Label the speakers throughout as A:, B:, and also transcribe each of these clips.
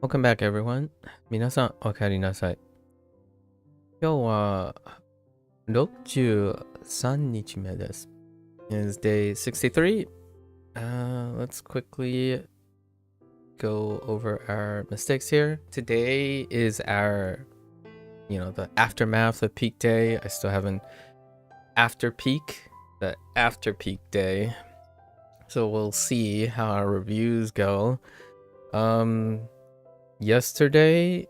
A: Welcome back, everyone. 皆さん、お帰りなさい。今日は63日目です。It's day 63. Let's quickly go over our mistakes here. Today is our, the aftermath of peak day. I still haven't after peak, the after peak day. So we'll see how our reviews go. Yesterday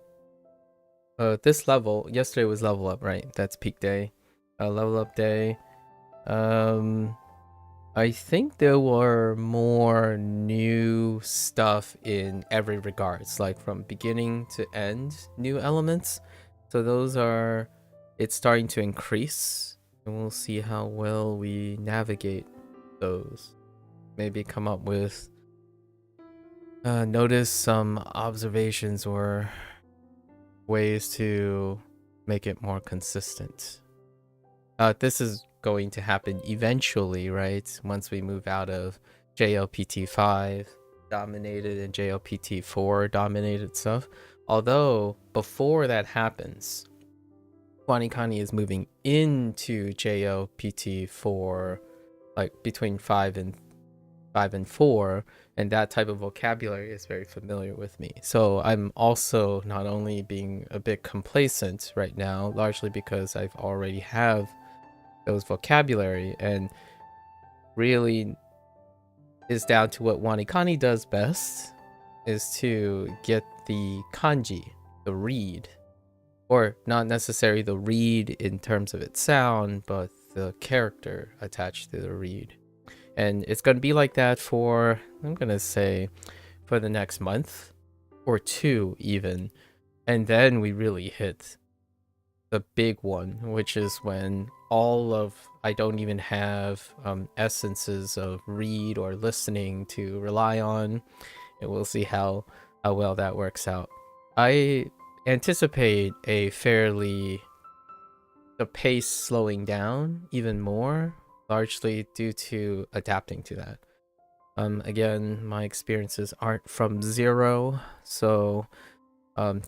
A: this level, yesterday was level up, right? That's peak day. Level up day. I think there were more new stuff in every regards, like from beginning to end, new elements. So those are, it's starting to increase, and we'll see how well we navigate those. Maybe come up with, notice some observations or ways to make it more consistent. This is going to happen eventually, right? Once we move out of JLPT 5 dominated and JLPT 4 dominated stuff. Although before that happens, WaniKani is moving into JLPT 4, like between 5 and 4, and that type of vocabulary is very familiar with me. So I'm also not only being a bit complacent right now, largely because I've already have those vocabulary, and really is down to what WaniKani does best, is to get the kanji, the read, or not necessarily the read in terms of its sound, but the character attached to the read. And it's going to be like that for, I'm going to say, for the next month or two even. And then we really hit the big one, which is when I don't even have essences of read or listening to rely on. And we'll see how well that works out. I anticipate the pace slowing down even more, largely due to adapting to that. Again, my experiences aren't from zero, so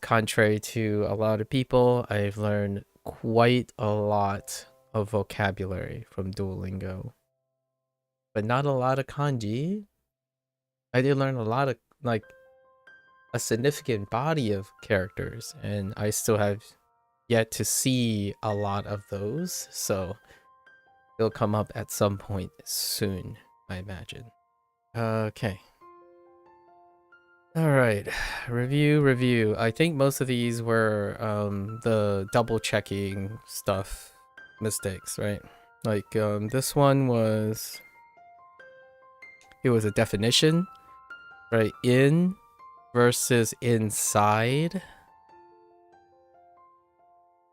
A: contrary to a lot of people, I've learned quite a lot of vocabulary from Duolingo, but not a lot of kanji. I did learn a lot of, like, a significant body of characters, and I still have yet to see a lot of those, so they'll come up at some point soon, I imagine. Okay. All right, review. I think most of these were the double checking stuff mistakes, right? Like this one was, it was a definition, right? In versus inside,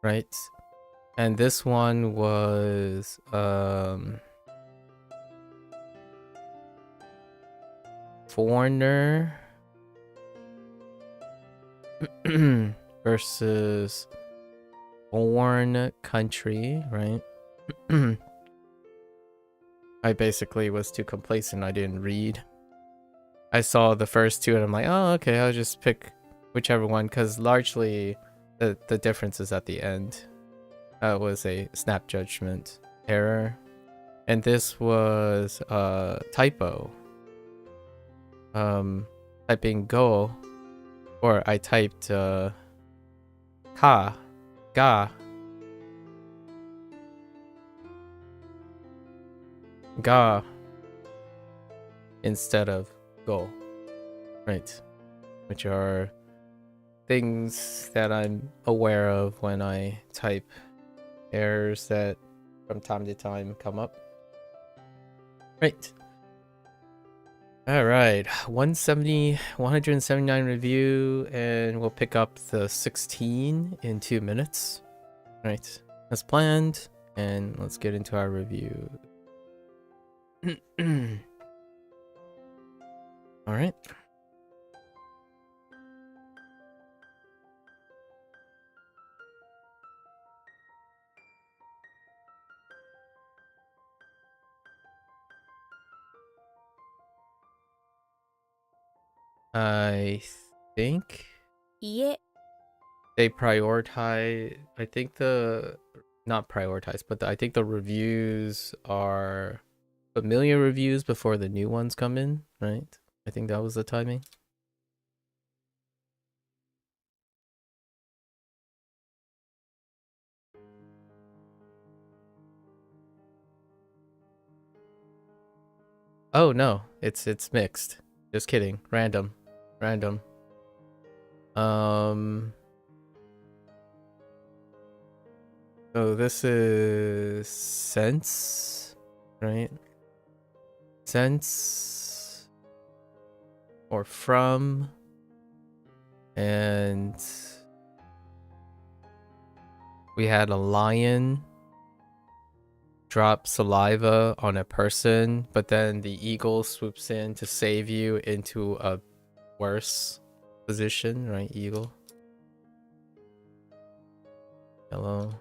A: right? And this one was foreigner versus foreign country, right? I basically was too complacent. I didn't read. I saw the first two and I'm like, oh, okay, I'll just pick whichever one, because largely the difference is at the end. That was a snap judgment error. And this was a typo. Typing go, or I typed ka, ga, ga instead of go, right? Which are things that I'm aware of when I type, errors that from time to time come up. Right. All right, 179 review, and we'll pick up the 16 in 2 minutes. All right, as planned, and let's get into our review. All right. I think
B: 家
A: They prioritize, I think not prioritize, but I think the reviews are familiar reviews before the new ones come in, right? I think that was the timing. Oh no, it's mixed. Just kidding. Random. So this is sense, right? Sense or from, and we had a lion drop saliva on a person, but then the eagle swoops in to save you into a worse position, right? Eagle. Hello.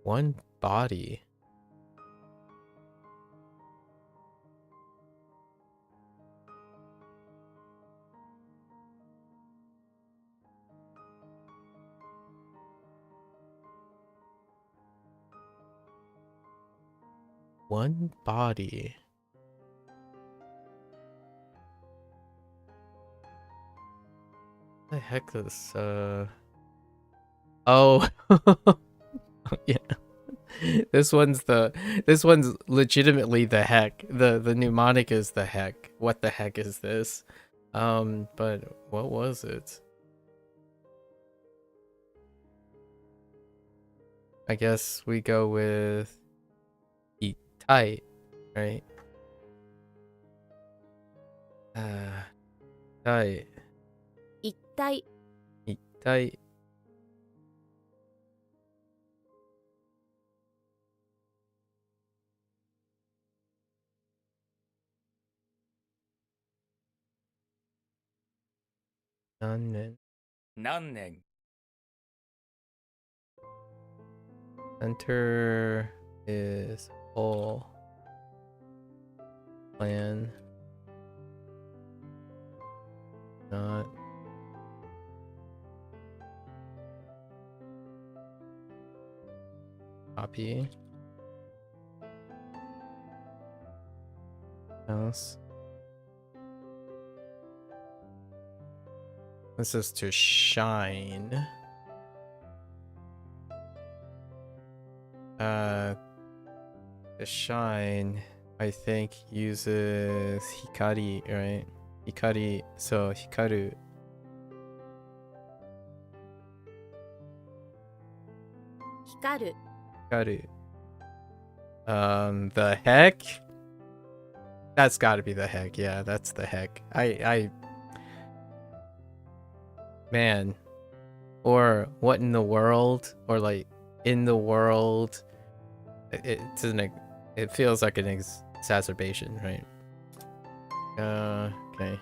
A: One body. One body. What the heck is oh yeah. This one's legitimately the heck. The mnemonic is the heck. What the heck is this? But what was it? I guess we go with eat tight, right? Tight.
B: 一体
A: Eat tight. Nannen.
C: 何年
A: Center is whole. Plan. Not. Copy. Else. This is to shine. To shine, I think uses hikari, right? Hikari, so hikaru.
B: Hikaru
A: Hikaru. The heck? That's gotta be the heck. Yeah, that's the heck. Man. Or what in the world? Or like in the world. It feels like an exacerbation, right? Okay.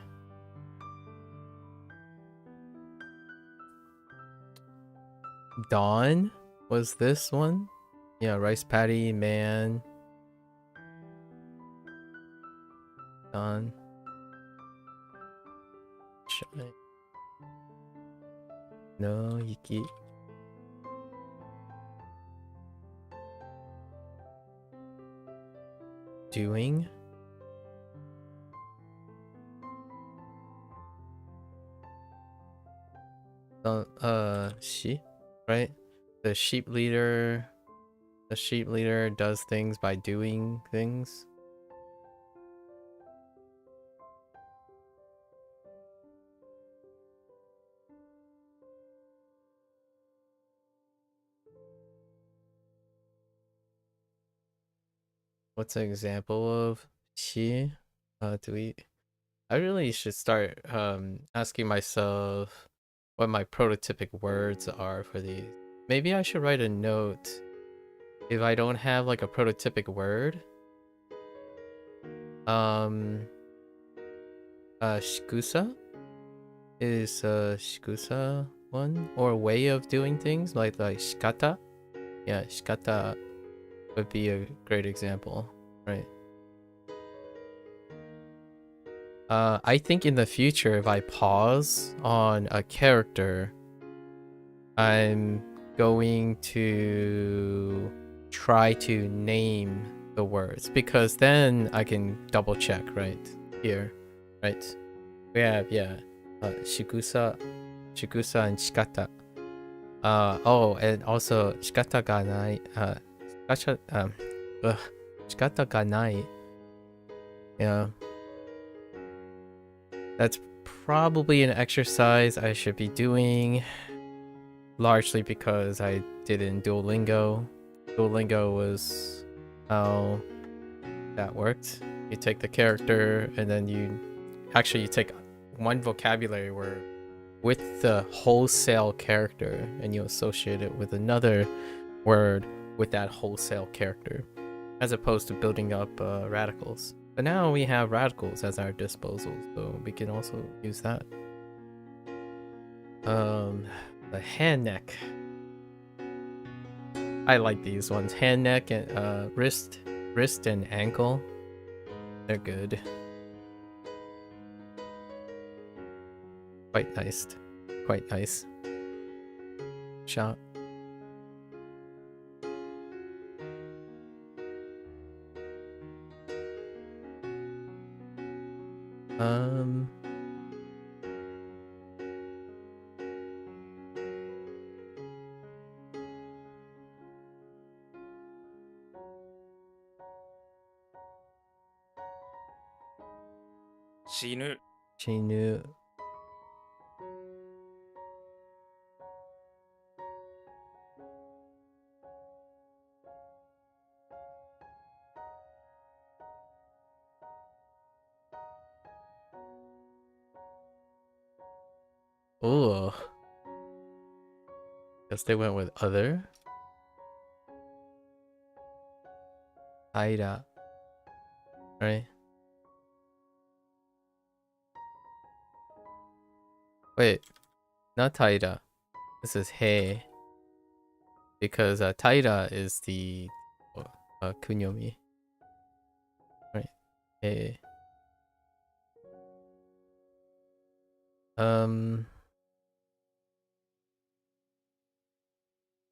A: Dawn was this one? Yeah, rice patty, man. Dawn. Shine. No, Yuki. Doing. She, right? The sheep leader does things by doing things. What's an example of she? I really should start asking myself what my prototypic words are for these. Maybe I should write a note if I don't have like a prototypic word. Shikusa is shikusa one, or way of doing things like shikata. Yeah, shikata would be a great example, right? I think in the future, if I pause on a character, I'm going to try to name the words, because then I can double check right here, right? We have, yeah, shikusa and shikata. Oh, and also shikata ga nai. Shikata ga nai. Yeah. That's probably an exercise I should be doing, largely because I did in Duolingo. Duolingo was how that worked. You take the character and then you take one vocabulary word with the wholesale character and you associate it with another word with that wholesale character, as opposed to building up radicals. But now we have radicals as our disposal, so we can also use that. The hand neck. I like these ones. Hand neck and wrist and ankle. They're good. Quite nice. Quite nice. Shot. Chinu. Oh. Guess they went with other. Aida. Right? Wait. Not Taida. This is Hei. Because Taida is the kunyomi. Right. Hei.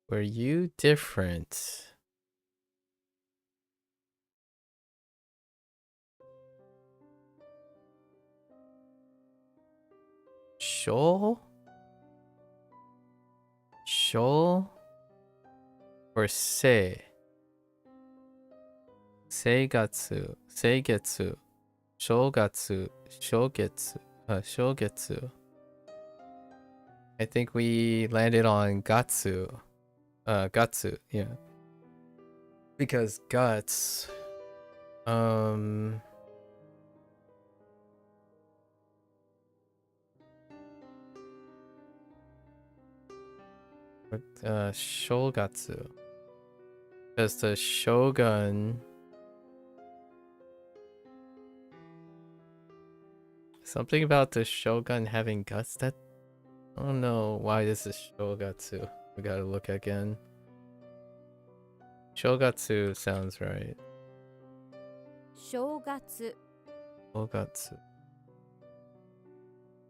A: Were you different? Sho? Or se? Seigetsu. Shogetsu. I think we landed on gatsu. Gatsu, yeah. Because guts, shogatsu. Because the shogun, something about the shogun having guts, that, I don't know why this is shogatsu. We gotta look again. Shogatsu sounds right.
B: Shogatsu.
A: Shogatsu.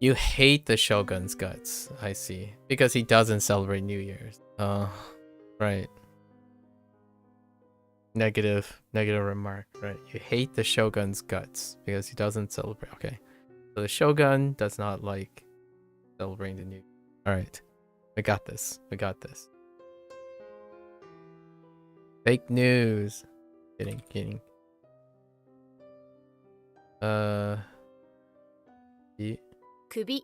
A: You hate the shogun's guts, I see. Because he doesn't celebrate New Year's. Right. Negative remark, right? You hate the shogun's guts because he doesn't celebrate. Okay. So the shogun does not like celebrating the New Year. Alright. We got this. Fake news. Kidding.
B: Kubi.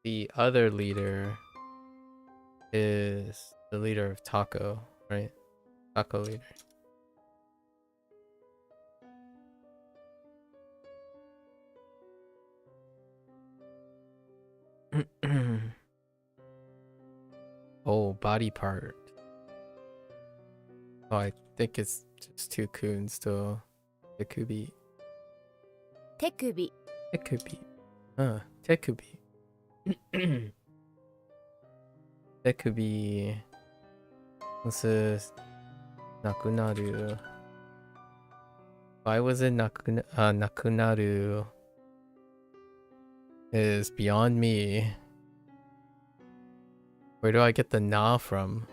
A: The other leader is the leader of Taco, right? Taco leader. Oh, body part. Oh, I think it's just two coons though. Tekubi.
B: Tekubi.
A: Tekubi. This is nakunaru. Why was it nakunaru? Is beyond me. Where do I get the na from?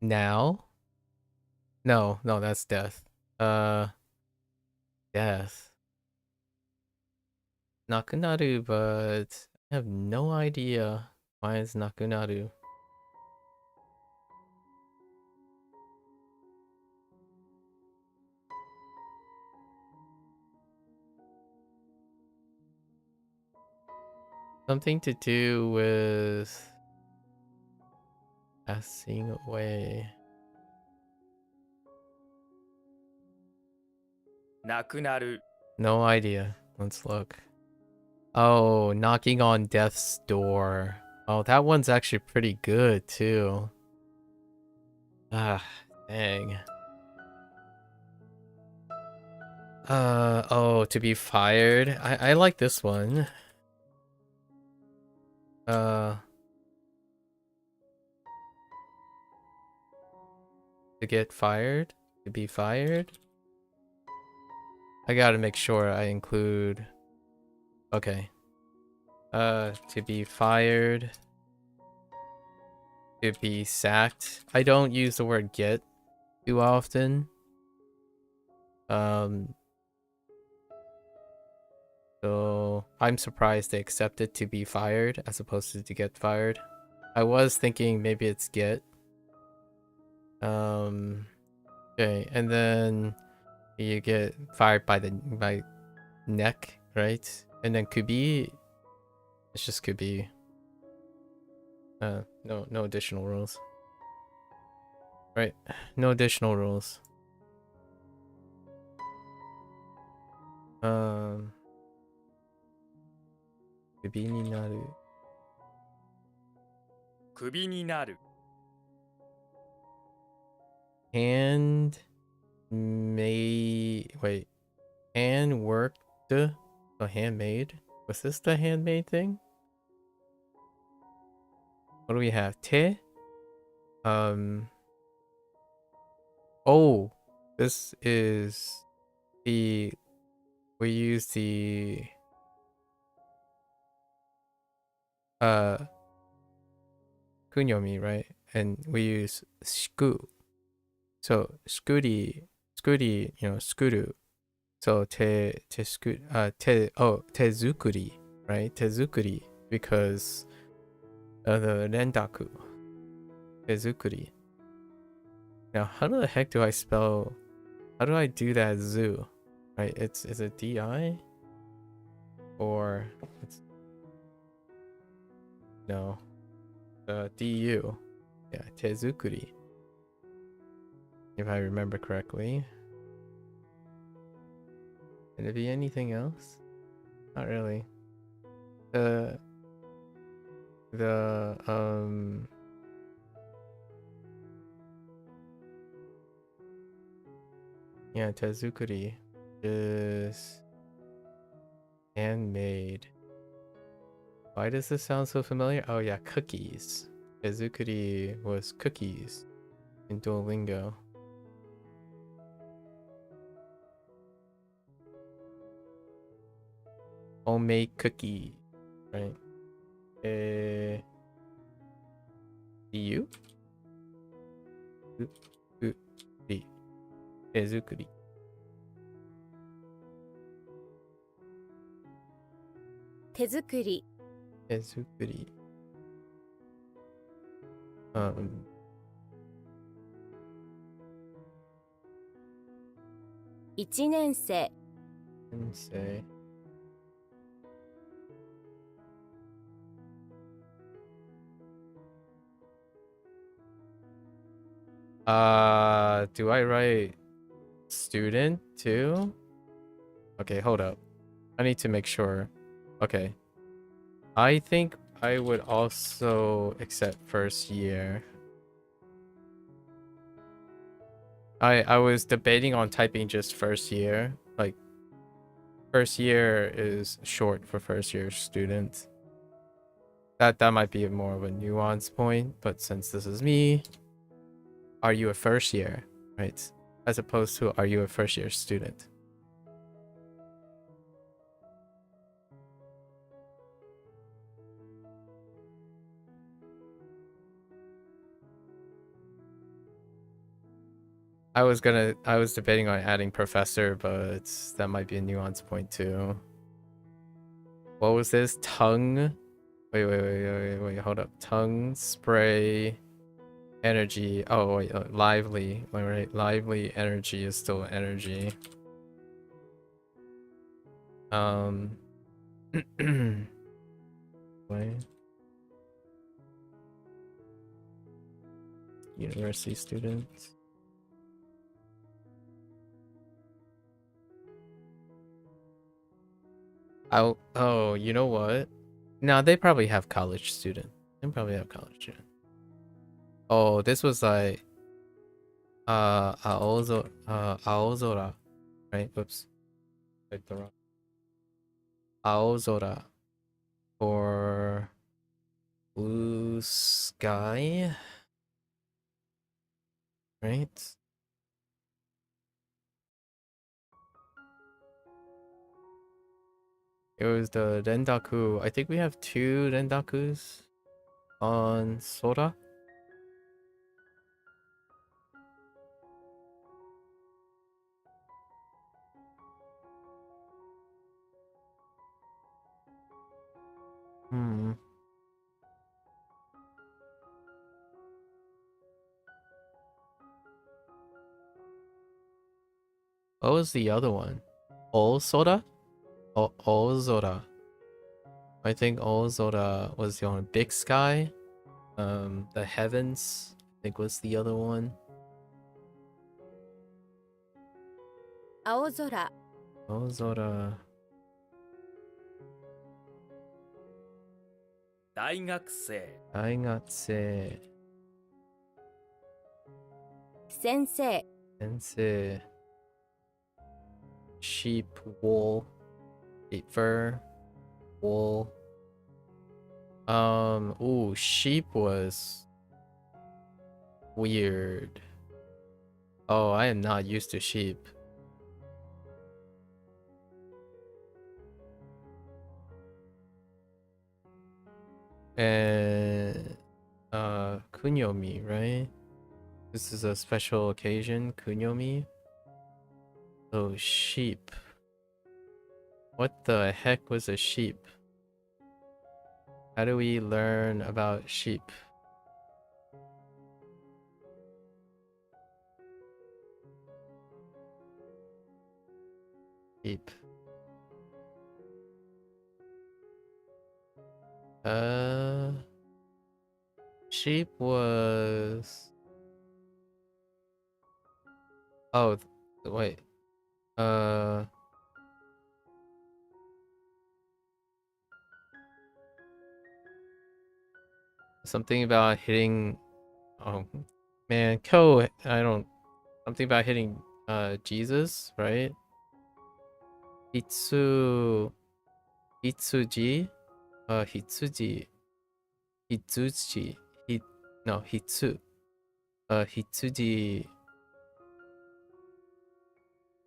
A: Now? No, that's death. Death. Nakunaru, but I have no idea why it's nakunaru. Something to do with passing away.
C: Nakunaru.
A: No idea. Let's look. Oh, knocking on death's door. Oh, that one's actually pretty good too. Ah, dang. Oh, to be fired. I like this one. To get fired? To be fired? I gotta make sure I include... Okay. To be fired. To be sacked. I don't use the word get too often. So I'm surprised they accepted to be fired as opposed to get fired. I was thinking maybe it's get. Okay, and then you get fired by neck, right? And then kubi, it's just kubi. No additional rules. Right, no additional rules. Kubi ni naru.
C: Kubi ni naru.
A: Hand made. Wait. Hand worked. Oh, handmade. Was this the handmade thing? What do we have? Te? Oh, this is the. We use the. Kunyomi, right? And we use sku. So skuri, you know, skuru. So tezukuri, right? Tezukuri, because of the rendaku. Tezukuri. Now, how the heck do I spell? How do I do that zu? Right? Is it di? Or it's no. Du. Yeah, tezukuri. If I remember correctly. Can it be anything else? Not really. Yeah, tezukuri is handmade. Why does this sound so familiar? Oh yeah, cookies. Tezukuri was cookies in Duolingo. Homemade cookie, right? You? Tezukuri.
B: Tezukuri.
A: Tezukuri.
B: 1年生
A: and say do I write student too? Okay, hold up. I need to make sure. Okay. I think I would also accept first year. I was debating on typing just first year, like First year is short for first year student. That might be more of a nuance point, but since this is me, are you a first year, right? As opposed to are you a first year student? I was debating on adding professor, but that might be a nuance point too. What was this? Tongue? Wait, hold up. Tongue, spray, energy. Oh, wait, lively. Right, lively energy is still energy. Wait. University students. Oh, you know what? No, they probably have college student. They probably have college student. Oh, this was like Aozora, right? Whoops. Typed the wrong. Aozora for blue sky, right? It was the Rendaku. I think we have 2 Rendakus on Sora. What was the other one? Ozora? Oh, Ozora. I think Ozora was the one. Big Sky. The Heavens, I think was the other one.
B: 青空
A: Ozora.
C: 大学生
A: Aigatse.
B: 先生
A: Sensei. Sheep, wool, sheep fur, wool. Ooh, sheep was weird. Oh, I am not used to sheep. And kunyomi, right? This is a special occasion, kunyomi. Oh, sheep. What the heck was a sheep? How do we learn about sheep? Sheep. Sheep was... Oh, wait. Something about hitting... Oh, man. I don't... Something about hitting Jesus, right? Hitsuji? Hitsuji. Hitsuji. No, Hitsu. Hitsuji.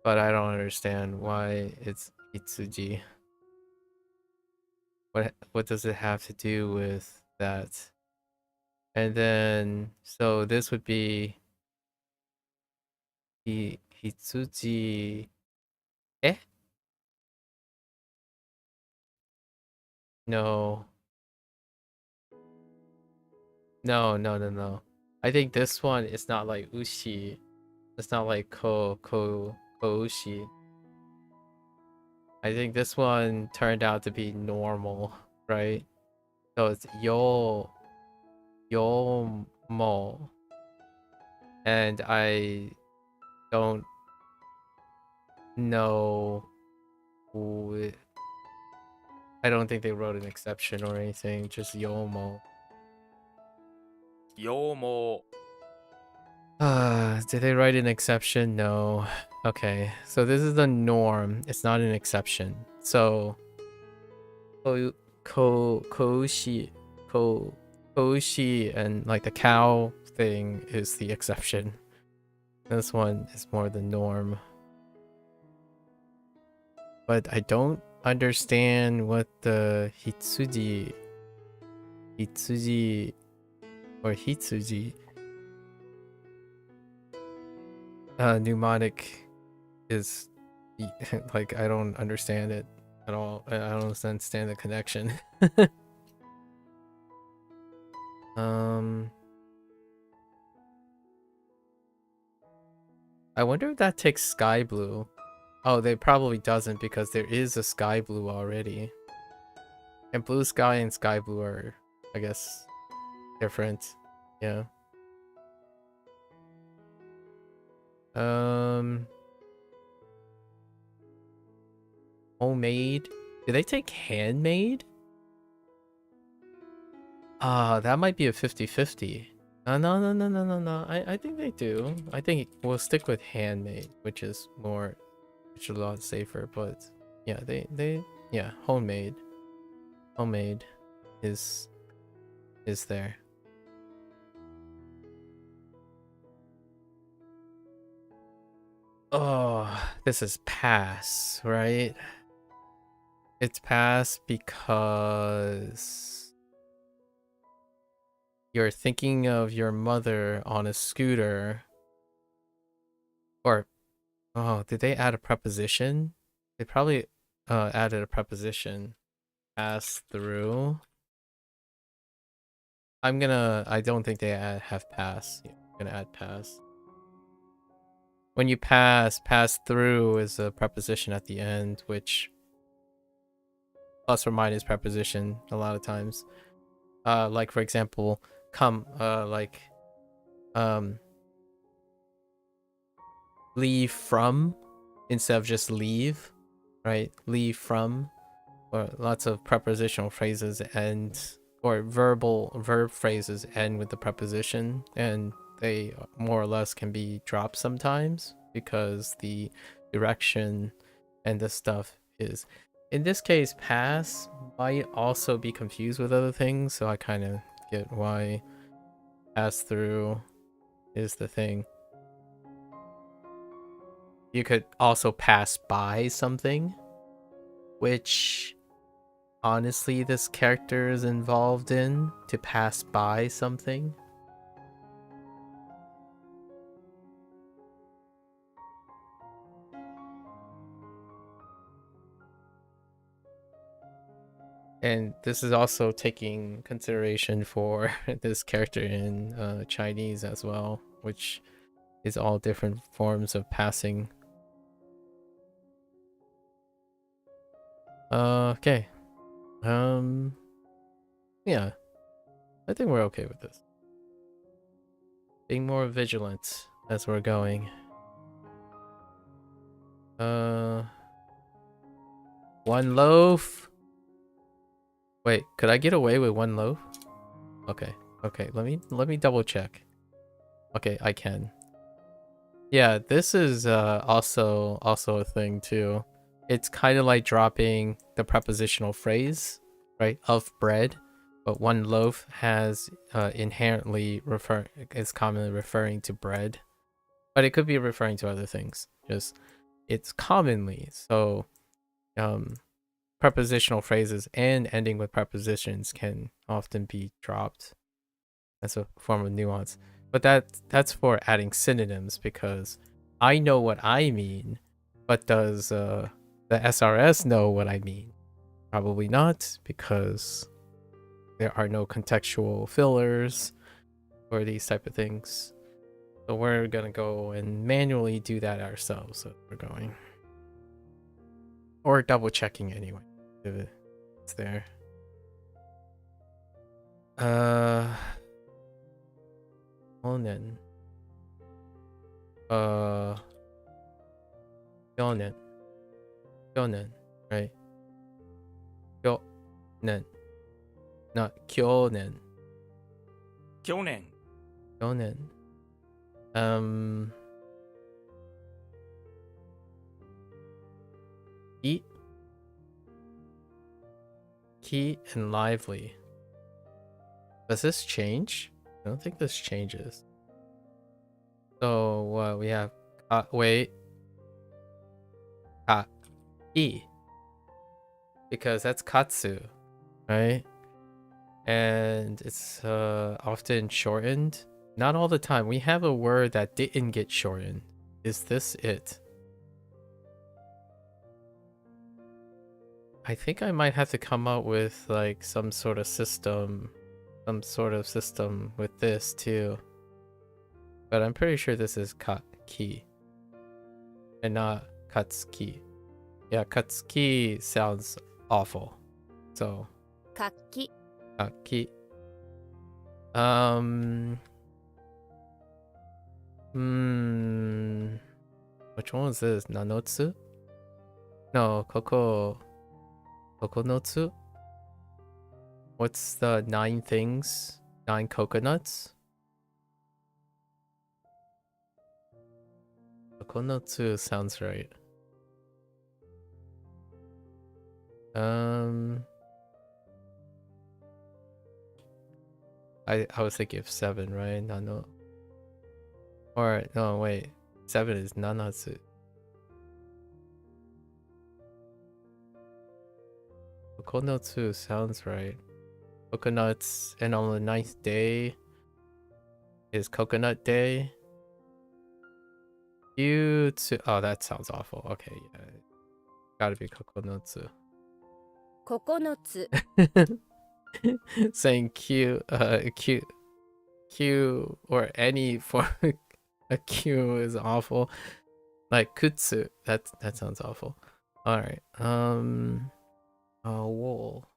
A: But I don't understand why it's Hitsuji. What does it have to do with that? And then, so this would be Hitsuji. Eh? No. No. I think this one is not like Ushi. It's not like Koushi. I think this one turned out to be normal, right? So it's Yomo. And I don't know I don't think they wrote an exception or anything, just Yomo.
C: 羊毛
A: Did they write an exception? No. Okay, so this is the norm. It's not an exception. So, Koichi, Koichi, and like the cow thing is the exception. This one is more the norm. But I don't understand what the Hitsuji or Hitsuji mnemonic is. Like, I don't understand it at all. I don't understand the connection. I wonder if that takes sky blue. Oh, they probably doesn't because there is a sky blue already. And blue sky and sky blue are, I guess, different. Yeah. Homemade. Do they take handmade? That might be a 50-50. No. I think they do. I think we'll stick with handmade, which is a lot safer, but yeah, yeah, homemade. Homemade is there. Oh, this is pass, right? It's pass because you're thinking of your mother on a scooter. Or, oh, did they add a preposition? They probably added a preposition. Pass through. I don't think they have pass. Yeah, I'm gonna add pass. When you pass through is a preposition at the end, which plus or minus preposition a lot of times. Like for example, leave from instead of just leave, right? Leave from, or lots of prepositional phrases or verb phrases end with the preposition, and they more or less can be dropped sometimes because the direction and the stuff is. In this case, pass might also be confused with other things, so I kind of get why pass through is the thing. You could also pass by something, which honestly this character is involved in, to pass by something. And this is also taking consideration for this character in Chinese as well, which is all different forms of passing. Okay. Yeah. I think we're okay with this. Being more vigilant as we're going. One loaf. Wait, could I get away with one loaf? Okay. Let me double check. Okay, I can. Yeah, this is also a thing too. It's kind of like dropping the prepositional phrase, right, of bread, but one loaf has inherently is commonly referring to bread, but it could be referring to other things. Just it's commonly so. Prepositional phrases and ending with prepositions can often be dropped as a form of nuance, but that's for adding synonyms, because I know what I mean, but does the SRS know what I mean? Probably not, because there are no contextual fillers for these type of things. So we're gonna go and manually do that ourselves. So we're going, or double checking anyway if it's there. Onen. Kyonen. Kyonen, right? Kyonen. Not kyonen.
C: 去年
A: Kyonen. Eat. Key and lively. Does this change? I don't think this changes. So what we have? Wait. E. Because that's katsu, right? And it's often shortened. Not all the time. We have a word that didn't get shortened. Is this it? I think I might have to come up with like some sort of system with this too. But I'm pretty sure this is ki and not katsuki. Yeah, katsuki sounds awful. So
B: 活気
A: ki. Which one is this? Nanotsu? No, Kokonotsu? What's the 9 things? 9 coconuts? Kokonotsu sounds right. I was thinking of 7, right? Nano. Or no, wait. 7 is Nanatsu. Kokonotsu sounds right. Coconuts, and on the 9th day is Coconut Day. Oh, that sounds awful. Okay, yeah. Gotta be Kokonotsu.
B: 9つ
A: Saying Q or any form a Q is awful. Like kutsu, that sounds awful. All right. Wool.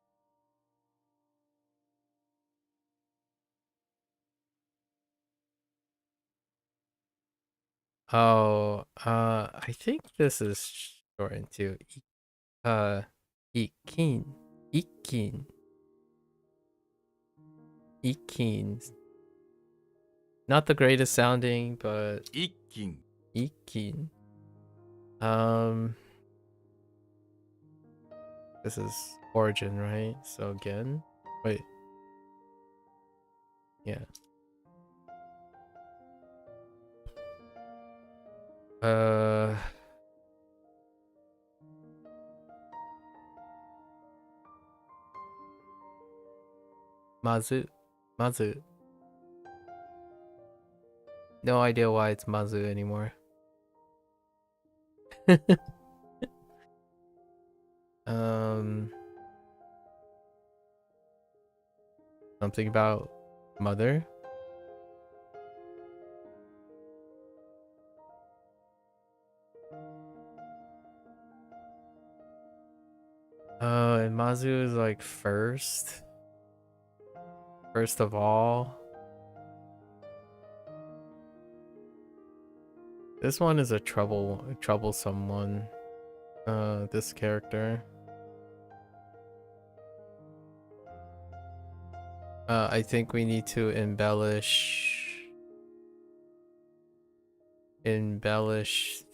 A: Oh, I think this is shortened to Ikin. Not the greatest sounding, but
C: 一斤
A: Ikin. This is origin, right? So again, wait. Yeah. Mazu. No idea why it's Mazu anymore. Something about mother. And Mazu is like first of all. This one is a troublesome one. This character. I think we need to embellish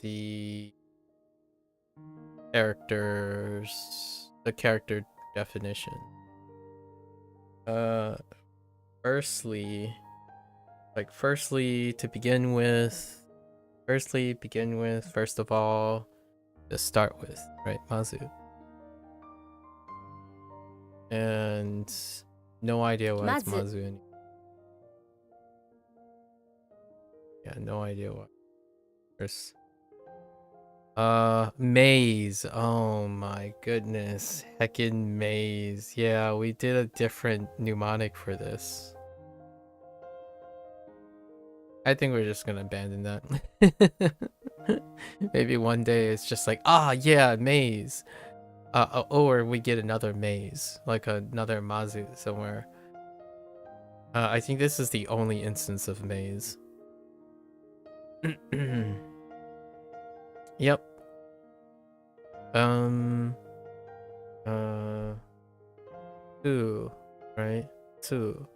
A: the character definition. Firstly, to begin with, first of all, to start with, right? Mazu. And no idea why it's Mazu anymore. Yeah, no idea why. First. Maze. Oh my goodness. Heckin' maze. Yeah, we did a different mnemonic for this. I think we're just gonna abandon that. Maybe one day it's just like, yeah, maze. Or we get another maze, like another Mazu somewhere. I think this is the only instance of maze. Yep. 2, right? 2.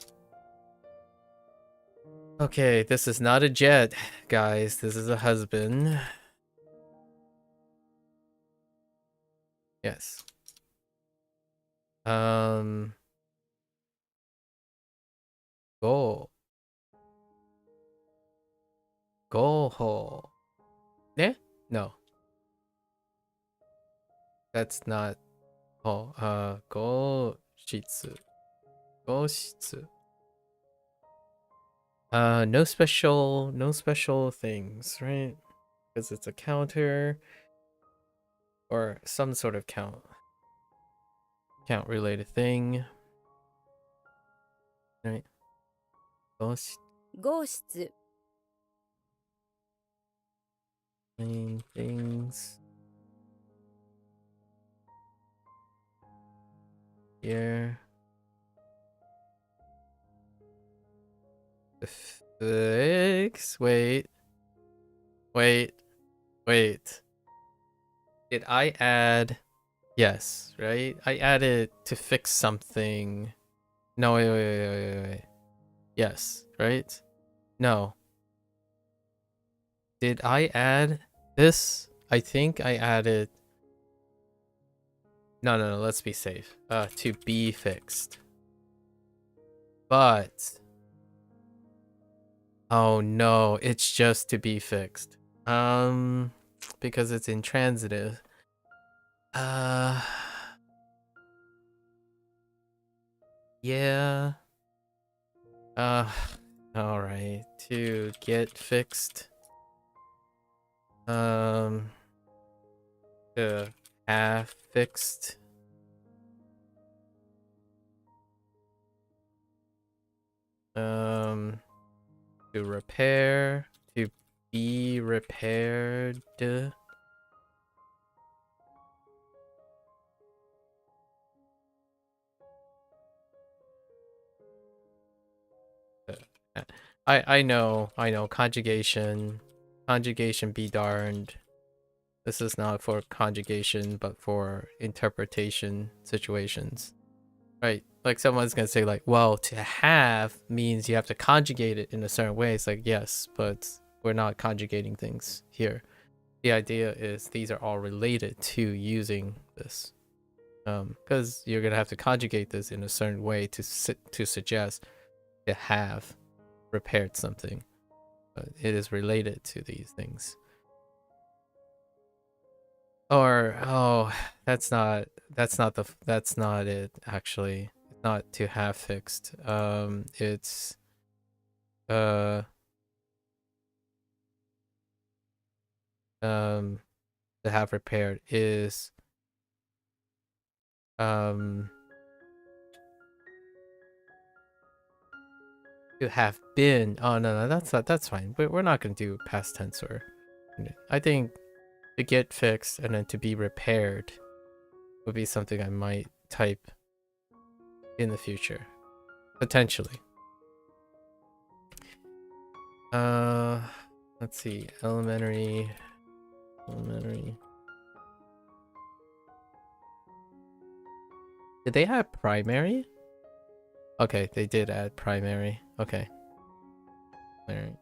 A: Okay, this is not a jet, guys. This is a husband. Yes. Go. Go. Yeah? No. That's not. Oh, go shitsu. Go shitsu. No special things, right? Because it's a counter or some sort of count related thing, right? Those
B: 号室
A: main things here. The fix. Wait. Did I add? Yes, right? I added to fix something. No, wait. Yes, right? No. Did I add this? I think I added. No, let's be safe. To be fixed. But oh no, it's just to be fixed. Because it's intransitive. Yeah. Alright. To get fixed. To have fixed. To repair. To be repaired. I know, conjugation be darned. This is not for conjugation, but for interpretation situations. Right? Like someone's gonna say like, well, to have means you have to conjugate it in a certain way. It's like, yes, but we're not conjugating things here. The idea is these are all related to using this. Because you're gonna have to conjugate this in a certain way to suggest to have repaired something. But it is related to these things. Or oh, that's not it actually. It's not to have fixed. It's to have repaired is to have been. Oh no, that's fine. We're not gonna do past tense or. I think to get fixed and then to be repaired would be something I might type in the future, potentially. Let's see. Elementary. Did they add primary? Okay, they did add primary. Okay. Alright.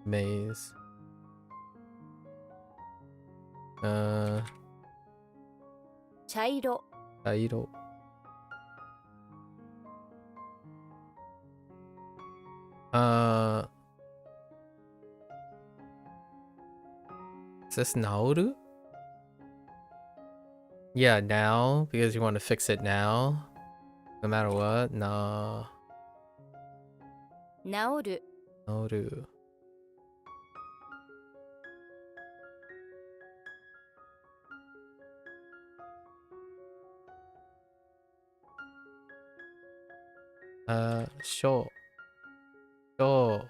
A: Maze.
B: 茶色
A: Tairo. Is this Naoru? Yeah, now because you want to fix it now, no matter what. No.
B: 治る
A: Naoru. Sho. Sho.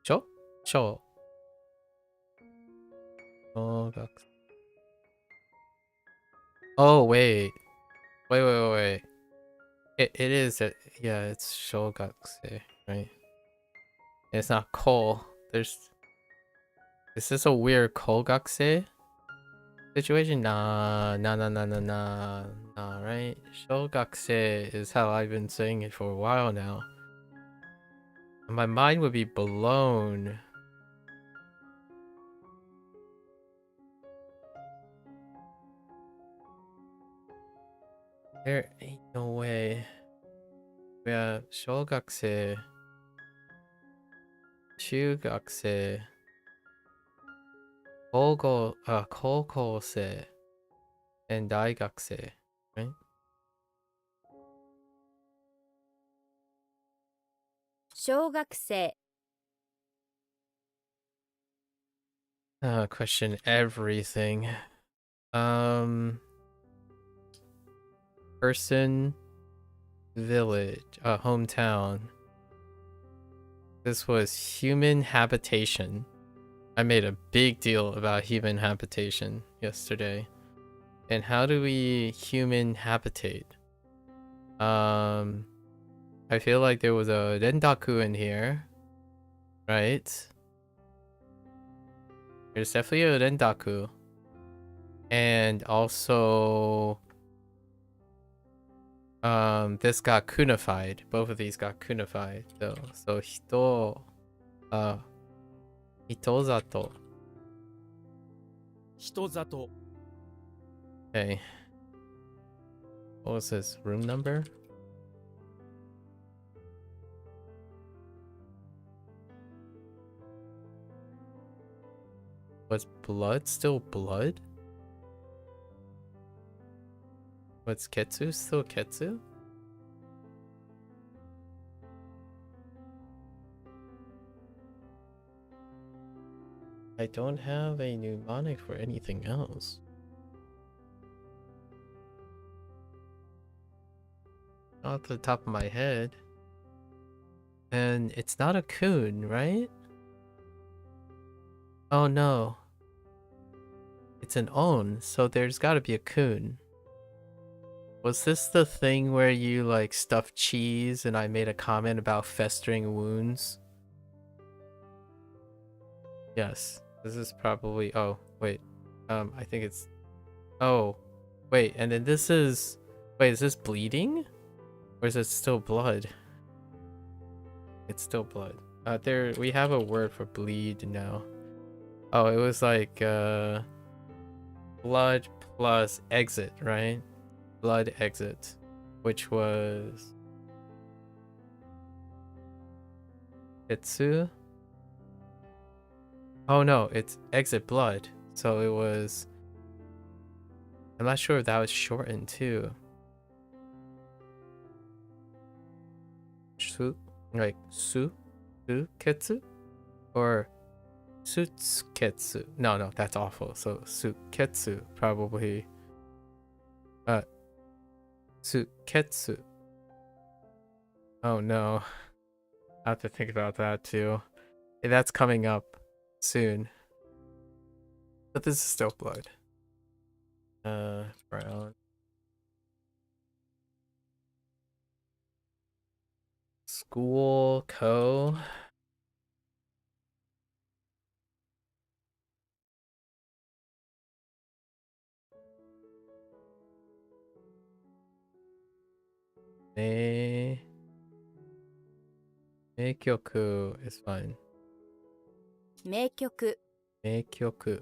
A: Sho? Sho. Oh, oh wait. Wait. It is yeah, it's Shogakse, right? It's not Ko. Is this a weird Kogakse? Situation? Nah, right? Shogakse is how I've been saying it for a while now. My mind would be blown. There ain't no way. Yeah, shogakse, shugakse, kokose, and daigakse, right?
B: 小学生
A: Question everything. Person, village, hometown. This was human habitation. I made a big deal about human habitation yesterday. And how do we human habitate? I feel like there was a rendaku in here, right? There's definitely a rendaku. And also this got kunified. Both of these got kunified though. So hitozato.
C: 人里
A: Okay. What was this? Room number? Was blood still blood? Was Ketsu still Ketsu? I don't have a mnemonic for anything else. Not off the top of my head. And it's not a coon, right? Oh no. It's an on, so there's gotta be a coon. Was this the thing where you like stuffed cheese and I made a comment about festering wounds? Yes. This is probably oh, wait. I think it's oh wait, and then this is wait, is this bleeding? Or is it still blood? It's still blood. There we have a word for bleed now. Oh, it was like blood plus exit, right? Blood exit, which was Itsu. Oh no, it's exit blood. So it was. I'm not sure if that was shortened too. Like su ketsu or sutsuketsu. No, that's awful. So suketsu probably. Suketsu. Oh no. I have to think about that too. That's coming up soon. But this is still blood. Brown. School co. Meikyoku is fine.
B: 名曲
A: Meikyoku.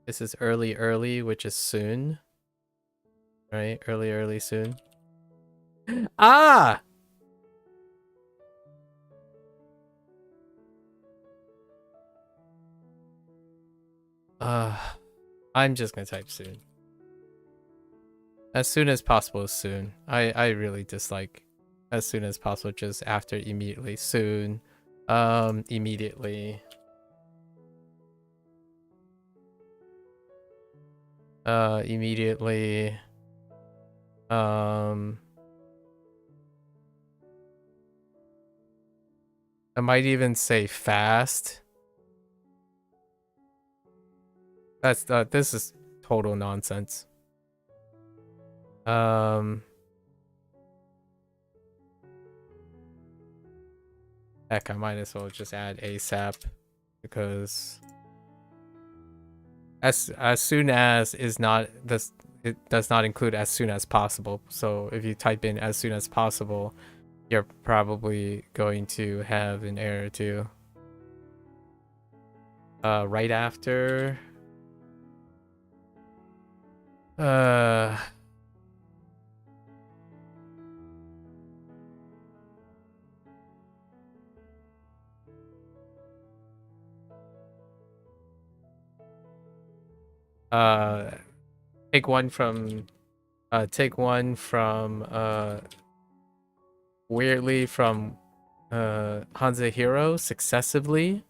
A: This is early, which is soon. Right? Early, soon. Ah! I'm just gonna type soon. As soon as possible is soon. I really dislike as soon as possible, just after immediately. Soon. Immediately. Immediately. I might even say fast. That's this is total nonsense. Heck, I might as well just add ASAP because as soon as is not this. It does not include as soon as possible. So if you type in as soon as possible, you're probably going to have an error too. Right after. Uh. Uh. Take one from. Take one from. Weirdly from. HanziHero successively.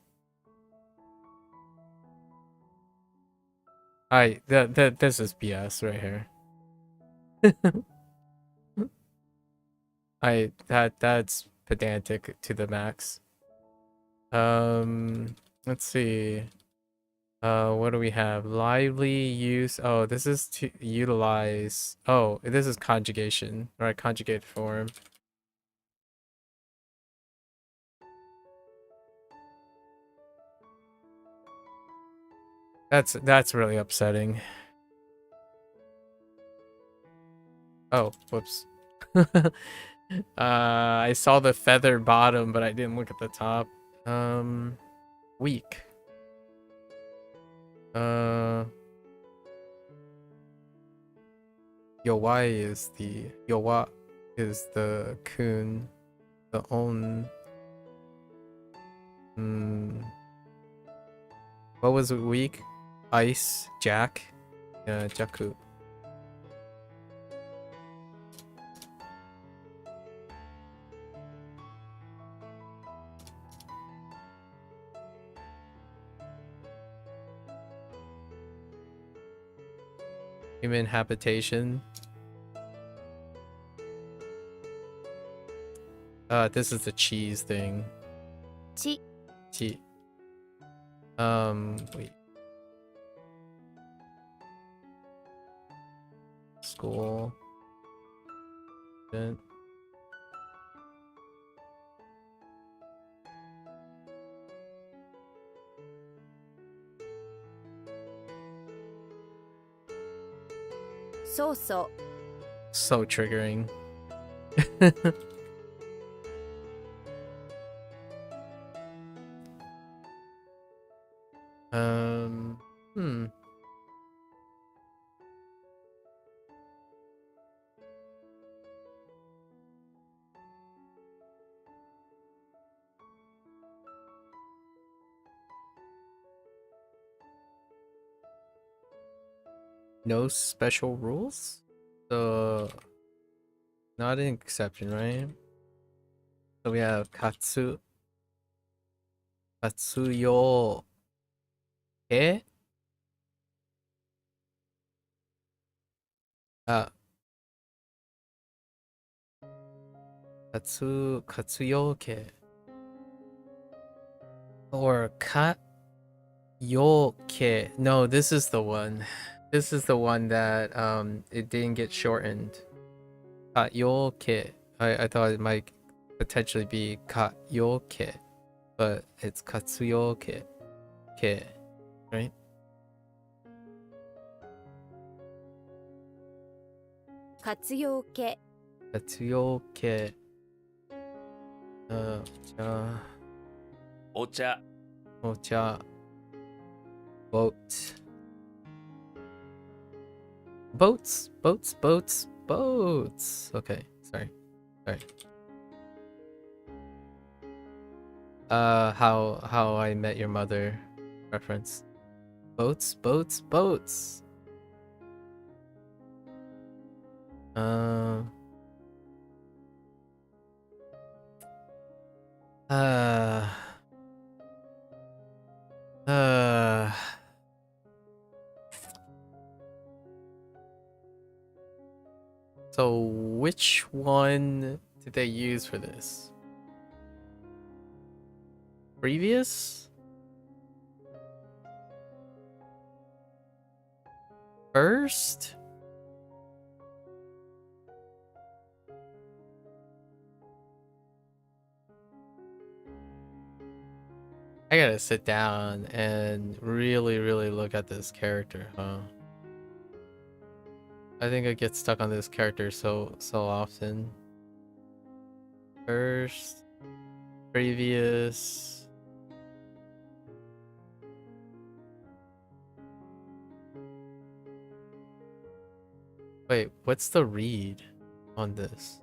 A: This is BS right here. That's pedantic to the max. Let's see. What do we have? Lively use. Oh, this is to utilize. Oh, this is conjugation, right? Conjugate form. That's really upsetting. Oh, whoops. I saw the feather bottom, but I didn't look at the top. Weak. Yowai is the Yowa is the kun, the on. What was weak? Ice, Jack, Jaku. Human habitation. This is the cheese thing.
B: Chi.
A: Chi. Wait. School. Student.
B: So.
A: So triggering. No special rules? So not an exception, right? So we have Katsuyo E? Katsuyoke. Or Katyoke. No, this is the one. This is the one that it didn't get shortened. Katyoke. I thought it might potentially be Katyoke, but it's Katsuyoke. Ke, right?
B: Katsuyoke.
A: Katsuyoke.
C: Ocha.
A: Ocha. Boat. Boats. Okay, sorry. How I Met Your Mother reference. Boats. So which one did they use for this? Previous? First? I gotta sit down and really, really look at this character, huh? I think I get stuck on this character so often. First, previous. Wait, what's the read on this?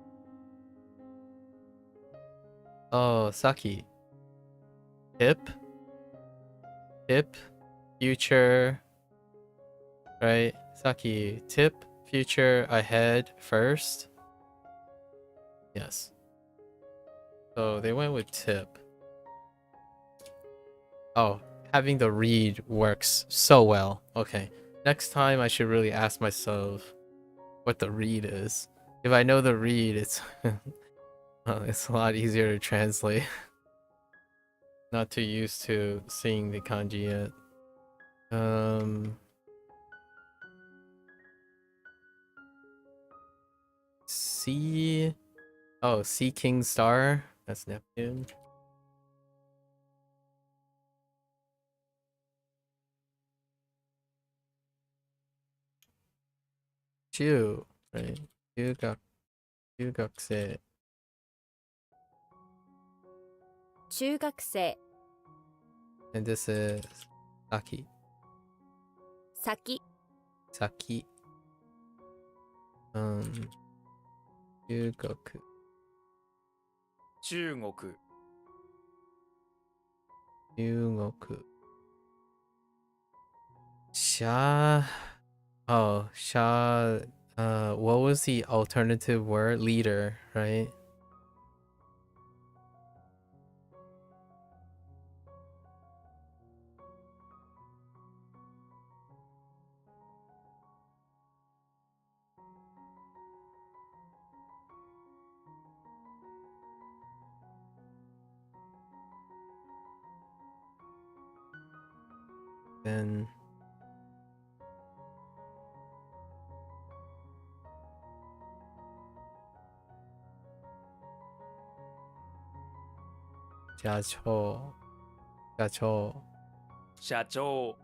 A: Oh, Saki. Hip, future, right? Saki, tip, future, ahead, first. Yes. So they went with tip. Oh, having the read works so well. Okay. Next time I should really ask myself what the read is. If I know the read, it's it's a lot easier to translate. Not too used to seeing the kanji yet. Sea. Oh, Sea King Star. That's Neptune. Chu, right? Yugakse.
B: 中学生
A: And this is Saki.
B: 先
A: Saki. Yugaku.
C: 中国
A: Yugoku. Sha. Oh, Sha. What was the alternative word? Leader, right? Then. Jacho.
C: 社長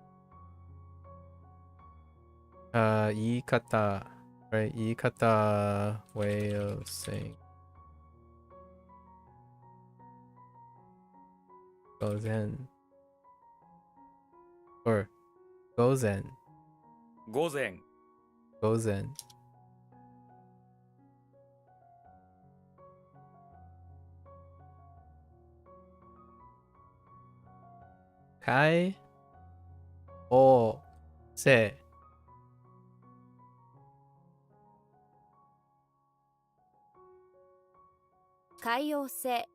A: 言い方, right? 言い方, way of saying. 午前 or 午前
C: 午前
A: 午前 kai o se
B: 海洋性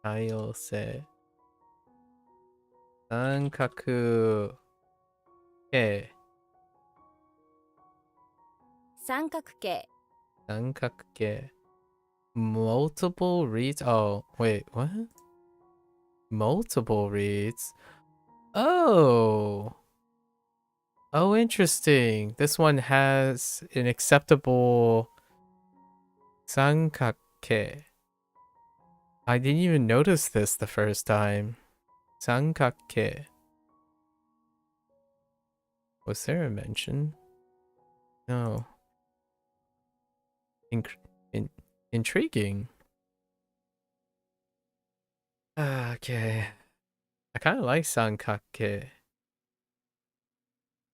A: 海洋性三角形
B: 三角形
A: 三角形 multiple reads. Oh wait, what? Multiple reads. Oh, interesting. This one has an acceptable 三角形. I didn't even notice this the first time. 三角形. Was there a mention? No. Intriguing. Okay. I kind of like 三角形.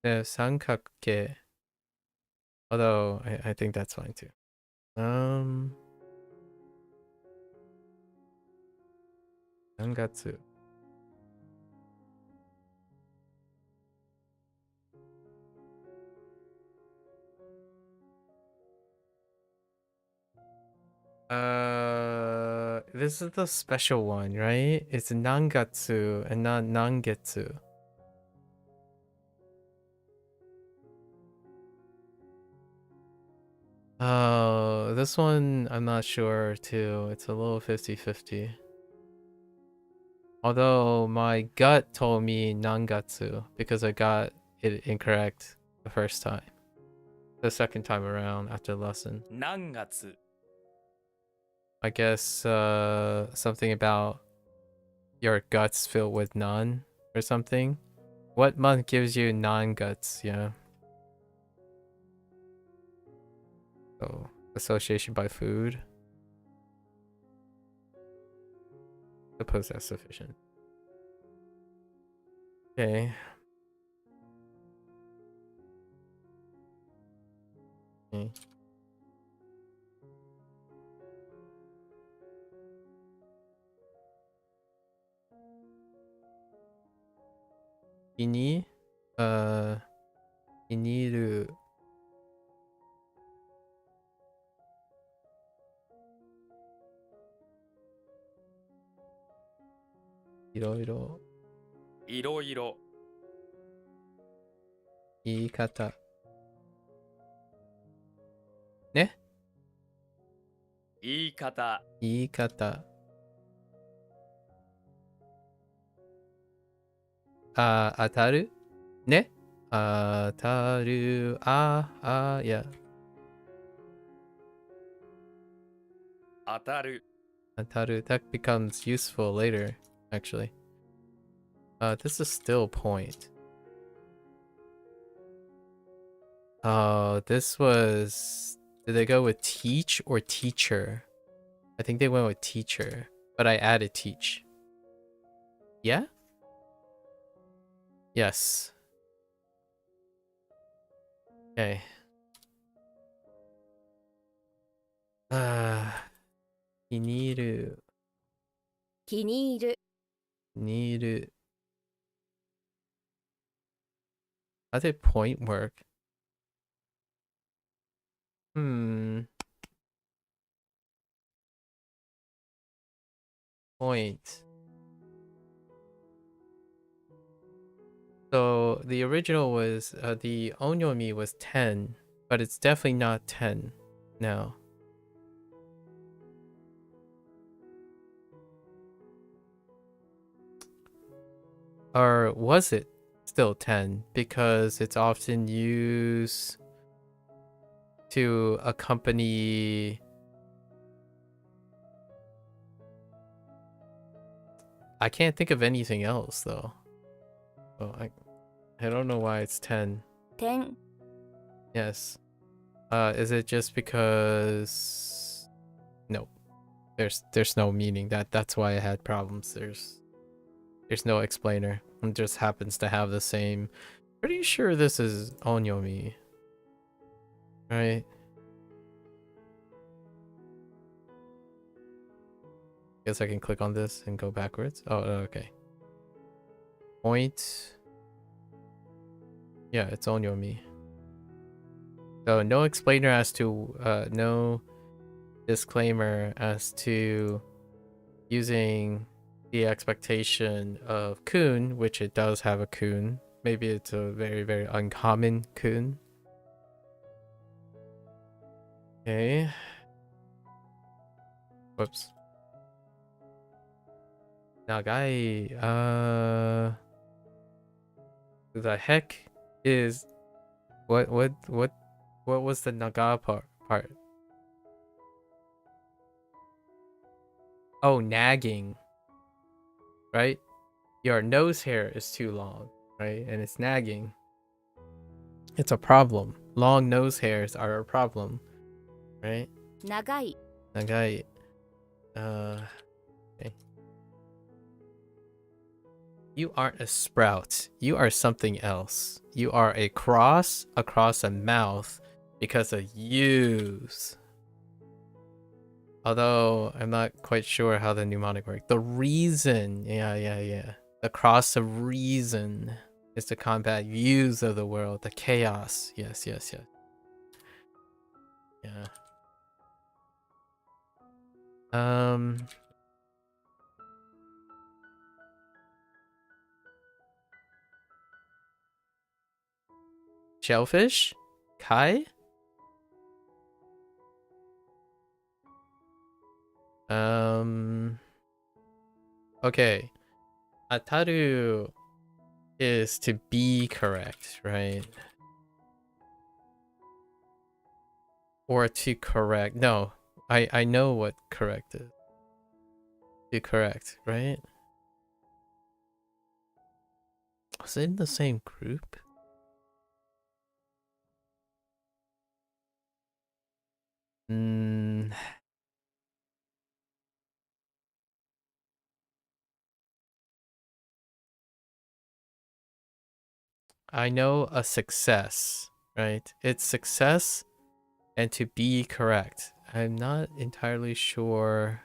A: Yeah, 三角形. Although I think that's fine too. Sangatsu. This is the special one, right? It's Nangatsu and not Nangetsu. Oh, this one I'm not sure too. It's a little 50-50. Although my gut told me Nangatsu because I got it incorrect the first time. The second time around after the lesson.
C: 何月
A: I guess something about your guts filled with nan. or something. What month gives you non-guts? Yeah. So association by food. Suppose that's sufficient. Okay. Okay. Ini, iniru. Iroiro.
C: いろいろ。
A: Iikata. Ne?
C: 言い方。
A: Iikata. Ataru? Ne? Ataru. Yeah.
C: 当たる。
A: Ataru. That becomes useful later, actually. This is still point. Oh, this was... Did they go with teach or teacher? I think they went with teacher, but I added teach. Yeah? Yes. Okay. Iniru.
B: 気に入る
A: Niru. How did point work? Point. So the original was the onyomi was 10, but it's definitely not 10 now. Or was it still 10? Because it's often used to accompany... I can't think of anything else though. Oh, I don't know why it's 10.
B: 点
A: Yes. Is it just because... No. There's no meaning. That's why I had problems. There's no explainer. It just happens to have the same... Pretty sure this is onyomi. Right? Guess I can click on this and go backwards. Oh, okay. Point. Yeah, it's onyomi. So no explainer as to no disclaimer as to using the expectation of kun, which it does have a kun. Maybe it's a very, very uncommon kun. Okay. Whoops. Nagai. The heck is what was the naga part? Oh, nagging. Right? Your nose hair is too long, right? And it's nagging. It's a problem. Long nose hairs are a problem, right?
B: 長い
A: Nagai. Okay. You aren't a sprout. You are something else. You are a cross across a mouth because of use. Although I'm not quite sure how the mnemonic works. The reason, yeah. The cross of reason is to combat views of the world, the chaos. Yes. Yeah. Shellfish? Kai? Okay. Ataru is to be correct, right? Or to correct. No, I know what correct is. To correct, right? Was it in the same group? I know a success, right? It's success and to be correct. I'm not entirely sure.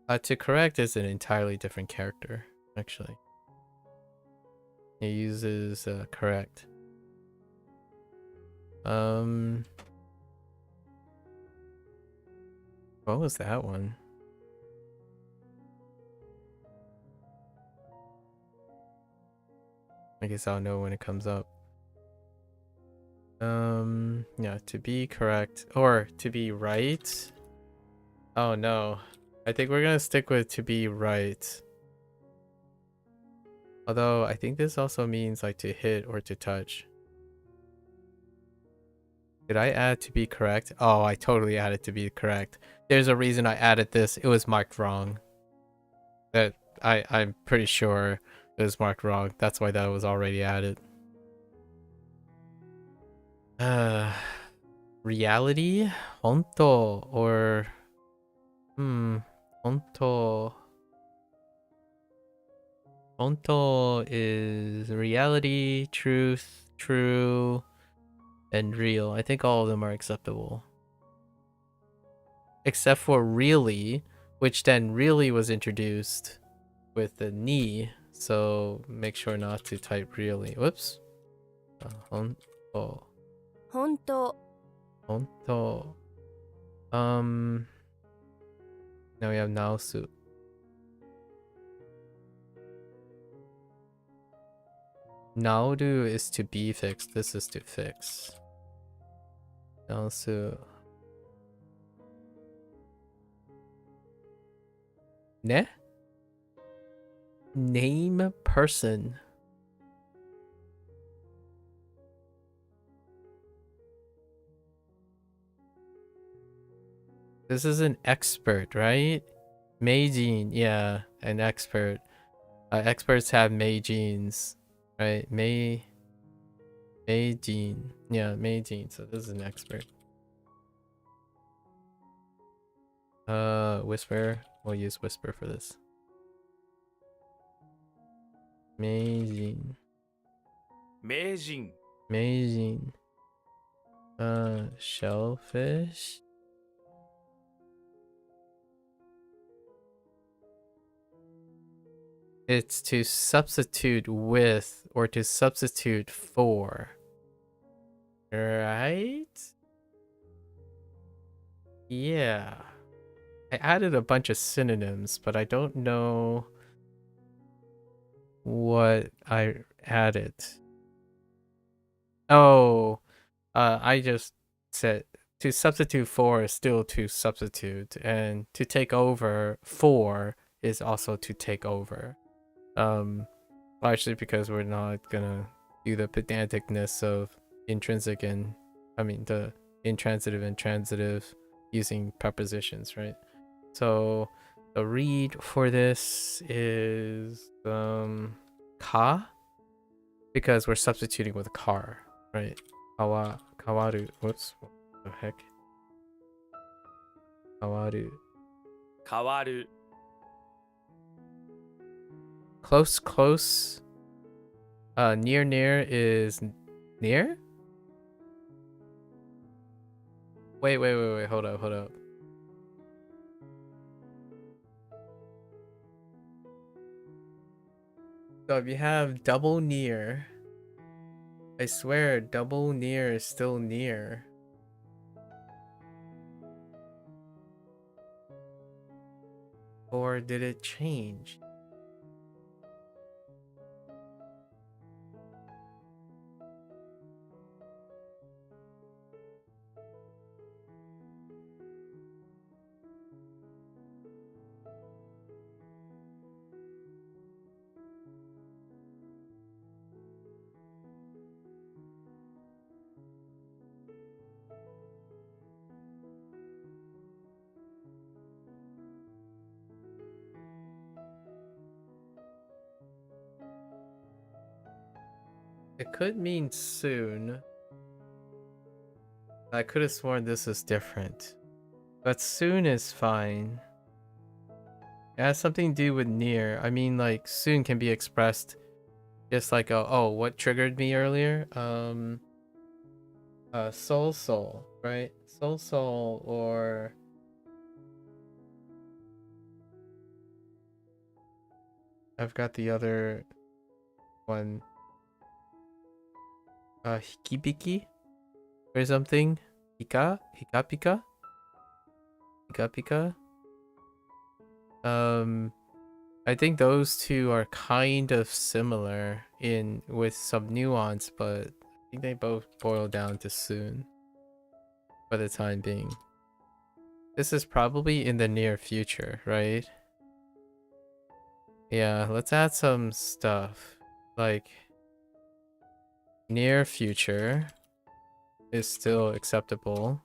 A: To correct is an entirely different character, actually. He uses correct. What was that one? I guess I'll know when it comes up. Yeah, to be correct or to be right. Oh no. I think we're gonna stick with to be right. Although I think this also means like to hit or to touch. Did I add to be correct? Oh, I totally added to be correct. There's a reason I added this. It was marked wrong. That I'm pretty sure it was marked wrong. That's why that was already added. Reality? Honto or Honto. Honto is reality, truth, true, and real. I think all of them are acceptable. Except for really, which then really was introduced with the ni. So make sure not to type really. Whoops. Honto.
B: 本当
A: Honto. Now we have naosu. Naoru is to be fixed. This is to fix. Naosu. Ne? Name person. This is an expert, right? Meijin, yeah, an expert. Experts have Meijins, right? Meijin. Yeah, Meijin. So this is an expert. Whisper. We'll use whisper for this. Meijin.
C: 名人
A: Meijin. Shellfish. It's to substitute with or to substitute for. Right? Yeah. I added a bunch of synonyms, but I don't know what I added. Oh, I just said to substitute for is still to substitute, and to take over for is also to take over. Largely because we're not gonna do the pedanticness of intrinsic and the intransitive and transitive using prepositions, right? So the read for this is ka, because we're substituting with car, right? Kawaru. Whoops. What the heck? Kawaru.
C: 変わる
A: Close. Near is near? Wait. Hold up. So if you have double near, I swear double near is still near. Or did it change? It could mean soon. I could have sworn this is different. But soon is fine. It has something to do with near. I mean, like, soon can be expressed just like, oh, what triggered me earlier? Soul, right? Soul, or... I've got the other one. Hikibiki? Or something? Hikapika? I think those two are kind of similar with some nuance, but I think they both boil down to soon for the time being. This is probably in the near future, right? Yeah, let's add some stuff. Like, near future is still acceptable.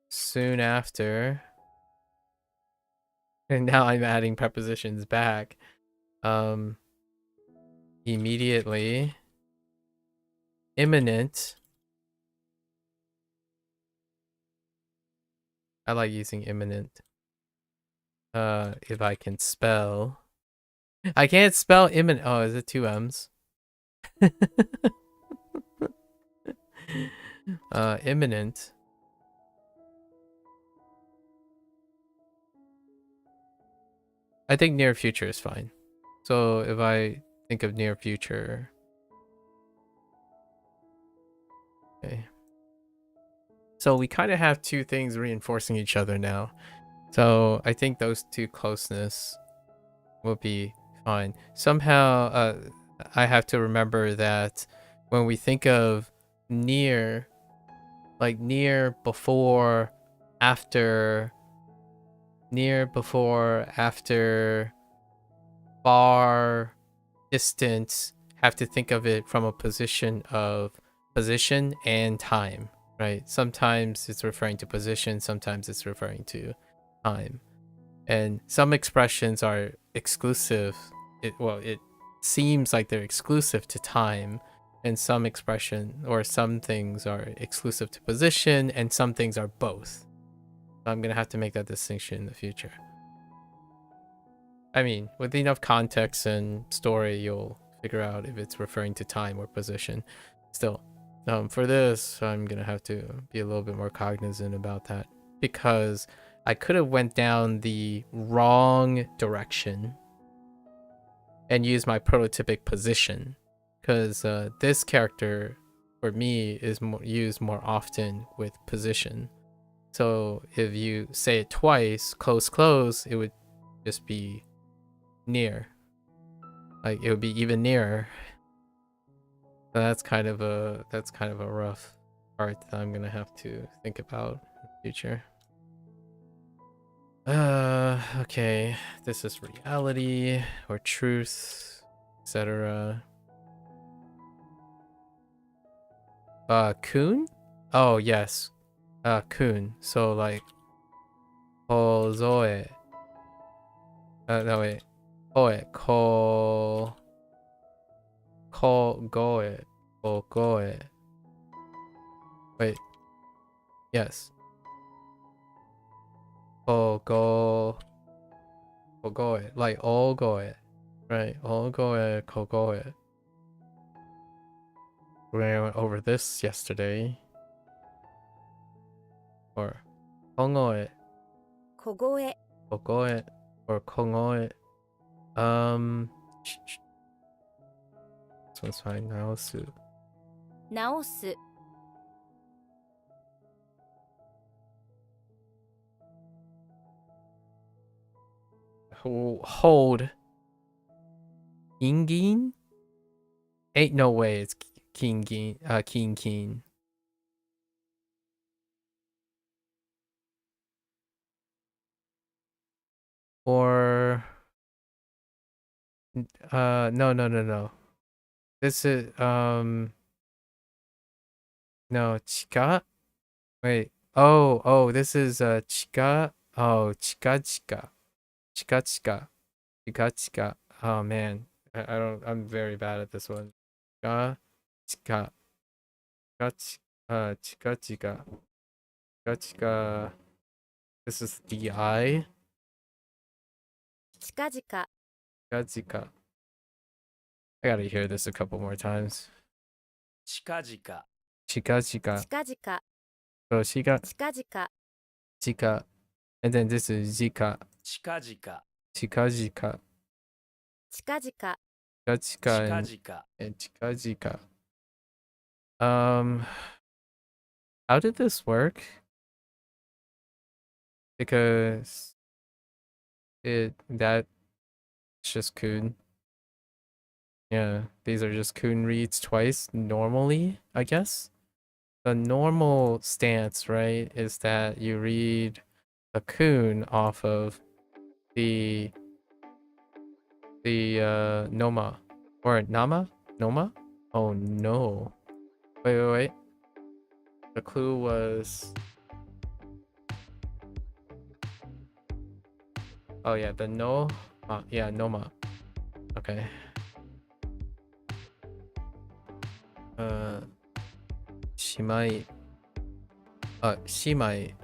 A: Soon after. And now I'm adding prepositions back. Immediately. Imminent. I like using imminent. If I can spell. I can't spell imminent. Oh, is it 2 M's? Imminent. I think near future is fine. So if I think of near future. Okay. So we kind of have two things reinforcing each other now. So I think those two closeness will be fine. Somehow I have to remember that when we think of near, like near before, after, far, distance, have to think of it from a position and time, right? Sometimes it's referring to position, sometimes it's referring to time. And some expressions are exclusive. It seems like they're exclusive to time, and some things are exclusive to position, and some things are both. I'm gonna have to make that distinction in the future. I mean, with enough context and story, you'll figure out if it's referring to time or position. Still, for this, I'm gonna have to be a little bit more cognizant about that, because I could have went down the wrong direction and used my prototypic position, because this character for me is used more often with position. So if you say it twice, close, it would just be near. Like, it would be even nearer. So that's kind of a rough part that I'm gonna have to think about in the future. Okay. This is reality or truth, etc. Kun? Oh yes. Kun. So like Kozoe. No wait. Oe. Kogoe. Wait. Yes. Kogoe. Like Ogoe. Right. Ogoe, Kogoe. We went over this yesterday. Or Kongoe.
B: Kogoe.
A: Kogoe. Or Kongoe. This one's fine. Naosu.
B: 直す
A: Hold. Kingin? Ain't no way it's Kingin. Keen. Or no. This is no, chika. Wait. Oh, this is chika. Oh, chika. Chika. Oh man, I don't. I'm very bad at this one. Ga, chika, ga, chika, chika, ga, chika. This is di.
B: 近々
A: Ga, chika. I gotta hear this a couple more times.
C: 近々
A: Chika, chika.
B: 近々
A: So chika,
B: 近々
A: chika, and then this is jika,
C: 近々
A: chika, jika,
B: 近々
A: ga, chika,
C: 近
A: and
C: 々
A: chika, jika. How did this work? Because that's just kun. Yeah, these are just kun reads twice normally, I guess. The normal stance, right, is that you read a kun off of the noma or nama? Noma? Oh no. Wait. The clue was oh yeah, the no yeah, noma. Okay. Shimai. Shimai.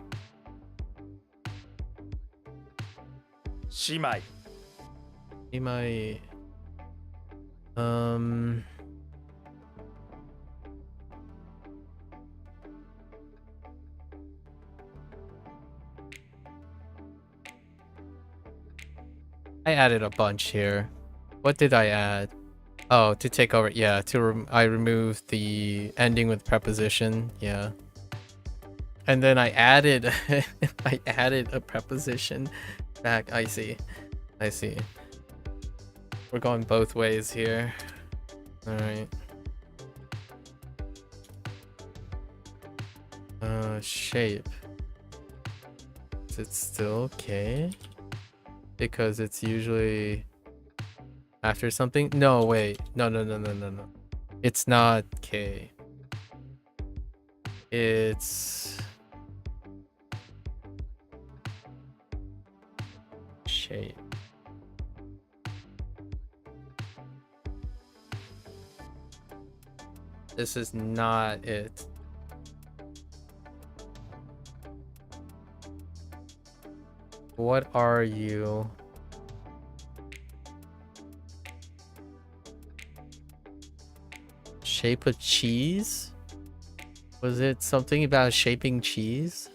C: 姉妹
A: Shimai. I added a bunch here. What did I add? Oh, to take over. Yeah, I removed the ending with preposition. Yeah. And then I added I added a preposition back. I see. We're going both ways here. All right. Shape. Is it still K? Because it's usually after something. No, wait. No. It's not K. It's shape. This is not it. What are you? Shape of cheese? Was it something about shaping cheese?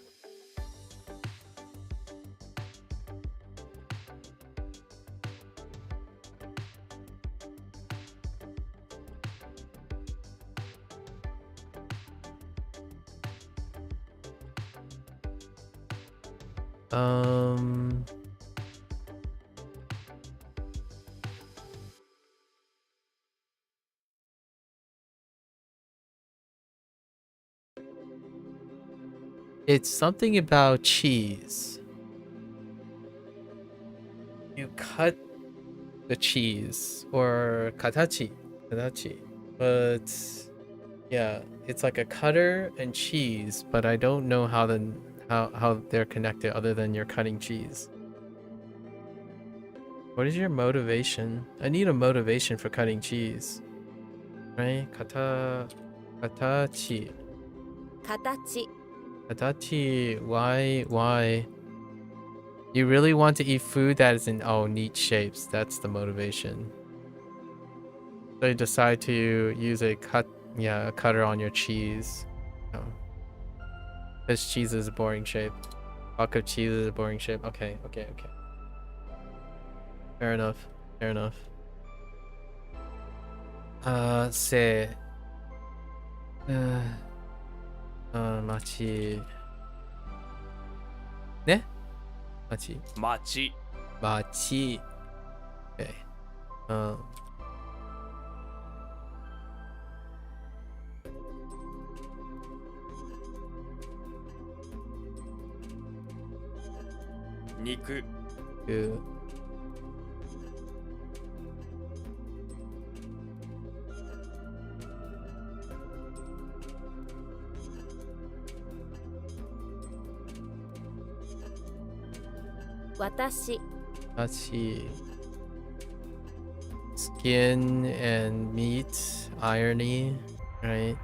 A: It's something about cheese. You cut the cheese or katachi, but yeah, it's like a cutter and cheese, but I don't know how they're connected other than you're cutting cheese. What is your motivation? I need a motivation for cutting cheese. Right? Katachi.
B: 形
A: Katachi, why? You really want to eat food that is in neat shapes. That's the motivation. So you decide to use a cutter on your cheese. Oh. This cheese is a boring shape. Block of cheese is a boring shape. Okay. Fair enough. Say. Machi. Ne? Machi.
C: 町
A: Machi. Okay.
C: 肉
A: Good.
B: 私
A: Machi. skin and meat, irony, right?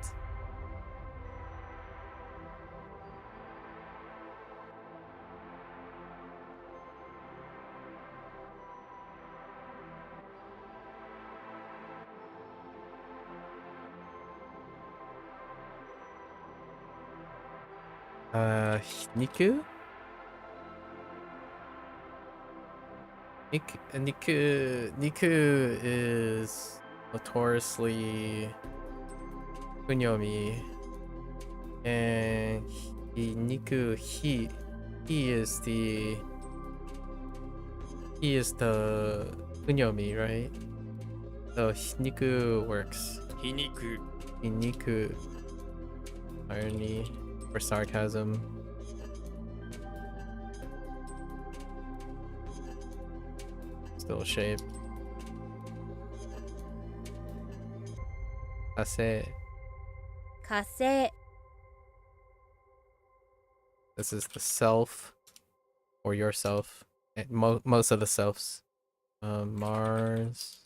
A: Niku? Niku is notoriously kunyomi, and he is the kunyomi, right? So Niku works.
C: 皮肉
A: Niku, irony or sarcasm. Still shape. Ase.
B: 火星
A: This is the self or yourself. And most of the selves. Mars.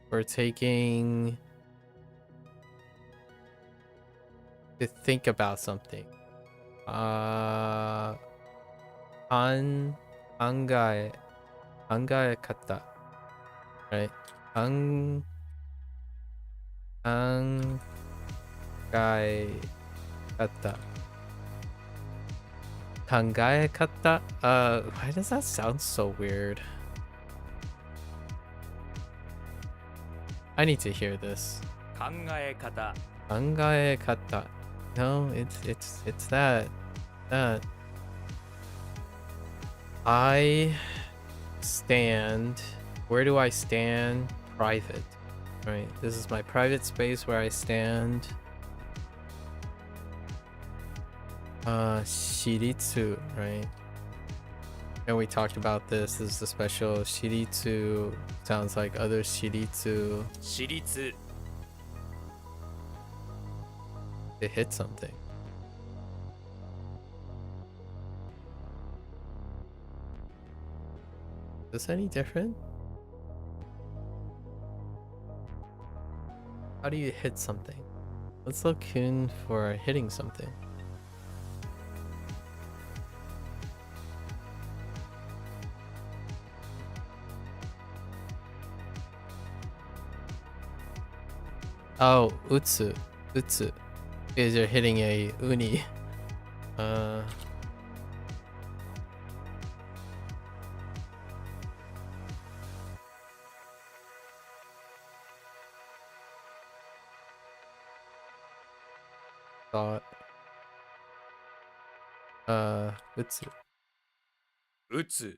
A: We're taking to think about something. Angae kata. Right? Angae kata. Kangae kata? Why does that sound so weird? I need to hear this.
C: 考え方
A: Kangae kata. No, it's that. I stand. Where do I stand? Private. Right. This is my private space where I stand. Shiritsu, right? And we talked about this. This is the special Shiritsu. Sounds like other Shiritsu.
C: 私立
A: They hit something. Is this any different? How do you hit something? Let's look in for hitting something. Oh, utsu. Utsu. Is you're hitting a uni. Thought. Utsu.
C: 打つ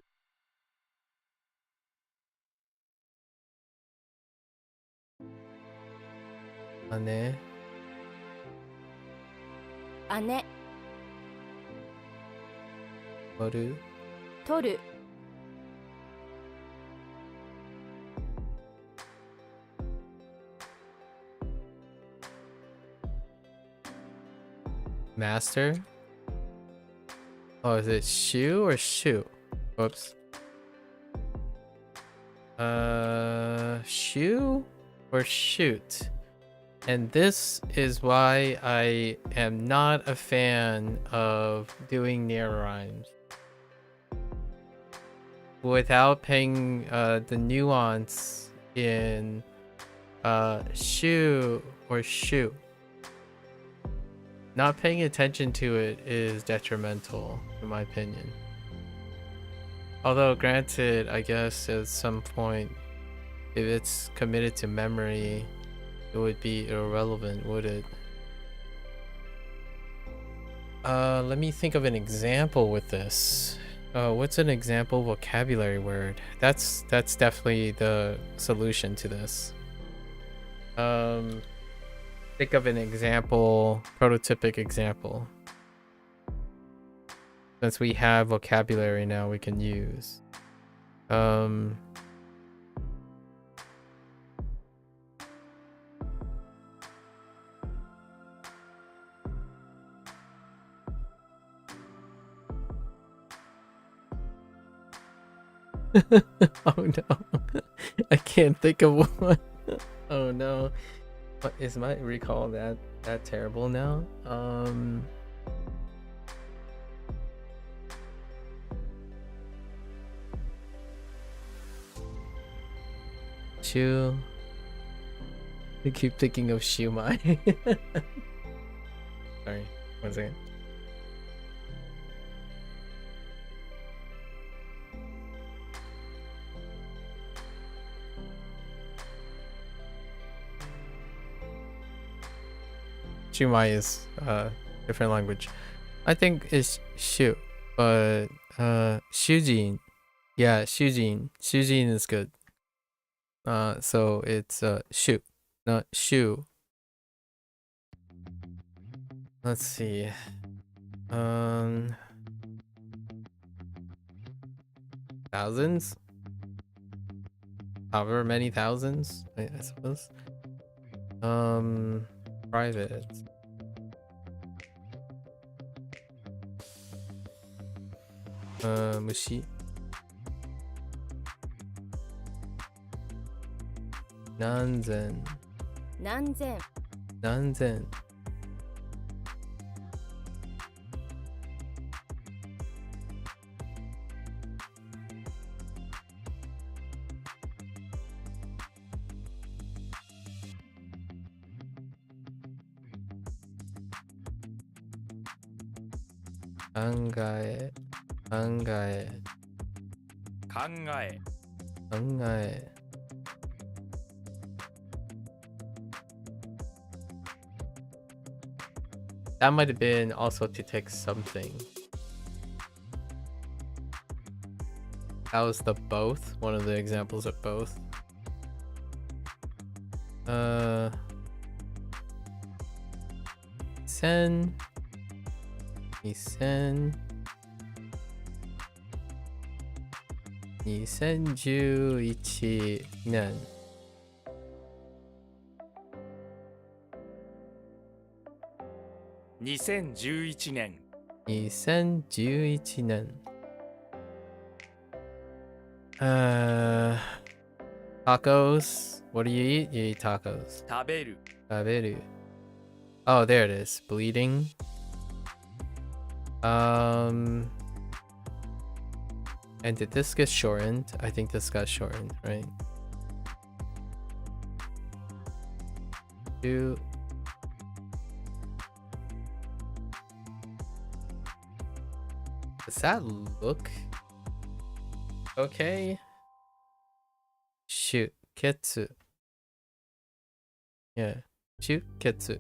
A: Ane.
B: 姉
A: Toru.
B: 取る
A: Master. Oh, is it shoe or shoe? Whoops. Shoe or shoot? And this is why I am not a fan of doing near rhymes. Without paying the nuance in shoe or shoe. Not paying attention to it is detrimental, in my opinion. Although, granted, I guess at some point, if it's committed to memory, it would be irrelevant, would it? Let me think of an example with this. What's an example vocabulary word? That's definitely the solution to this. Think of an example, prototypic example. Since we have vocabulary now we can use. Oh no. I can't think of one. Oh no. What is my recall that terrible now? Shu. I keep thinking of Shumai. Sorry, 1 second. Shumai is different language. I think it's Shu, but Shujin. Yeah, Shujin. Shujin is good. So it's Shu, not Shu. Let's see. Thousands? However many thousands, I suppose. Private. Mushi. Nanzen.
B: 何千
A: Nanzen. Angae. Angae.
C: 考え
A: Angae. That might have been also to take something. That was the both, one of the examples of both. Sen. Nisen. 2011年。
C: 2011年
A: 2011年。Tacos. What do you eat? You eat tacos.
C: 食べる
A: Taberu. Oh, there it is. Bleeding. And did this get shortened? I think this got shortened, right? Two. Does that look okay? Shoot, ketsu. Yeah, shoot, ketsu.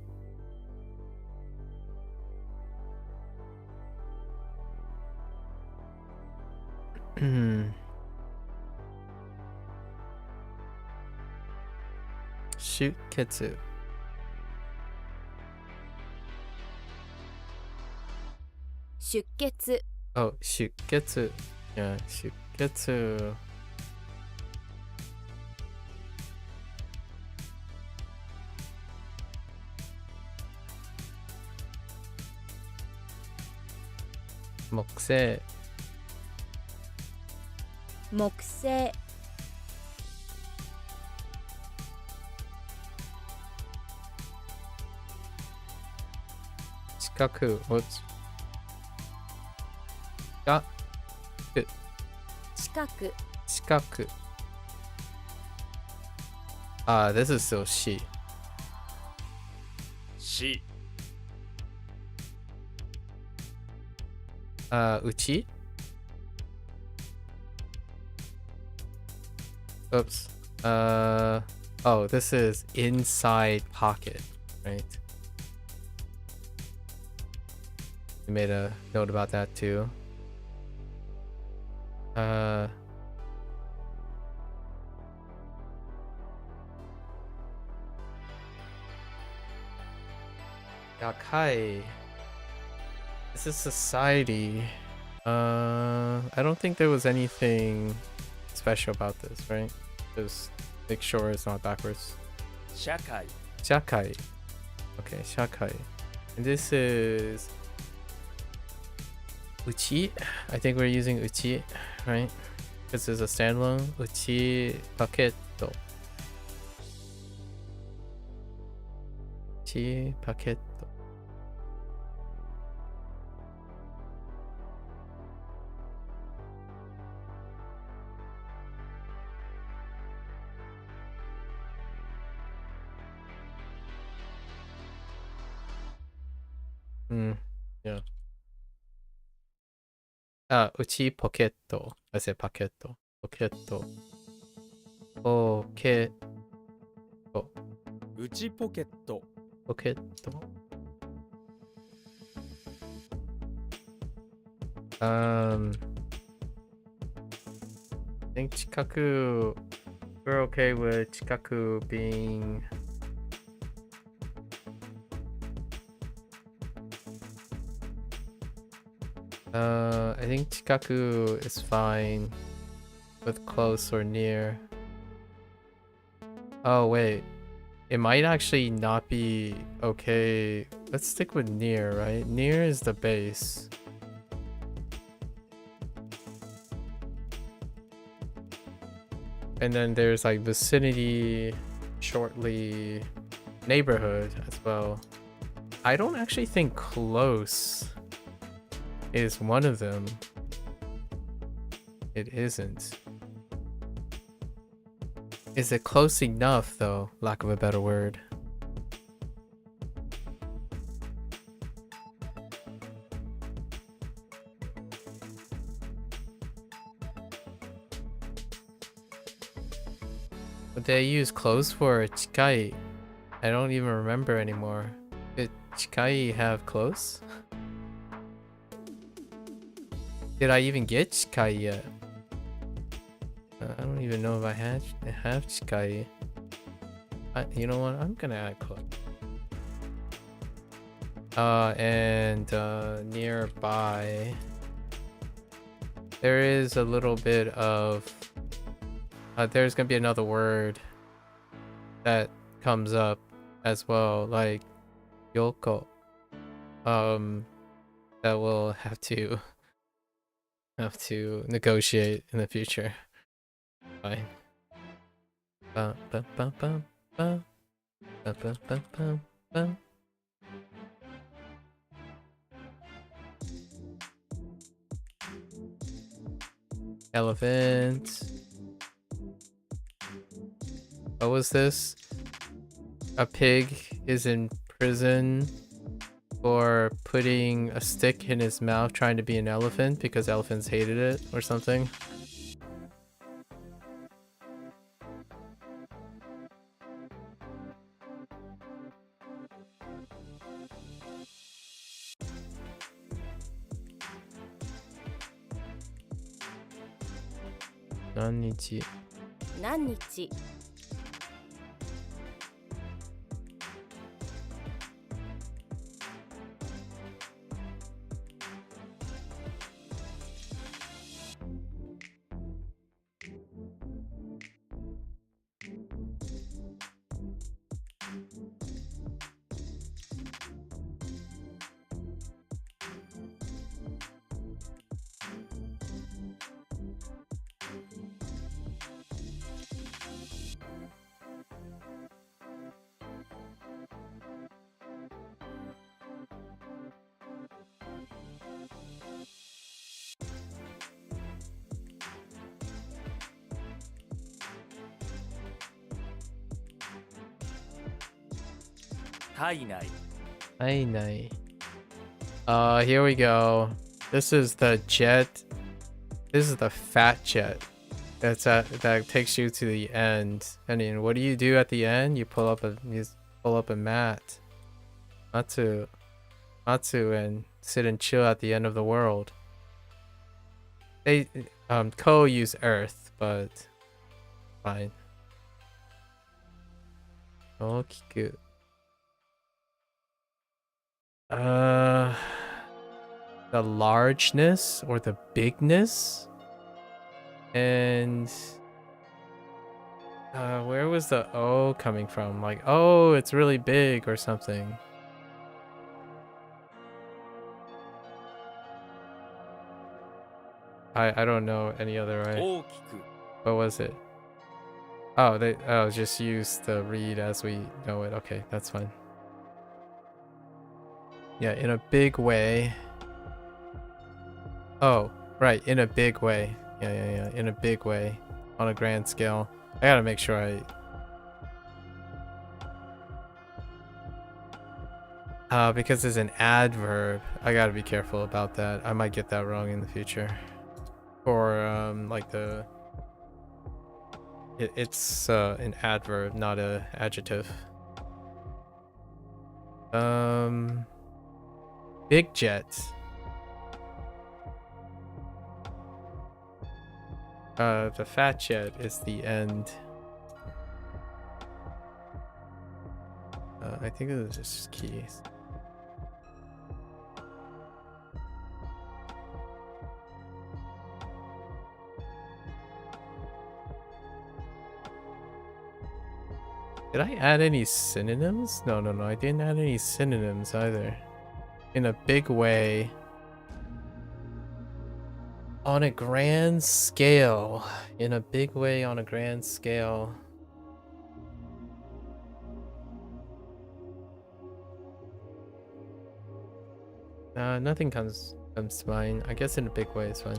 A: Shoot, ketsu.
B: Shukketsu
A: Oh, shukketsu. Yeah, shukketsu. Mokusei.
B: 木星
A: Shikaku. Whoops. Ah,
B: 近く
A: shikaku. Ah, this is still she.
C: し
A: Uchi? Oops. Oh, this is inside pocket, right? We made a note about that too. Yakai. This is society. I don't think there was anything special about this, right? Just make sure it's not backwards.
C: 社会
A: Shakai. Okay, shakai. And this is Uchi. I think we're using Uchi, right? This is a standalone. Uchi pacchetto. Uchi pacchetto. Yeah. Uchi pocketto. I said pacchetto. Pocketto. Pocketto.
C: 内ポケット
A: Pocketto. I think Chikaku. We're okay with Chikaku being. I think Chikaku is fine with close or near. Oh wait, it might actually not be okay. Let's stick with near, right? Near is the base. And then there's like vicinity, shortly, neighborhood as well. I don't actually think close is one of them. It isn't. Is it close enough though? Lack of a better word. What did I use close for? Chikai. I don't even remember anymore. Did Chikai have close? Did I even get Chikai yet? I don't even know if I have Chikai. You know what? I'm gonna add close. And nearby, there is a little bit of. There's gonna be another word that comes up as well, like Yoko. That we'll have to negotiate in the future. Fine. Bum, bum, bum, bum, bum. Bum, bum, bum, bum, bum. Elephant. What was this? A pig is in prison for putting a stick in his mouth trying to be an elephant because elephants hated it or something. Nannichi.
B: 何日
C: 体内
A: Nai. Here we go. This is the jet. This is the fat jet. That takes you to the end. I mean, what do you do at the end? You pull up a mat. Matsu and sit and chill at the end of the world. They Ko use earth, but fine. Okiku. The largeness or the bigness, and where was the O coming from? Like, oh, it's really big or something. I don't know any other way.
C: 大きく
A: What was it? Just use the read as we know it. Okay, that's fine. Yeah, in a big way. Oh, right, in a big way. Yeah, in a big way. On a grand scale. I gotta make sure because it's an adverb. I gotta be careful about that. I might get that wrong in the future. Or, like the... It's an adverb, not a adjective. Big jet. The fat jet is the end. I think it was just keys. Did I add any synonyms? No, I didn't add any synonyms either. In a big way. On a grand scale. In a big way on a grand scale. Nothing comes to mind. I guess in a big way is fine.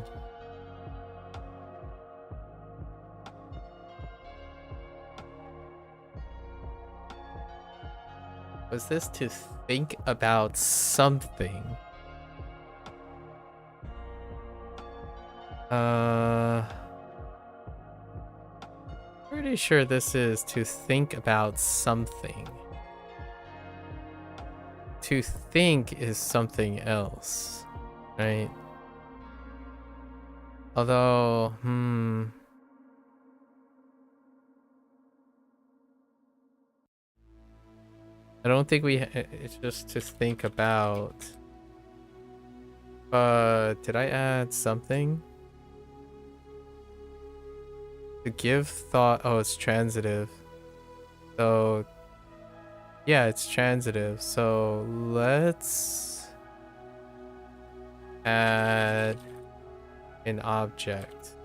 A: Was this to think about something? Pretty sure this is to think about something. To think is something else, right? Although, I don't think it's just to think about. But did I add something? To give thought. Oh, it's transitive. So, yeah, it's transitive. So let's add an object.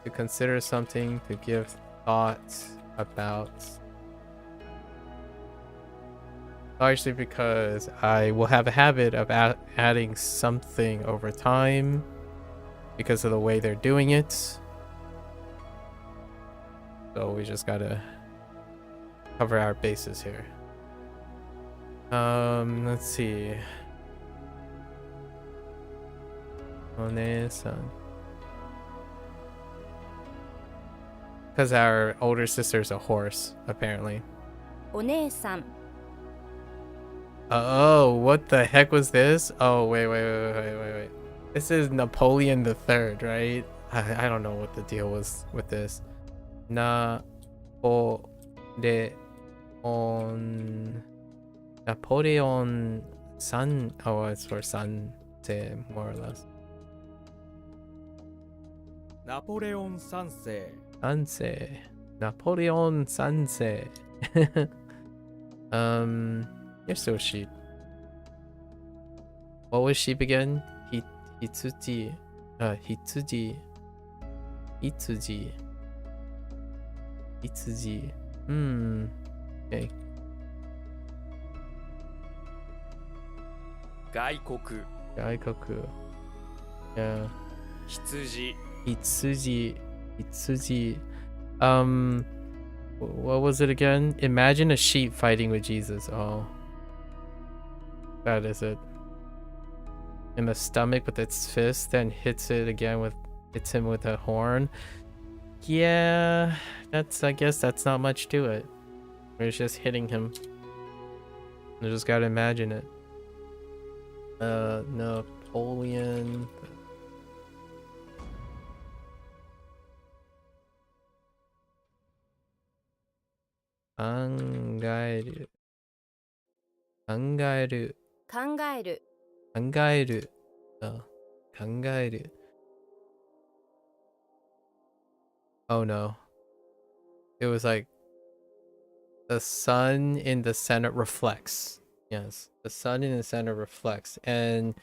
A: To consider something, to give thought about. Largely because I will have a habit of adding something over time because of the way they're doing it. So we just gotta cover our bases here. Let's see. One-san. Because our older sister's a horse, apparently.
B: お姉さん
A: Oh, what the heck was this? Oh, wait. This is Napoleon the Third, right? I don't know what the deal was with this. Napoleon San. Oh, it's for San, more or less.
C: ナポレオン三世
A: Sanse. Napoleon Sanse. You're so sheep. What was sheep again? Hitsuji. Hitsuji. Okay.
C: 外国
A: Gaikoku. Yeah.
C: 羊
A: Hitsuji. What was it again? Imagine a sheep fighting with Jesus. Oh. That is it. In the stomach with its fist, then hits him with a horn. Yeah, I guess that's not much to it. It's just hitting him. You just gotta imagine it. Napoleon. Angaeru.
B: 考える
A: Kangaeru. Oh no. It was like the sun in the center reflects. Yes, the sun in the center reflects, and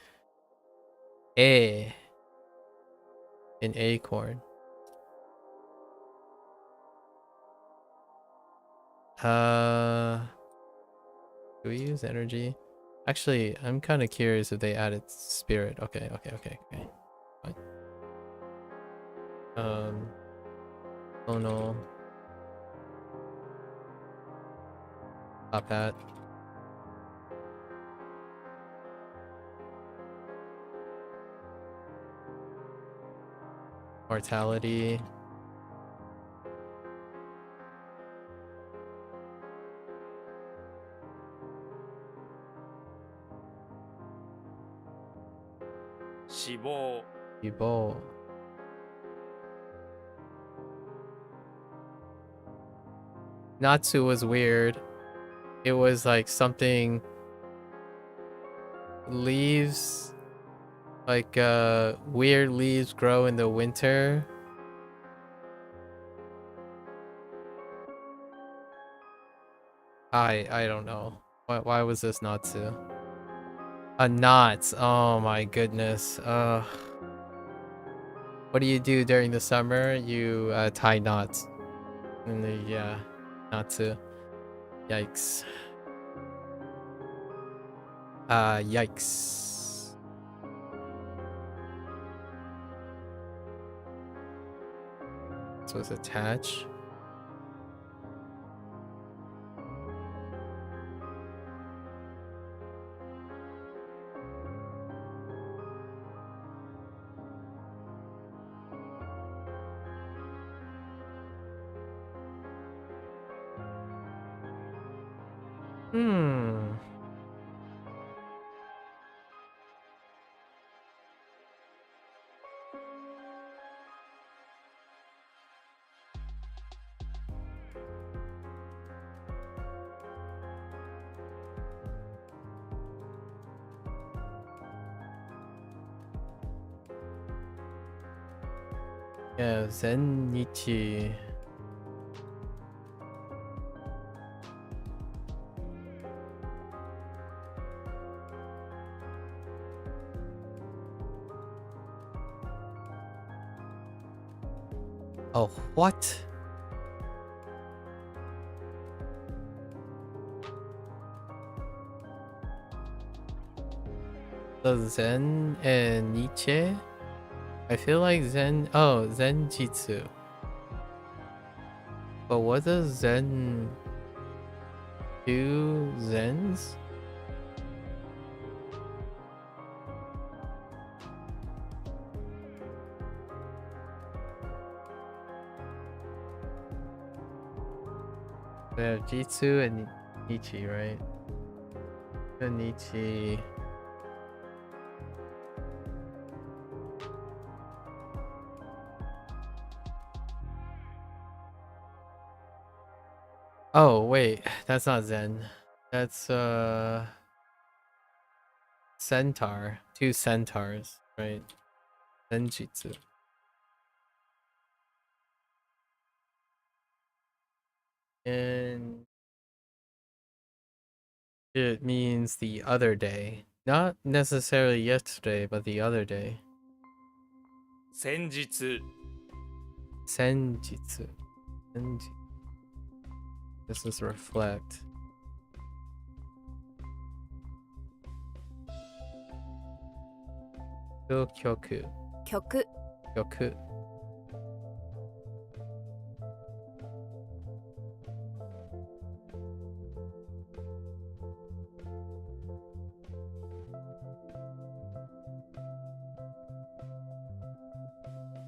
A: A in acorn. Do we use energy? Actually, I'm kind of curious if they added spirit. Okay. Fine. Oh no. Top hat. Mortality.
C: Shibou.
A: Ebo. Natsu was weird. It was like something leaves, like weird leaves grow in the winter. I don't know. Why was this Natsu? A knot. Oh my goodness. What do you do during the summer? You tie knots. And yeah, Natsu. Yikes. Yikes. So it's attach. Hmm. Yeah, Zennichi. Oh, what? The Zen and Nietzsche? I feel like Zen. Oh, Zenjitsu. But what does Zen do? Zens? We have Jitsu and Nietzsche, right? And Nietzsche. Oh, wait. That's not Zen. That's, Centaur. Two centaurs, right? Zenjitsu. And it means the other day. Not necessarily yesterday, but the other day.
C: 先日
A: Senjitsu. Senjitsu. This is reflect. Kyoku.
B: 曲
A: Kyoku.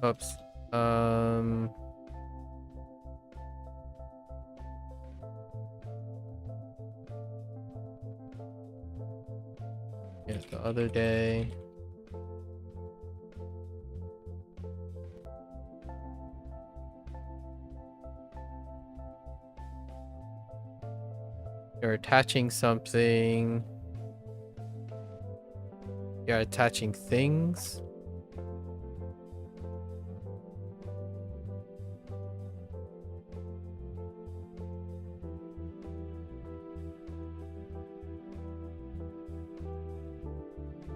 A: Oops. Here's the other day. You're attaching something. You're attaching things.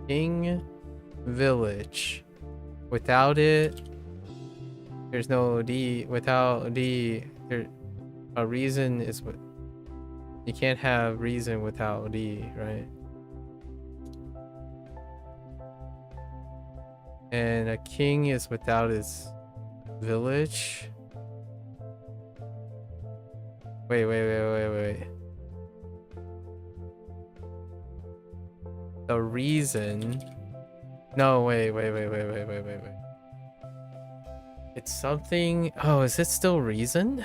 A: King village. Without it, there's no D. Without D, there, a reason is what you can't have reason without D, right? And a king is without his village. Wait. The reason. No, wait. It's something. Oh, is it still reason?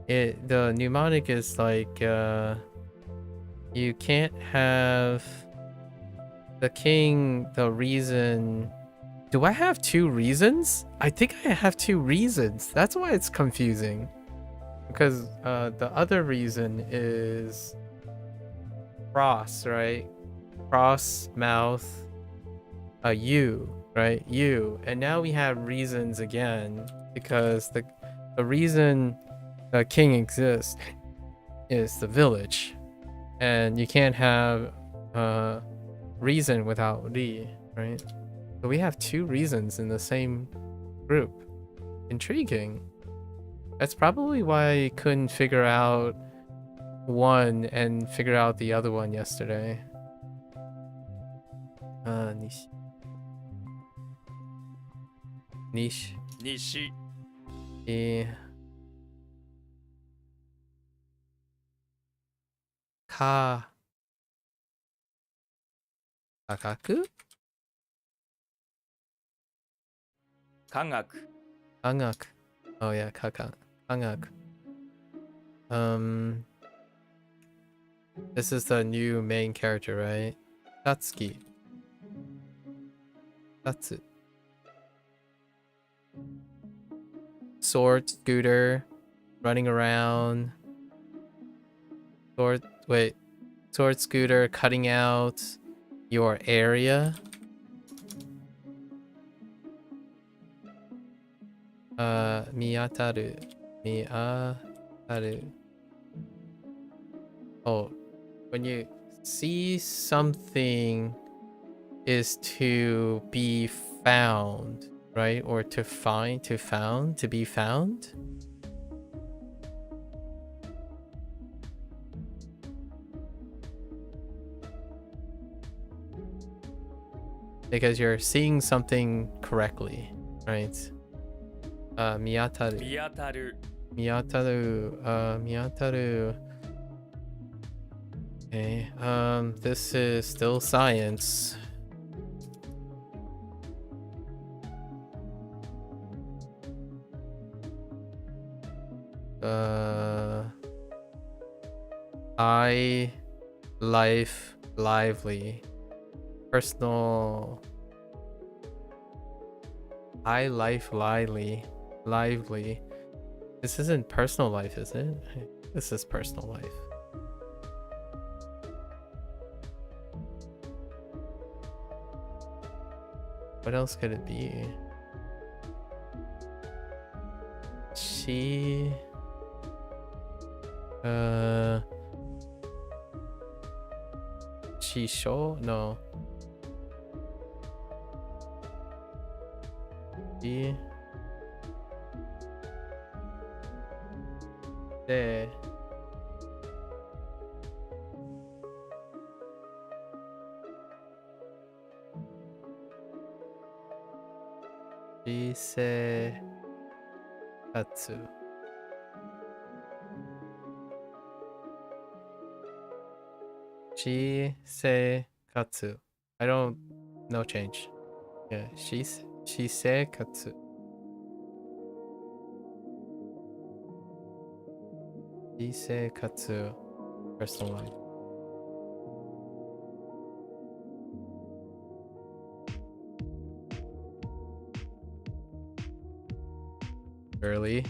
A: The mnemonic is like you can't have the king, the reason. Do I have two reasons? I think I have two reasons. That's why it's confusing. Because the other reason is cross, right? Cross, mouth, you, right? You. And now we have reasons again because the reason the king exists is the village. And you can't have reason without D, right? So we have two reasons in the same group. Intriguing. That's probably why I couldn't figure out one and figure out the other one yesterday. Nishi.
C: Nishi.
A: Kakaku?
C: Kangak.
A: Kangak. Oh yeah, Kangak. This is the new main character, right? Satsuki. That's it. Sword scooter, running around. Sword scooter cutting out your area. Miyataru. Oh, when you see something is to be found, right? Or to find, to be found. Because you're seeing something correctly, right? Miyataru. Okay, this is still science. Lively. Personal. Lively. This isn't personal life, is it? This is personal life. What else could it be? Shisho? No. De. Katsu. Katsu. I don't. No change. Yeah, Katsu. Katsu. Personal life. Early.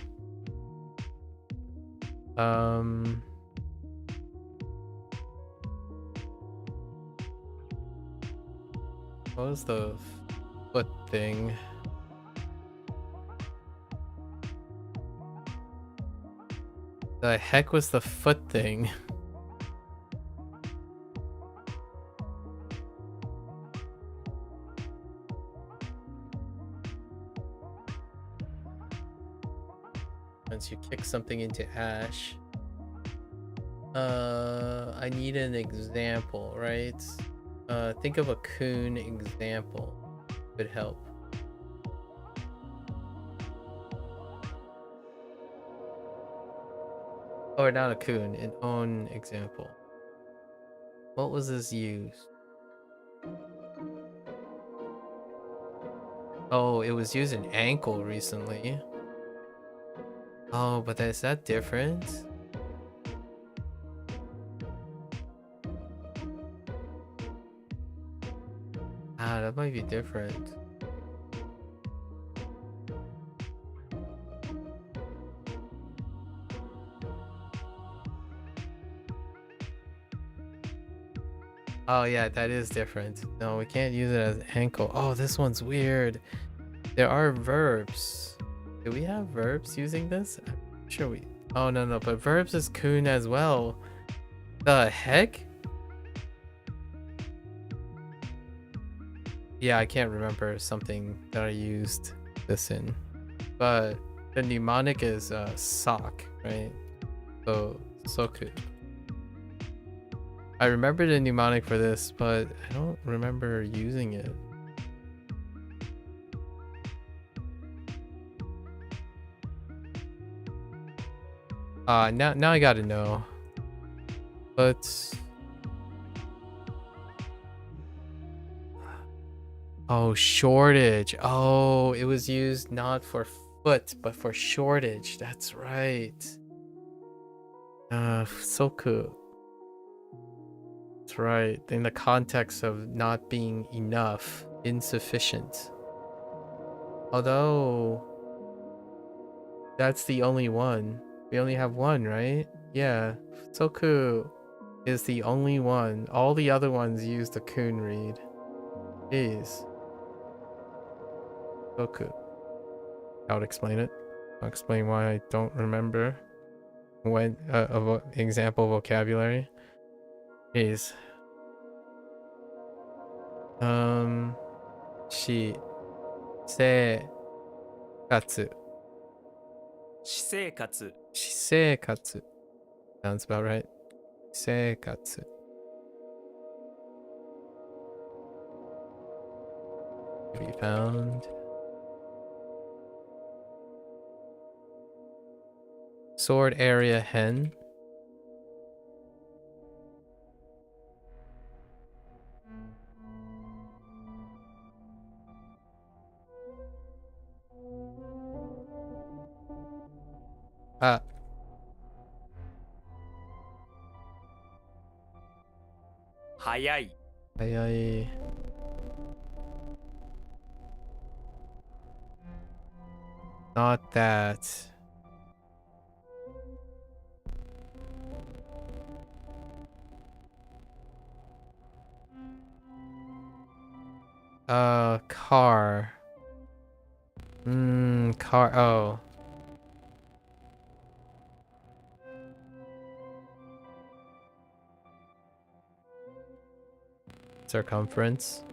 A: What was the foot thing? The heck was the foot thing? Once you kick something into ash. I need an example, right? Think of a coon example. Could help. Or not a coon, an own example. What was this used? Oh, it was used in ankle recently. Oh, but is that different? Ah, that might be different. Oh yeah, that is different. No, we can't use it as ankle. Oh, this one's weird. There are verbs. Do we have verbs using this? I'm sure we... Oh, no, but verbs is coon as well. The heck? Yeah, I can't remember something that I used this in. But the mnemonic is sock, right? So, soku. I remember the mnemonic for this, but I don't remember using it. Now I gotta know. But... Oh, shortage. Oh, it was used not for foot, but for shortage. That's right. Soku. That's right. In the context of not being enough, insufficient. Although, that's the only one. We only have one, right? Yeah. Soku is the only one. All the other ones use the kun read. Jeez. Soku. I'll explain it. I'll explain why I don't remember when example vocabulary. Jeez. Shi se katsu.
C: 私生活
A: Shiseikatsu. Sounds about right. Shiseikatsu. To be found. Sword area hen. Ah.
C: Hayai
A: Ayai. Not that. Car. Car. Oh. Circumference.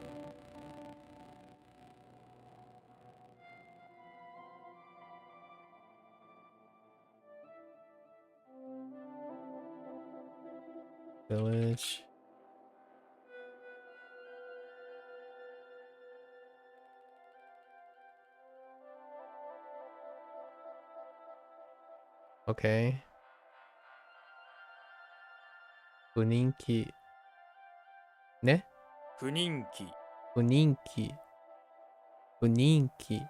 A: Village. Okay. Funinki. Ne?
C: 不人気
A: Funinki. Funinki.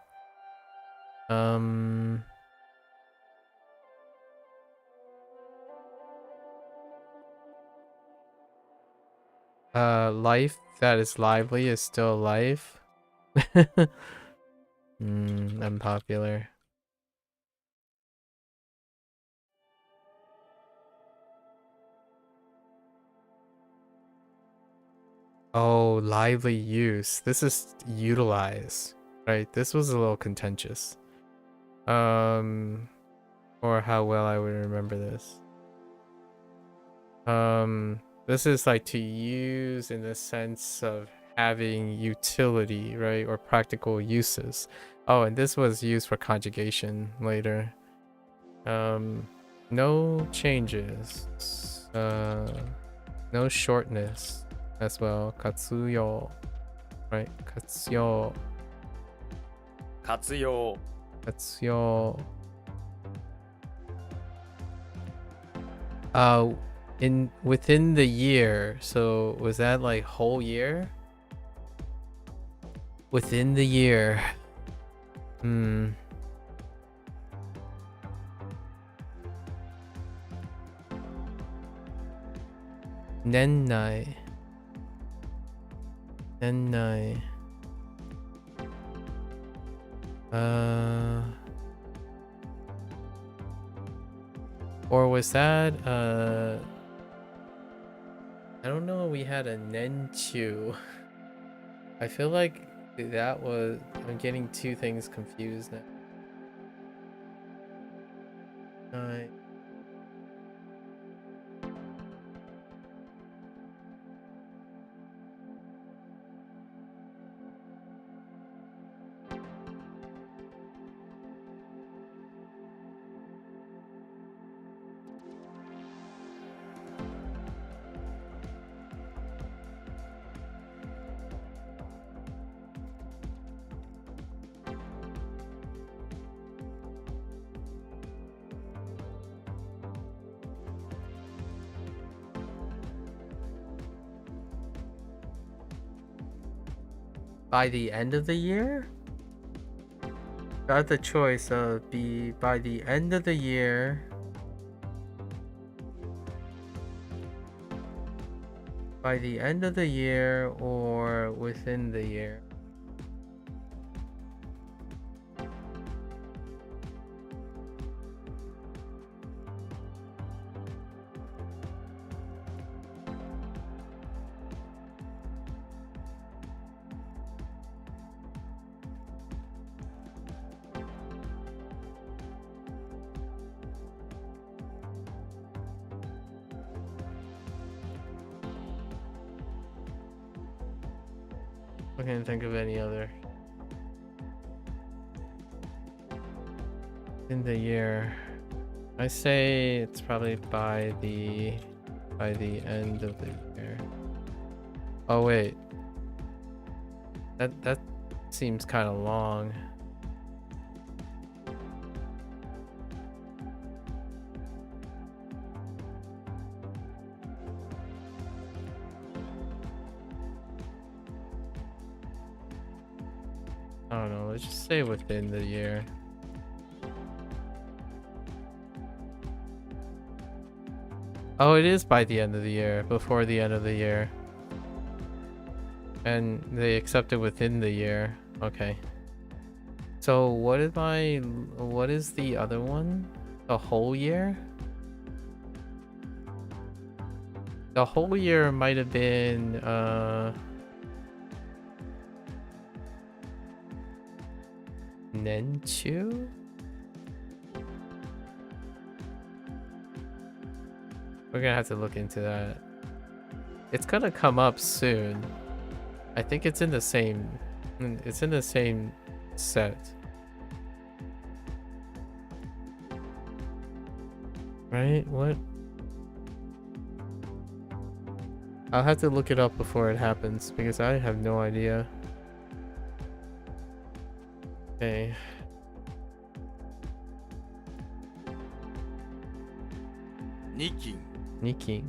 A: Life that is lively is still life. Unpopular. Oh, lively use. This is utilize, right? This was a little contentious. or how well I would remember this. This is like to use in the sense of having utility, right? Or practical uses. Oh, and this was used for conjugation later. No changes. No shortness as well. Katsuyo. Right? Katsuyo.
C: 活用
A: Katsuyo. Within the year. So was that like whole year? Within the year. Nennai. Or was that I don't know, we had a Nenchu. I feel like that was, I'm getting two things confused now. By the end of the year? Got the choice of be by the end of the year. By the end of the year or within the year. I can't think of any other. In the year, I say it's probably by the end of the year. Oh wait, that seems kind of long. I don't know, let's just say within the year. Oh, it is by the end of the year, before the end of the year. And they accept it within the year. Okay. So what is the other one? The whole year? The whole year might have been Nenchu? We're gonna have to look into that. It's gonna come up soon. I think it's in the same set. Right? What? I'll have to look it up before it happens because I have no idea. Okay. Niking.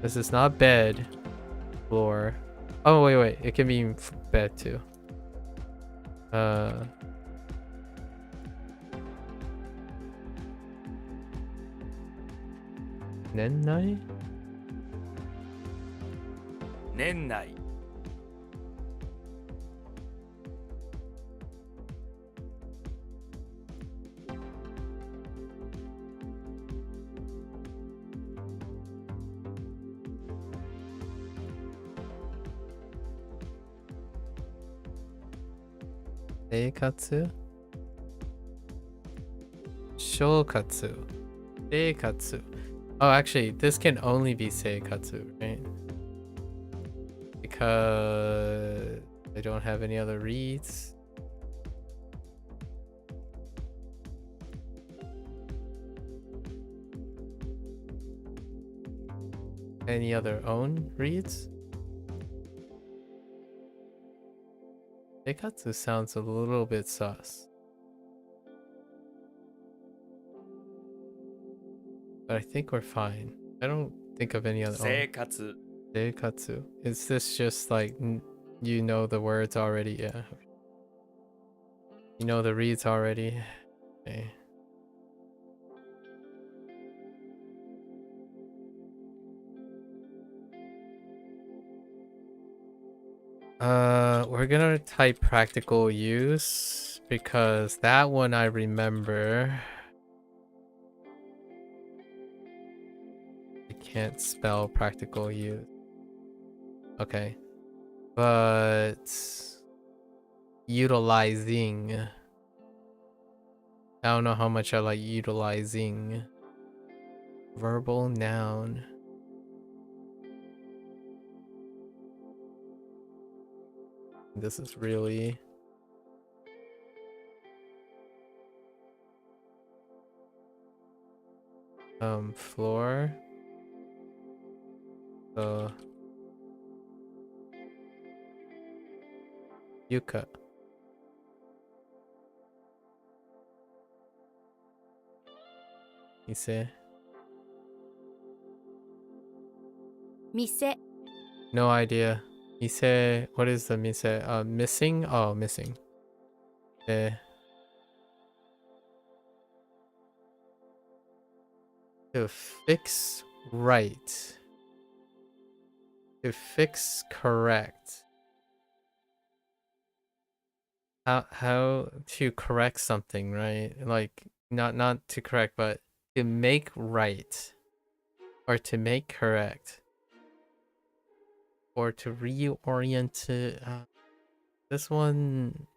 A: This is not bed. Floor. Oh wait. It can be bed too. Nennai?
C: 年内
A: Seikatsu? Shokatsu. Seikatsu. Oh, actually, this can only be seikatsu, right? Because I don't have any other reads. Any other own reads? Seikatsu sounds a little bit sus. But I think we're fine. I don't think of any other.
C: 生活
A: Seikatsu. Is this just like you know the words already? Yeah. You know the reads already. Okay. We're gonna type practical use because that one I remember. I can't spell practical use. Okay. But utilizing. I don't know how much I like utilizing. Verbal noun. This is really floor. So yuka. Mise.
B: 店
A: No idea. Mise. What is the mise? Missing? Oh, missing. To fix right. To fix correct. How to correct something, right? Like not to correct, but to make right. Or to make correct. Or to reorient it. This one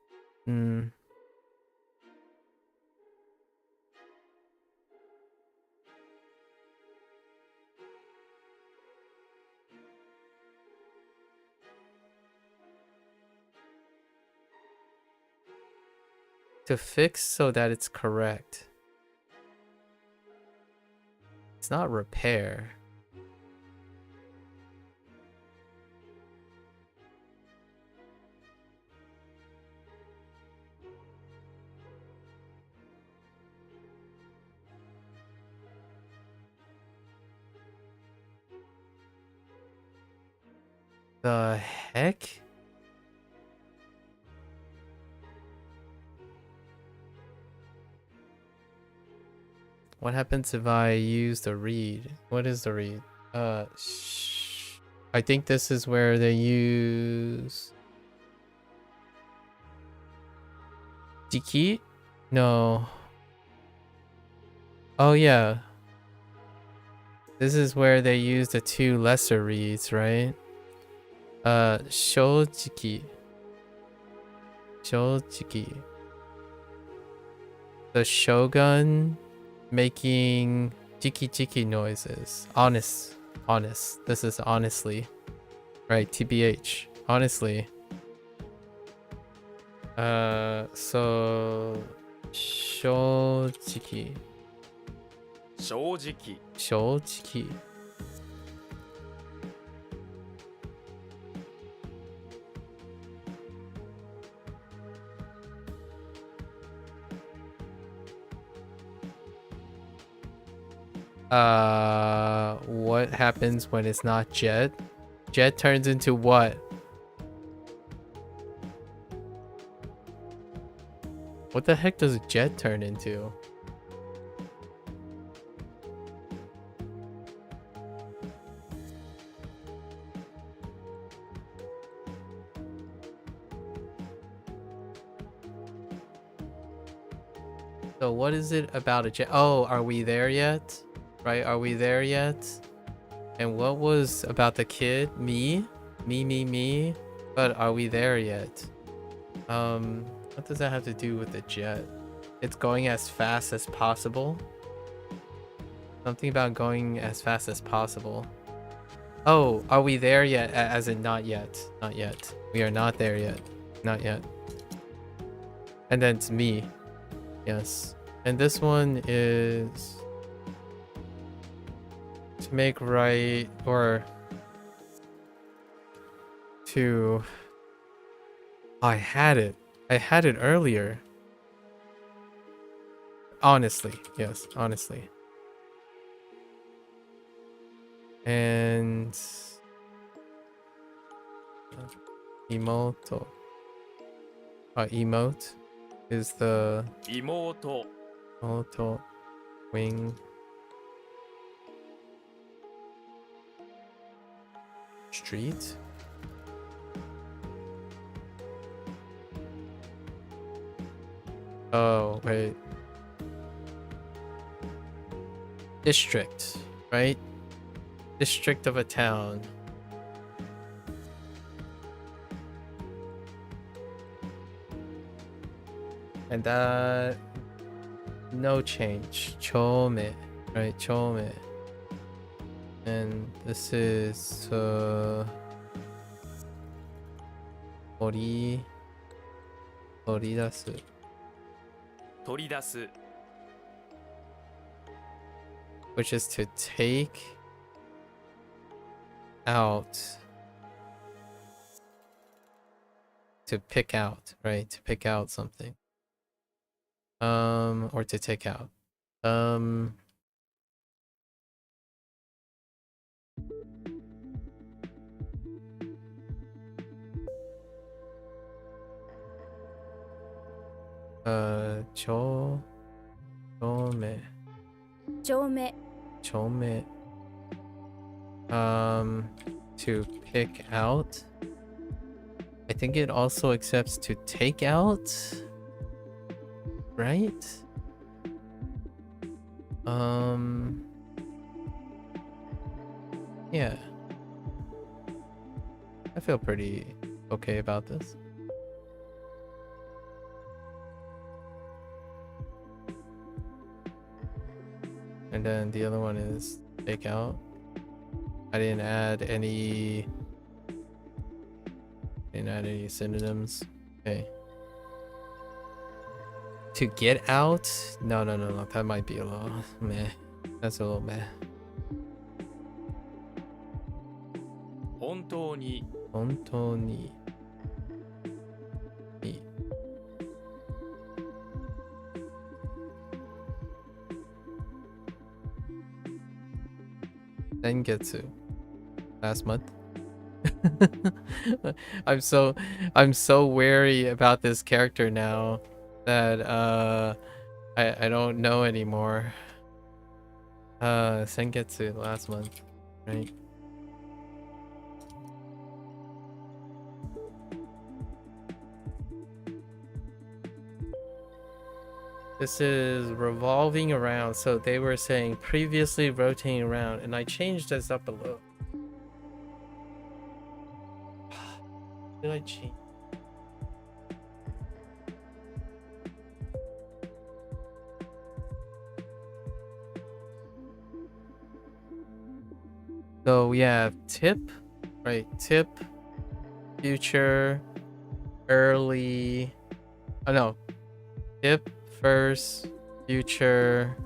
A: to fix so that it's correct. It's not repair. The heck? What happens if I use the read? What is the read? I think this is where they use Jiki? No. Oh yeah. This is where they use the two lesser reads, right? Shojiki. Shojiki. The shogun making jiki jiki noises. Honest. This is honestly. Right, TBH. Honestly. So shojiki.
C: 正直
A: Shojiki. What happens when it's not Jet? Jet turns into what? What the heck does Jet turn into? So what is it about a Jet? Oh, are we there yet? Right, are we there yet? And what was about the kid? Me? Me. But are we there yet? What does that have to do with the Jet? it's going as fast as possible. Something about going as fast as possible. Oh, are we there yet? As in not yet. Not yet. We are not there yet. Not yet. And then it's me. Yes. And this one is to make right, or to... Oh, I had it. I had it earlier. Honestly. Yes, honestly. And emote is the
C: 妹
A: emote wing street. Oh wait, district, right? District of a town. And that no change. Chome, right? Chome. And this is ori toridasu.
C: 取り出す
A: Which is to take out, to pick out, right? To pick out something. Or to take out. Chome.
B: 丁目
A: Chome. To pick out. I think it also accepts to take out, right? Yeah. I feel pretty okay about this. And then the other one is take out. I didn't add any synonyms. Okay. To get out? No. That might be a little meh. That's a little meh.
C: 本当に
A: 本当にいい。Dengetsu. Last month. I'm so wary about this character now that I don't know anymore. Sengetsu last month, right? This is revolving around, so they were saying previously rotating around, and I changed this up a little. Did I change? So we have tip, right? Tip, future, early. Oh no, tip, first, future,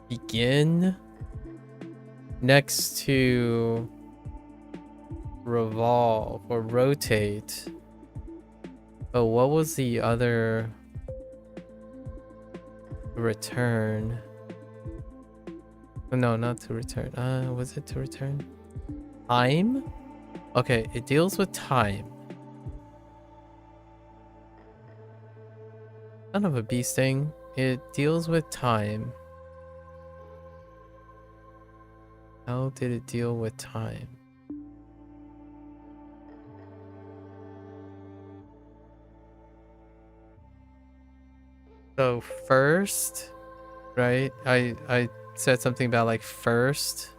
A: begin, next to revolve or rotate. Oh, what was the other? Return. Oh, no, not to return. Was it to return? Time? Okay, it deals with time. Son of a bee sting. It deals with time. How did it deal with time? So first, right? I said something about like first,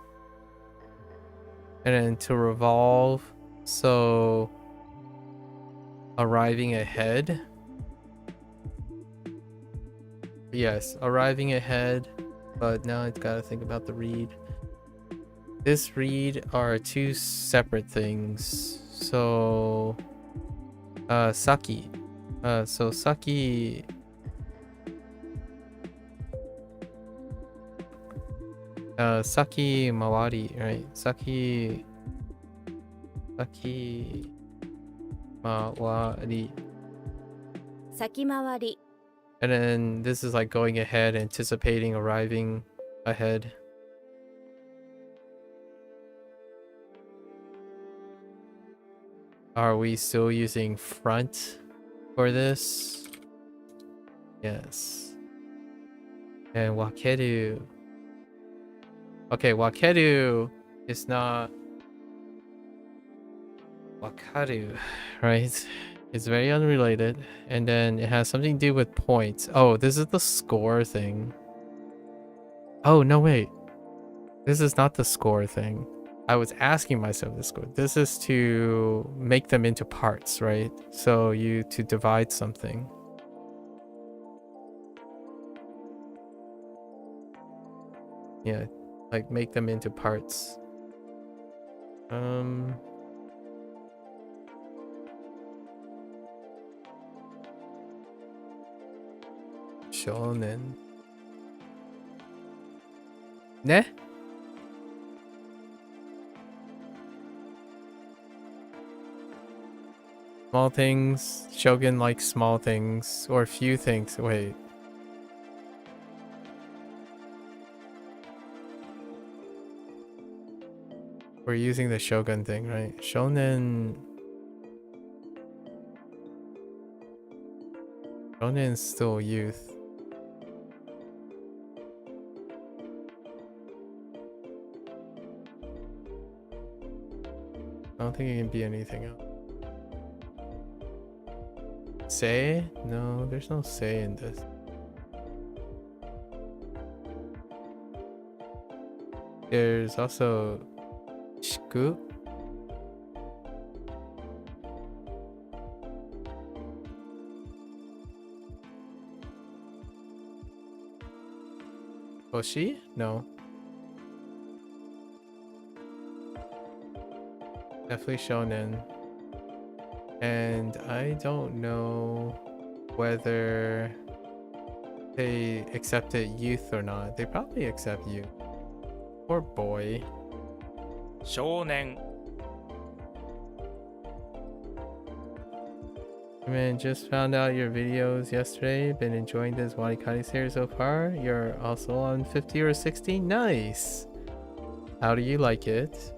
A: and then to revolve, so arriving ahead. Yes, arriving ahead, but now I've got to think about the read. This read are two separate things. So, Saki. So Saki. Saki Mawari, right? Saki Mawari.
B: Saki mawari.
A: And then this is like going ahead, anticipating, arriving ahead. Are we still using front for this? Yes. And wakeru. Okay, wakeru is not wakaru, right? It's very unrelated. And then it has something to do with points. Oh, this is the score thing. Oh, no, wait. This is not the score thing. I was asking myself this score. This is to make them into parts, right? So to divide something. Yeah, like make them into parts. Shonen. Ne? Small things. Shogun likes small things. Or few things. Wait. We're using the Shogun thing, right? Shonen... Shonen's still youth. I don't think it can be anything else. Say? No, there's no say in this. There's also shiku. Hoshi? No. Definitely shonen. And I don't know whether they accepted youth or not. They probably accept youth. Poor boy.
C: 少年
A: Man, just found out your videos yesterday. Been enjoying this WaniKani series so far. You're also on 50 or 60? Nice! How do you like it?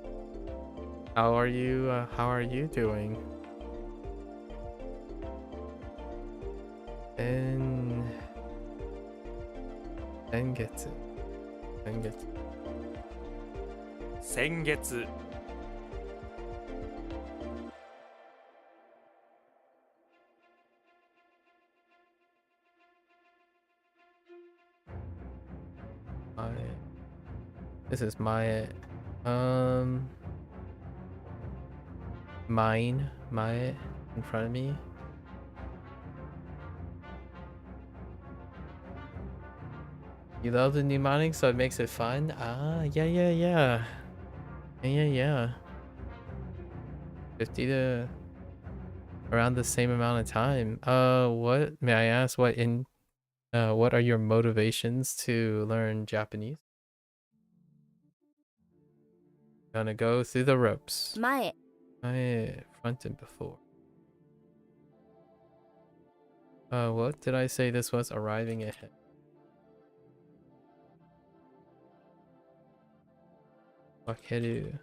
A: How are you doing? And gets it. And gets it.
C: 先月
A: This is my mine in front of me. You love the mnemonic, so it makes it fun. Ah, yeah. 50 to around the same amount of time. What may I ask? What are your motivations to learn Japanese? Gonna go through the ropes.
B: 前
A: Front and before. What did I say this was? Arriving ahead. Wakeru.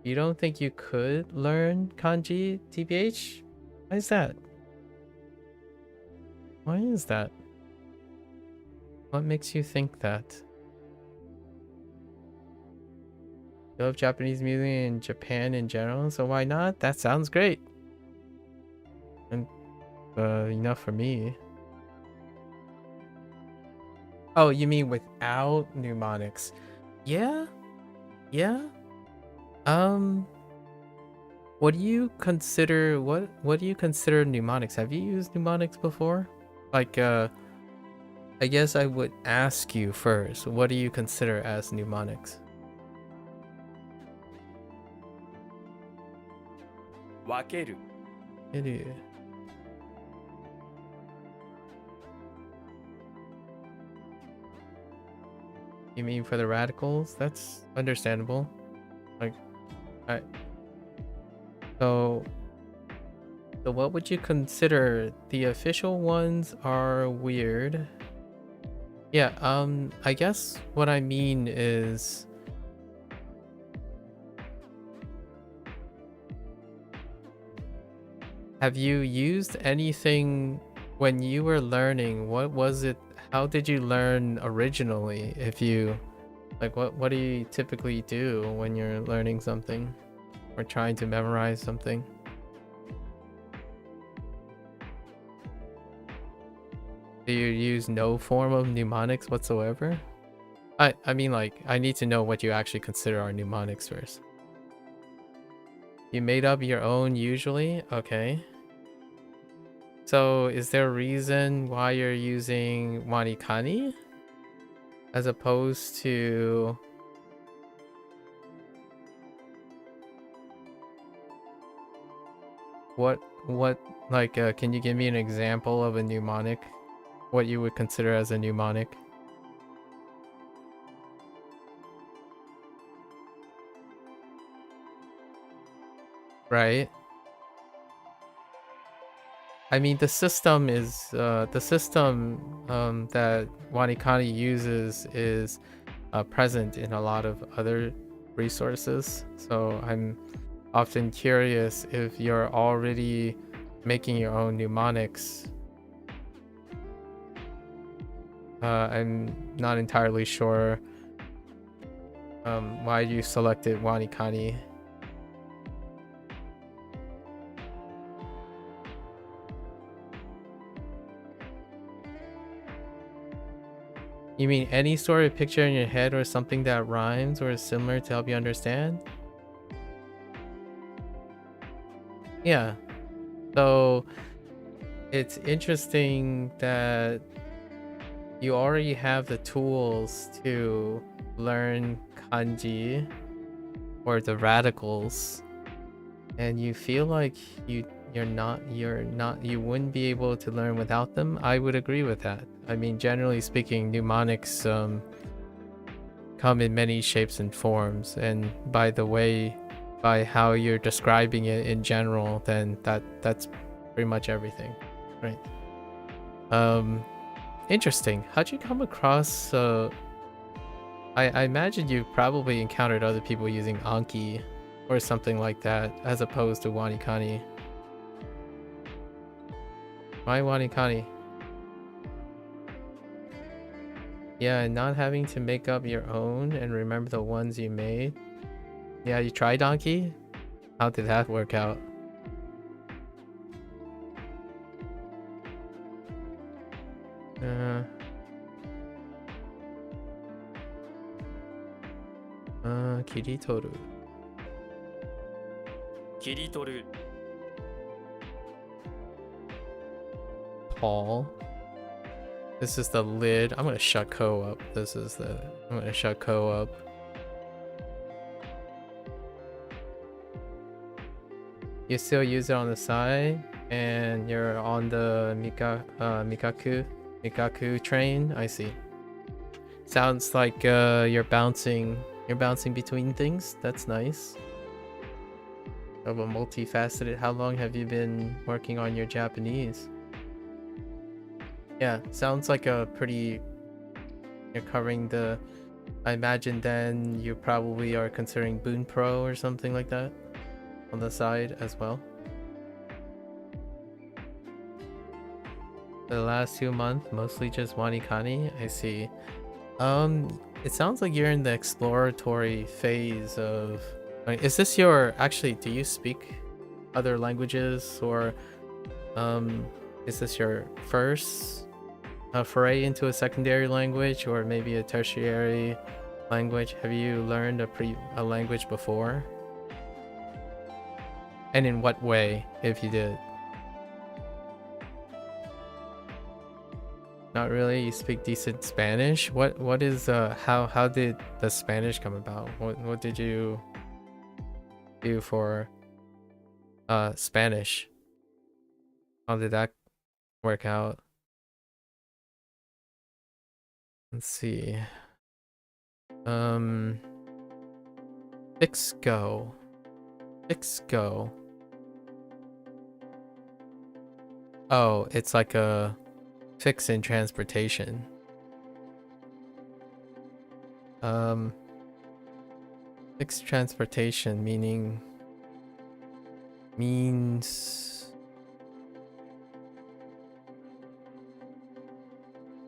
A: You don't think you could learn kanji, TBH? Why is that? Why is that? What makes you think that? You love Japanese music and Japan in general, so why not? That sounds great. And enough for me. Oh, you mean without mnemonics? Yeah. What do you consider what do you consider mnemonics? Have you used mnemonics before? Like I guess I would ask you first, what do you consider as mnemonics?
C: 分ける
A: Idiot. You mean for the radicals? That's understandable. Like I so what would you consider? The official ones are weird. Yeah, I guess what I mean is have you used anything when you were learning? What was it? How did you learn originally? If you like what do you typically do when you're learning something or trying to memorize something? Do you use no form of mnemonics whatsoever? I mean, like, I need to know what you actually consider are mnemonics first. You made up your own usually? Okay. So is there a reason why you're using WaniKani as opposed to what like can you give me an example of a mnemonic? What you would consider as a mnemonic? Right? I mean, the system is that WaniKani uses is present in a lot of other resources. So I'm often curious if you're already making your own mnemonics. I'm not entirely sure why you selected WaniKani. You mean any sort of picture in your head or something that rhymes or is similar to help you understand? Yeah. So it's interesting that you already have the tools to learn kanji or the radicals, and you feel like you wouldn't be able to learn without them. I would agree with that. I mean, generally speaking, mnemonics come in many shapes and forms, and by how you're describing it in general, then that's pretty much everything, right? Interesting. How'd you come across I imagine you probably encountered other people using Anki or something like that as opposed to WaniKani. Why WaniKani? Yeah, and not having to make up your own and remember the ones you made. Yeah, you tried Anki? How did that work out? Kiritoru.
C: 切り取る
A: Paul. This is the lid. I'm gonna shut Ko up. I'm gonna shut Ko up. You still use it on the side, and you're on the Mikaku train. I see. Sounds like you're bouncing between things. That's nice. Of a multifaceted. How long have you been working on your Japanese? Yeah, sounds like you're covering the. I imagine then you probably are considering Boon Pro or something like that on the side as well. For the last 2 months, mostly just WaniKani. I see. It sounds like you're in the exploratory phase of. Is this your actually? Do you speak other languages, or is this your first foray into a secondary language, or maybe a tertiary language? Have you learned a language before? And in what way, if you did? Not really. You speak decent Spanish. What is how did the Spanish come about? What did you do for Spanish? How did that work out? Let's see. Fixco. Fixco. Oh, it's like a fix in transportation. Fixed transportation means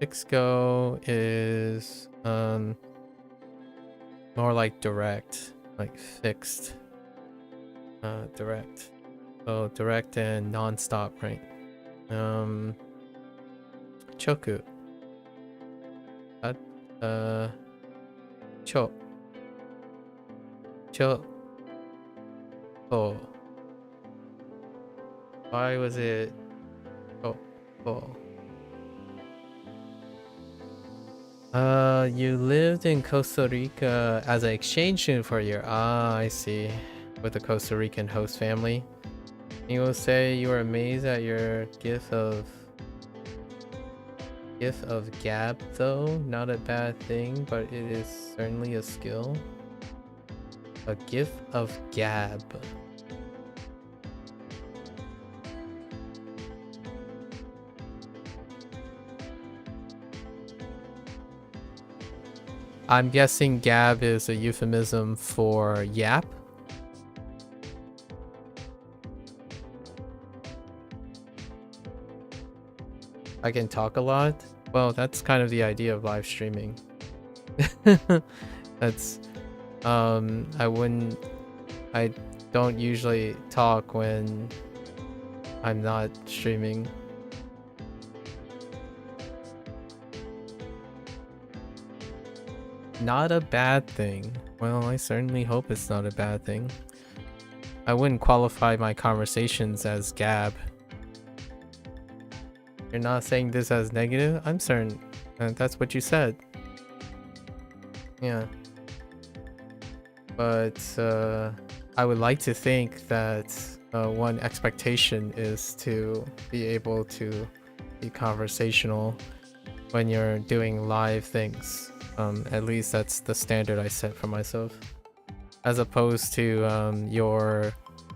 A: Fixco is more like direct, like fixed, direct. So direct and non-stop, right? Choku. Oh. Why was it? Oh. You lived in Costa Rica as an exchange student for a year. Ah, I see. With a Costa Rican host family. You will say you were amazed at your gift of gab, though. Not a bad thing, but it is certainly a skill. A gift of gab. I'm guessing gab is a euphemism for yap. I can talk a lot. Well, that's kind of the idea of live streaming. That's I don't usually talk when I'm not streaming. Not a bad thing. Well, I certainly hope it's not a bad thing. I wouldn't qualify my conversations as gab. You're not saying this as negative? I'm certain that's what you said. Yeah. But I would like to think that one expectation is to be able to be conversational when you're doing live things. At least that's the standard I set for myself. As opposed to your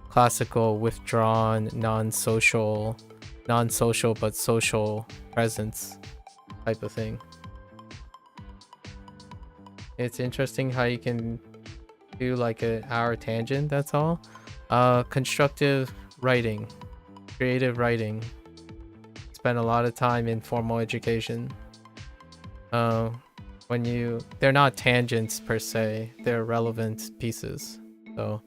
A: classical withdrawn, non-social but social presence type of thing. It's interesting how you can do like an hour tangent, that's all. Constructive writing, creative writing. Spend a lot of time in formal education. They're not tangents per se, they're relevant pieces. So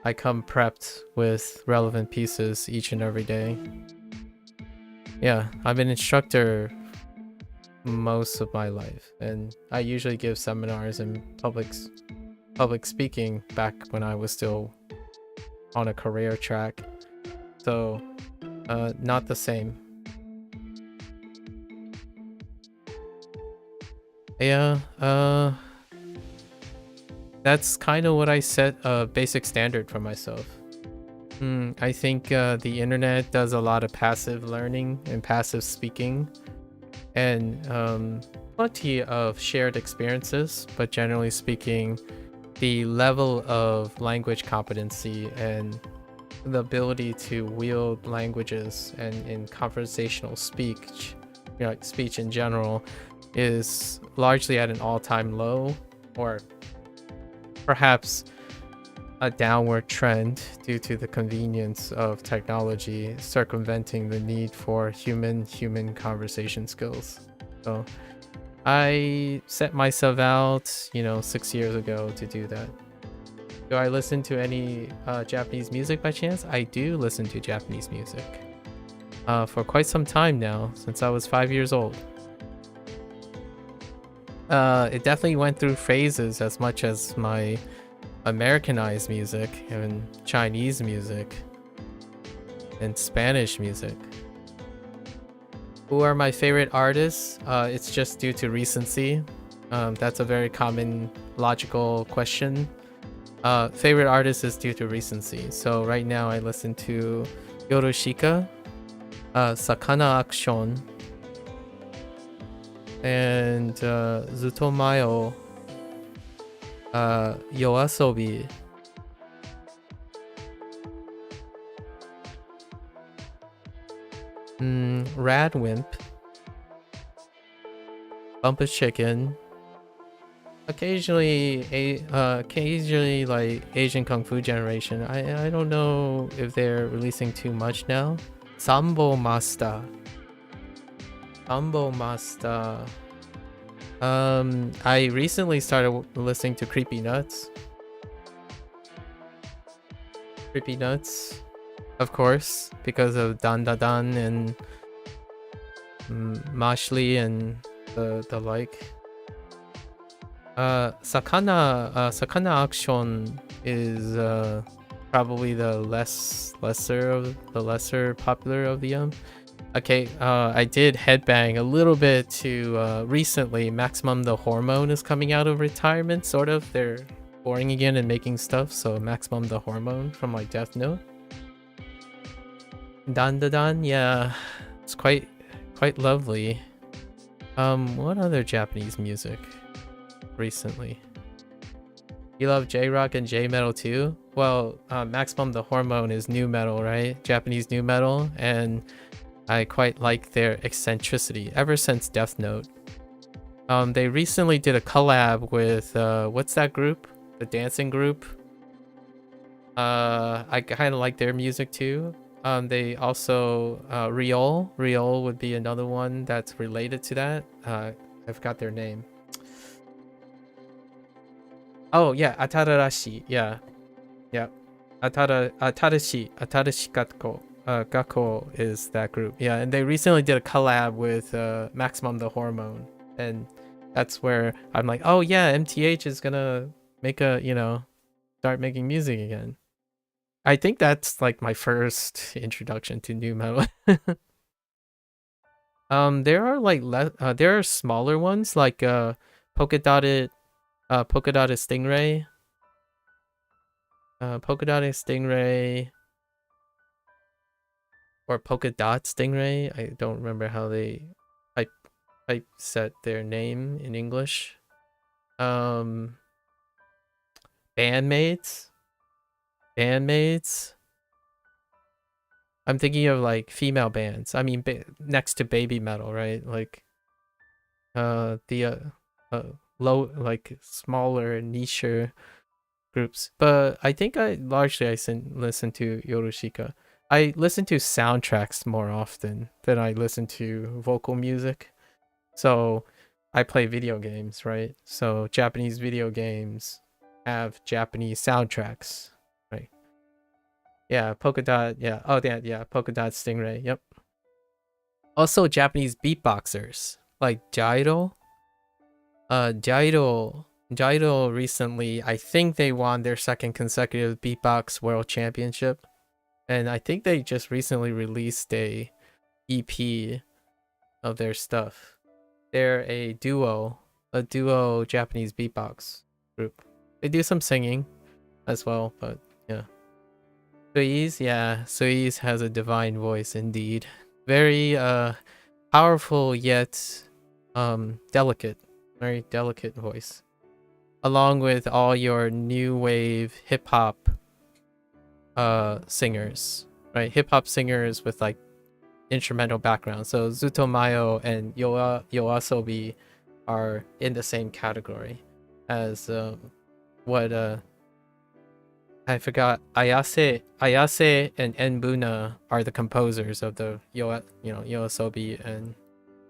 A: I come prepped with relevant pieces each and every day. Yeah, I'm an instructor most of my life, and I usually give seminars and public speaking back when I was still on a career track. So not the same. Yeah, that's kind of what I set a basic standard for myself. I think the internet does a lot of passive learning and passive speaking, and plenty of shared experiences, but generally speaking, the level of language competency and the ability to wield languages and in conversational speech, speech in general, is largely at an all-time low, or perhaps a downward trend due to the convenience of technology circumventing the need for human conversation skills. So I set myself out 6 years ago to do that. Do I listen to any Japanese music by chance? I do listen to Japanese music for quite some time now, since I was 5 years old. It definitely went through phases as much as my Americanized music and Chinese music. and Spanish music. Who are my favorite artists? It's just due to recency. That's a very common logical question. Favorite artist is due to recency. So right now I listen to Yorushika, Sakana Action, and Zutomayo, Yoasobi, Radwimp, Bump a Chicken, occasionally like Asian Kung Fu Generation. I don't know if they're releasing too much now. Sambo Master. I recently started listening to Creepy Nuts, of course, because of Dan Da Dan and Mashli and the like. Sakana Action is probably the lesser popular of the Okay, I did headbang a little bit to recently. Maximum the Hormone is coming out of retirement, sort of. They're boring again and making stuff, so Maximum the Hormone from like Death Note. Dan Da Dan, yeah, it's quite lovely. What other Japanese music recently? You love J-Rock and J-Metal too? Well, Maximum the Hormone is new metal, right? Japanese new metal, and I quite like their eccentricity ever since Death Note. They recently did a collab with what's that group? The dancing group. I kind of like their music too. They also Riol would be another one that's related to that. I forgot their name. Oh yeah, Atararashi. Yeah. Atarashi Gakko. Gakko is that group. Yeah, and they recently did a collab with Maximum the Hormone, and that's where I'm like, oh yeah, MTH is gonna make a, start making music again. I think that's like my first introduction to new metal. There are like there are smaller ones like polka dotted stingray, or polka dot stingray. I don't remember how they type set their name in English. Bandmates. I'm thinking of like female bands. I mean, next to baby metal, right? Like the low, like smaller niche groups. But I think I listen to Yorushika. I listen to soundtracks more often than I listen to vocal music. So I play video games, right? So Japanese video games have Japanese soundtracks, right? Yeah, polka dot. Yeah. Oh, yeah. Polka dot stingray. Yep. Also, Japanese beatboxers like Jairo. Jairo recently, I think they won their second consecutive beatbox world championship, and I think they just recently released a EP of their stuff. They're a duo Japanese beatbox group. They do some singing as well, but yeah. Suiz has a divine voice indeed. Very powerful yet delicate. Very delicate voice. Along with all your new wave hip hop singers, right? Hip hop singers with like instrumental background. So Zutomayo and Yoasobi are in the same category as what I forgot. Ayase and Enbuna are the composers of the Yoasobi and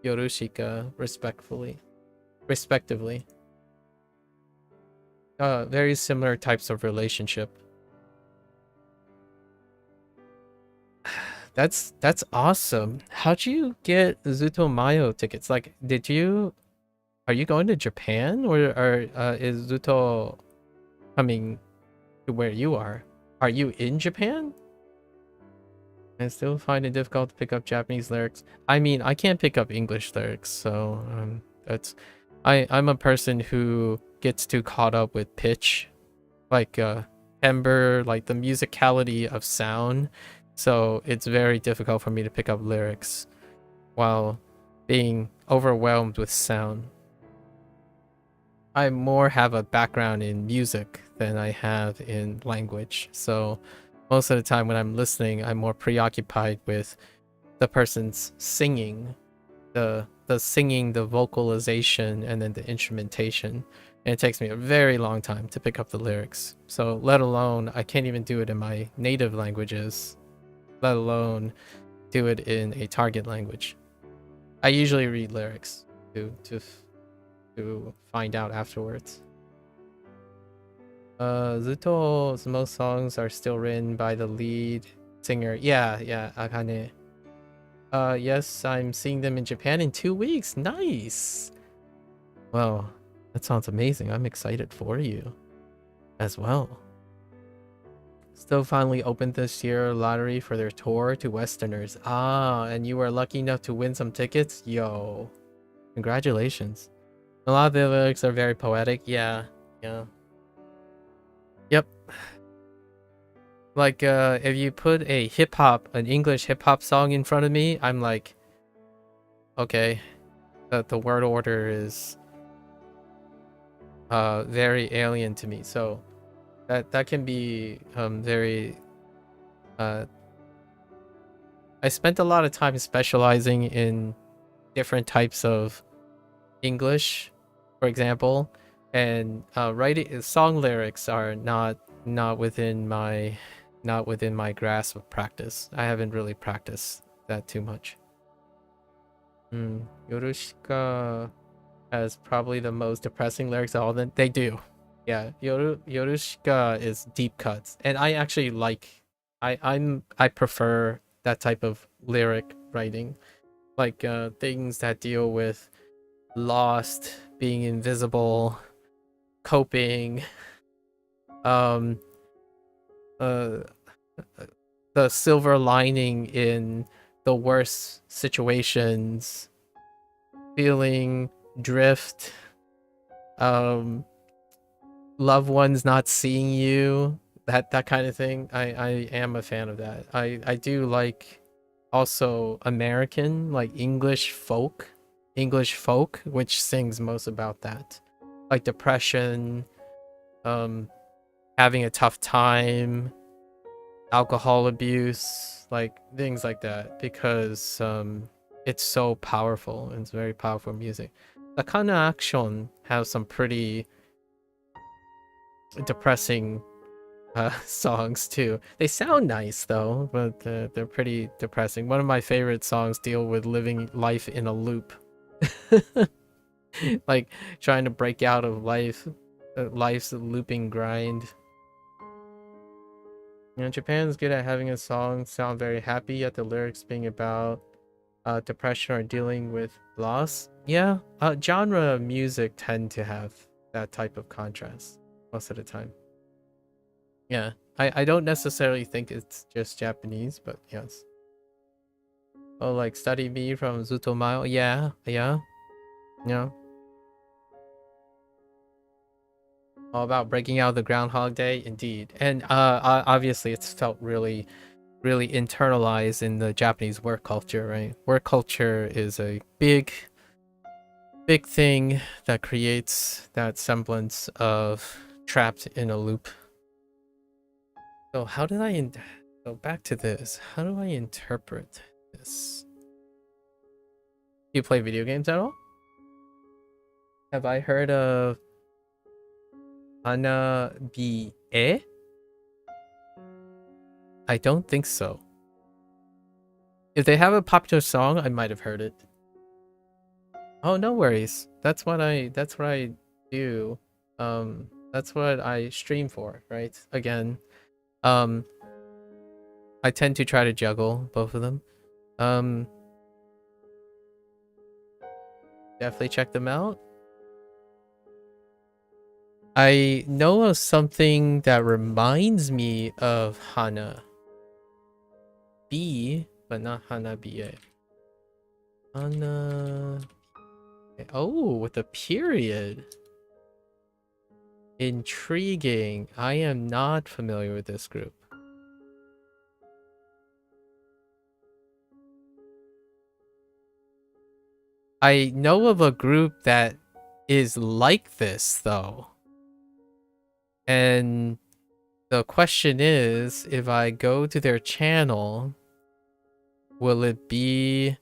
A: Yorushika respectively. Very similar types of relationship. That's awesome. How'd you get Zutomayo tickets? Like, are you going to Japan, or is Zuto coming to where you are? Are you in Japan? I still find it difficult to pick up Japanese lyrics. I mean, I can't pick up English lyrics, so that's I'm a person who gets too caught up with pitch, like timbre, like the musicality of sound. So it's very difficult for me to pick up lyrics while being overwhelmed with sound. I more have a background in music than I have in language. So most of the time when I'm listening, I'm more preoccupied with the person's singing, the singing, the vocalization, and then the instrumentation. And it takes me a very long time to pick up the lyrics. So let alone, I can't even do it in my native languages, let alone do it in a target language. I usually read lyrics to find out afterwards. Zuto's most songs are still written by the lead singer. Yeah, Akane. Yes, I'm seeing them in Japan in 2 weeks. Nice. Well, that sounds amazing. I'm excited for you as well. Still finally opened this year lottery for their tour to Westerners. Ah, and you were lucky enough to win some tickets? Yo, congratulations. A lot of the lyrics are very poetic. Yeah. Yep. Like, if you put a an English hip-hop song in front of me, I'm like, okay, the word order is very alien to me. So that can be very I spent a lot of time specializing in different types of English, for example, and writing song lyrics are not within my grasp of practice. I haven't really practiced that too much. Yorushika has probably the most depressing lyrics of all them. They do. Yeah, Yorushika is deep cuts. And I actually like I prefer that type of lyric writing. Like things that deal with lost, being invisible, coping, um the silver lining in the worst situations, feeling drift, loved ones not seeing you, that kind of thing. I am a fan of that. I do like also American, like English folk, which sings most about that, like depression, having a tough time, alcohol abuse, like things like that, because it's so powerful and it's very powerful music. Lakana Action has some pretty depressing songs too. They sound nice though, but they're pretty depressing. One of my favorite songs deal with living life in a loop. Like trying to break out of life's looping grind. You know, Japan's good at having a song sound very happy, yet the lyrics being about depression or dealing with loss. Yeah, genre music tend to have that type of contrast most of the time. Yeah, I don't necessarily think it's just Japanese, but yes. Oh, like Study Me from Zutomayo. Yeah. All about breaking out of the Groundhog Day, indeed. And obviously it's felt really internalized in the Japanese work culture, right? Work culture is a big thing that creates that semblance of trapped in a loop. So how did I so back to this. How do I interpret this? Do you play video games at all? Have I heard of Hanabi-e? I don't think so. If they have a popular song, I might have heard it. Oh, no worries. That's what I do. That's what I stream for, right? Again, I tend to try to juggle both of them. Definitely check them out. I know of something that reminds me of Hana. B, but not Hanabi. Hana. Oh, with a period. Intriguing. I am not familiar with this group. I know of a group that is like this, though. And the question is, if I go to their channel, will it be...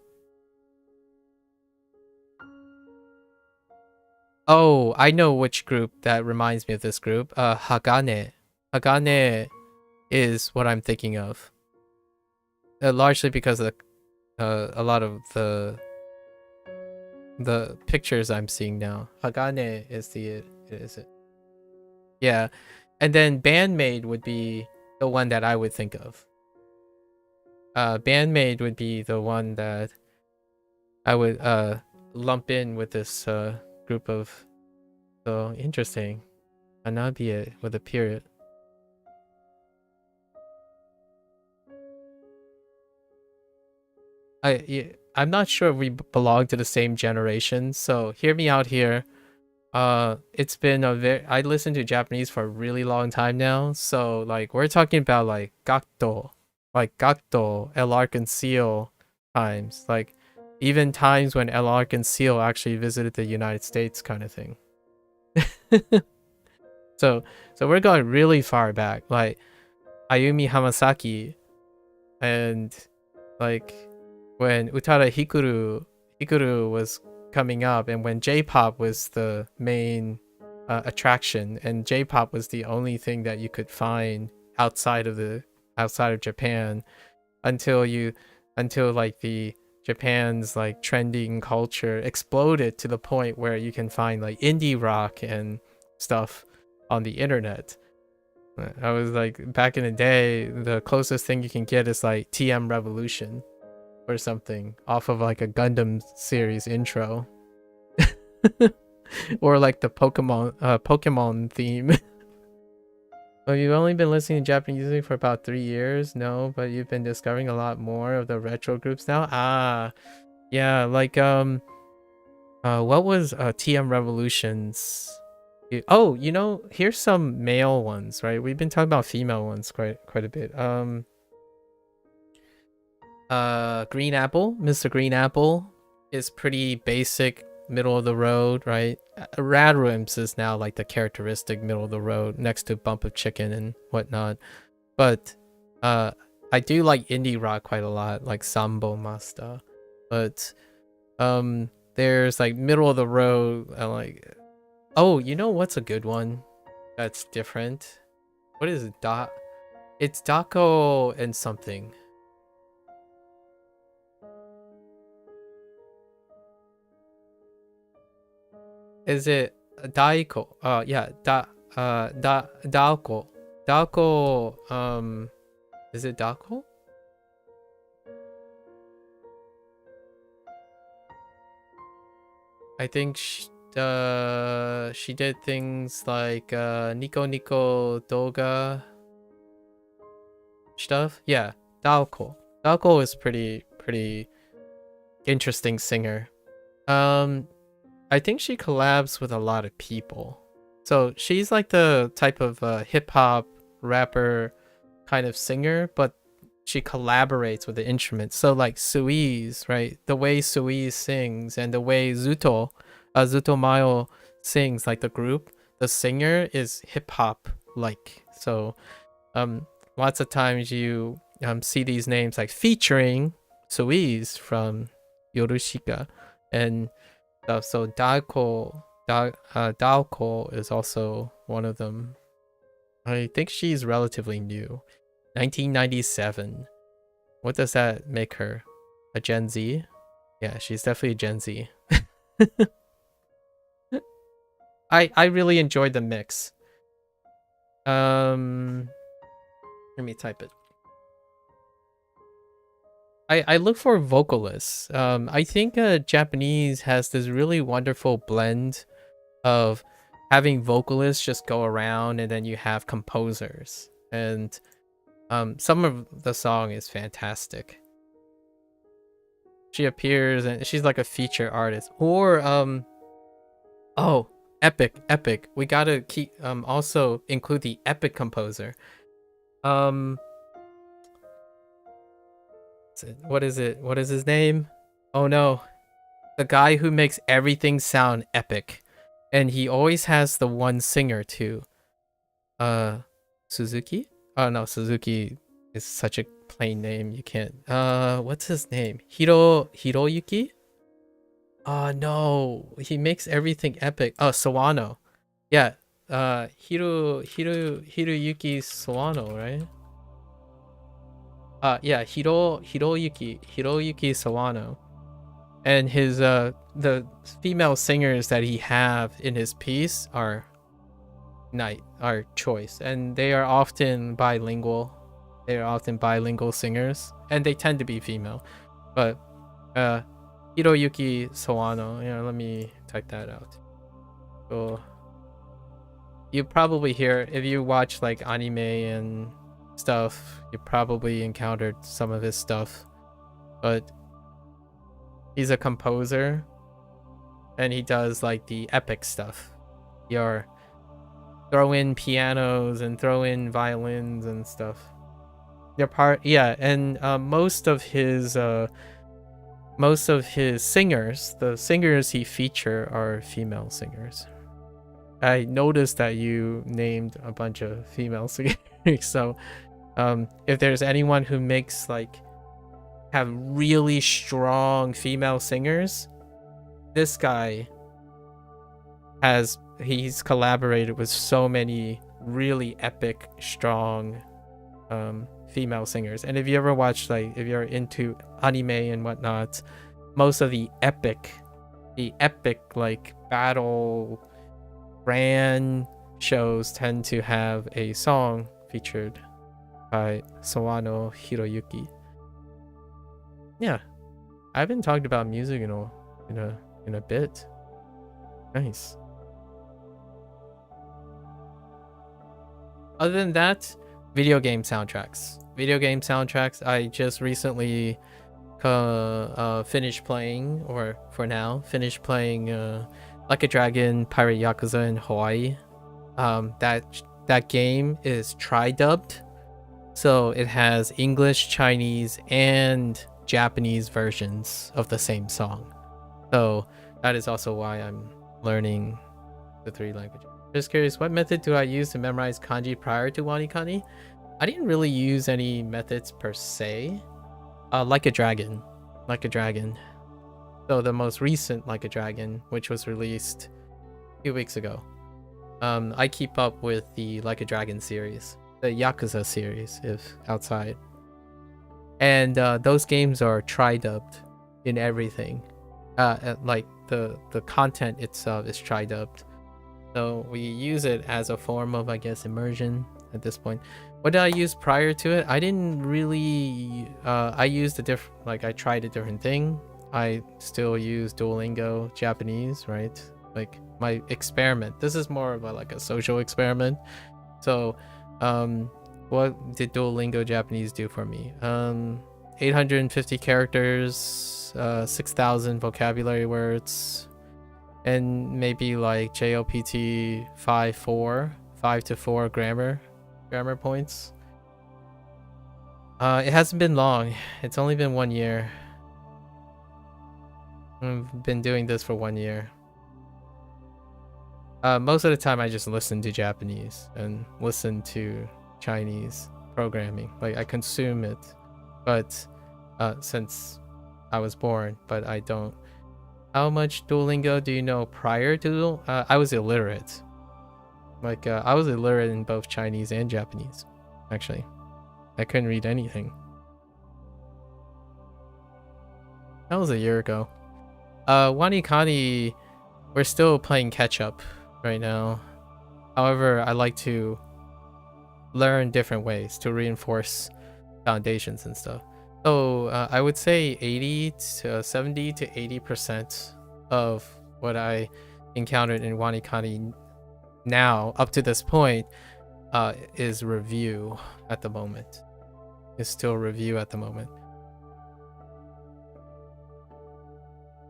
A: Oh, I know which group that reminds me of this group. Hagane. Hagane is what I'm thinking of. Largely because of a lot of the pictures I'm seeing now. Hagane is it? Yeah. And then Bandmaid would be the one that I would think of. Bandmaid would be the one that I would lump in with this group of... So interesting. Hanabi with a period. I'm not sure if we belong to the same generation, so hear me out here. It's been I listened to Japanese for a really long time now, so like we're talking about like Gakto, Elark and Seal times, like even times when Elark and Seal actually visited the United States, kind of thing. So we're going really far back, like Ayumi Hamasaki, and like when Utada Hikaru was coming up, and when J-pop was the main attraction, and J-pop was the only thing that you could find outside of Japan, until like the Japan's like trending culture exploded to the point where you can find like indie rock and stuff on the internet. I was like, back in the day, the closest thing you can get is like TM Revolution or something off of like a Gundam series intro. Or like the Pokemon theme. Well, you've only been listening to Japanese music for about 3 years? No, but you've been discovering a lot more of the retro groups now? Ah, yeah, like what was TM Revolution's... Oh, you know, here's some male ones, right? We've been talking about female ones quite a bit. Green Apple, Mr. Green Apple is pretty basic, middle of the road, right? Radrims is now like the characteristic middle of the road next to Bump of Chicken and whatnot. But I do like indie rock quite a lot, like Sambo Masta. But there's like middle of the road, like... Oh, you know what's a good one that's different? What is it? It's Dako and something. Is it Daiko? Yeah, Daoko. Daoko, is it Dako? I think she did things like Nico Nico Doga stuff. Yeah, Daoko. Daoko is pretty interesting singer. I think she collabs with a lot of people. So she's like the type of hip hop rapper kind of singer, but she collaborates with the instruments. So like Suiz, right? The way Suiz sings and the way Zuto Mayo sings, like the group, the singer is hip hop like. So lots of times you see these names like featuring Suiz from Yorushika and stuff. So Daoko is also one of them. I think she's relatively new. 1997. What does that make her? A Gen Z? Yeah, she's definitely a Gen Z. I really enjoyed the mix. Let me type it. I look for vocalists. I think Japanese has this really wonderful blend of having vocalists just go around, and then you have composers. And Some of the song is fantastic. She appears and she's like a feature artist. Or oh, epic. We gotta keep also include the epic composer. What is it? What is his name? Oh no. The guy who makes everything sound epic. And he always has the one singer too. Suzuki? Oh no, Suzuki is such a plain name. You can't. What's his name? Hiroyuki? Oh no, he makes everything epic. Oh, Sawano. Yeah. Hiroyuki Sawano, right? Yeah, Hiroyuki Sawano. And his the female singers that he have in his piece are choice, and they are often bilingual. They are often bilingual singers, and they tend to be female. But Hiroyuki Sawano, let me type that out. So you probably hear, if you watch like anime and stuff, you probably encountered some of his stuff. But he's a composer, and he does like the epic stuff. Your throw in pianos and throw in violins and stuff. And most of his singers, the singers he feature are female singers. I noticed that you named a bunch of female singers. So if there's anyone who makes have really strong female singers, this guy he's collaborated with so many really epic, strong female singers. And if you ever watch, if you're into anime and whatnot, most of the epic battle grand shows tend to have a song featured by Sawano Hiroyuki. Yeah, I haven't talked about music in a bit. Nice. Other than that, video game soundtracks. I just recently finished playing Like a Dragon Pirate Yakuza in Hawaii. That game is tri-dubbed, so it has English, Chinese, and Japanese versions of the same song. So that is also why I'm learning the 3 languages. Just curious, what method do I use to memorize kanji prior to WaniKani? I didn't really use any methods per se. Like a Dragon. So the most recent Like a Dragon, which was released a few weeks ago. I keep up with the Like a Dragon series, the Yakuza series, if outside. And those games are tri-dubbed in everything. Like the content itself is tri-dubbed. So we use it as a form of, I guess, immersion at this point. What did I use prior to it? I didn't really. I used I tried a different thing. I still use Duolingo Japanese, right? Like my experiment. This is more of a social experiment. So, what did Duolingo Japanese do for me? 850 characters, 6,000 vocabulary words, and maybe JOPT 5 to 4 grammar points. It hasn't been long. It's only been 1 year. I've been doing this for 1 year. Most of the time I just listen to Japanese and listen to Chinese programming. I consume it, but since I was born, but I don't. How much Duolingo do you know prior to? I was illiterate. I was illiterate in both Chinese and Japanese, actually. I couldn't read anything. That was a year ago. WaniKani, we're still playing catch up right now. However, I like to learn different ways to reinforce foundations and stuff. So I would say 70 to 80% of what I encountered in WaniKani now up to this point is review at the moment. is still review at the moment.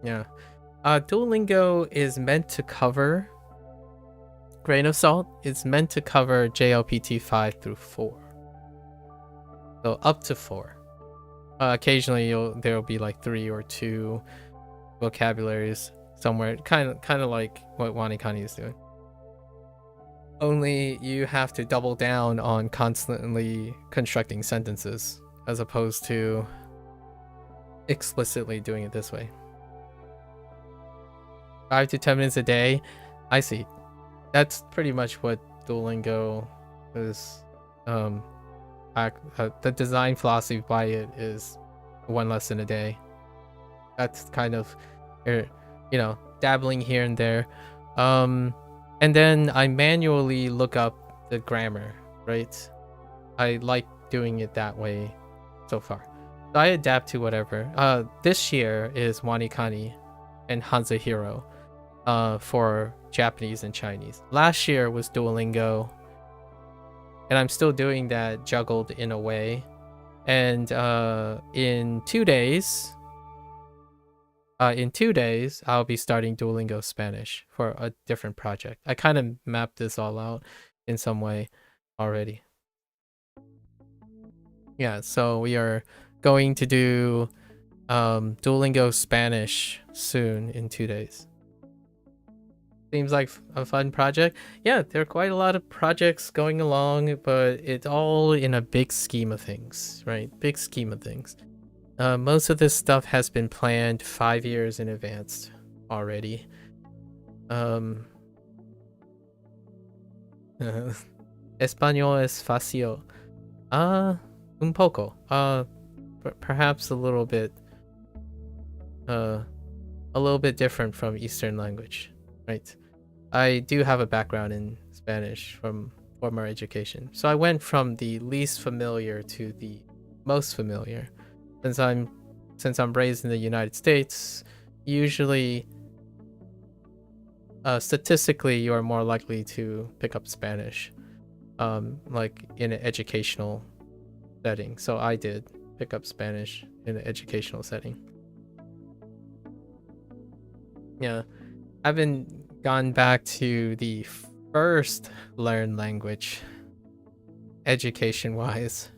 A: Yeah. Duolingo is meant to cover, grain of salt, it's meant to cover JLPT 5 through 4. So up to 4. Occasionally there'll be like 3 or 2 vocabularies somewhere, kind of like what WaniKani is doing. Only you have to double down on constantly constructing sentences as opposed to explicitly doing it this way. 5 to 10 minutes a day. I see. That's pretty much what Duolingo is. The design philosophy by it is 1 lesson a day. That's kind of, dabbling here and there. And then I manually look up the grammar, right? I like doing it that way so far. So I adapt to whatever. This year is WaniKani and HanziHero for Japanese and Chinese. Last year was Duolingo, and I'm still doing that juggled in a way. And in 2 days, I'll be starting Duolingo Spanish for a different project. I kind of mapped this all out in some way already. Yeah, so we are going to do Duolingo Spanish soon in 2 days. Seems like a fun project. Yeah, there are quite a lot of projects going along, but it's all in a big scheme of things, right? Big scheme of things. Most of this stuff has been planned 5 years in advance already. Español es fácil. Un poco. Perhaps a little bit different from Eastern language, right? I do have a background in Spanish from former education, so I went from the least familiar to the most familiar. Since I'm raised in the United States, usually statistically you are more likely to pick up Spanish like in an educational setting. So I did pick up Spanish in an educational setting. Yeah, I haven't gone back to the first learned language education wise.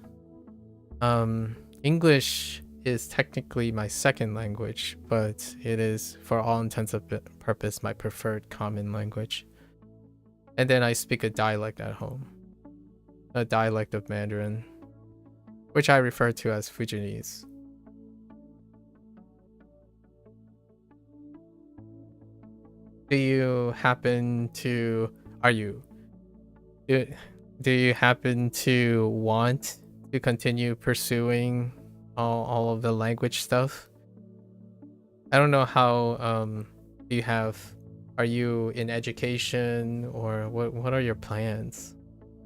A: English is technically my second language, but it is, for all intents and purposes, my preferred common language. And then I speak a dialect at home, a dialect of Mandarin, which I refer to as Fujianese. Do you happen to want to continue pursuing all of the language stuff? I don't know how are you in education, or what are your plans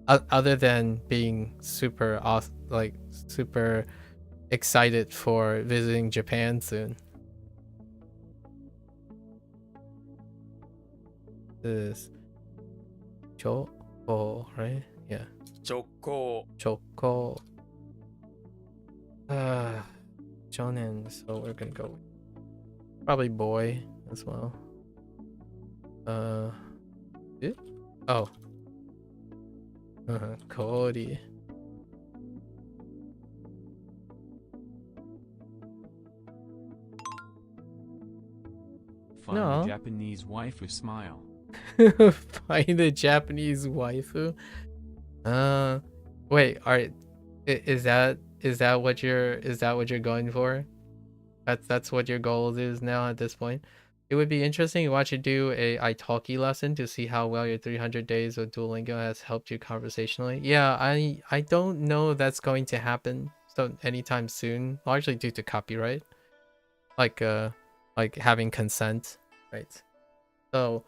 A: other than being super excited for visiting Japan soon? This is Choko, right? Yeah.
C: Choco.
A: Choko. Jonen, so we're gonna go with probably boy as well. Cody.
D: Find
A: No.
D: a Japanese waifu smile.
A: Find a Japanese waifu. Wait, is that what you're going for? That's what your goal is now at this point. It would be interesting to watch you do a italki lesson to see how well your 300 days of Duolingo has helped you conversationally. Yeah, I don't know if that's going to happen so anytime soon, largely due to copyright, like having consent, right? So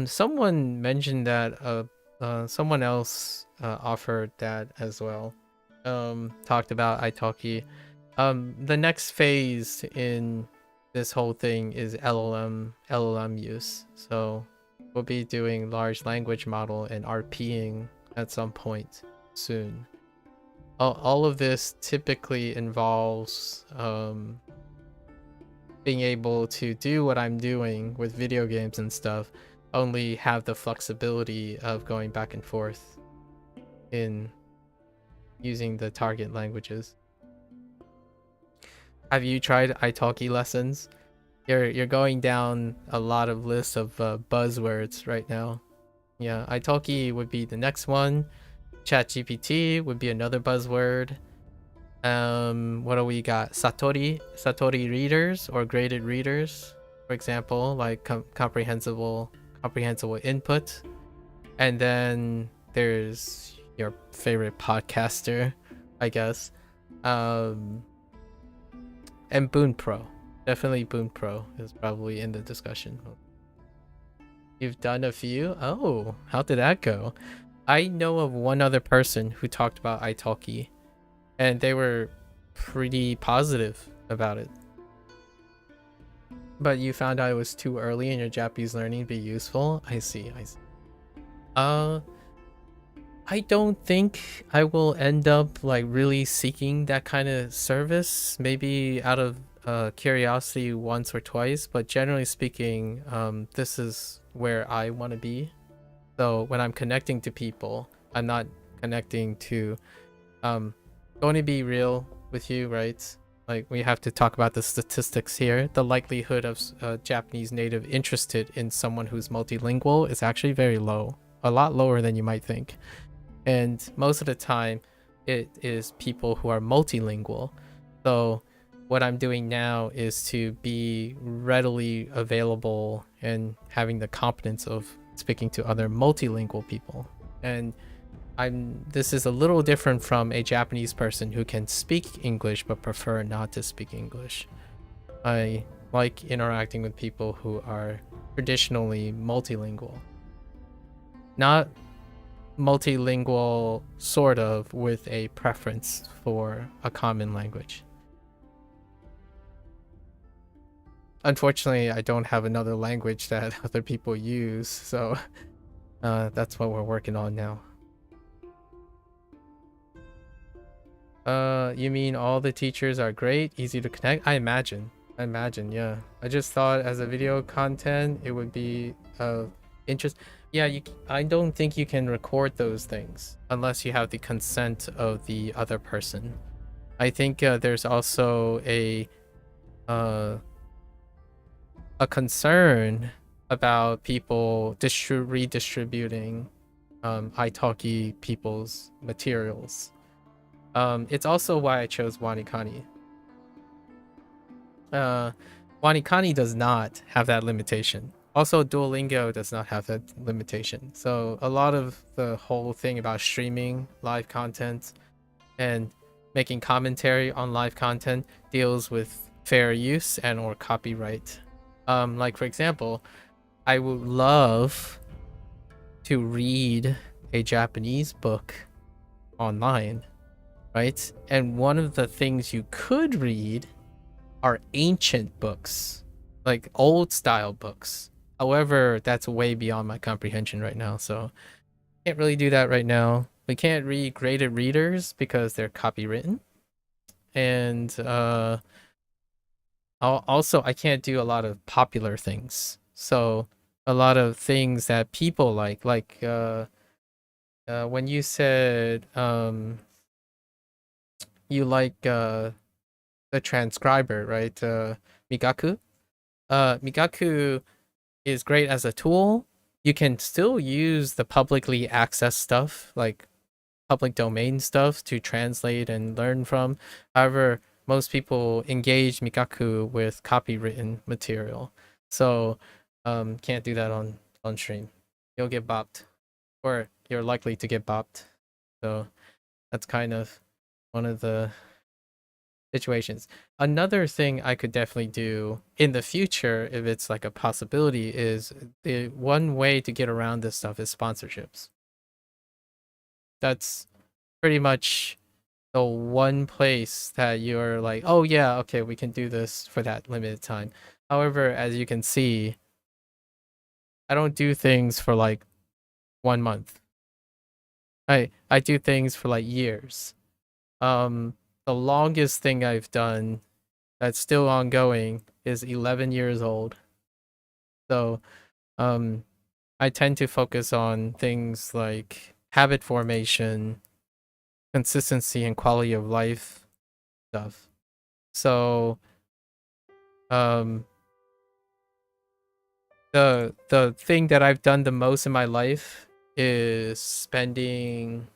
A: someone mentioned that someone else offered that as well. Talked about italki. The next phase in this whole thing is LLM use. So we'll be doing large language model and RPing at some point soon. all of this typically involves being able to do what I'm doing with video games and stuff, only have the flexibility of going back and forth in using the target languages. Have you tried italki lessons? You're going down a lot of lists of buzzwords right now. Yeah, italki would be the next one. ChatGPT would be another buzzword. What do we got? Satori readers or graded readers, for example, like comprehensible input. And then there's your favorite podcaster, I guess. And Boon Pro. Definitely Boon Pro is probably in the discussion. You've done a few? Oh, how did that go? I know of one other person who talked about italki, and they were pretty positive about it. But you found out it was too early in your Japanese learning to be useful? I see. I don't think I will end up like really seeking that kind of service. Maybe out of curiosity once or twice, but generally speaking, this is where I want to be. So when I'm connecting to people, I'm not connecting to going to be real with you, right? Like, we have to talk about the statistics here. The likelihood of a Japanese native interested in someone who's multilingual is actually very low, a lot lower than you might think. And most of the time it is people who are multilingual. So what I'm doing now is to be readily available and having the competence of speaking to other multilingual people. And this is a little different from a Japanese person who can speak English but prefer not to speak English. I like interacting with people who are traditionally multilingual. Not multilingual sort of with a preference for a common language. Unfortunately, I don't have another language that other people use, so that's what we're working on now. You mean all the teachers are great, easy to connect? I imagine, yeah. I just thought as a video content, it would be interest. Yeah, I don't think you can record those things unless you have the consent of the other person. I think there's also a concern about people redistributing italki people's materials. It's also why I chose WaniKani. WaniKani does not have that limitation. Also, Duolingo does not have that limitation. So a lot of the whole thing about streaming live content and making commentary on live content deals with fair use and or copyright. Like, for example, I would love to read a Japanese book online, right? And one of the things you could read are ancient books, like old style books. However, that's way beyond my comprehension right now, so can't really do that right now. We can't read graded readers because they're copywritten. And also, I can't do a lot of popular things. So a lot of things that people like when you said you like the transcriber, right? Migaku. Migaku is great as a tool. You can still use the publicly accessed stuff, like public domain stuff, to translate and learn from. However, most people engage Mikaku with copywritten material. So can't do that on stream. You'll get bopped, or you're likely to get bopped. So that's kind of one of the situations. Another thing I could definitely do in the future, if it's like a possibility, is the one way to get around this stuff is sponsorships. That's pretty much the one place that you're like, oh yeah, okay, we can do this for that limited time. However, as you can see, I don't do things for like 1 month. I do things for like years. The longest thing I've done that's still ongoing is 11 years old. So, I tend to focus on things like habit formation, consistency, and quality of life stuff. So, um, the thing that I've done the most in my life is spending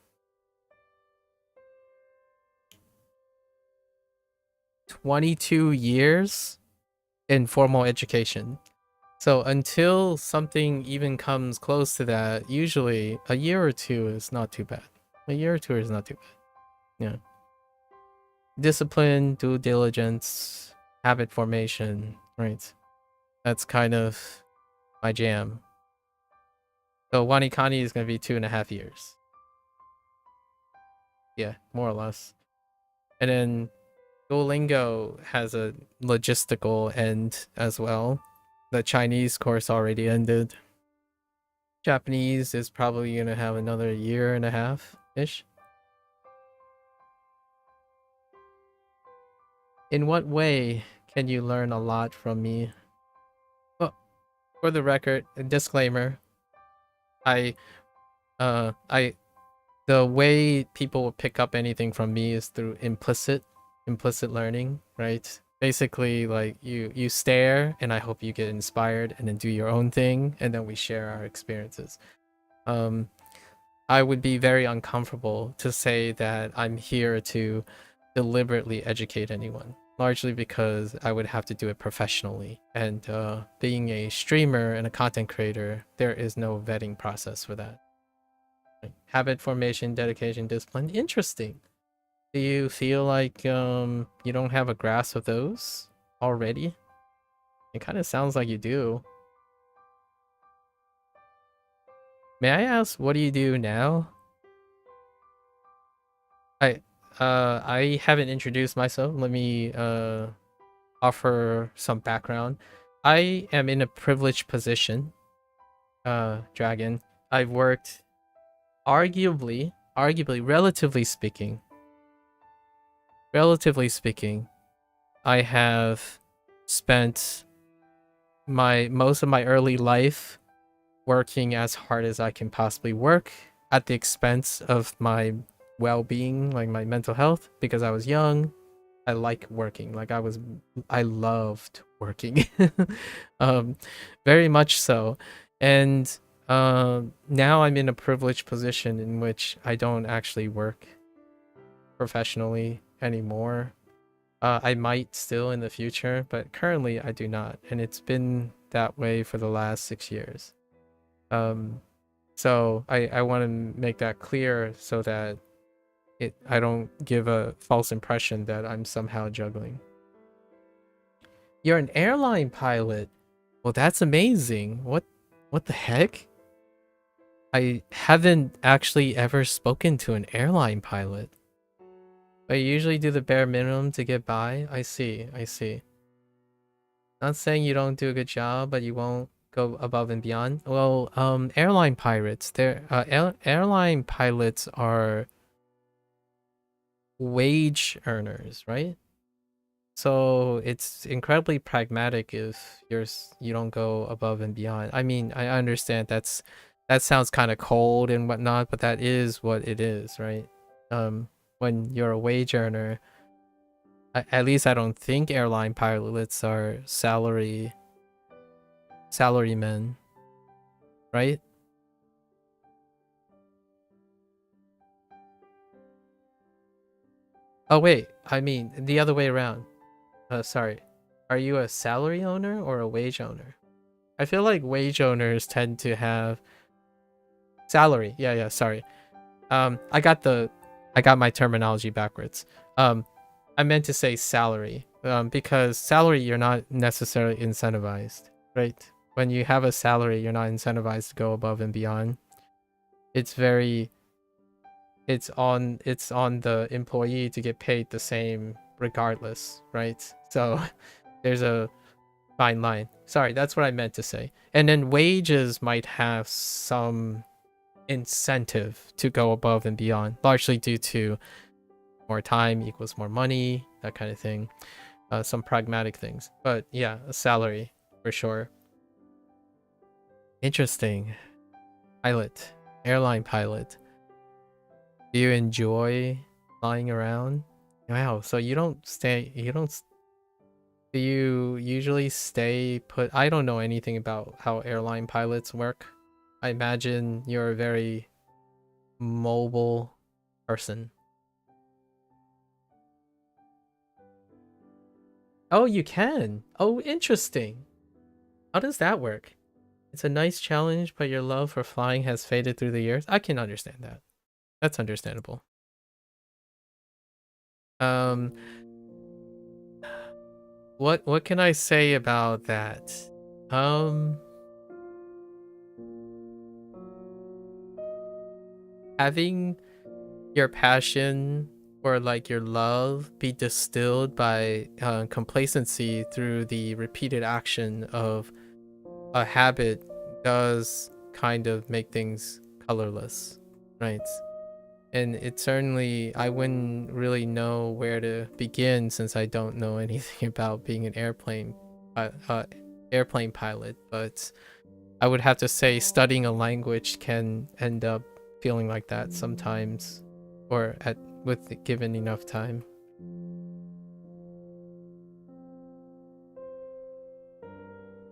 A: 22 years in formal education. So until something even comes close to that, usually a year or two is not too bad. A year or two is not too bad. Yeah. Discipline, due diligence, habit formation, right? That's kind of my jam. So WaniKani is going to be 2.5 years. Yeah, more or less. And then Duolingo has a logistical end as well. The Chinese course already ended. Japanese is probably going to have another 1.5 years-ish. In what way can you learn a lot from me? Well, for the record, a disclaimer. The way people will pick up anything from me is through implicit learning, right? Basically, like you stare and I hope you get inspired and then do your own thing and then we share our experiences. I would be very uncomfortable to say that I'm here to deliberately educate anyone, largely because I would have to do it professionally. And being a streamer and a content creator, there is no vetting process for that. Habit formation, dedication, discipline. Interesting. Do you feel like you don't have a grasp of those already? It kind of sounds like you do. May I ask, what do you do now? I haven't introduced myself. Let me offer some background. I am in a privileged position, Dragon. I've worked arguably, relatively speaking, I have spent most of my early life working as hard as I can possibly work at the expense of my well-being, like my mental health, because I was young. I like working. Like I loved working. Very much so. And now I'm in a privileged position in which I don't actually work professionally anymore. I might still in the future, but currently I do not, and it's been that way for the last 6 years. So I want to make that clear so that I don't give a false impression that I'm somehow juggling. You're an airline pilot. Well, that's amazing. What the heck? I haven't actually ever spoken to an airline pilot. I usually do the bare minimum to get by. I see. Not saying you don't do a good job, but you won't go above and beyond. Well, airline pilots, airline pilots are wage earners, right? So it's incredibly pragmatic if you don't go above and beyond. I mean, I understand that sounds kind of cold and whatnot, but that is what it is, right? When you're a wage earner, at least I don't think airline pilots are salarymen, right? Oh wait, I mean the other way around. Sorry. Are you a salary owner or a wage owner? I feel like wage owners tend to have salary. Yeah, sorry. I got my terminology backwards. I meant to say salary. Because salary you're not necessarily incentivized, right? When you have a salary, you're not incentivized to go above and beyond. It's on the employee to get paid the same regardless, right? So there's a fine line. Sorry, that's what I meant to say. And then wages might have some incentive to go above and beyond, largely due to more time equals more money, that kind of thing. Some pragmatic things, but yeah, a salary for sure. Interesting. Pilot, airline pilot. Do you enjoy flying around? Wow, so you don't stay, do you usually stay put? I don't know anything about how airline pilots work. I imagine you're a very mobile person. Oh, you can. Oh, interesting. How does that work? It's a nice challenge, but your love for flying has faded through the years. I can understand that. That's understandable. Um, what can I say about that? Having your passion or like your love be distilled by complacency through the repeated action of a habit does kind of make things colorless, right? And it certainly, I wouldn't really know where to begin since I don't know anything about being an airplane pilot, but I would have to say studying a language can end up feeling like that sometimes, or with given enough time.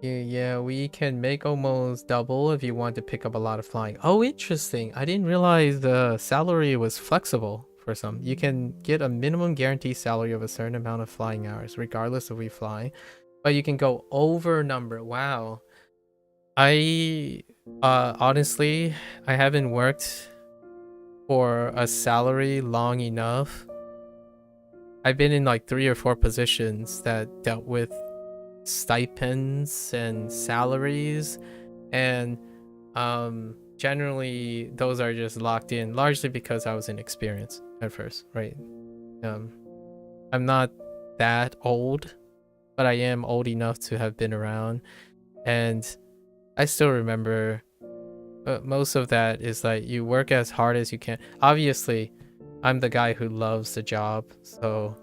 A: Yeah, we can make almost double if you want to pick up a lot of flying. Oh, interesting. I didn't realize the salary was flexible for some. You can get a minimum guaranteed salary of a certain amount of flying hours, regardless if we fly. But you can go over number. Wow. I honestly, I haven't worked for a salary long enough. I've been in like 3 or 4 positions that dealt with stipends and salaries, and generally those are just locked in largely because I was inexperienced at first, right? I'm not that old, but I am old enough to have been around, and I still remember most of that is like you work as hard as you can. Obviously, I'm the guy who loves the job, so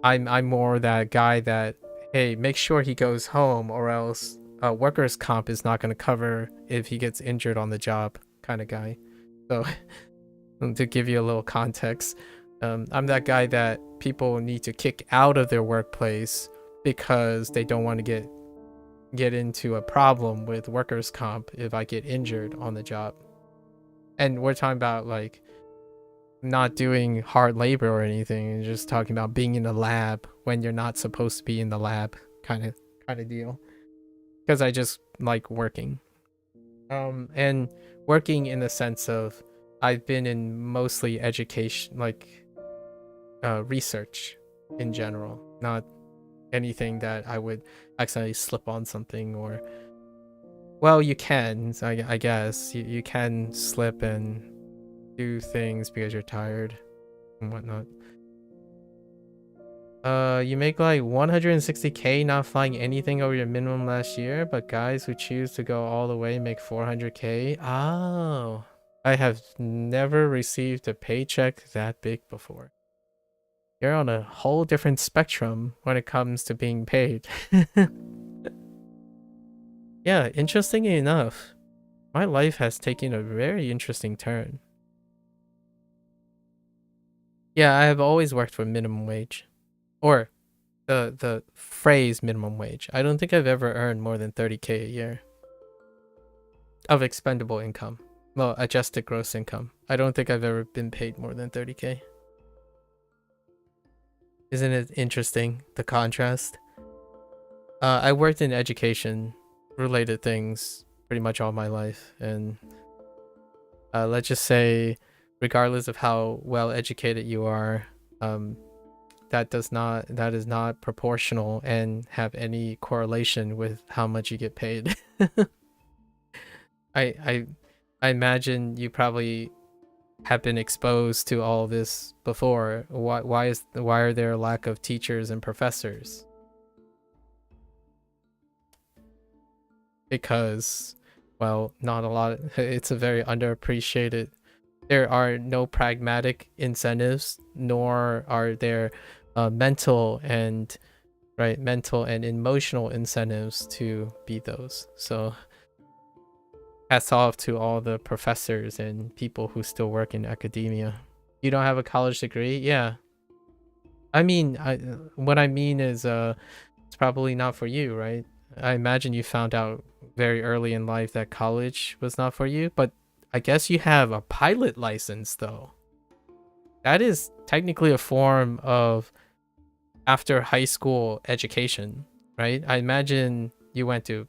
A: I'm more that guy that, hey, make sure he goes home or else workers' comp is not going to cover if he gets injured on the job kind of guy. So to give you a little context, I'm that guy that people need to kick out of their workplace because they don't want to get into a problem with workers' comp if I get injured on the job. And we're talking about like not doing hard labor or anything, and just talking about being in the lab when you're not supposed to be in the lab kind of deal, because I just like working, and working in the sense of I've been in mostly education, like research in general, not anything that I would accidentally slip on something, or well, you can, I guess you can slip and do things because you're tired and whatnot. You make like 160k not flying anything over your minimum last year, but guys who choose to go all the way make 400k. Oh, I have never received a paycheck that big before. You're on a whole different spectrum when it comes to being paid. Yeah, interestingly enough, my life has taken a very interesting turn. Yeah, I have always worked for minimum wage, or the phrase minimum wage. I don't think I've ever earned more than 30k a year of expendable income. Well, adjusted gross income. I don't think I've ever been paid more than 30k. Isn't it interesting, the contrast? I worked in education related things pretty much all my life, and let's just say, regardless of how well educated you are, that is not proportional and have any correlation with how much you get paid. I imagine you probably have been exposed to all this before. Why are there a lack of teachers and professors? Because, well, not a lot. It's a very underappreciated there are no pragmatic incentives, nor are there mental and emotional incentives to be those. So hats off to all the professors and people who still work in academia. You don't have a college degree? Yeah. I mean, what I mean is it's probably not for you, right? I imagine you found out very early in life that college was not for you, but I guess you have a pilot license though. That is technically a form of after high school education, right? I imagine you went to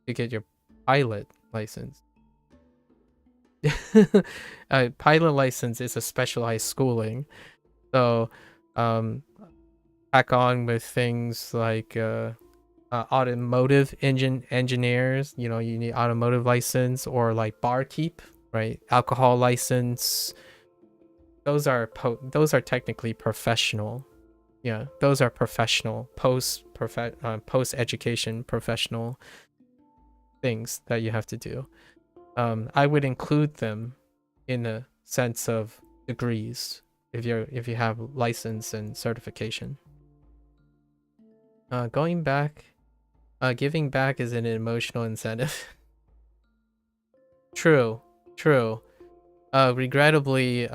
A: get your pilot license. A pilot license is a specialized schooling. So pack on with things like automotive engineers, you know, you need automotive license, or like barkeep, right? Alcohol license. Those are technically professional. Yeah, those are professional post education professional things that you have to do. I would include them in a sense of degrees if you have license and certification. Going back, giving back is an emotional incentive. True. Regrettably,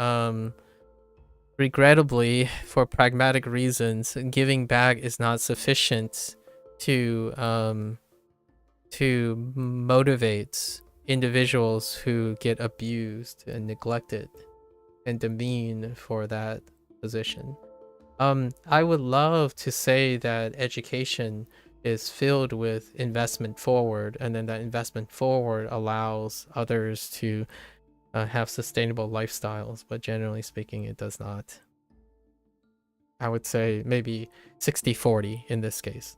A: for pragmatic reasons, giving back is not sufficient to motivate individuals who get abused and neglected and demeaned for that position. I would love to say that education is filled with investment forward, and then that investment forward allows others to have sustainable lifestyles, but generally speaking, it does not. I would say maybe 60-40 in this case.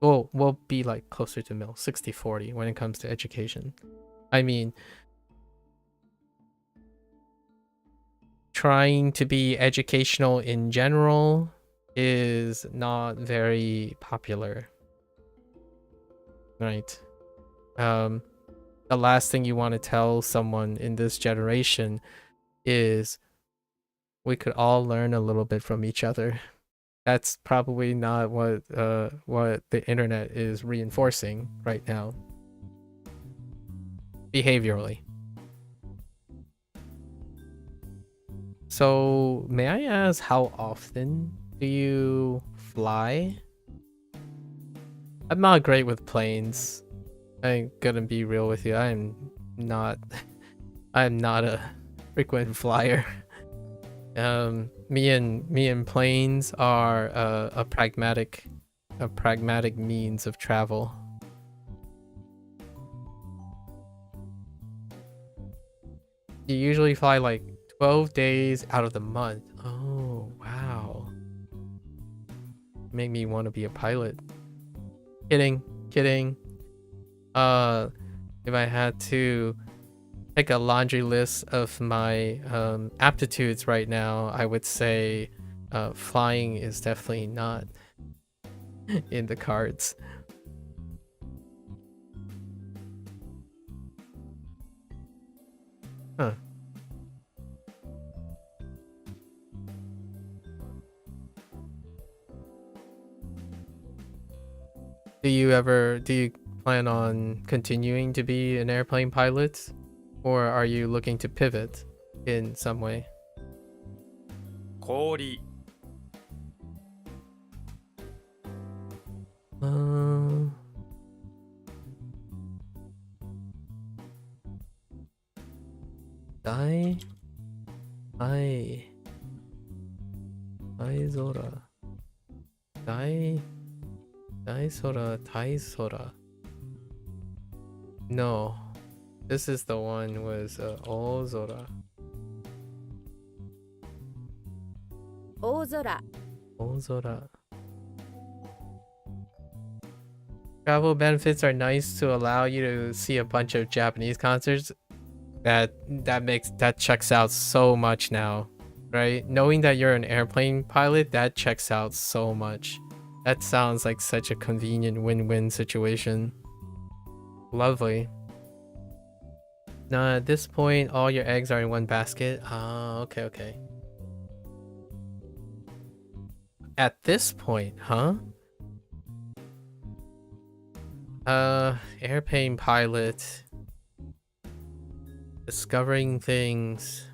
A: We'll be like closer to middle, 60-40 when it comes to education. I mean, trying to be educational in general is not very popular, right? The last thing you want to tell someone in this generation is we could all learn a little bit from each other. That's probably not what the internet is reinforcing right now, behaviorally. So, may I ask, how often do you fly? I'm not great with planes. I'm gonna be real with you. I'm not a frequent flyer. Me and planes are a pragmatic means of travel. You usually fly like 12 days out of the month. Oh, wow. Make me want to be a pilot. Kidding. If I had to pick a laundry list of my aptitudes right now, I would say flying is definitely not in the cards. Huh. Do you plan on continuing to be an airplane pilot, or are you looking to pivot in some way?
C: 氷
A: 大空 大空 No, this is the one with 大空
B: 大空
A: 大空 Travel benefits are nice to allow you to see a bunch of Japanese concerts. That checks out so much now, right? Knowing that you're an airplane pilot, that checks out so much. That sounds like such a convenient win-win situation. Lovely. No, at this point, all your eggs are in one basket. Oh, okay, okay. At this point, huh? Airplane pilot. Discovering things.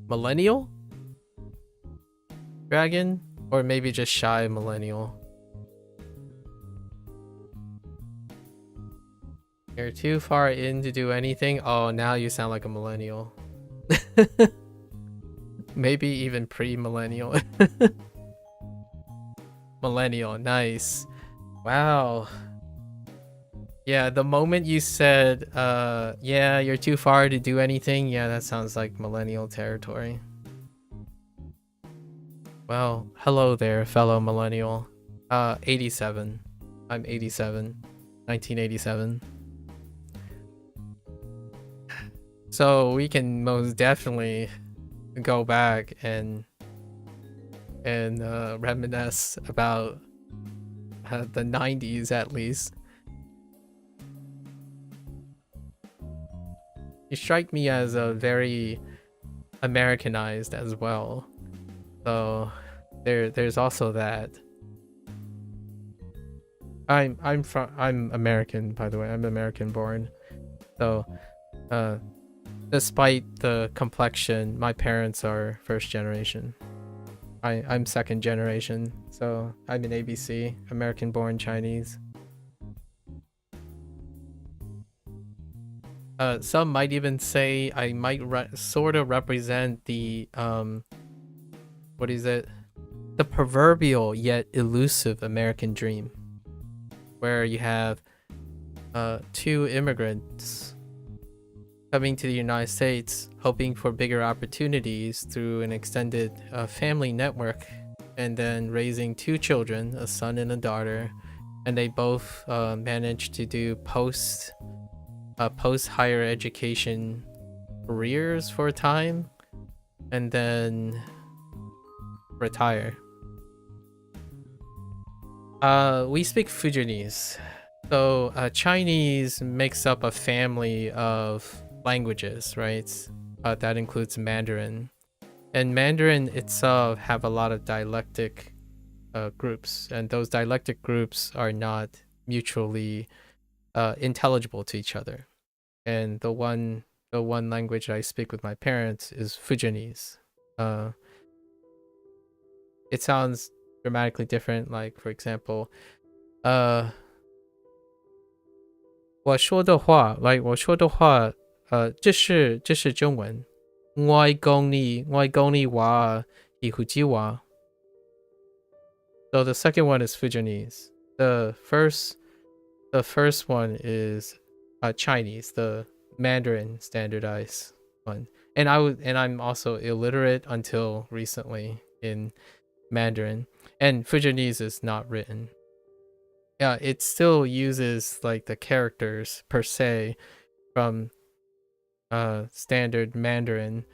A: Millennial? Dragon? Or maybe just shy millennial. You're too far in to do anything. Oh, now you sound like a millennial. Maybe even pre-millennial. Millennial, nice. Wow. Yeah, the moment you said, yeah, you're too far to do anything, yeah, that sounds like millennial territory. Well, hello there, fellow millennial. 87. I'm 87. 1987. So we can most definitely go back and reminisce about the 90s at least. You strike me as a very Americanized as well. So there's also that. I'm American, by the way. I'm American born. So despite the complexion, my parents are first generation. I'm second generation. So I'm an ABC, American born Chinese. Some might even say I might sort of represent the what is it? The proverbial yet elusive American dream, where you have two immigrants coming to the United States, hoping for bigger opportunities through an extended family network, and then raising two children, a son and a daughter, and they both managed to do post higher education careers for a time and then retire. We speak Fujianese. So Chinese makes up a family of languages, right? That includes Mandarin. And Mandarin itself have a lot of dialectic groups, and those dialectic groups are not mutually intelligible to each other. And the one language I speak with my parents is Fujianese. It sounds dramatically different. Like, for example, 我说的话 like 我说的话这是中文。我讲你话是福州话。So the second one is Fujianese. The first one is Chinese, the Mandarin standardized one. And I'm also illiterate until recently in Mandarin, and Fujianese is not written. Yeah, it still uses like the characters per se from standard Mandarin,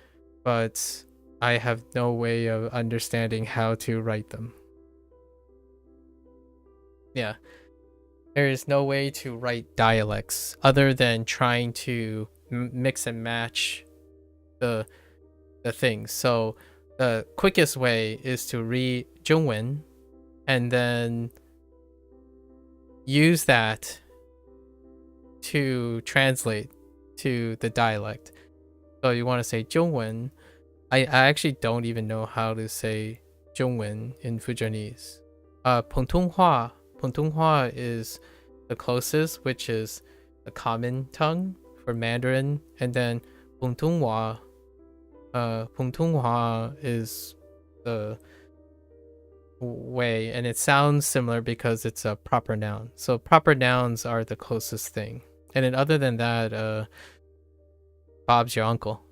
A: but I have no way of understanding how to write them. Yeah. There is no way to write dialects other than trying to mix and match the things. So the quickest way is to read Zhongwen and then use that to translate to the dialect. So you want to say Zhongwen. I actually don't even know how to say Zhongwen in Fujianese. Putonghua is the closest, which is the common tongue for Mandarin, and then Putonghua is the way, and it sounds similar because it's a proper noun. So proper nouns are the closest thing, and then other than that, Bob's your uncle.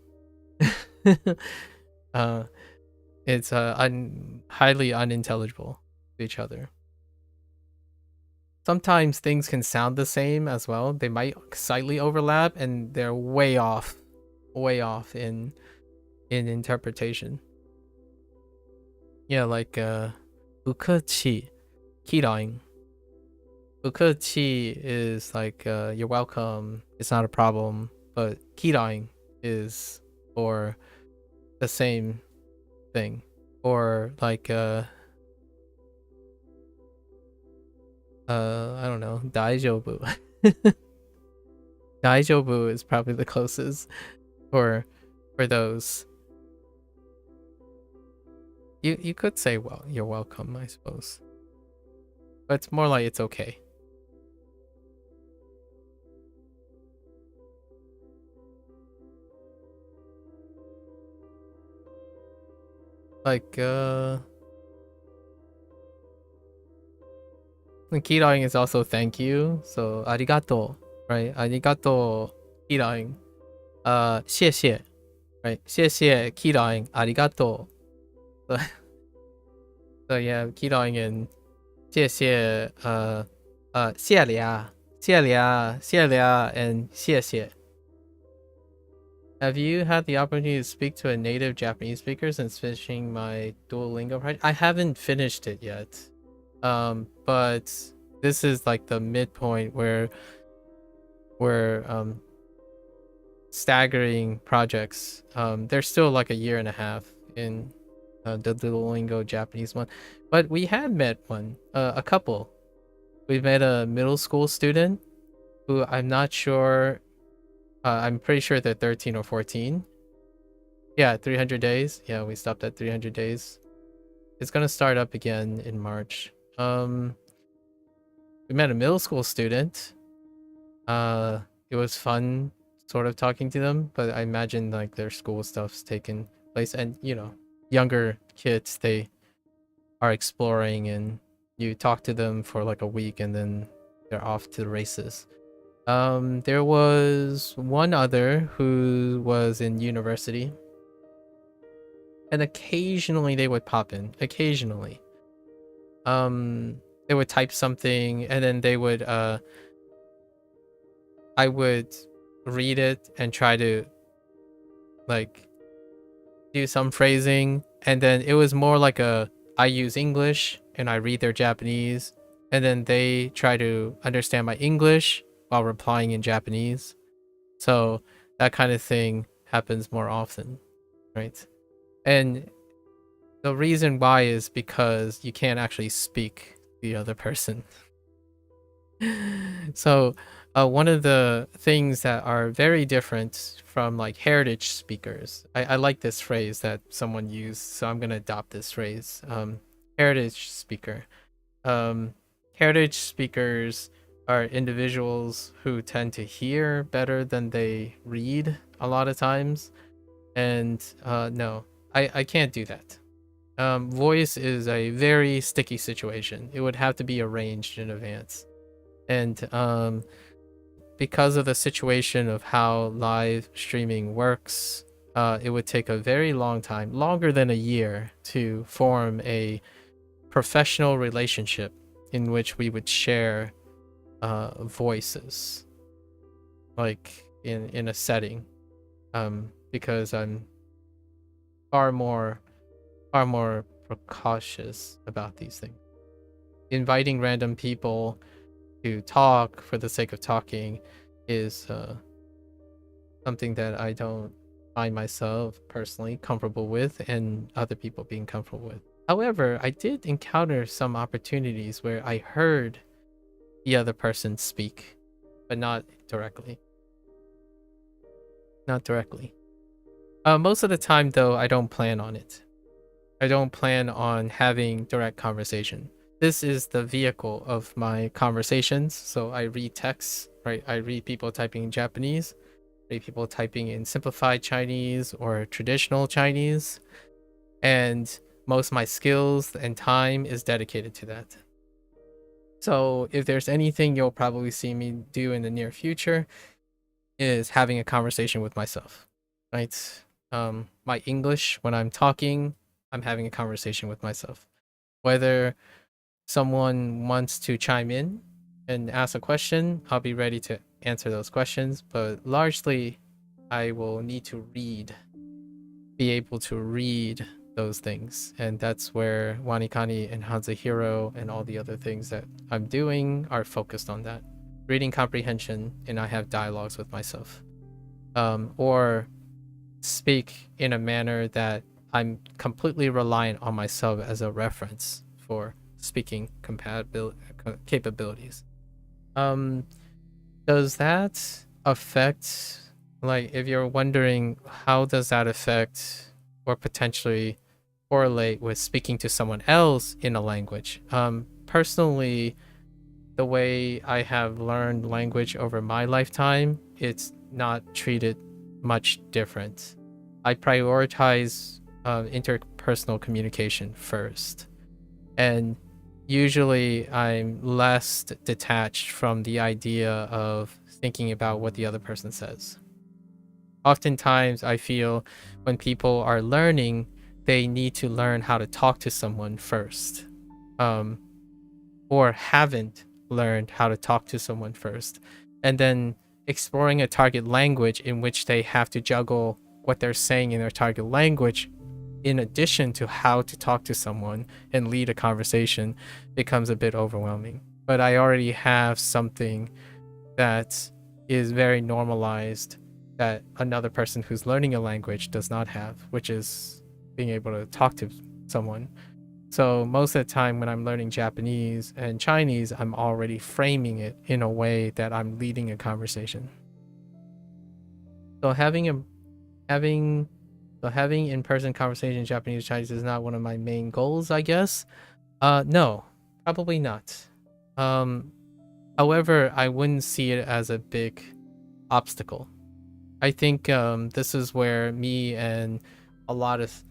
A: It's highly unintelligible to each other. Sometimes things can sound the same as well. They might slightly overlap, and they're way off in interpretation. Yeah, like 不客气, Kirang. Koichi is like you're welcome, it's not a problem, but kirang is for the same thing. Or like I don't know, daijobu. Daijobu is probably the closest for those. You could say, well, you're welcome, I suppose. But it's more like it's okay. Like kirang is also thank you. So arigato, right? Arigato kirang. 谢谢, right? 谢谢 kirang, arigato. So yeah, kirang and 谢谢谢了 and 谢谢. Have you had the opportunity to speak to a native Japanese speaker since finishing my Duolingo project? I haven't finished it yet. But this is like the midpoint where we're staggering projects. There's still like a year and a half in the Duolingo Japanese one, but we had met a couple. We met a middle school student who I'm not sure. I'm pretty sure they're 13 or 14. Yeah, 300 days. Yeah, we stopped at 300 days. It's gonna start up again in March. We met a middle school student. It was fun sort of talking to them, but I imagine like their school stuff's taken place, and you know, younger kids, they are exploring and you talk to them for like a week and then they're off to the races. There was one other who was in university, and occasionally they would pop in. Occasionally. They would type something and then they would I would read it and try to like do some phrasing, and then it was more like I use English and I read their Japanese, and then they try to understand my English while replying in Japanese. So that kind of thing happens more often, right? And the reason why is because you can't actually speak the other person. So one of the things that are very different from like heritage speakers, I like this phrase that someone used, so I'm gonna adopt this phrase. Heritage speaker. Heritage speakers are individuals who tend to hear better than they read a lot of times, and no, I can't do that. Voice is a very sticky situation. It would have to be arranged in advance, and because of the situation of how live streaming works, it would take a very long time, longer than a year, to form a professional relationship in which we would share voices, like in a setting, because I'm far more precautious about these things. Inviting random people to talk for the sake of talking is something that I don't find myself personally comfortable with, and other people being comfortable with. However, I did encounter some opportunities where I heard the other person speak, but not directly. Not directly. Most of the time, though, I don't plan on it. I don't plan on having direct conversation. This is the vehicle of my conversations. So I read texts, right? I read people typing in Japanese, read people typing in simplified Chinese or traditional Chinese, and most of my skills and time is dedicated to that. So if there's anything you'll probably see me do in the near future, is having a conversation with myself, right? My English, when I'm talking, I'm having a conversation with myself. Whether someone wants to chime in and ask a question, I'll be ready to answer those questions, but largely I will need to be able to read those things. And that's where WaniKani and HanziHero and all the other things that I'm doing are focused on that. Reading comprehension, and I have dialogues with myself. Or speak in a manner that I'm completely reliant on myself as a reference for speaking capabilities. Does that affect, like, if you're wondering how does that affect or potentially correlate with speaking to someone else in a language? Personally, the way I have learned language over my lifetime, it's not treated much different. I prioritize interpersonal communication first. And usually I'm less detached from the idea of thinking about what the other person says. Oftentimes I feel when people are learning, they need to learn how to talk to someone first, or haven't learned how to talk to someone first, and then exploring a target language in which they have to juggle what they're saying in their target language in addition to how to talk to someone and lead a conversation becomes a bit overwhelming. But I already have something that is very normalized that another person who's learning a language does not have, which is being able to talk to someone. So most of the time when I'm learning Japanese and Chinese, I'm already framing it in a way that I'm leading a conversation. So having in-person conversation in Japanese or Chinese is not one of my main goals, I guess. No, probably not. However, I wouldn't see it as a big obstacle. I think this is where me and a lot of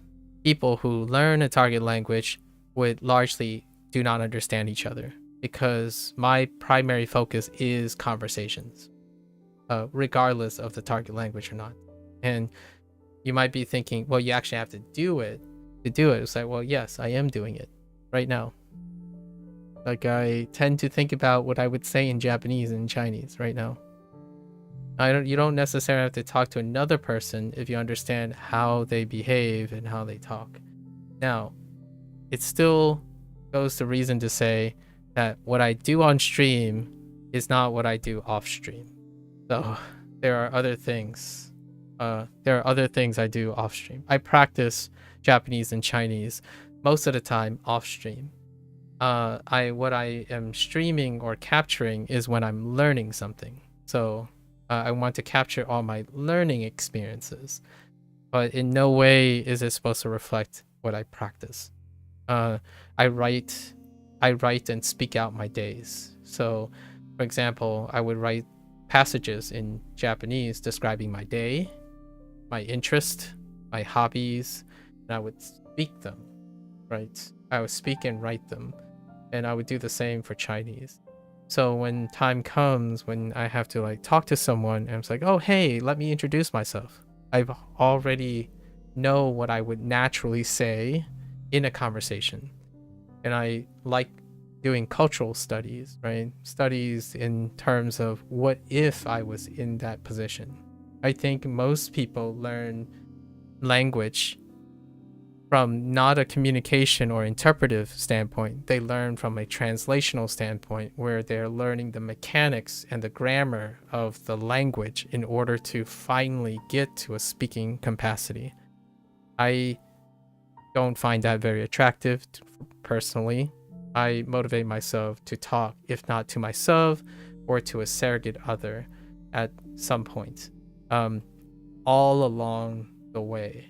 A: people who learn a target language would largely do not understand each other, because my primary focus is conversations, regardless of the target language or not. And you might be thinking, well, you actually have to do it to do it. It's like, well, yes, I am doing it right now. Like, I tend to think about what I would say in Japanese and Chinese right now. You don't necessarily have to talk to another person if you understand how they behave and how they talk. Now, it still goes to reason to say that what I do on stream is not what I do off stream. So there are other things. I do off stream. I practice Japanese and Chinese most of the time off stream. What I am streaming or capturing is when I'm learning something. So I want to capture all my learning experiences, but in no way is it supposed to reflect what I practice. I write and speak out my days. So, for example, I would write passages in Japanese describing my day, my interest, my hobbies, and I would speak them, right? I would speak and write them, and I would do the same for Chinese. So when time comes when I have to like talk to someone and it's like, oh, hey, let me introduce myself, I've already know what I would naturally say in a conversation. And I like doing cultural studies, right? Studies in terms of what if I was in that position. I think most people learn language from not a communication or interpretive standpoint. They learn from a translational standpoint where they're learning the mechanics and the grammar of the language in order to finally get to a speaking capacity. I don't find that very attractive personally. I motivate myself to talk, if not to myself or to a surrogate other at some point, all along the way,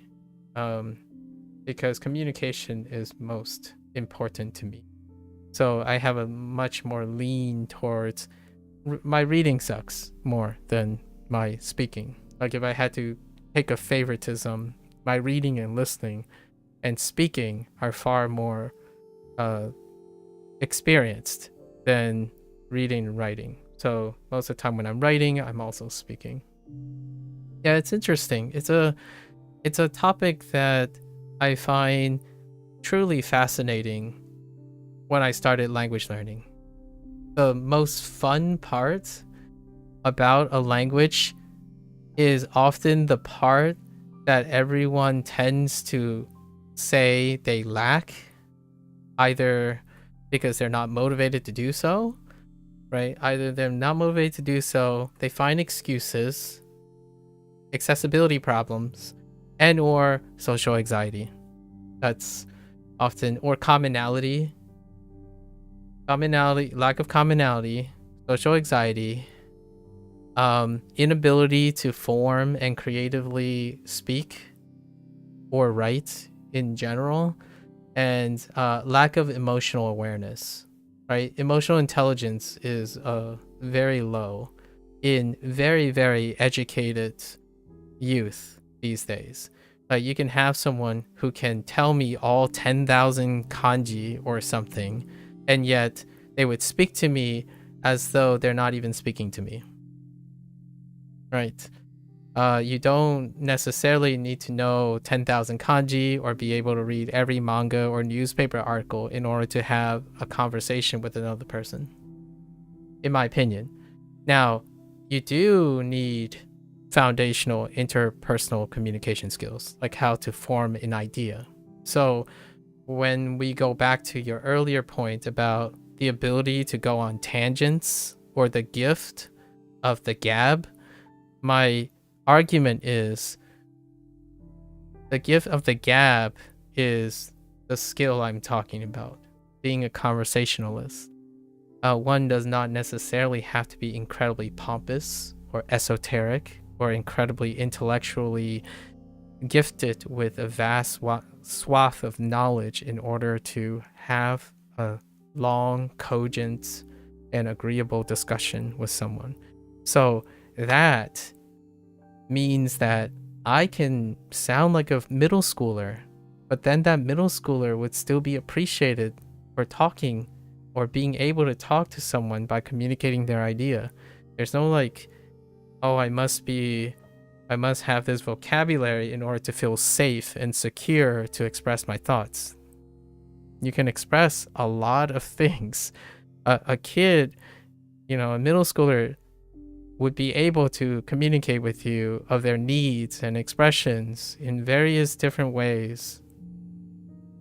A: because communication is most important to me. So I have a much more lean towards my reading sucks more than my speaking. Like if I had to take a favoritism, my reading and listening and speaking are far more experienced than reading and writing. So most of the time when I'm writing, I'm also speaking. Yeah, it's interesting. It's a topic that I find truly fascinating when I started language learning. The most fun part about a language is often the part that everyone tends to say they lack, either because they're not motivated to do so, right? Either they're not motivated to do so, they find excuses, accessibility problems, and or social anxiety. That's often, or commonality, lack of commonality, social anxiety, inability to form and creatively speak or write in general, and lack of emotional awareness, right? Emotional intelligence is very low in very, very educated youth these days. Like, you can have someone who can tell me all 10,000 kanji or something, and yet they would speak to me as though they're not even speaking to me. Right. You don't necessarily need to know 10,000 kanji or be able to read every manga or newspaper article in order to have a conversation with another person, in my opinion. Now, you do need foundational interpersonal communication skills, like how to form an idea. So when we go back to your earlier point about the ability to go on tangents or the gift of the gab, my argument is the gift of the gab is the skill I'm talking about, being a conversationalist. One does not necessarily have to be incredibly pompous or esoteric or incredibly intellectually gifted with a vast swath of knowledge in order to have a long, cogent, and agreeable discussion with someone. So that means that I can sound like a middle schooler, but then that middle schooler would still be appreciated for talking or being able to talk to someone by communicating their idea. There's no like, oh, I must have this vocabulary in order to feel safe and secure to express my thoughts. You can express a lot of things. A kid, a middle schooler would be able to communicate with you of their needs and expressions in various different ways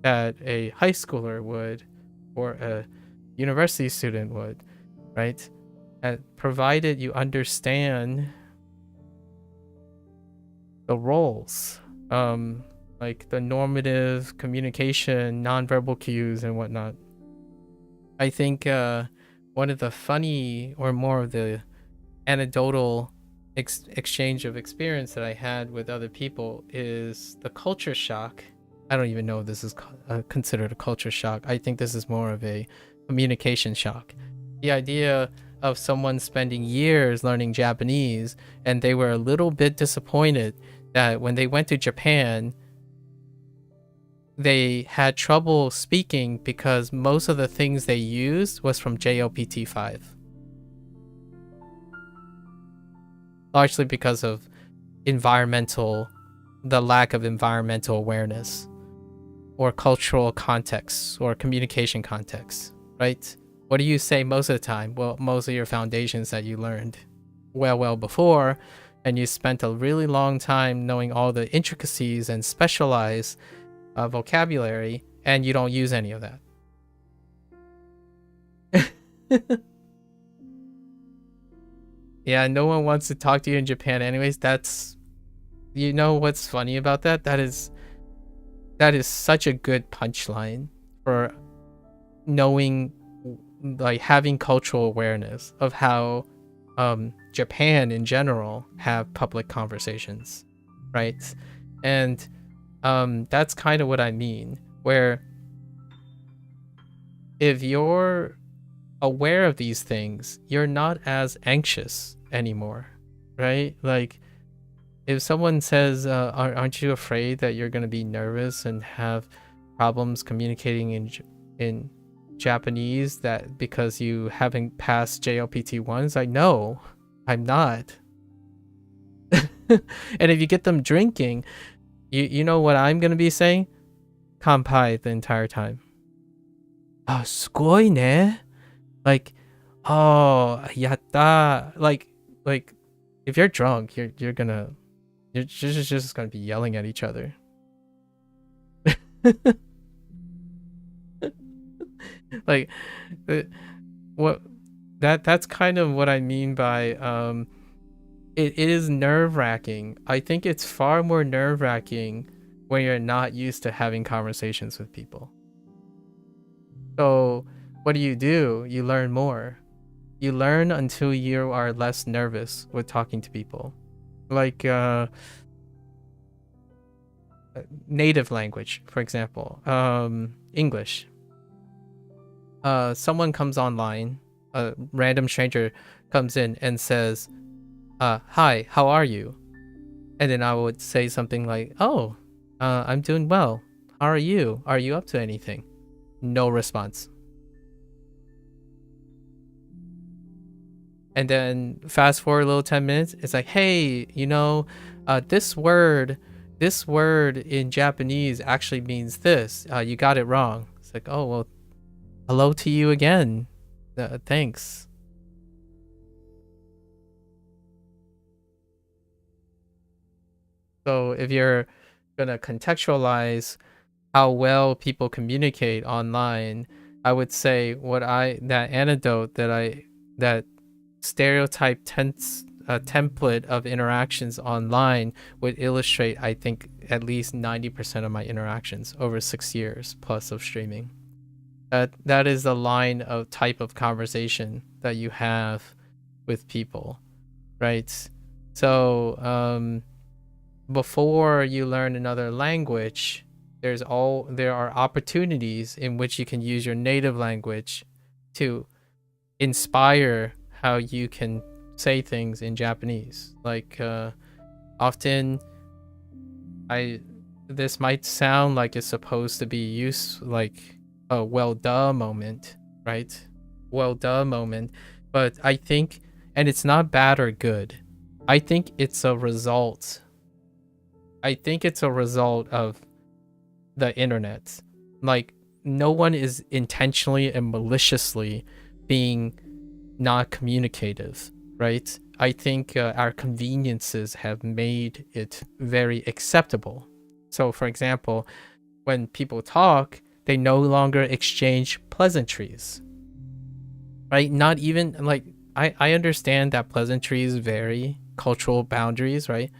A: that a high schooler would or a university student would, right? Provided you understand the roles, like the normative communication, nonverbal cues, and whatnot. I think one of the funny or more of the anecdotal exchange of experience that I had with other people is the culture shock. I don't even know if this is considered a culture shock. I think this is more of a communication shock. The idea of someone spending years learning Japanese and they were a little bit disappointed that when they went to Japan, they had trouble speaking because most of the things they used was from JLPT5. Largely because of the lack of environmental awareness or cultural context or communication context, right? What do you say most of the time? Well, most of your foundations that you learned well before, and you spent a really long time knowing all the intricacies and specialized vocabulary, and you don't use any of that. Yeah, no one wants to talk to you in Japan anyways. That's, what's funny about that? That is such a good punchline for knowing, like, having cultural awareness of how Japan in general have public conversations, right? And that's kind of what I mean, where if you're aware of these things, you're not as anxious anymore, right? Like, if someone says, aren't you afraid that you're going to be nervous and have problems communicating in Japanese that because you haven't passed JLPT1? It's like, no, I'm not. And if you get them drinking, you know what I'm going to be saying? Kanpai the entire time. Oh, sugoi ne. Like, oh, yatta. Like, if you're drunk, you're just gonna be yelling at each other. Like, what that's kind of what I mean by it is nerve-wracking. I think it's far more nerve-wracking when you're not used to having conversations with people. So what do? You learn more. You learn until you are less nervous with talking to people. Like native language, for example, English. Someone comes online, a random stranger comes in and says, hi, how are you? And then I would say something like, oh, I'm doing well. How are you? Are you up to anything? No response. And then fast forward a little 10 minutes, it's like, hey, this word in Japanese actually means this. You got it wrong. It's like, oh, well, hello to you again. Thanks. So if you're gonna contextualize how well people communicate online, I would say that stereotype template of interactions online would illustrate, I think, at least 90% of my interactions over 6 years plus of streaming. That is the line of type of conversation that you have with people, right? So before you learn another language, there are opportunities in which you can use your native language to inspire how you can say things in Japanese. Like often this might sound like it's supposed to be used like a well duh moment, right? Well duh moment, but I think, and it's not bad or good, I think it's a result of the internet. Like, no one is intentionally and maliciously being not communicative, right? I think our conveniences have made it very acceptable. So for example, when people talk, they no longer exchange pleasantries, right? Not even like, I understand that pleasantries vary, cultural boundaries, right?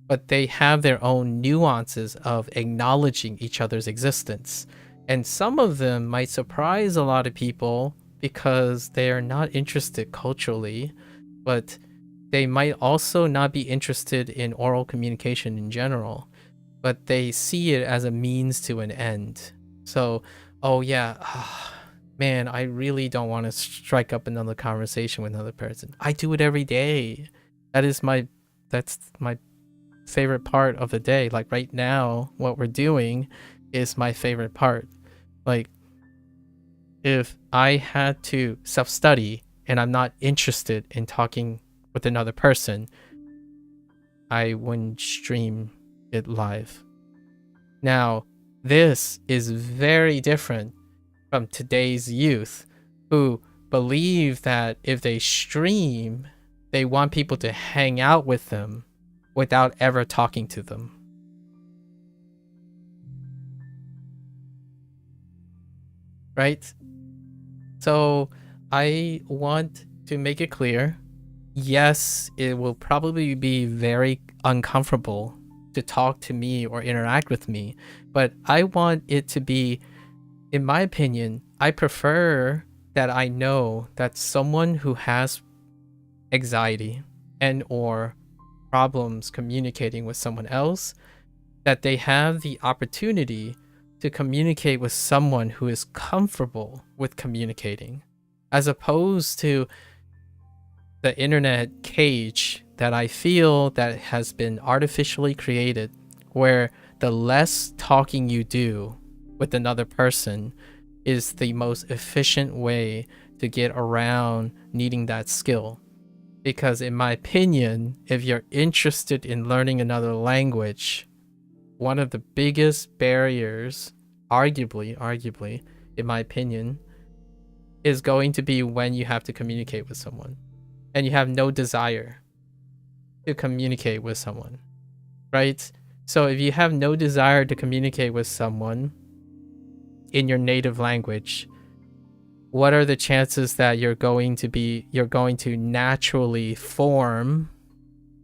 A: But they have their own nuances of acknowledging each other's existence. And some of them might surprise a lot of people because they are not interested culturally, but they might also not be interested in oral communication in general, but they see it as a means to an end. So, oh yeah, man, I really don't want to strike up another conversation with another person. I do it every day. That's my favorite part of the day. Like right now, what we're doing is my favorite part. Like, if I had to self-study and I'm not interested in talking with another person, I wouldn't stream it live. Now, this is very different from today's youth who believe that if they stream, they want people to hang out with them without ever talking to them. Right? So I want to make it clear, yes, it will probably be very uncomfortable to talk to me or interact with me, but I want it to be, in my opinion, I prefer that I know that someone who has anxiety and or problems communicating with someone else, that they have the opportunity to communicate with someone who is comfortable with communicating, as opposed to the internet cage that I feel that has been artificially created, where the less talking you do with another person is the most efficient way to get around needing that skill. Because in my opinion, if you're interested in learning another language, one of the biggest barriers, arguably, in my opinion, is going to be when you have to communicate with someone and you have no desire to communicate with someone, right? So if you have no desire to communicate with someone, in your native language, what are the chances that you're going to naturally form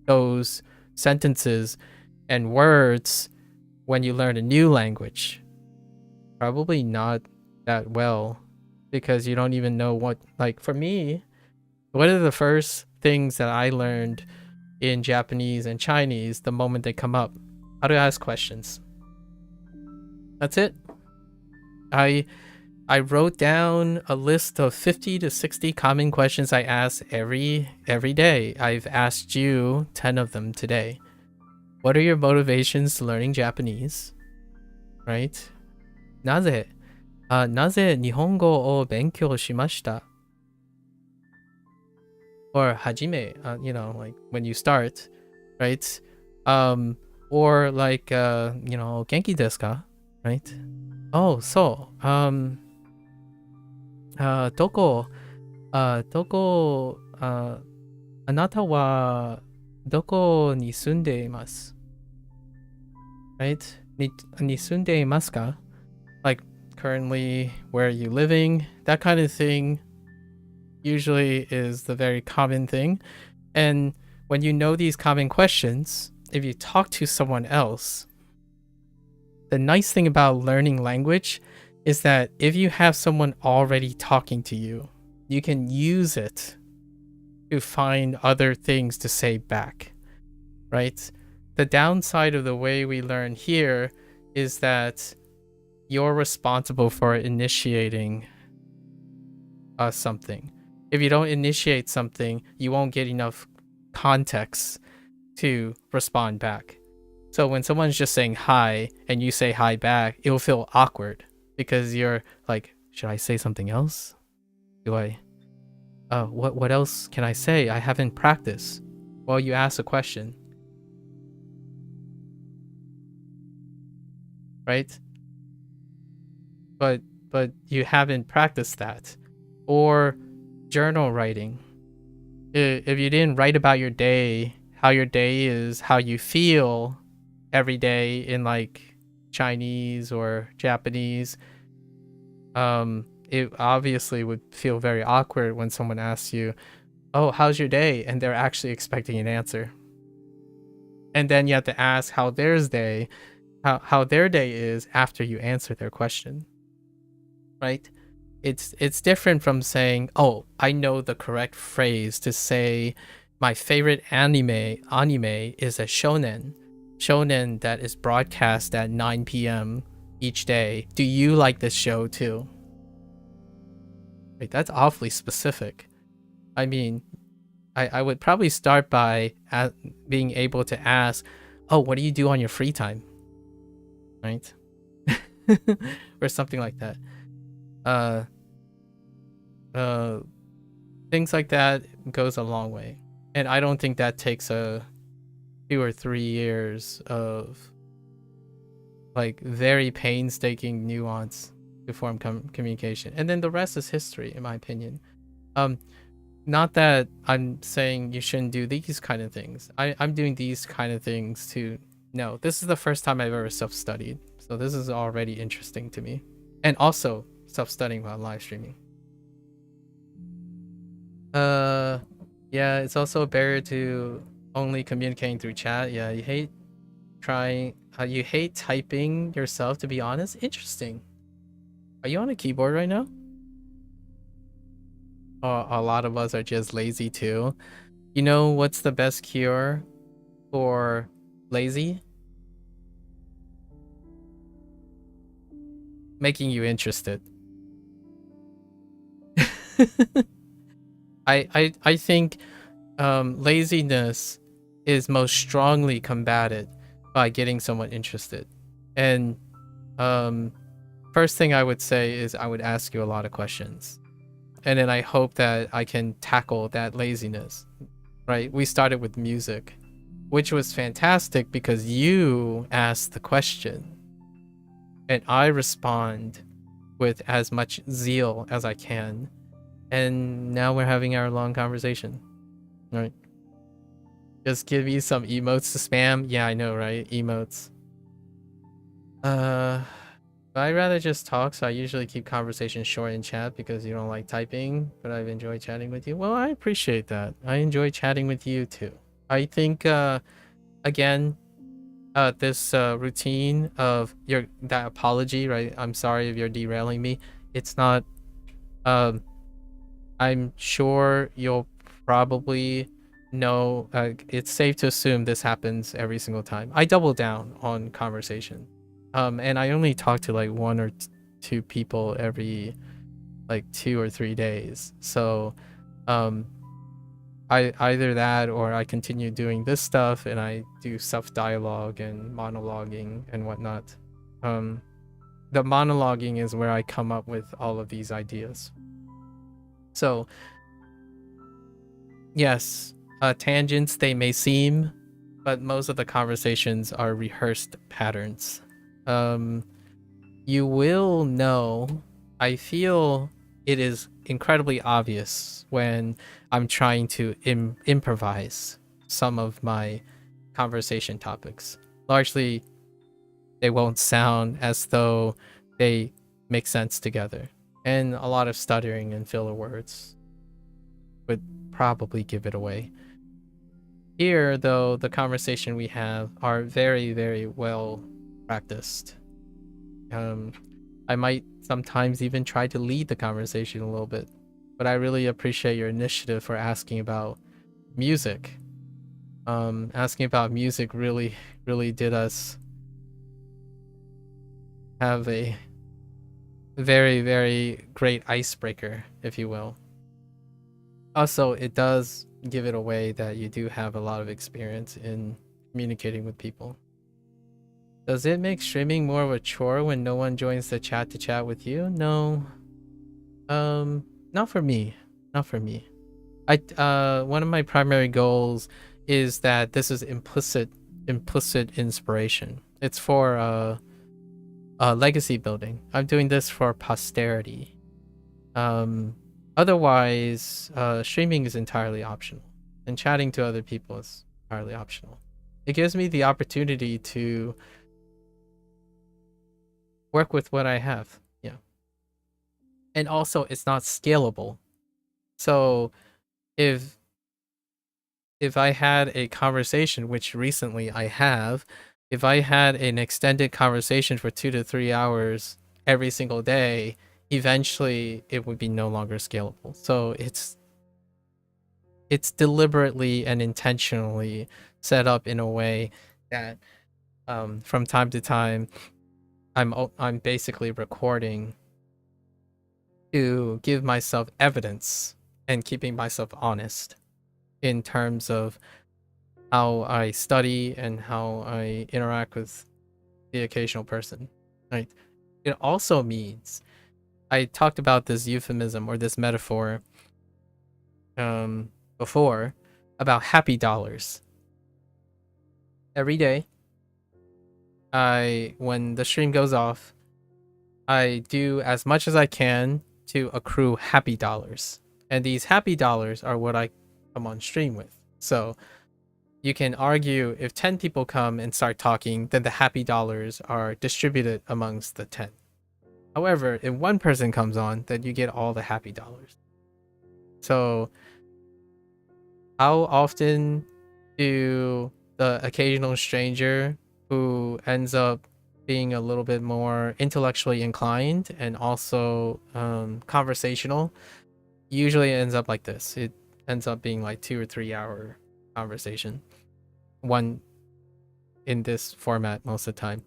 A: those sentences and words when you learn a new language? Probably not that well, because you don't even know what, like for me, what are the first things that I learned in Japanese and Chinese the moment they come up? How to ask questions. That's it. I wrote down a list of 50 to 60 common questions I ask every day. I've asked you 10 of them today. What are your motivations to learning Japanese? Right? なぜ日本語を勉強しました? Or はじめ, you know, like when you start, right? Or like, you know, 元気ですか? Right? Oh, そう。どこ、あなたはどこに住んでいます? Right? に住んでいますか? Like, currently, where are you living? That kind of thing usually is the very common thing. And when you know these common questions, if you talk to someone else, the nice thing about learning language is that if you have someone already talking to you, you can use it to find other things to say back, right? The downside of the way we learn here is that you're responsible for initiating something. If you don't initiate something, you won't get enough context to respond back. So when someone's just saying hi and you say hi back, it'll feel awkward because you're like, should I say something else? What else can I say? I haven't practiced. Well, you ask a question. Right? But you haven't practiced that. Or journal writing. If you didn't write about your day, how your day is, how you feel every day in like Chinese or Japanese, it obviously would feel very awkward when someone asks you, oh, how's your day? And they're actually expecting an answer. And then you have to ask how their day is after you answer their question. Right? It's different from saying, oh, I know the correct phrase to say my favorite anime is a shonen that is broadcast at 9 p.m. each day. Do you like this show too? Right, that's awfully specific. I mean, I would probably start by being able to ask, oh, what do you do on your free time? Right? Or something like that. Things like that goes a long way. And I don't think that takes 2 or 3 years of like very painstaking nuance to form communication. And then the rest is history, in my opinion. Not that I'm saying you shouldn't do these kind of things. I'm doing these kind of things to no. This is the first time I've ever self-studied. So this is already interesting to me. And also self-studying while live streaming. Yeah, it's also a barrier to only communicating through chat. Yeah, you hate typing yourself, to be honest. Interesting. Are you on a keyboard right now? A lot of us are just lazy too. You know what's the best cure for lazy? Making you interested. I think laziness is most strongly combated by getting someone interested. And first thing I would say is I would ask you a lot of questions. And then I hope that I can tackle that laziness, right? We started with music, which was fantastic because you asked the question and I respond with as much zeal as I can. And now we're having our long conversation. All right. Just give me some emotes to spam. Yeah, I know, right? Emotes. But I'd rather just talk, so I usually keep conversations short in chat because you don't like typing, but I've enjoyed chatting with you. Well, I appreciate that. I enjoy chatting with you too. I think again, this routine of that apology, right? I'm sorry if you're derailing me. It's not I'm sure you'll probably know it's safe to assume this happens every single time. I double down on conversation. And I only talk to like one or two people every like 2 or 3 days. So I either that or I continue doing this stuff and I do self dialogue and monologuing and whatnot. The monologuing is where I come up with all of these ideas. So yes, tangents they may seem, but most of the conversations are rehearsed patterns. You will know, I feel it is incredibly obvious when I'm trying to improvise some of my conversation topics. Largely, they won't sound as though they make sense together. And a lot of stuttering and filler words would probably give it away. Here, though, the conversation we have are very, very well practiced. I might sometimes even try to lead the conversation a little bit, but I really appreciate your initiative for asking about music. Asking about music really, really did us have a very, very great icebreaker, if you will. Also, it does give it away that you do have a lot of experience in communicating with people. Does it make streaming more of a chore when no one joins the chat to chat with you? No. Not for me. Not for me. One of my primary goals is that this is implicit inspiration. It's for legacy building. I'm doing this for posterity. Otherwise, streaming is entirely optional, and chatting to other people is entirely optional. It gives me the opportunity to work with what I have. Yeah. And also, it's not scalable. So if I had a conversation, which recently I have, if I had an extended conversation for 2 to 3 hours every single day, eventually it would be no longer scalable. So it's deliberately and intentionally set up in a way that from time to time I'm basically recording to give myself evidence and keeping myself honest in terms of how I study and how I interact with the occasional person. Right? It also means I talked about this euphemism or this metaphor before about happy dollars. Every day, when the stream goes off, I do as much as I can to accrue happy dollars. And these happy dollars are what I come on stream with. So you can argue if 10 people come and start talking, then the happy dollars are distributed amongst the 10. However, if one person comes on, then you get all the happy dollars. So how often do the occasional stranger who ends up being a little bit more intellectually inclined and also conversational usually ends up like this? It ends up being like 2 or 3 hour conversation. One in this format most of the time.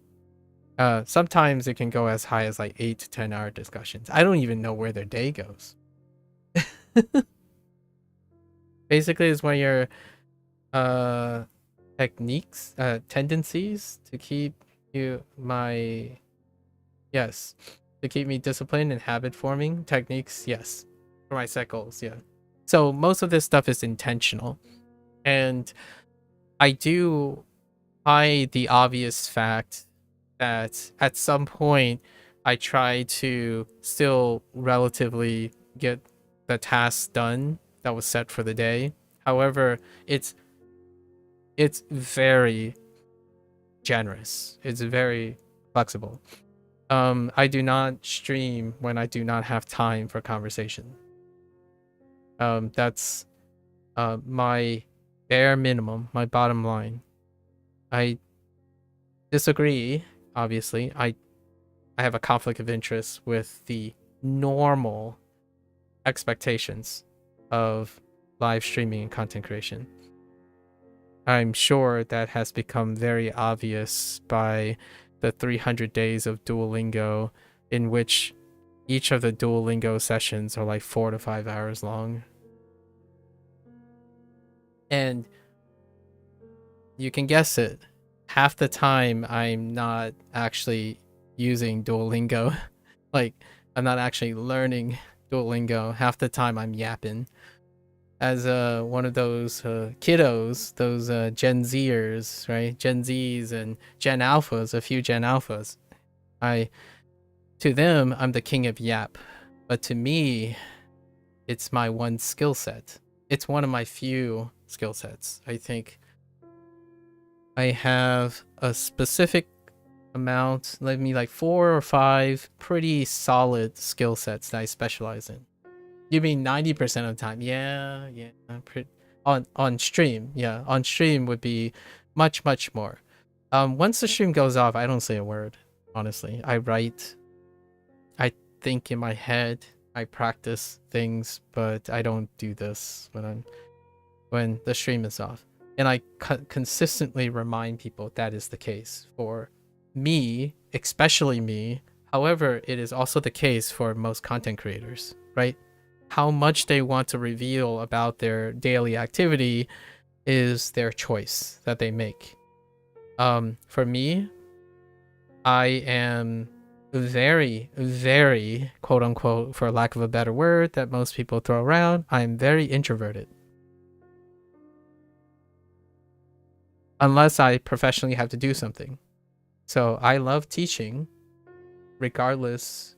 A: Sometimes it can go as high as like 8 to 10 hour discussions. I don't even know where their day goes. Basically, it's one of your techniques, tendencies to keep to keep me disciplined and habit forming techniques. Yes, for my set goals. Yeah. So most of this stuff is intentional, and I do hide the obvious fact that at some point I try to still relatively get the task done that was set for the day. However, it's very generous. It's very flexible. I do not stream when I do not have time for conversation. That's my bare minimum, my bottom line. I disagree, obviously. I have a conflict of interest with the normal expectations of live streaming and content creation. I'm sure that has become very obvious by the 300 days of Duolingo, in which each of the Duolingo sessions are like 4 to 5 hours long. And you can guess it. Half the time I'm not actually using Duolingo. Like, I'm not actually learning Duolingo. Half the time I'm yapping. As one of those kiddos, those Gen Zers, right? Gen Zs and Gen Alphas, a few Gen Alphas. To them, I'm the king of yap. But to me, it's my one skill set. It's one of my few skill sets. I think I have a specific amount, like 4 or 5 pretty solid skill sets that I specialize in. You mean 90% of the time? Yeah. On stream, yeah. On stream would be much more. Once the stream goes off, I don't say a word. Honestly, I write. I think in my head. I practice things, but I don't do this when the stream is off. And I consistently remind people that is the case for me, especially me. However, it is also the case for most content creators, right? How much they want to reveal about their daily activity is their choice that they make. For me, I am very, very, quote unquote, for lack of a better word that most people throw around, I am very introverted. Unless I professionally have to do something. So I love teaching, regardless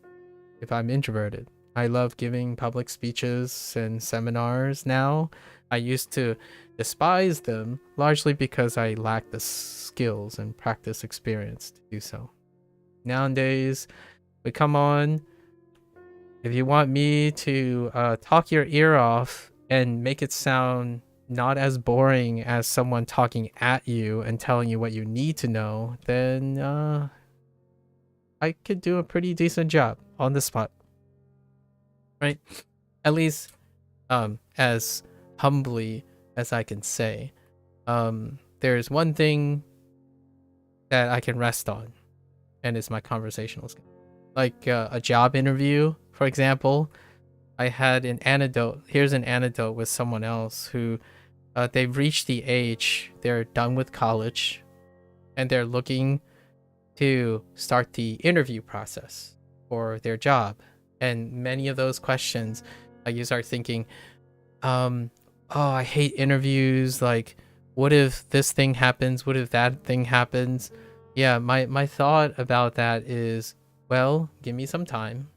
A: if I'm introverted. I love giving public speeches and seminars now. I used to despise them largely because I lacked the skills and practice experience to do so. Nowadays, we come on. If you want me to talk your ear off and make it sound not as boring as someone talking at you and telling you what you need to know, then I could do a pretty decent job on the spot. Right? At least as humbly as I can say. There's one thing that I can rest on, and it's my conversational skill. Like a job interview, for example. I had an anecdote. Here's an anecdote with someone else who they've reached the age, they're done with college, and they're looking to start the interview process for their job. And many of those questions, like you start thinking, oh, I hate interviews. Like, what if this thing happens? What if that thing happens? Yeah, my thought about that is, well, give me some time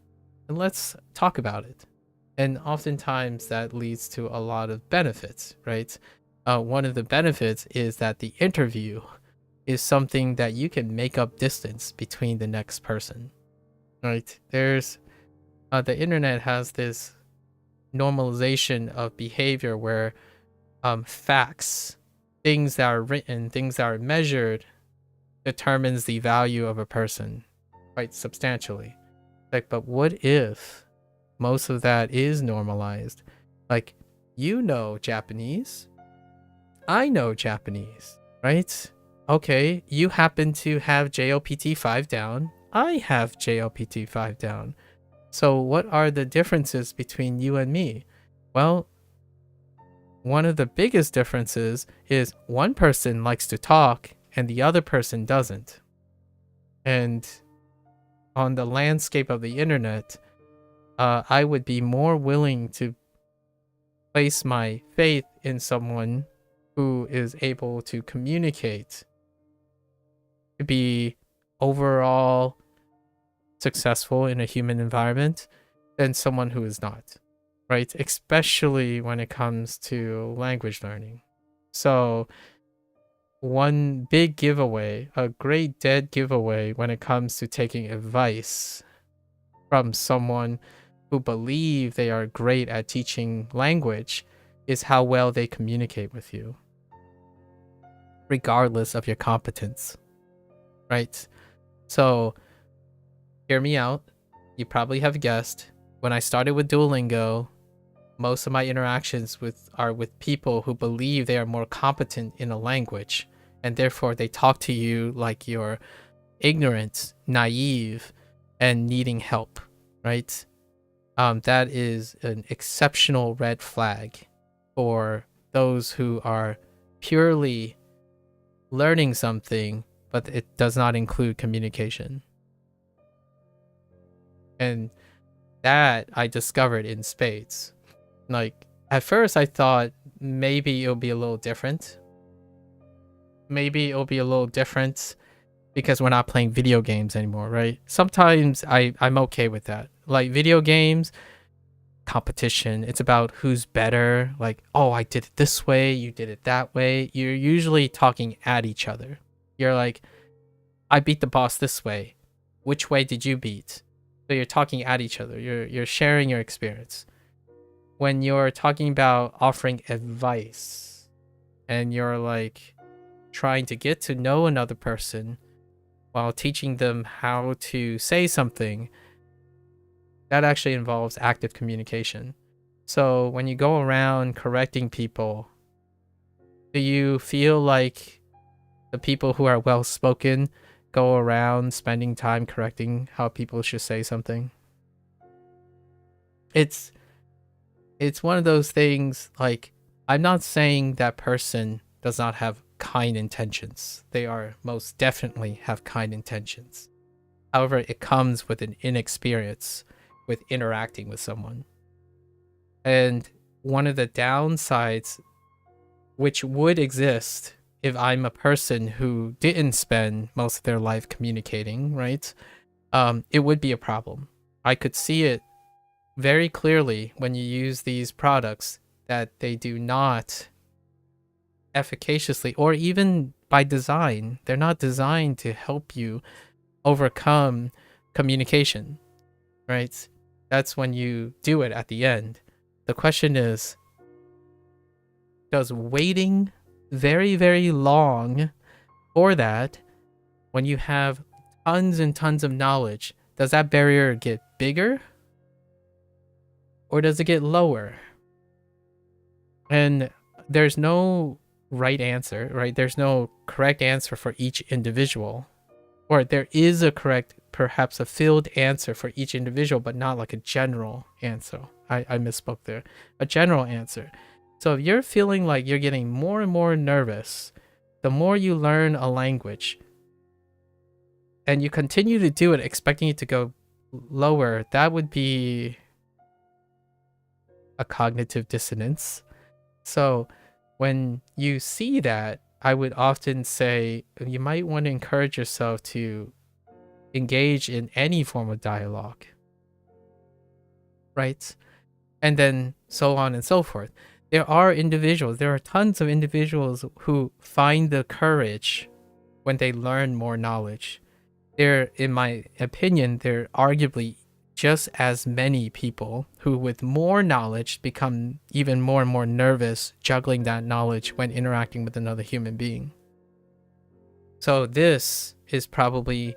A: and let's talk about it. And oftentimes that leads to a lot of benefits, right? One of the benefits is that the interview is something that you can make up distance between the next person, right? There's the internet has this normalization of behavior where facts, things that are written, things that are measured, determines the value of a person quite substantially. Like, but what if most of that is normalized? Like, you know Japanese, I know Japanese, right? Okay, you happen to have JLPT 5 down, I have JLPT 5 down. So what are the differences between you and me? Well, one of the biggest differences is one person likes to talk and the other person doesn't. And on the landscape of the internet, I would be more willing to place my faith in someone who is able to communicate, to be overall successful in a human environment, than someone who is not, right? Especially when it comes to language learning. So one big giveaway, a great dead giveaway when it comes to taking advice from someone who believe they are great at teaching language is how well they communicate with you, regardless of your competence, right? So, hear me out. You probably have guessed, when I started with Duolingo, most of my interactions are with people who believe they are more competent in a language, and therefore they talk to you like you're ignorant, naive, and needing help, right? That is an exceptional red flag for those who are purely learning something, but it does not include communication. And that I discovered in spades. Like, at first I thought maybe it'll be a little different. Maybe it'll be a little different because we're not playing video games anymore, right? Sometimes I'm okay with that. Like, video games, competition, it's about who's better. Like, oh, I did it this way, you did it that way. You're usually talking at each other. You're like, I beat the boss this way. Which way did you beat? So you're talking at each other. You're sharing your experience. When you're talking about offering advice and you're like trying to get to know another person while teaching them how to say something, that actually involves active communication. So when you go around correcting people, do you feel like the people who are well spoken go around spending time correcting how people should say something? It's one of those things, like, I'm not saying that person does not have kind intentions. They are most definitely have kind intentions. However, it comes with an inexperience with interacting with someone. And one of the downsides, which would exist if I'm a person who didn't spend most of their life communicating, right? It would be a problem. I could see it very clearly when you use these products that they do not efficaciously, or even by design, they're not designed to help you overcome communication, right? That's when you do it at the end. The question is, does waiting very, very long for that, when you have tons and tons of knowledge, does that barrier get bigger? Or does it get lower? And there's no right answer, right? There's no correct answer for each individual. Or there is a correct, perhaps a filled answer for each individual, but not like a general answer. I misspoke there. A general answer. So if you're feeling like you're getting more and more nervous, the more you learn a language, and you continue to do it expecting it to go lower, that would be a cognitive dissonance. So when you see that, I would often say you might want to encourage yourself to engage in any form of dialogue, right? And then so on and so forth. There are tons of individuals who find the courage when they learn more knowledge. In my opinion, there are arguably just as many people who with more knowledge become even more and more nervous juggling that knowledge when interacting with another human being. So this is probably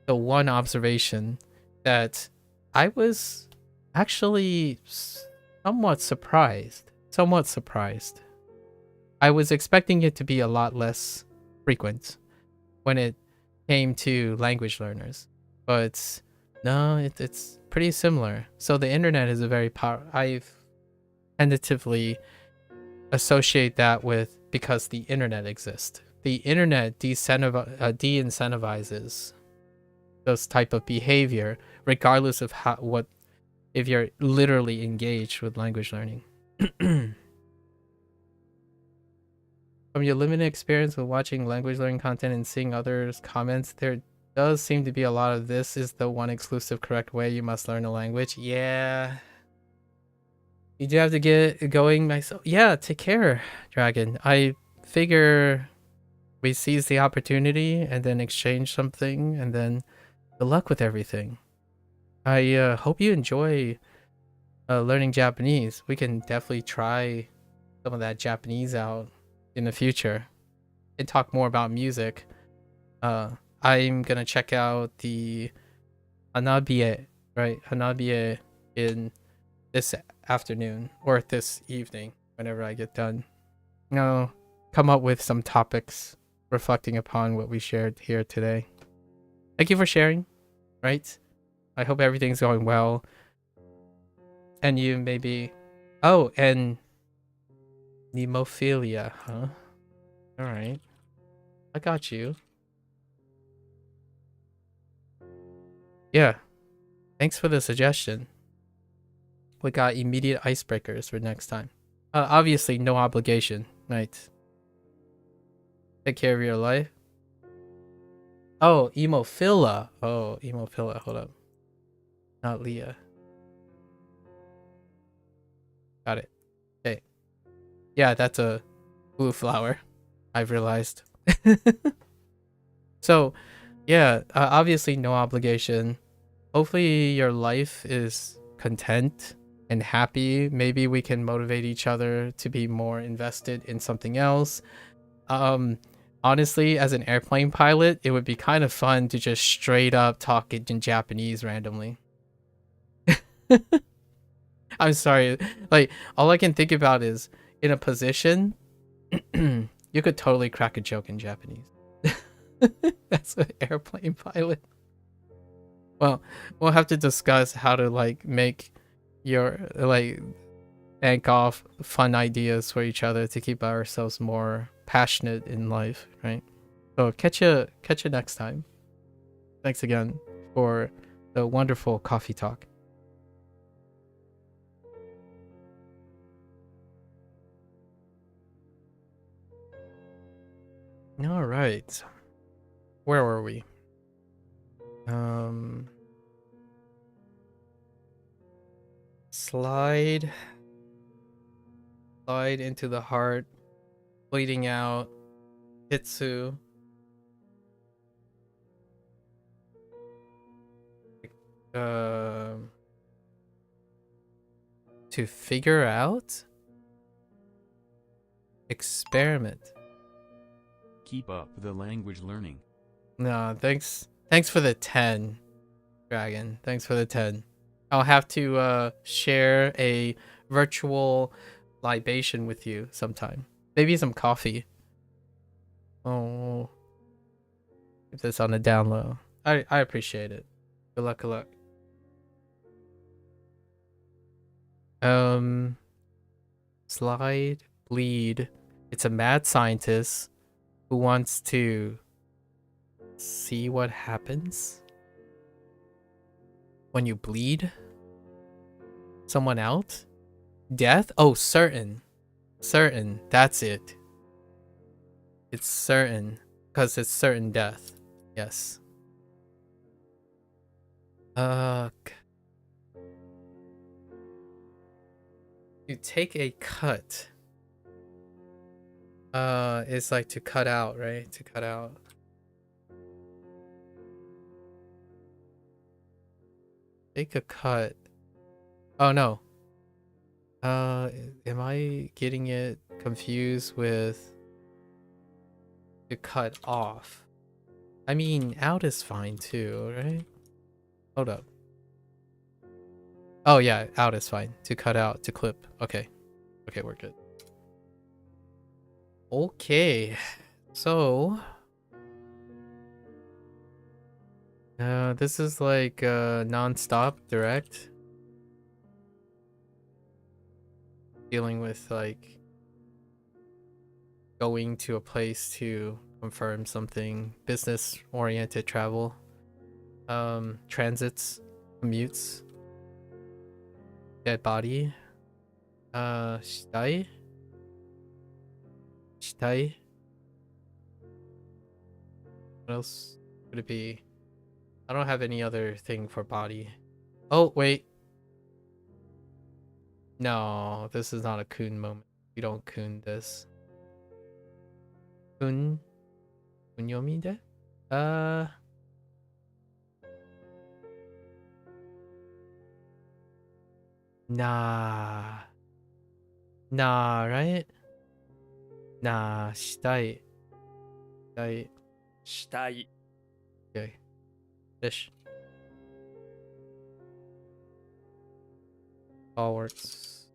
A: the one observation that I was actually somewhat surprised. I was expecting it to be a lot less frequent when it came to language learners, but no, it's pretty similar. So the internet is a very I've tentatively associate that with, because the internet exists. The internet de-incentivizes those type of behavior, regardless of if you're literally engaged with language learning. From your limited experience with watching language learning content and seeing others' comments, there does seem to be a lot of "this is the one exclusive correct way you must learn a language." Yeah. You do have to get going myself. Yeah, take care, Dragon. I figure we seize the opportunity and then exchange something, and then good luck with everything. I hope you enjoy learning Japanese. We can definitely try some of that Japanese out in the future and talk more about music. I'm gonna check out the Hanabiye, right? Hanabiye in this afternoon or this evening, whenever I get done. Come up with some topics reflecting upon what we shared here today. Thank you for sharing, right? I hope everything's going well. And you maybe... Oh, and... Nemophilia, huh? Alright. I got you. Yeah. Thanks for the suggestion. We got immediate icebreakers for next time. Obviously, no obligation, right? Take care of your life. Oh, Emophila. Oh, Emophila. Hold up. Not Leah. Got it. Okay. Yeah, that's a blue flower. I've realized. So, yeah, obviously no obligation. Hopefully your life is content and happy. Maybe we can motivate each other to be more invested in something else. Honestly, as an airplane pilot, it would be kind of fun to just straight up talk in Japanese randomly. I'm sorry. Like, all I can think about is in a position, you could totally crack a joke in Japanese. That's an airplane pilot. Well, we'll have to discuss how to like make your like bank off fun ideas for each other to keep ourselves more passionate in life, right? So catch you next time. Thanks again for the wonderful coffee talk. All right. Where were we? Slide into the heart, bleeding out, Hitsu. To figure out? Experiment.
D: Keep up the language learning.
A: No, thanks for the 10, Dragon. Thanks for the 10. I'll have to share a virtual libation with you sometime. Maybe some coffee. Oh, keep this on the down low. I appreciate it. Good luck, good luck. Slide, bleed. It's a mad scientist who wants to see what happens when you bleed someone out. Death? Oh, certain. That's it. It's certain because it's certain death. Yes. You take a cut. It's like to cut out, right? To cut out. Take a cut. Oh no. Am I getting it confused with to cut off? I mean, out is fine too, right? Hold up. Oh yeah, out is fine. To cut out, to clip. Okay. Okay, we're good. Okay. So this is like non-stop direct. Dealing with like going to a place to confirm something, business oriented travel, transits, commutes, dead body, shitai, what else could it be? I don't have any other thing for body. Oh wait, no, this is not a kun moment. We don't kun this. Kun. Kunyomi de? Nah. Nah, right? Nah, shitai. Shitai.
C: したい
A: Okay. Fish. All works.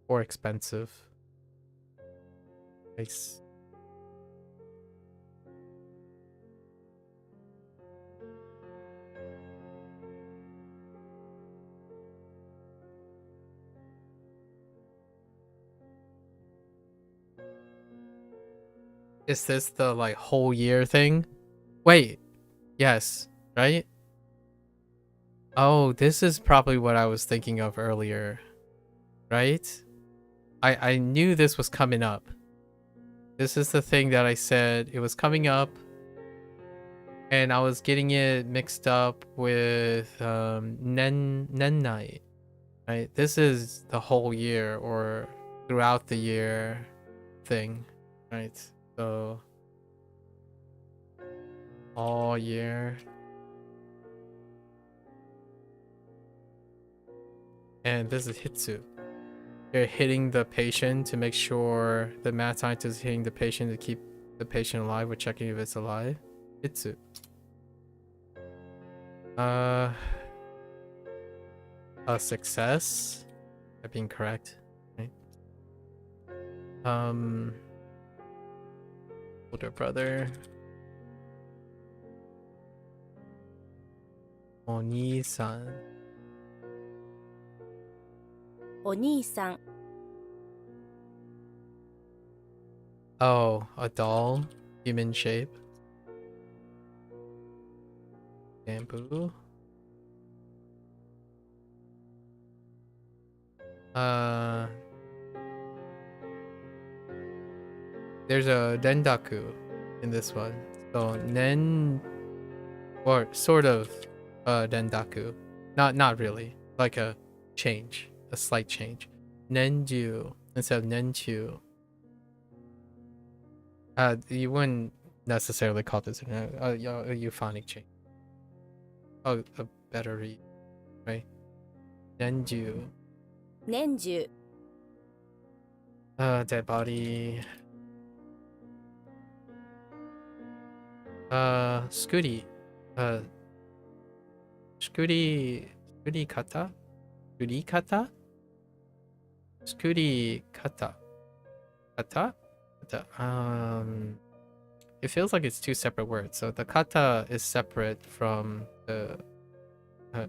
A: Or expensive. Nice. Is this the like whole year thing? Wait. Yes. Right? Oh, this is probably what I was thinking of earlier. Right? I knew this was coming up. This is the thing that I said it was coming up, and I was getting it mixed up with Nennai. Right? This is the whole year or throughout the year thing. Right? So all year. And this is Hitsu. You're hitting the patient to make sure the mad scientist is hitting the patient to keep the patient alive. We're checking if it's alive. Hitsu. A success. That being correct. Right. Older brother. Oni-san.
B: お兄さん
A: Oh, a doll. Human shape. Bamboo. There's a Dendaku in this one. So Nen, or sort of Dendaku. Not really. Like a change. A slight change. Nenju instead of Nenchu. You wouldn't necessarily call this a euphonic change. Oh, a better read, right? Nenju.
B: 年中
A: Dead body. Scooty. Scooty kata? Scooty kata? Scooty kata. Kata? It feels like it's two separate words. So the kata is separate from the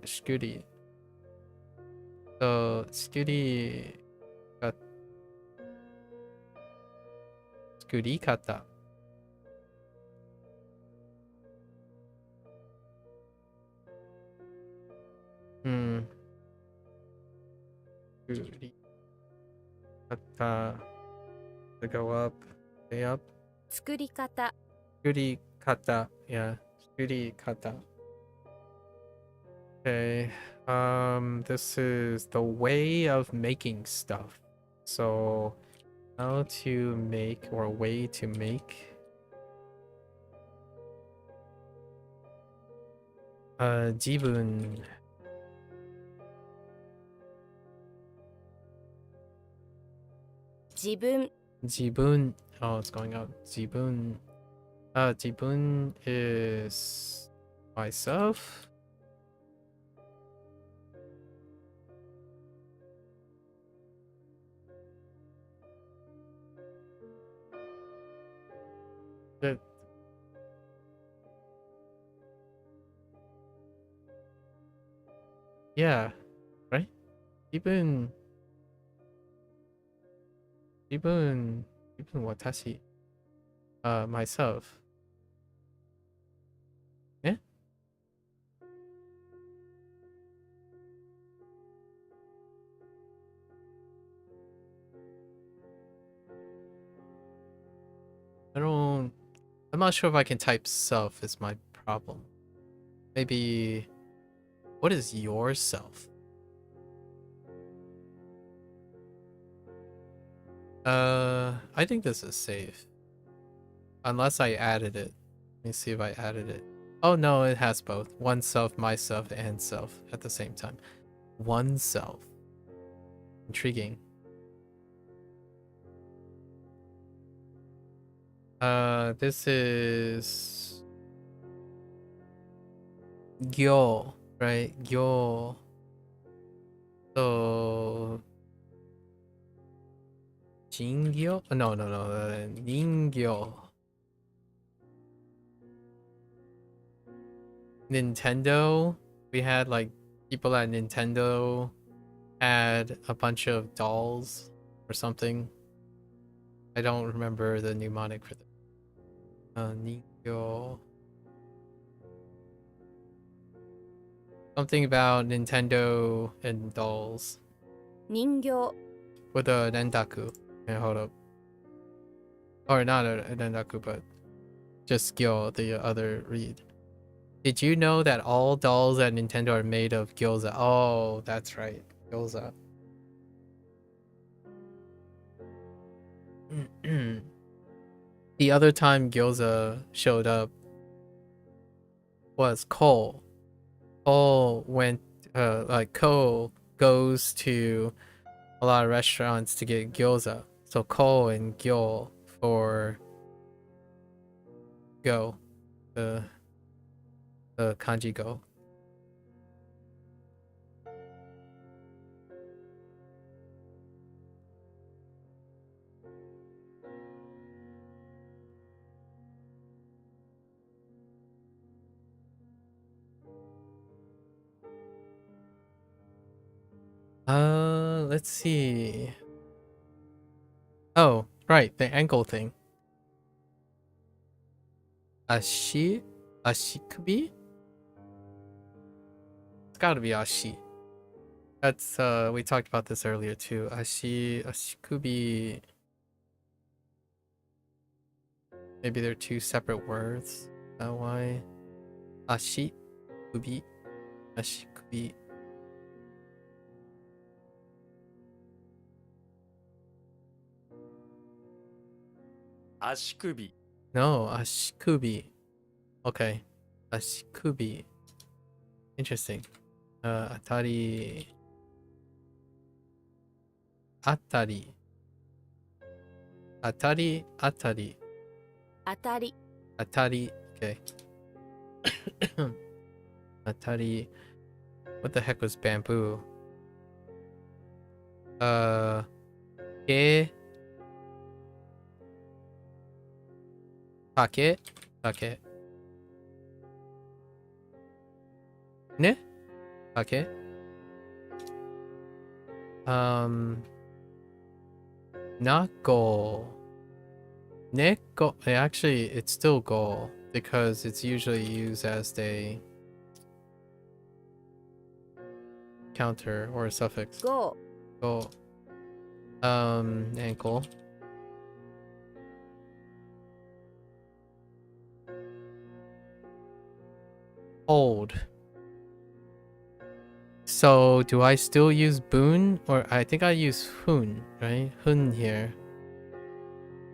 A: scooty. So scooty kata. Scooty kata. To go up. Stay up.
B: 作り方
A: Scooty kata. Yeah. Scooty kata. Okay. This is the way of making stuff. So how to make or way to make. Jibun.
B: Jibun
A: Jibun. Oh, it's going out. Jibun. Jibun is myself. That yeah, right? Jibun watashi. Myself. Yeah? I'm not sure if I can type self is my problem. Maybe, what is your self? I think this is safe. Unless I added it. Let me see if I added it. Oh no, it has both. Oneself, myself, and self at the same time. Oneself. Intriguing. This is gyo, right? Gyo. So jingyo? No, ningyo. Nintendo. We had like people at Nintendo had a bunch of dolls or something. I don't remember the mnemonic for that. Ningyo. Something about Nintendo and dolls.
B: 人形
A: With a nendaku. Okay, hold up. Or not a nendaku, but just gyo, the other read. Did you know that all dolls at Nintendo are made of gyoza? Oh, that's right. Gyoza. The other time gyoza showed up was Cole. Cole went, Cole goes to a lot of restaurants to get gyoza. So Cole and gyo for go. The kanji go. Let's see. Oh, right, the ankle thing. Ashikubi? It's gotta be ashi. That's, we talked about this earlier too. Ashikubi. Maybe they're two separate words. Is that why? Ashikubi. Ashikubi.
C: Ashikubi.
A: No, ashikubi. Okay. Ashikubi. Interesting. Atari. Atari. Atari. Atari.
B: 当たり
A: Atari. Okay. Atari. What the heck was bamboo? Ke. Take. Take. Ne? Take. Not goal. Neko. Actually, it's still goal because it's usually used as a counter or a suffix.
B: 5
A: Goal. Ankle. Hold. So do I still use boon, or I think I use hun, right? Hun here.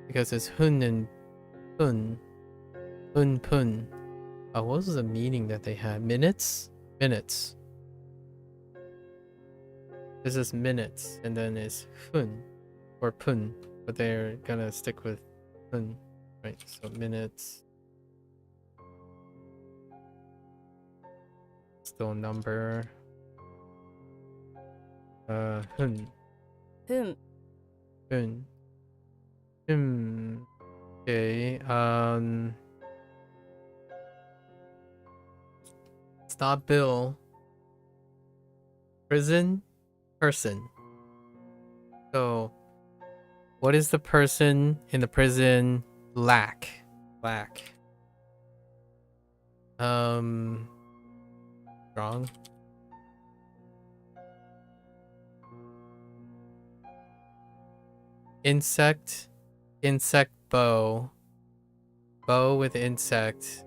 A: Because it's hun and pun. Hun pun. Oh, what was the meaning that they had? Minutes? Minutes. This is minutes, and then it's hun or pun, but they're gonna stick with hun, right? So minutes. Still number. Hun.
B: 分
A: Hun. Okay. It's not Bill. Prison. Person. So, what is the person in the prison lack? Lack. Strong. Insect. Insect bow. Bow with insect.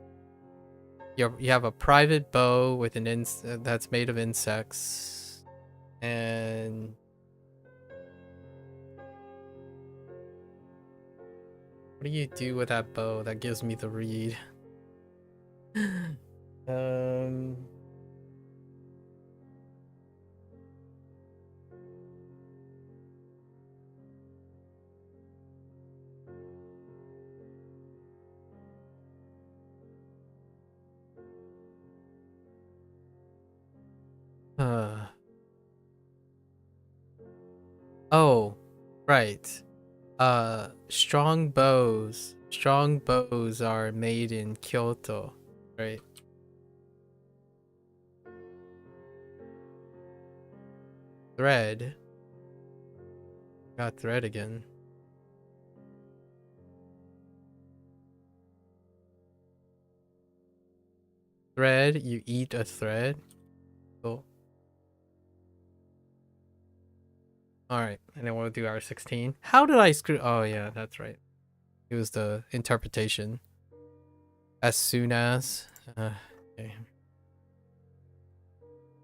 A: You have a private bow with an that's made of insects. And What do you do with that bow that gives me the read? um. Oh, right. Strong bows. Strong bows are made in Kyoto, right? Thread. Got thread again. Thread, you eat a thread. Cool. Alright, and then we'll do our 16. How did I screw? Oh, yeah, that's right. It was the interpretation. As soon as. Okay.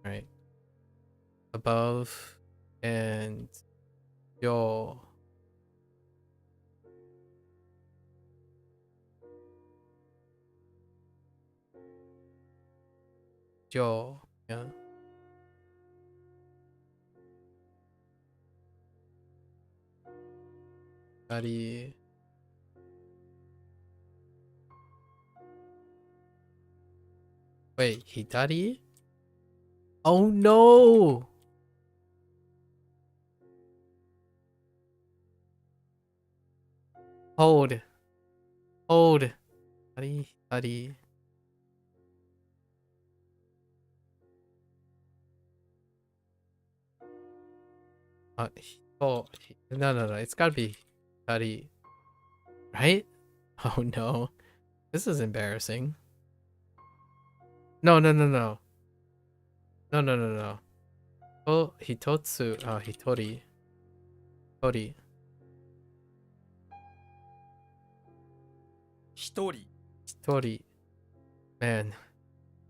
A: Alright. Above and yo. Yo. Yeah. Buddy. Wait, Hidari? Oh no! Hold. Hold. Hidari. Oh, no. It's gotta be Hidari. Right? Oh no. This is embarrassing. No. No. Oh, Hitotsu. Oh, Hitori. Hitori.
C: 一人
A: Hitori. Man.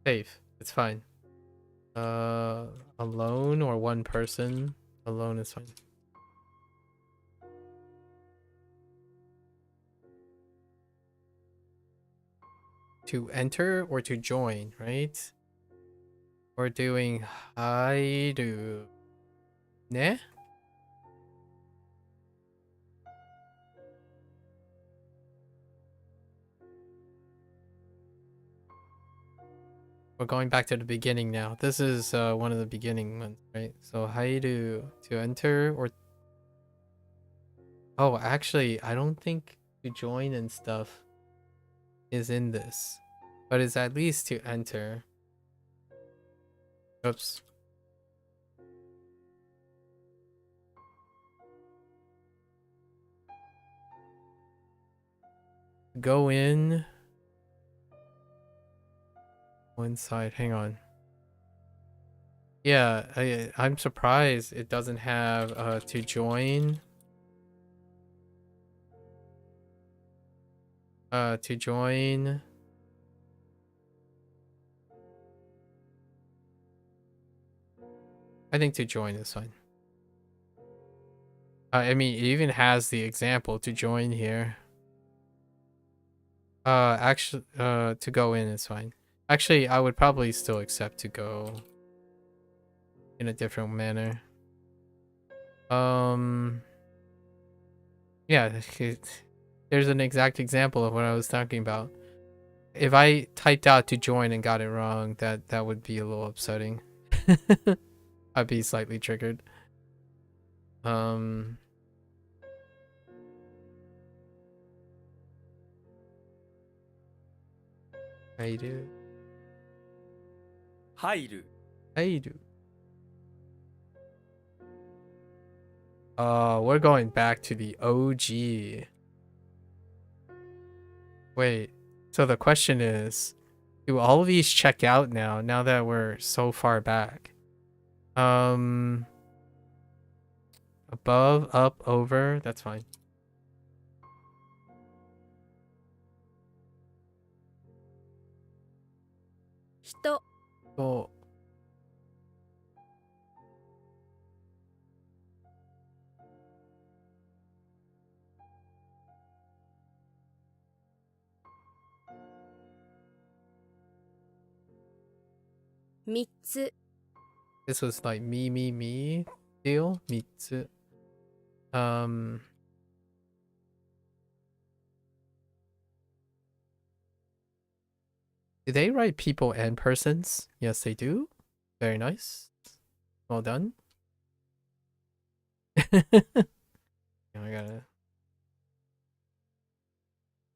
A: Safe. It's fine. Alone or one person? Alone is fine. To enter or to join, right? We're doing hairu. Ne? We're going back to the beginning now. This is one of the beginning ones, right? So hairu, to enter or... Oh, actually, I don't think to join and stuff is in this. But it's at least to enter. Oops. Go in. One side, hang on. Yeah, I'm surprised it doesn't have to join. To join. I think to join is fine. I mean, it even has the example to join here. Actually, to go in is fine. Actually, I would probably still accept to go in a different manner. Yeah, there's an exact example of what I was talking about. If I typed out to join and got it wrong, that would be a little upsetting. I'd be slightly triggered. Hairu.
C: 入る
A: Hairu. We're going back to the OG. Wait, so the question is, do all of these check out now that we're so far back? Above, up, over, that's fine.
B: 人
A: Oh,
B: 3つ
A: This was like me deal. 3つ. Do they write people and persons? Yes, they do. Very nice. Well done. I gotta.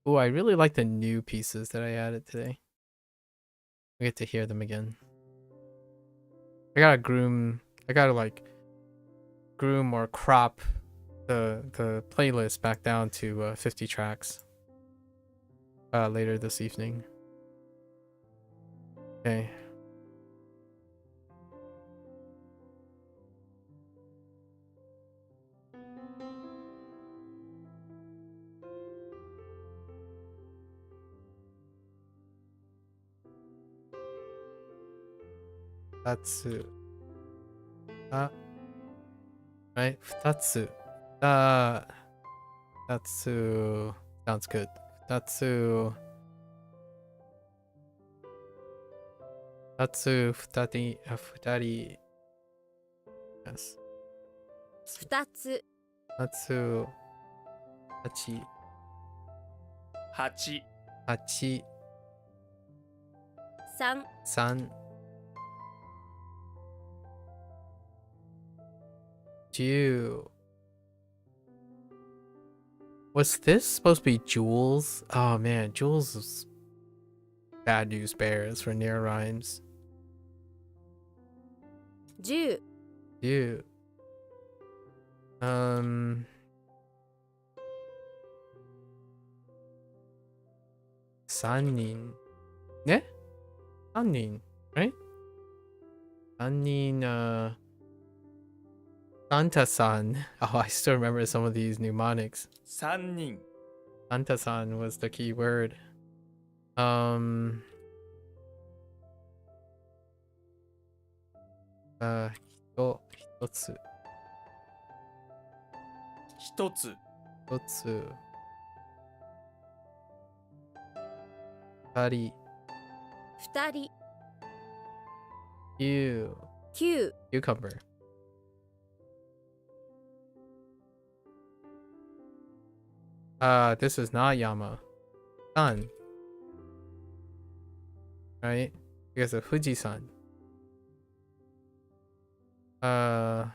A: Oh, I really like the new pieces that I added today. I get to hear them again. I gotta like groom or crop the playlist back down to 50 tracks later this evening. Okay. Tatsu. Right? Tatsu. Tatsu. Sounds good. Tatsu. Tatsu. Futari. Futari. Yes.
B: 2つ
A: Tatsu. Hachi.
C: 8
A: Hachi.
B: 3
A: San. 10. Was this supposed to be Jules? Oh man, Jules is bad news bears for near rhymes.
B: 10
A: Dude. 3人. Ne? 3人, right? 3人, Santa-san. Oh, I still remember some of these mnemonics.
C: 3人
A: Santa-san was the key word. 一つ
C: 1つ
A: 一つ二人
B: 2人
A: you
B: 9
A: cucumber this is not Yama Sun, right? Because of Fuji-san.
B: 2
C: 1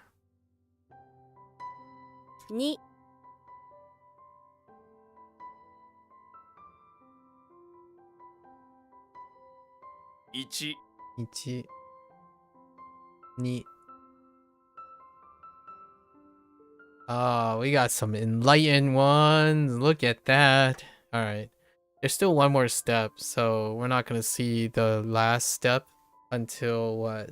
A: 1 2 Oh, we got some enlightened ones. Look at that. All right. There's still one more step, so we're not going to see the last step until what?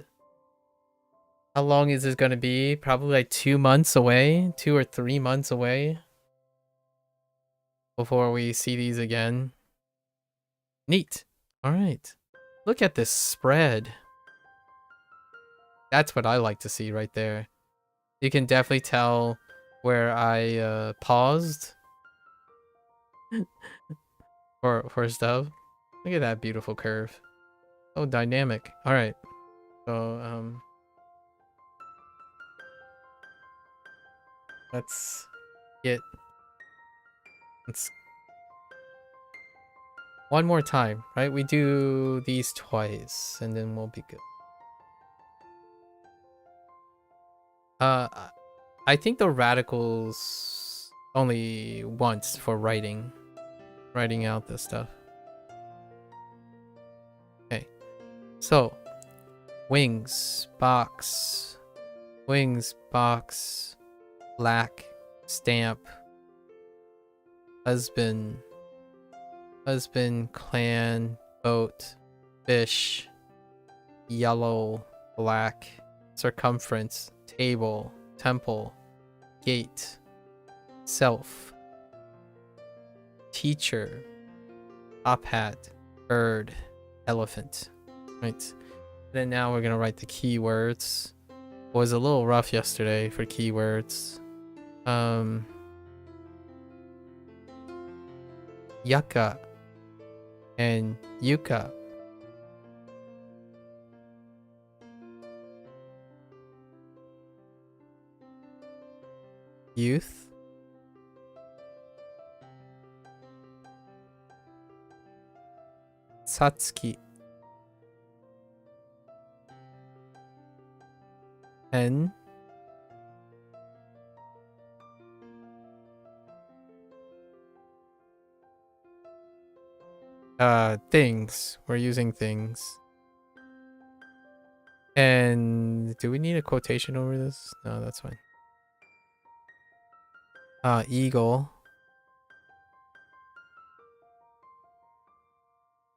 A: How long is this going to be? Probably like 2 months away, 2 or 3 months away before we see these again. Neat. All right. Look at this spread. That's what I like to see right there. You can definitely tell where I paused for stuff. Look at that beautiful curve. Oh, dynamic. All right. So let's one more time, right? We do these twice and then we'll be good. I think the radicals only once for writing out this stuff. Okay. So, wings, box, black, stamp, husband, clan, boat, fish, yellow, black, circumference, table, temple, gate, self, teacher, top hat, bird, elephant. Right. Then now we're gonna write the keywords. Was a little rough yesterday for keywords. Yaka and yuka. Youth. Satsuki. Hen. Things. We're using things. And do we need a quotation over this? No, that's fine. Eagle.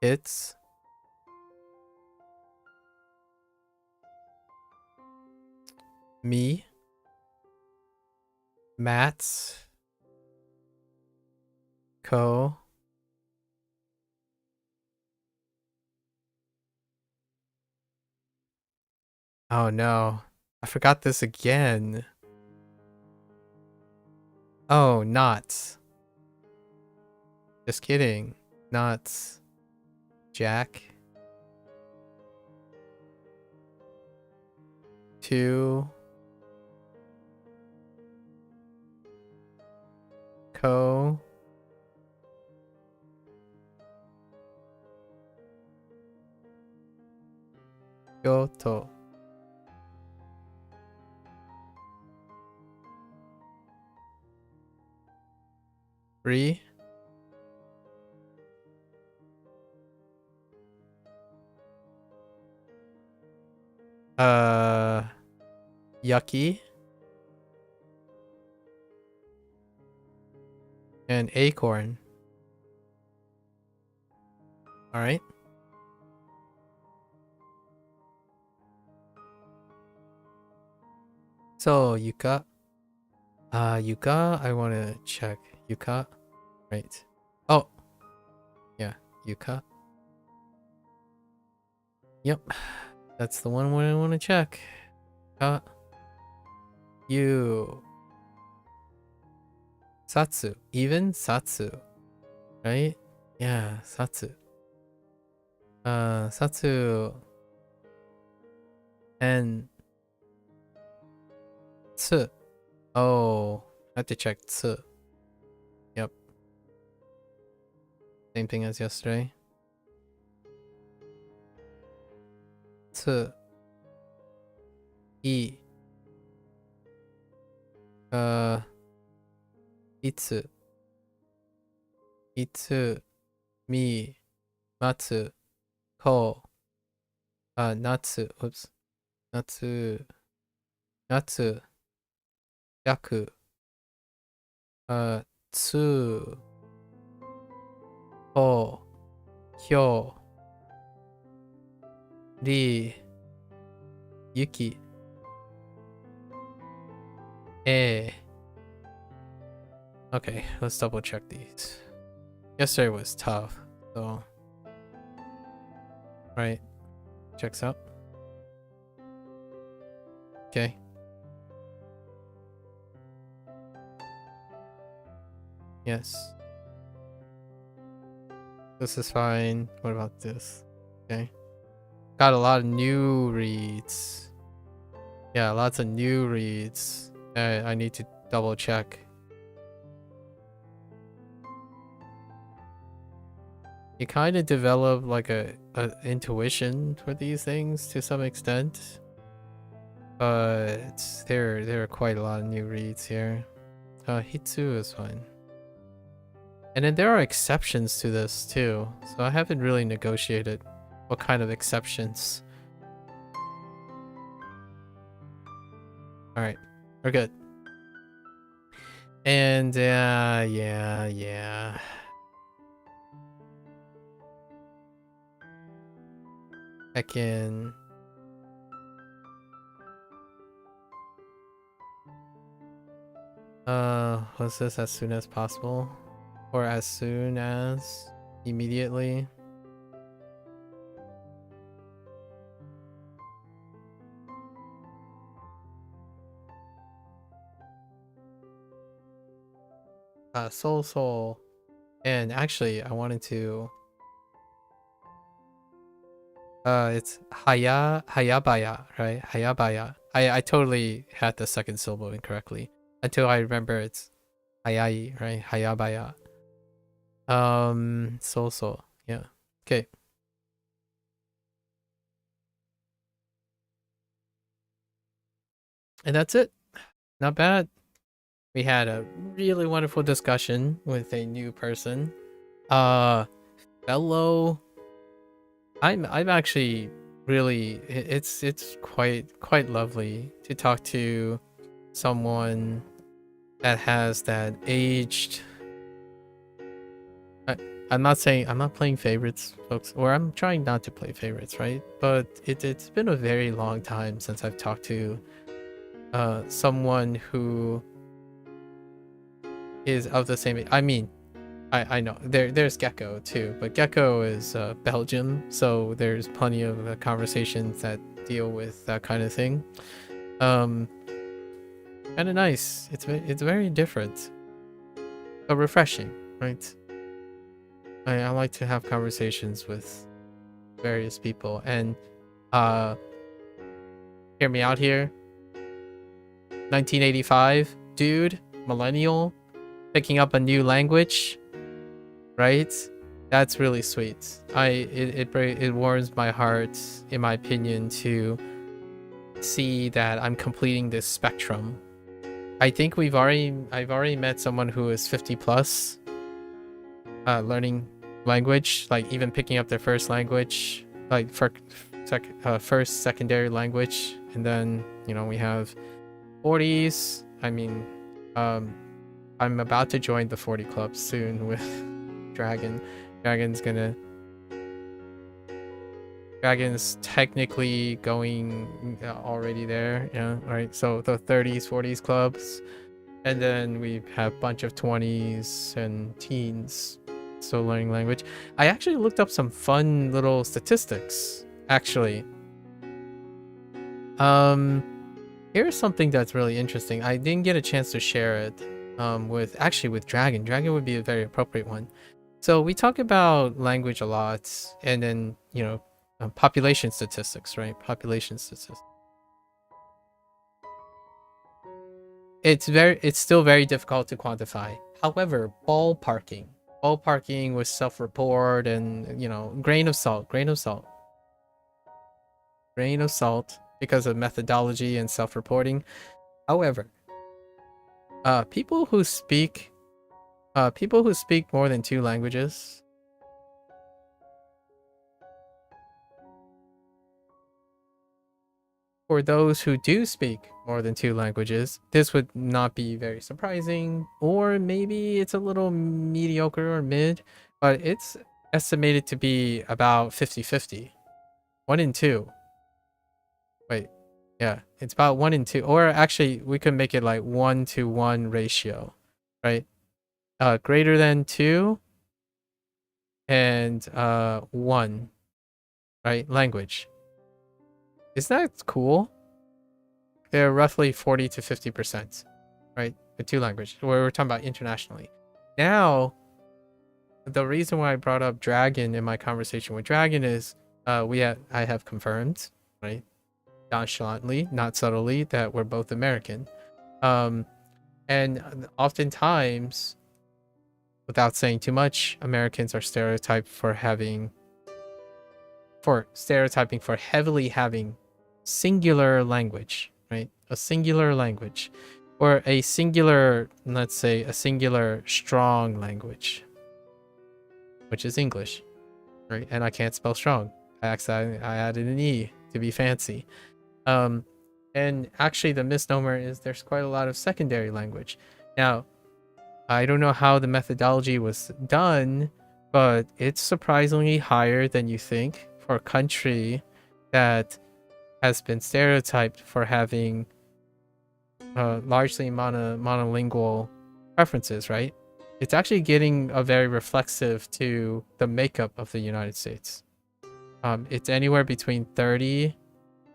A: It's. Me. Mats. Ko. Oh no. I forgot this again. Oh, not. Just kidding. Not Jack. 2. Ko. Kyoto. Three. Yucky. And acorn. All right. So Yuka. Yuka, I want to check. Yuka. Right. Oh. Yeah, Yuka. Yep. That's the one I want to check. You. Satsu. Even Satsu. Right? Yeah, Satsu. Satsu. And Tsu. Oh, I have to check Tsu. Yep. Same thing as yesterday. Tsu. I. Itsu. Itsu. Mi. Matsu. Ko. Natsu. Oops. Natsu. Natsu. Yaku. Tsu. Ho. Hyo. Ri. Yuki. Okay, let's double check these. Yesterday was tough, so. Right. Checks out. Okay. Yes. This is fine. What about this? Okay. Got a lot of new reads. Yeah, lots of new reads. I need to double check. You kind of develop like a intuition for these things to some extent, but there are quite a lot of new reads here. Hitsu is fine. And then there are exceptions to this too, so I haven't really negotiated what kind of exceptions. Alright, we're good. And yeah. I can... what's this? As soon as possible? Or as soon as? Immediately? Soul. And actually, I wanted to... it's hayabaya, right? Hayabaya. I totally had the second syllable incorrectly. until I remember it's hayai, right? Hayabaya. So yeah. Okay. And that's it. Not bad. We had a really wonderful discussion with a new person. Fellow. I'm actually really it's quite lovely to talk to someone that has that aged. I'm not saying I'm not playing favorites, folks, or I'm trying not to play favorites, right? But it's been a very long time since I've talked to someone who is of the same. I mean, I know there's Gecko too, but Gecko is Belgium, so there's plenty of conversations that deal with that kind of thing. Kind of nice. It's very different, but refreshing, right? I like to have conversations with various people, and hear me out here. 1985 dude, millennial, picking up a new language, right? That's really sweet. It warms my heart, in my opinion, to see that I'm completing this spectrum. I think I've already met someone who is 50 plus, learning language, like even picking up their first language, like first secondary language, and then we have 40s. I mean, I'm about to join the 40 club soon with Dragon. Dragon's technically going already there, yeah, right? So the 30s, 40s clubs, and then we have a bunch of 20s and teens still learning language. I actually looked up some fun little statistics, actually. Here's something that's really interesting. I didn't get a chance to share it with Dragon. Dragon would be a very appropriate one. So we talk about language a lot, and then population statistics, right? Population statistics. It's still very difficult to quantify. However, ballparking with self-report and grain of salt, because of methodology and self-reporting. However, people who speak more than 2 languages, for those who do speak more than 2 languages, this would not be very surprising, or maybe it's a little mediocre or mid, but it's estimated to be about 50-50. 1 in 2. Wait, yeah, it's about 1 in 2, or actually we could make it like 1-to-1 ratio, right? Greater than 2 and 1, right? Language. Isn't that cool? They're roughly 40 to 50%, right? The 2 language. We're talking about internationally. Now, the reason why I brought up Dragon in my conversation with Dragon is I have confirmed, right, nonchalantly, not subtly, that we're both American. And oftentimes, without saying too much, Americans are stereotyping for heavily having singular language, right? A singular language, or a singular, let's say, a singular strong language, which is English, right? And I can't spell strong. I added an E to be fancy. And actually the misnomer is there's quite a lot of secondary language. Now, I don't know how the methodology was done, but it's surprisingly higher than you think for a country that has been stereotyped for having largely monolingual preferences, right? It's actually getting a very reflexive to the makeup of the United States. It's anywhere between 30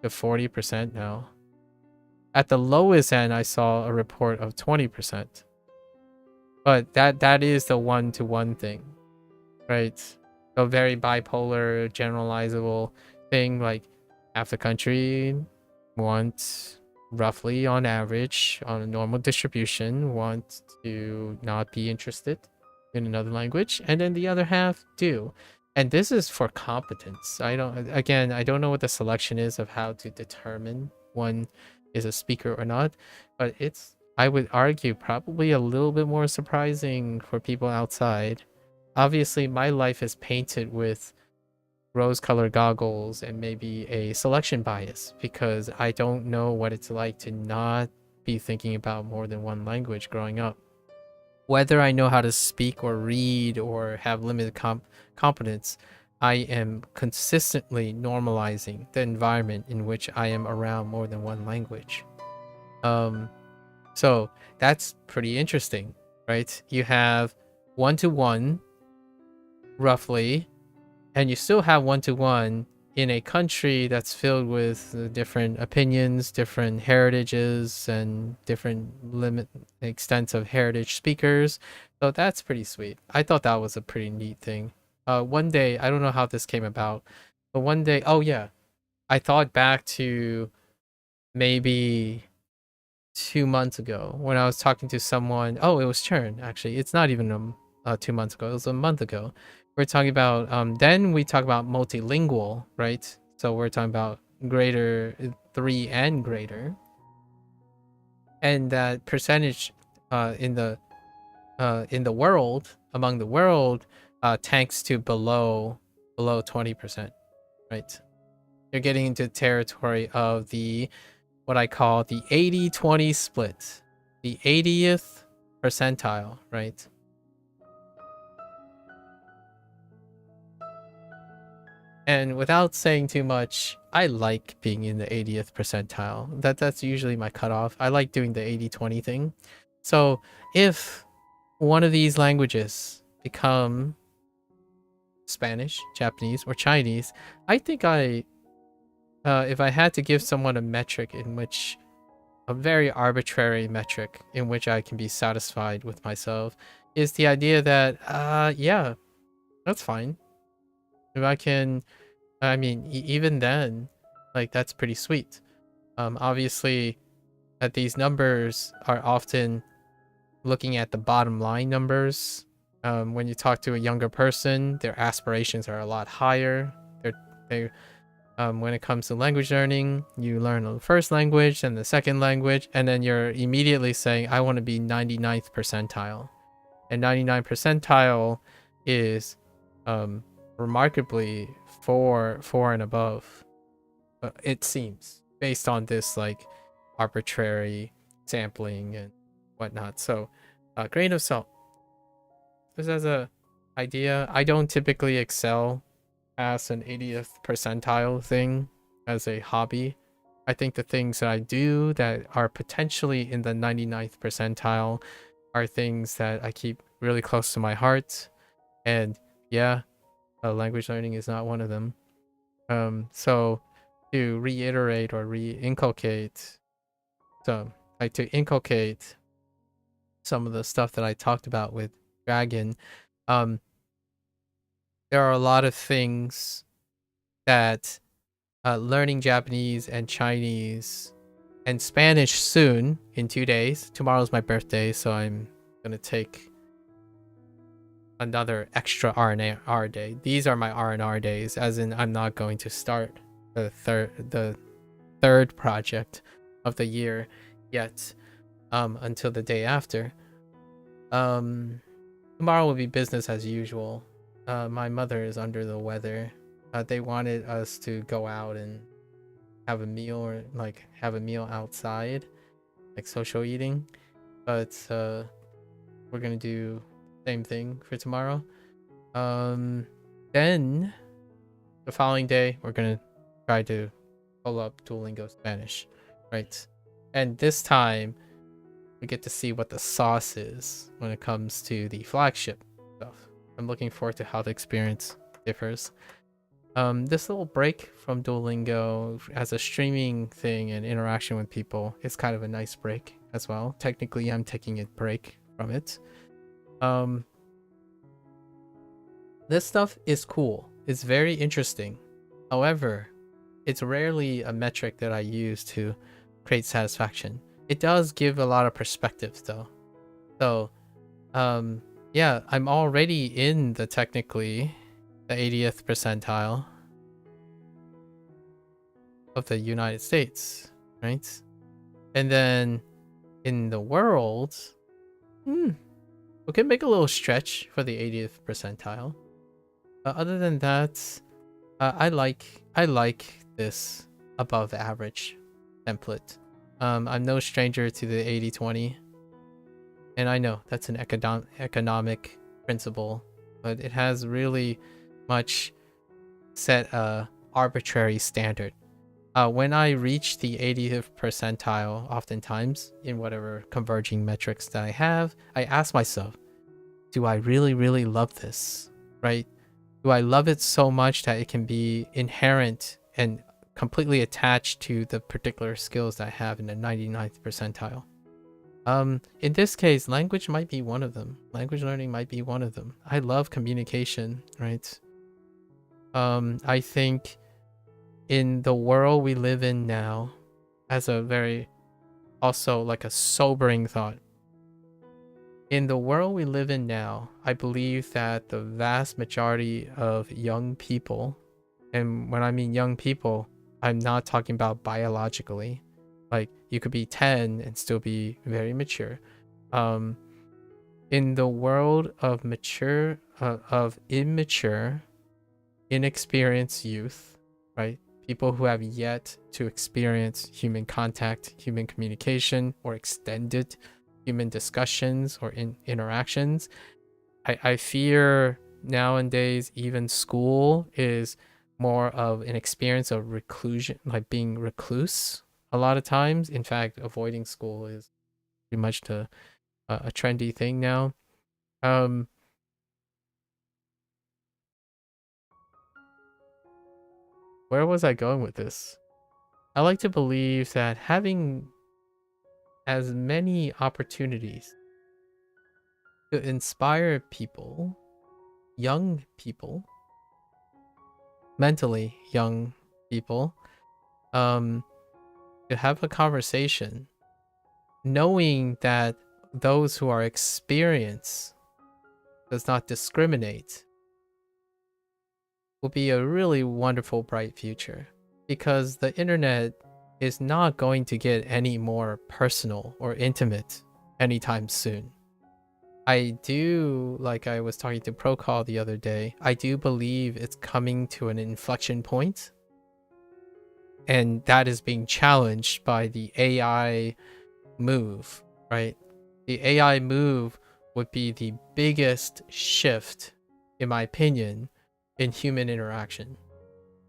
A: to 40% now. At the lowest end, I saw a report of 20%. But that is the 1-to-1 thing, right? A very bipolar, generalizable thing. Like half the country wants roughly on average, on a normal distribution, want to not be interested in another language, and then the other half do. And this is for competence. I don't know what the selection is of how to determine one is a speaker or not, but it's, I would argue, probably a little bit more surprising for people outside. Obviously, my life is painted with rose-colored goggles and maybe a selection bias because I don't know what it's like to not be thinking about more than one language growing up. Whether I know how to speak or read or have limited competence, I am consistently normalizing the environment in which I am around more than one language. So that's pretty interesting, right? You have one-to-one, roughly, and you still have one-to-one in a country that's filled with different opinions, different heritages, and different extents of heritage speakers. So that's pretty sweet. I thought that was a pretty neat thing. One day, I don't know how this came about, but one day, oh yeah, I thought back to maybe 2 months ago when I was talking to someone. Oh, it was Chern, actually. It's not even 2 months ago. It was a month ago. We're talking about then we talk about multilingual, right? So we're talking about greater 3 and greater, and that percentage in the world, among the world, tanks to below 20%, right? You're getting into territory of the what I call the 80-20 split, the 80th percentile, right? And without saying too much, I like being in the 80th percentile. That's usually my cutoff. I like doing the 80-20 thing. So if one of these languages become Spanish, Japanese, or Chinese, I think if I had to give someone a metric in which, a very arbitrary metric in which I can be satisfied with myself, is the idea that, yeah, that's fine. If I can, I mean, even then, like, that's pretty sweet. Obviously, these numbers are often looking at the bottom line numbers. When you talk to a younger person, their aspirations are a lot higher. When it comes to language learning, you learn the first language and the second language, and then you're immediately saying, I want to be 99th percentile. And 99th percentile is remarkably four and above. It seems, based on this like arbitrary sampling and whatnot. So grain of salt. Just as a idea, I don't typically excel as an 80th percentile thing as a hobby. I think the things that I do that are potentially in the 99th percentile are things that I keep really close to my heart. And yeah, language learning is not one of them. So to reiterate or re-inculcate, so like to inculcate some of the stuff that I talked about with Dragon, there are a lot of things that learning Japanese and Chinese and Spanish soon, in 2 days. Tomorrow's my birthday, so I'm gonna take another extra R&R day. These are my R&R days, as in I'm not going to start the third project of the year yet until the day after. Tomorrow will be business as usual. My mother is under the weather. They wanted us to go out and have a meal, or like have a meal outside, like social eating, but we're gonna do the same thing for tomorrow. Then the following day we're gonna try to pull up Duolingo Spanish, right? And this time we get to see what the sauce is when it comes to the flagship stuff. I'm looking forward to how the experience differs. This little break from Duolingo as a streaming thing and interaction with people is kind of a nice break as well. Technically, I'm taking a break from it. This stuff is cool. It's very interesting. However, it's rarely a metric that I use to create satisfaction. It does give a lot of perspective though. So yeah, I'm already in the technically the 80th percentile of the United States, right? And then in the world, we can make a little stretch for the 80th percentile. Other than that, I like this above average template. I'm no stranger to the 80-20, and I know that's an economic principle, but it has really much set a arbitrary standard. When I reach the 80th percentile, oftentimes in whatever converging metrics that I have, I ask myself, do I really, really love this, right? Do I love it so much that it can be inherent and completely attached to the particular skills that I have in the 99th percentile? In this case, language might be one of them. Language learning might be one of them. I love communication, right? I think in the world we live in now, as a very, also like a sobering thought, in the world we live in now, I believe that the vast majority of young people, and when I mean young people, I'm not talking about biologically. Like, you could be 10 and still be very mature. In the world of immature, inexperienced youth, right? People who have yet to experience human contact, human communication, or extended human discussions or interactions. I fear nowadays even school is more of an experience of reclusion, like being recluse a lot of times. In fact, avoiding school is pretty much a trendy thing now. Where was I going with this? I like to believe that having as many opportunities to inspire people, young people, mentally young people, to have a conversation, knowing that those who are experienced does not discriminate, will be a really wonderful, bright future. Because the internet is not going to get any more personal or intimate anytime soon. I do, like I was talking to Procall the other day, I do believe it's coming to an inflection point, and that is being challenged by the AI move, right? The AI move would be the biggest shift, in my opinion, in human interaction.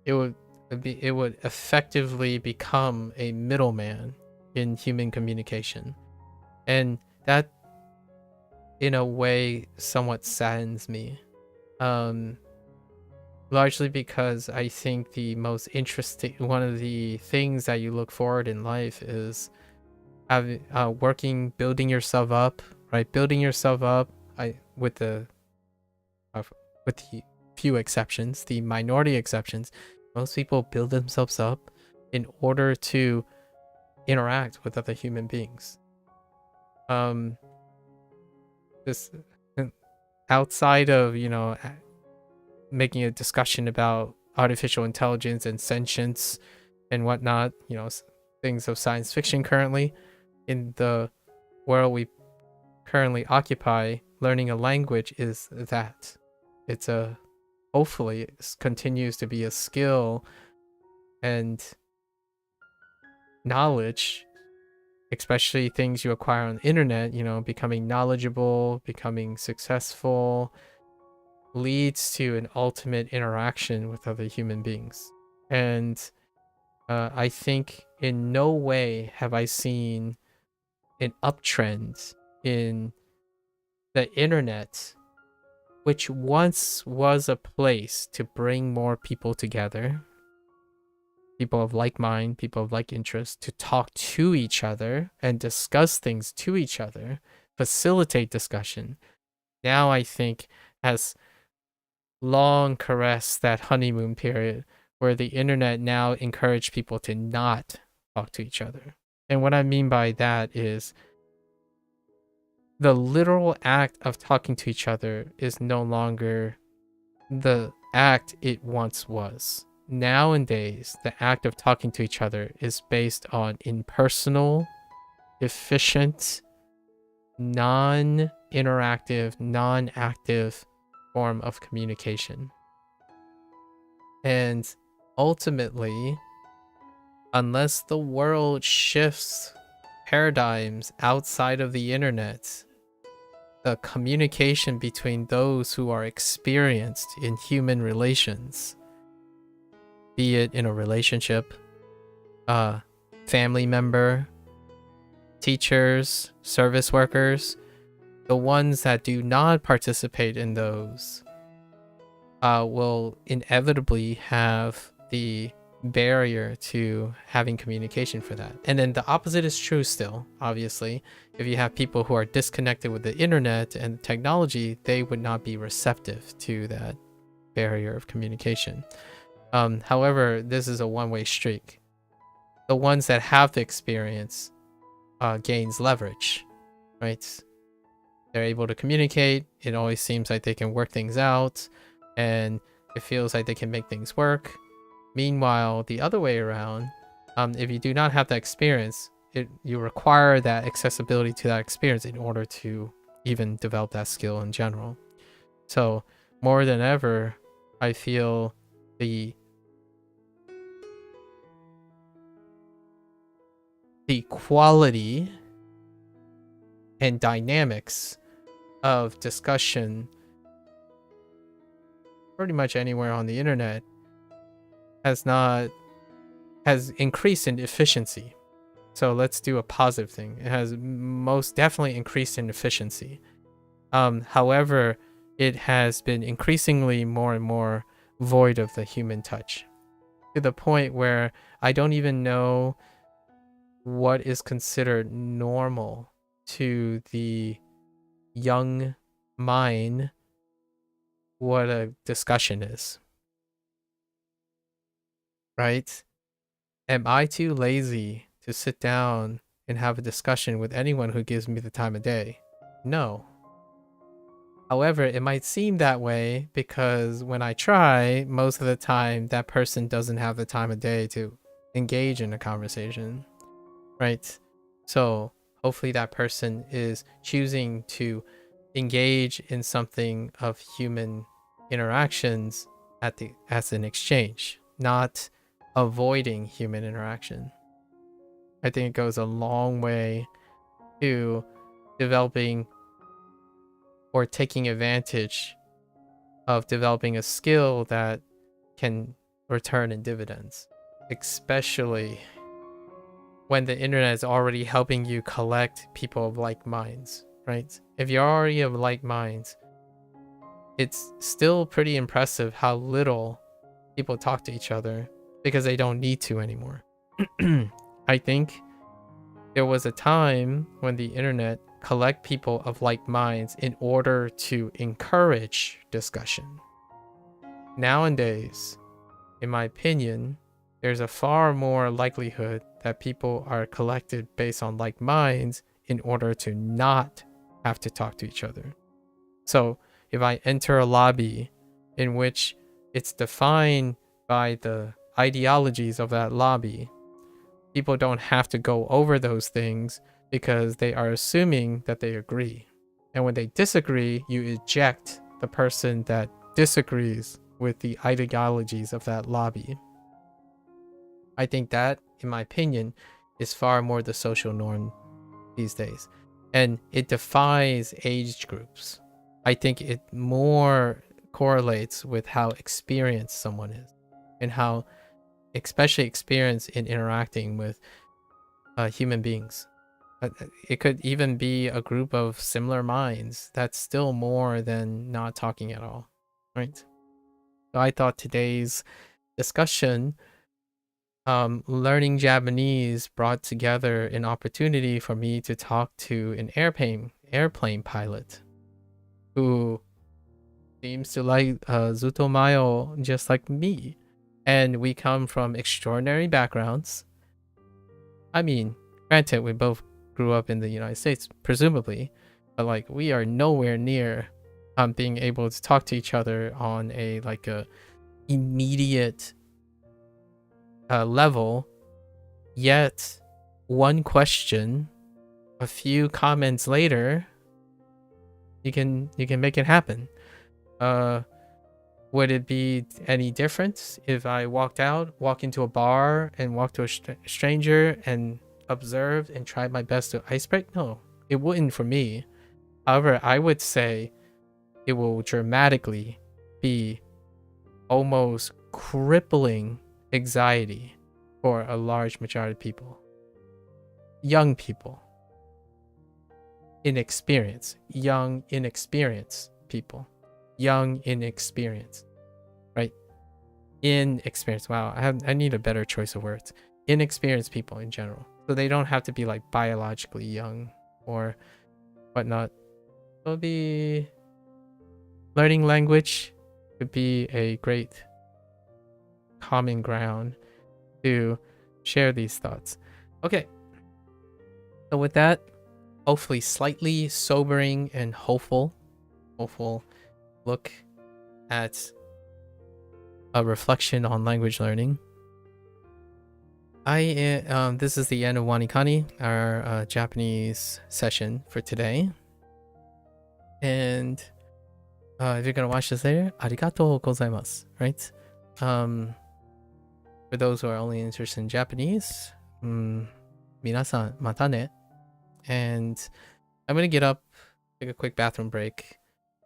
A: It would effectively become a middleman in human communication, and that in a way somewhat saddens me, largely because I think the most interesting, one of the things that you look forward in life is having building yourself up, right? Building yourself up, with the few exceptions, the minority exceptions, most people build themselves up in order to interact with other human beings. This, outside of, making a discussion about artificial intelligence and sentience and whatnot, things of science fiction currently, in the world we currently occupy, learning a language is that. It's hopefully it continues to be a skill and knowledge, especially things you acquire on the internet, becoming knowledgeable, becoming successful, leads to an ultimate interaction with other human beings. And I think in no way have I seen an uptrend in the internet, which once was a place to bring more people together, people of like mind, people of like interest, to talk to each other and discuss things to each other, facilitate discussion. Now I think has long caressed that honeymoon period where the internet now encouraged people to not talk to each other. And what I mean by that is the literal act of talking to each other is no longer the act it once was. Nowadays, the act of talking to each other is based on impersonal, efficient, non-interactive, non-active form of communication. And ultimately, unless the world shifts paradigms outside of the internet, the communication between those who are experienced in human relations, be it in a relationship, a family member, teachers, service workers, the ones that do not participate in those will inevitably have the barrier to having communication for that. And then the opposite is true still, obviously. If you have people who are disconnected with the internet and technology, they would not be receptive to that barrier of communication. However, this is a one-way streak. The ones that have the experience gains leverage, right? They're able to communicate. It always seems like they can work things out, and it feels like they can make things work. Meanwhile, the other way around, if you do not have that experience, you require that accessibility to that experience in order to even develop that skill in general. So more than ever, I feel the quality and dynamics of discussion pretty much anywhere on the internet has increased in efficiency. So let's do a positive thing. It has most definitely increased in efficiency. However, it has been increasingly more and more void of the human touch, to the point where I don't even know what is considered normal to the young mind, what a discussion is. Right? Am I too lazy to sit down and have a discussion with anyone who gives me the time of day? No. However, it might seem that way because when I try, most of the time that person doesn't have the time of day to engage in a conversation, right? So hopefully that person is choosing to engage in something of human interactions as an exchange, not avoiding human interaction. I think it goes a long way to developing or taking advantage of developing a skill that can return in dividends, especially when the internet is already helping you collect people of like minds, right? If you're already of like minds, it's still pretty impressive how little people talk to each other because they don't need to anymore. I think there was a time when the internet collect people of like minds in order to encourage discussion. Nowadays, in my opinion, there's a far more likelihood that people are collected based on like minds in order to not have to talk to each other. So if I enter a lobby in which it's defined by the ideologies of that lobby, people don't have to go over those things because they are assuming that they agree. And when they disagree, you eject the person that disagrees with the ideologies of that lobby. I think that, in my opinion, is far more the social norm these days. And it defies age groups. I think it more correlates with how experienced someone is and how especially experienced in interacting with human beings. It could even be a group of similar minds. That's still more than not talking at all, right? So I thought today's discussion, learning Japanese, brought together an opportunity for me to talk to an airplane pilot who seems to like Zutomayo just like me. And we come from extraordinary backgrounds. I mean, Granted, we both grew up in the United States, presumably, but like we are nowhere near being able to talk to each other on a immediate level. Yet, one question, a few comments later, you can make it happen. Would it be any different if I walked into a bar and walked to a stranger and observed and tried my best to ice break? No, it wouldn't for me. However, I would say it will dramatically be almost crippling anxiety for a large majority of people. Young people. Young, inexperienced people. Young, inexperienced. Right? Inexperienced. Wow, I need a better choice of words. Inexperienced people in general. So they don't have to be like biologically young or whatnot. So the learning language could be a great common ground to share these thoughts. Okay. So with that, hopefully slightly sobering and hopeful look at a reflection on language learning. This is the end of WaniKani, our Japanese session for today. And if you're gonna watch this later, arigatou gozaimasu, right? For those who are only interested in Japanese, minasan mata ne. And I'm gonna get up, take a quick bathroom break,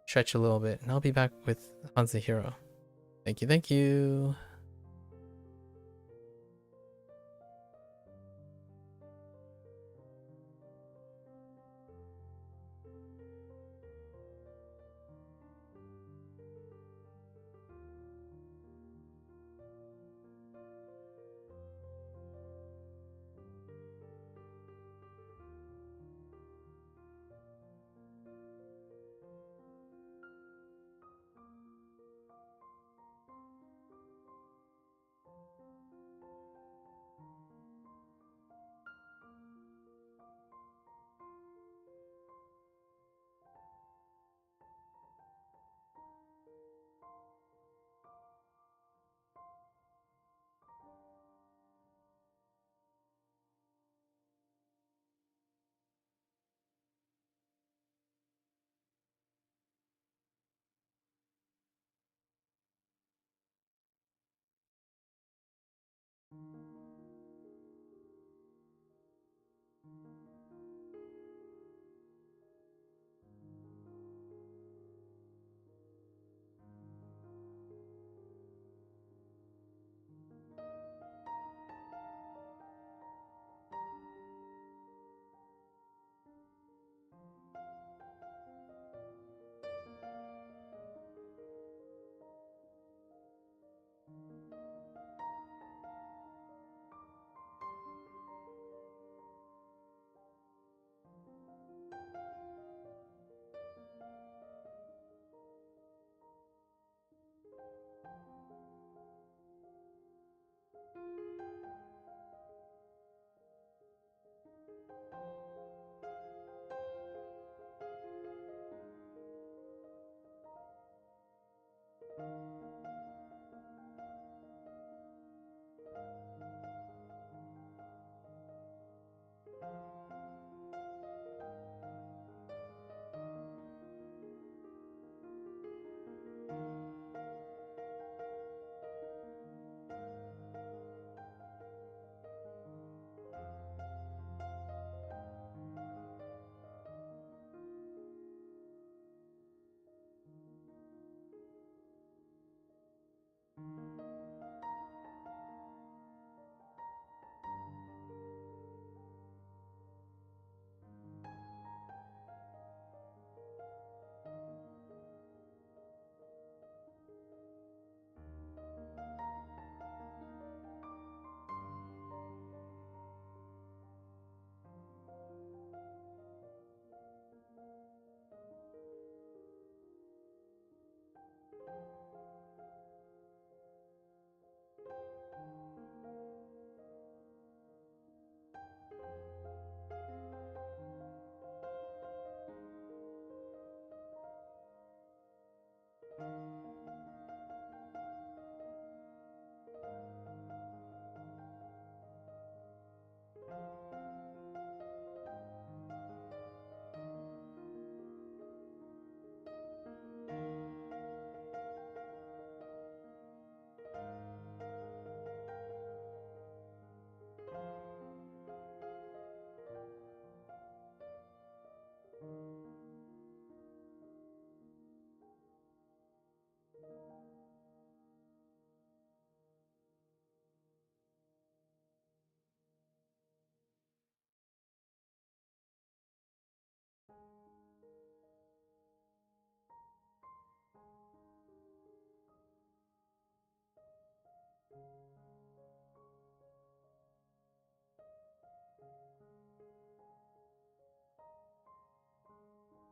A: stretch a little bit, and I'll be back with HanziHero. Thank you.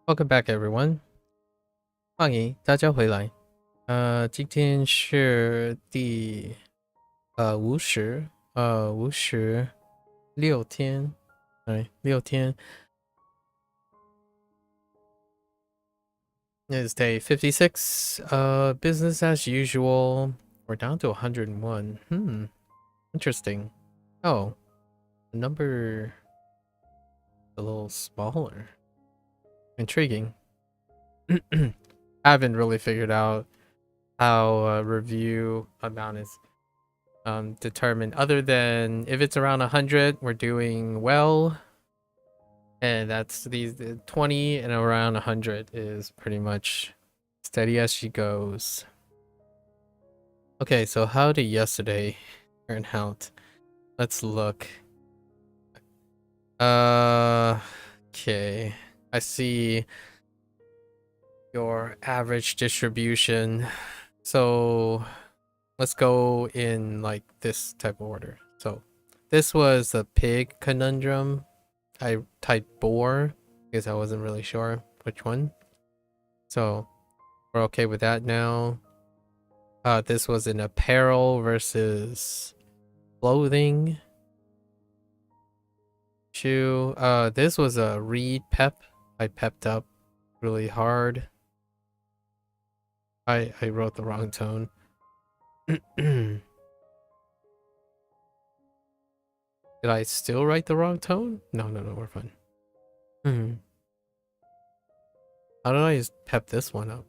A: Welcome back, everyone. 欢迎大家回来。今天是第56天，6天。It's day 56. Business as usual. We're down to 101. Interesting. Oh, the number a little smaller. Intriguing. I haven't really figured out how review amount is determined, other than if it's around 100, we're doing well. And that's these 20 and around 100 is pretty much steady as she goes. Okay, so how did yesterday turn out? Let's look. Okay. I see your average distribution. So let's go in like this type of order. So this was the pig conundrum. I typed boar because I wasn't really sure which one. So we're okay with that now. This was an apparel versus clothing. Shoe. This was a read pep. I pepped up really hard. I wrote the wrong tone. Did I still write the wrong tone? No, we're fine. How did I just pep this one up?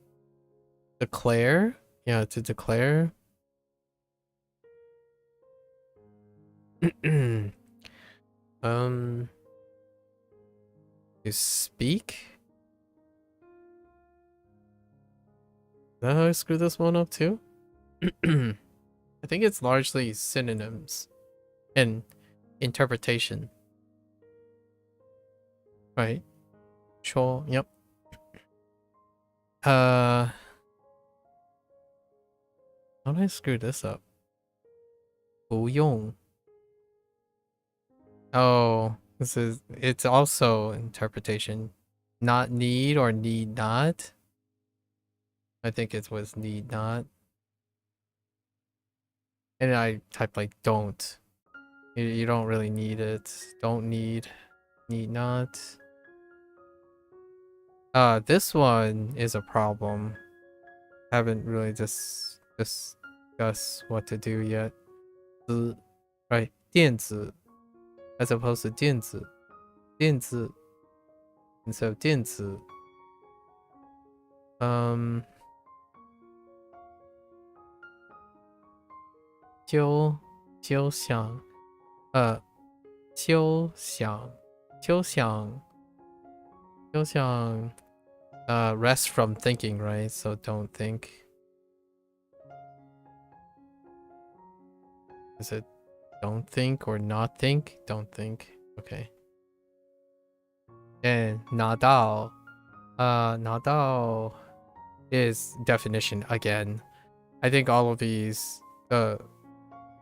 A: Declare? Yeah, to declare. To speak? Is that how I screw this one up too? I think it's largely synonyms and interpretation. Right? Sure, yep. How did I screw this up? 不用. Oh, it's also interpretation. Not need or need not. I think it was need not. And I typed like don't. You don't really need it. Don't need. Need not. This one is a problem. Haven't really discussed what to do yet. Right, 电子 as opposed to 电子 instead of 电子. Jiu xiang. Rest from thinking, right? So don't think. Is it don't think or not think? Don't think. Okay. And 拿到. 拿到 is definition again. I think all of these, the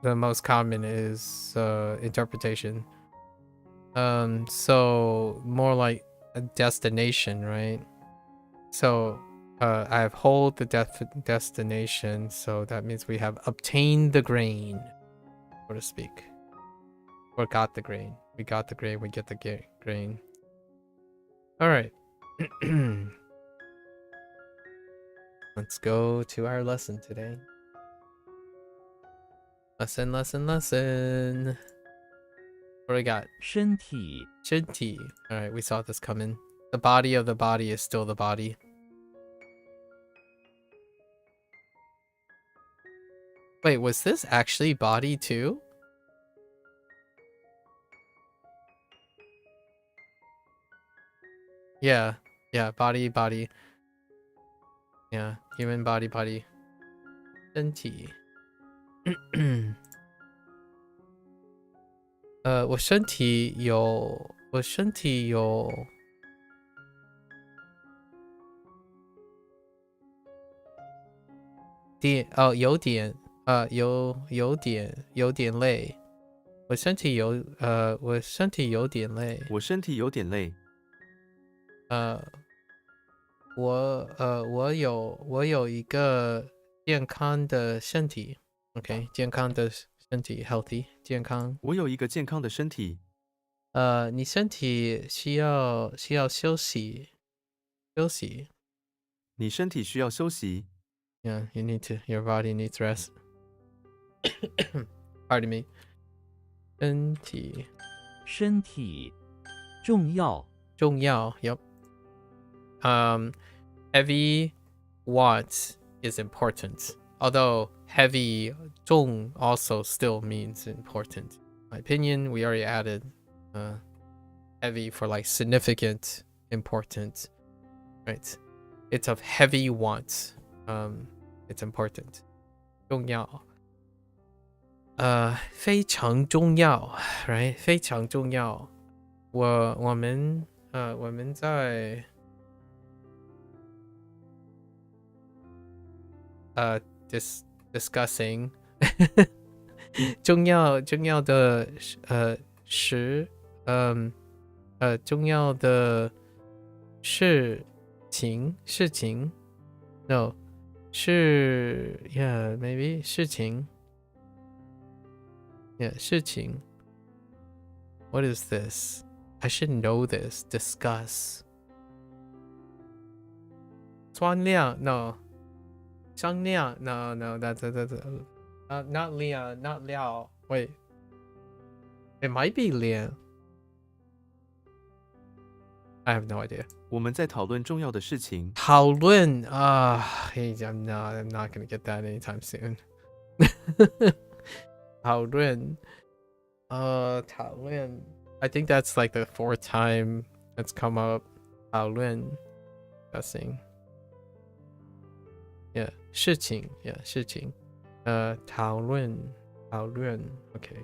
A: most common is interpretation. So more like a destination, right? So I have hold the destination, so that means we have obtained the grain, so to speak, or got the grain. We got the grain, we get the grain. All right. Let's go to our lesson today. Lesson. What do we got?
D: 身体
A: All right, we saw this coming. The body of the body is still the body. Wait, was this actually body too? Yeah, body. Yeah, human body. 身体. 我身体有点累。我身体有点累。我有一个健康的身体。OK， 健康的身体 healthy 健康。
E: 我有一个健康的身体。
A: 你身体需要休息。
E: 你身体需要休息。
A: Yeah, your body needs rest. Pardon me.
F: 身体重要。
A: Yep. Heavy want is important. Although heavy 重 also still means important. In my opinion, we already added heavy for like significant, important, right? It's of heavy want. It's important. 重要。非常重要 right? 非常重要。我们在discussing 重要的事情 no 是 yeah maybe 事情 yeah 事情 what is this? I should know this. Discuss 商量 no 商量 no that's not Leon not Liao wait it might be Lian I have no idea
E: 我们在讨论重要的事情。
A: 讨论 hey, I'm not gonna get that anytime soon 讨论 I think that's like the fourth time that's come up 讨论 discussing yeah 事情 yeah 事情讨论 okay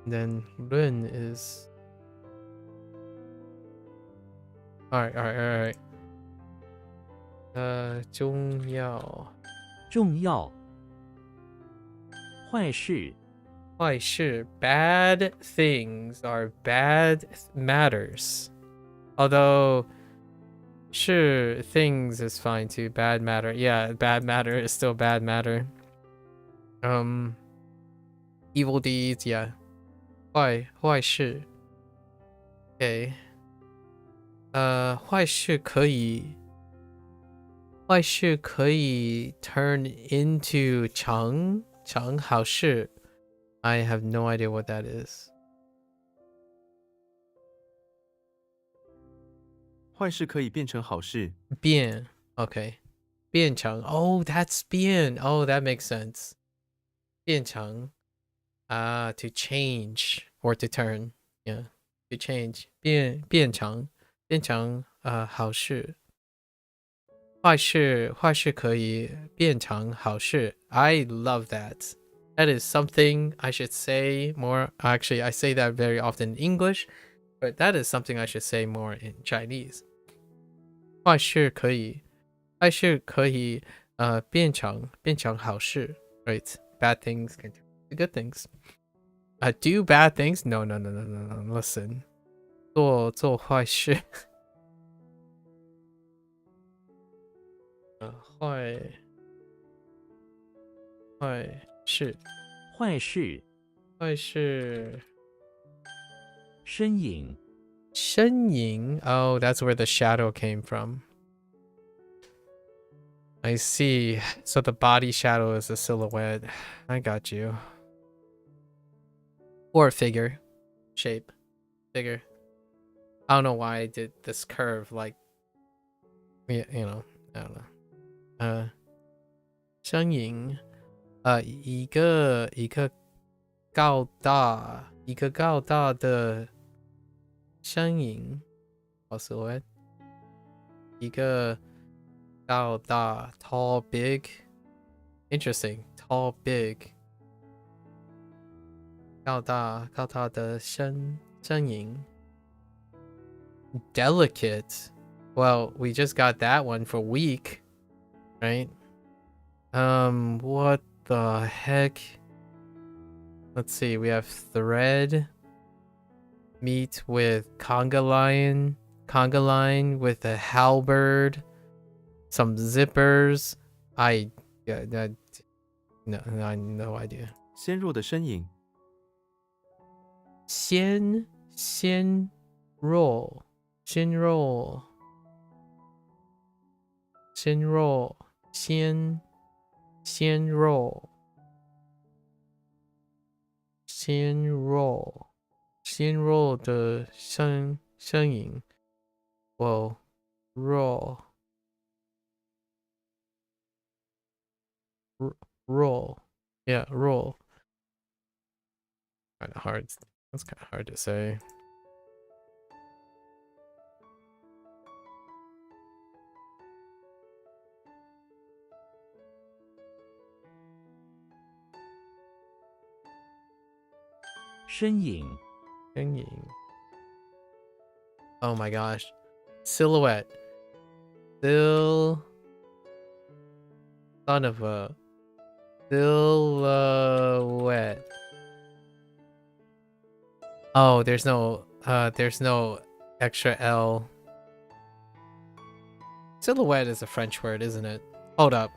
A: and then 论 is all right 重要
F: 坏事
A: bad things are bad matters although sure things is fine too bad matter yeah bad matter is still bad matter evil deeds yeah 坏事 okay 坏事可以 turn into 成好事 I have no idea what that is
E: 坏事可以变成好事。
A: 变 okay 变成 oh that's 变 oh that makes sense 变成to change or to turn yeah to change 变成好事坏事可以变成好事 I love that that is something I should say more actually I say that very often in English but that is something I should say more in Chinese 坏事可以变成好事 right bad things can turn to good things do bad things no listen 做坏事坏事
F: 身影
A: 身影 oh that's where the shadow came from I see so the body shadow is a silhouette I got you or figure shape figure I don't know why I did this curve like you know I don't know 身影一个高大的身影 silhouette 一个高大 tall big interesting tall big 高大的身影 delicate well we just got that one for weak right what the heck let's see we have thread meet with conga lion conga line with a halberd, some zippers. Yeah, that no, I no idea.
E: 纤弱的身影，
A: 鲜肉，鲜肉，鲜肉，鲜肉，鲜肉的声音。Whoa, raw, roll, yeah, roll. Kind of hard. That's kind of hard to say.
F: 身影
A: Oh my gosh. Silhouette. Son of a silhouette. Oh, there's no extra L. Silhouette is a French word, isn't it? Hold up.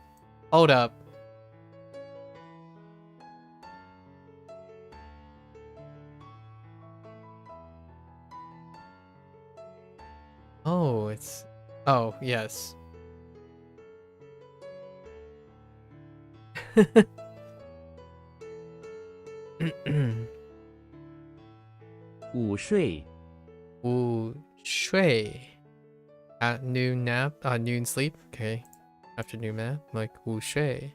A: Oh, oh, yes.
F: 午睡
A: 午睡 at noon nap, noon sleep. Okay, afternoon nap, like 午睡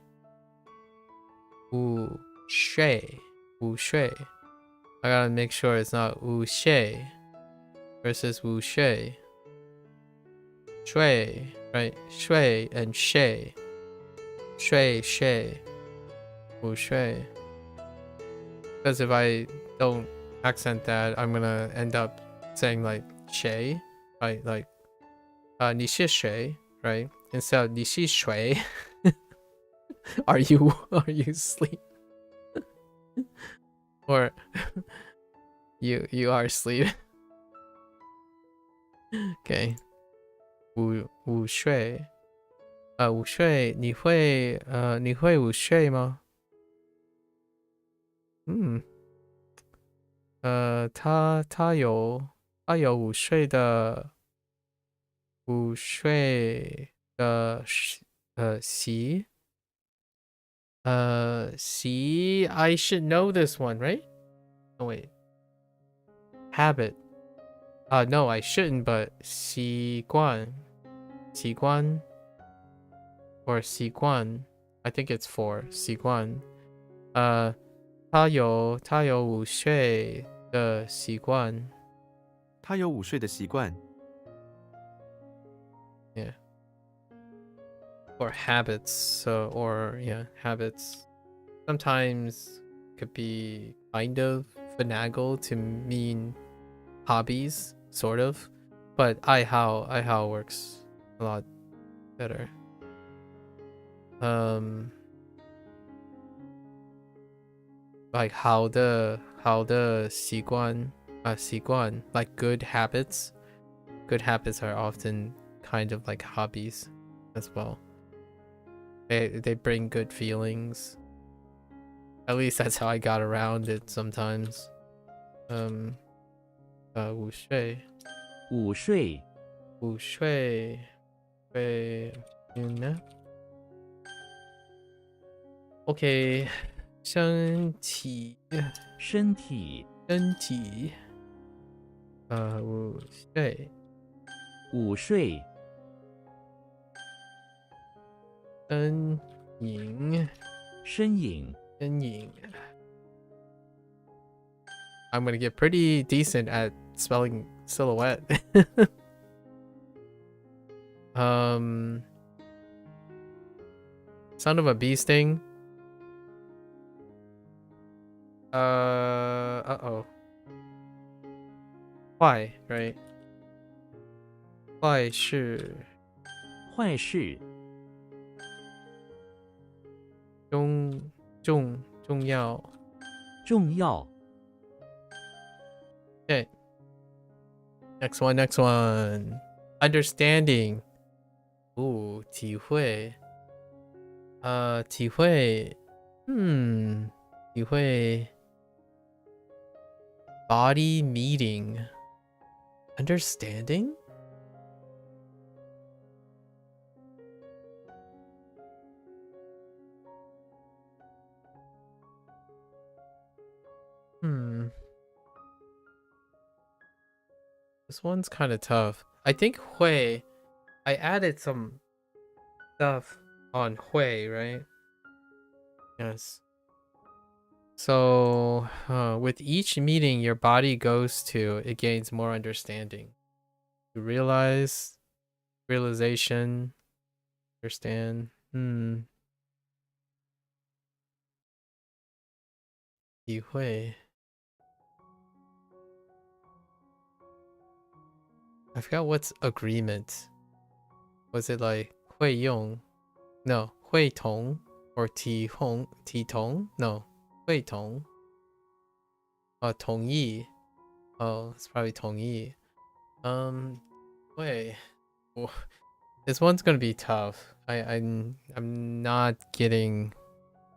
A: I gotta make sure it's not 午睡 versus 午睡 shui, right? Shui and shay. Shui 午睡 because if I don't accent that, I'm gonna end up saying like shay, right? Like 你是谁, right? Instead of 你是谁 are you asleep? Or you are asleep. Okay. 午睡 午睡你会午睡吗？他有午睡的习I should know this one, right? Oh wait. Habit. No, I shouldn't, but 习惯 or 习惯 I think it's for 习惯他有午睡的习惯。
E: 他有午睡的习惯。
A: Yeah. Or habits, or yeah, habits. Sometimes could be kind of finagle to mean hobbies, sort of. But I how works a lot better. Like 好的习惯 like good habits. Good habits are often kind of like hobbies as well. They bring good feelings. At least that's how I got around it sometimes. 午睡 OK 身体午睡
F: 身影
A: I'm gonna get pretty decent at spelling silhouette. Son of a bee sting. Uh-oh. Why, right? 坏事
F: 坏事
A: 重要
F: 重要
A: Okay. Next one. Understanding. Ooh, 体会. 体会. 体会. Body meeting. Understanding? This one's kind of tough. I think Hui, I added some stuff on Hui, right? Yes. So, with each meeting your body goes to, it gains more understanding. You realization, understand. 体会. I forgot what's agreement. Was it like 会用? No, 会同 or 体同? No, 会同. 同意. Oh, it's probably 同意. Wait. Oh, this one's gonna be tough. I'm not getting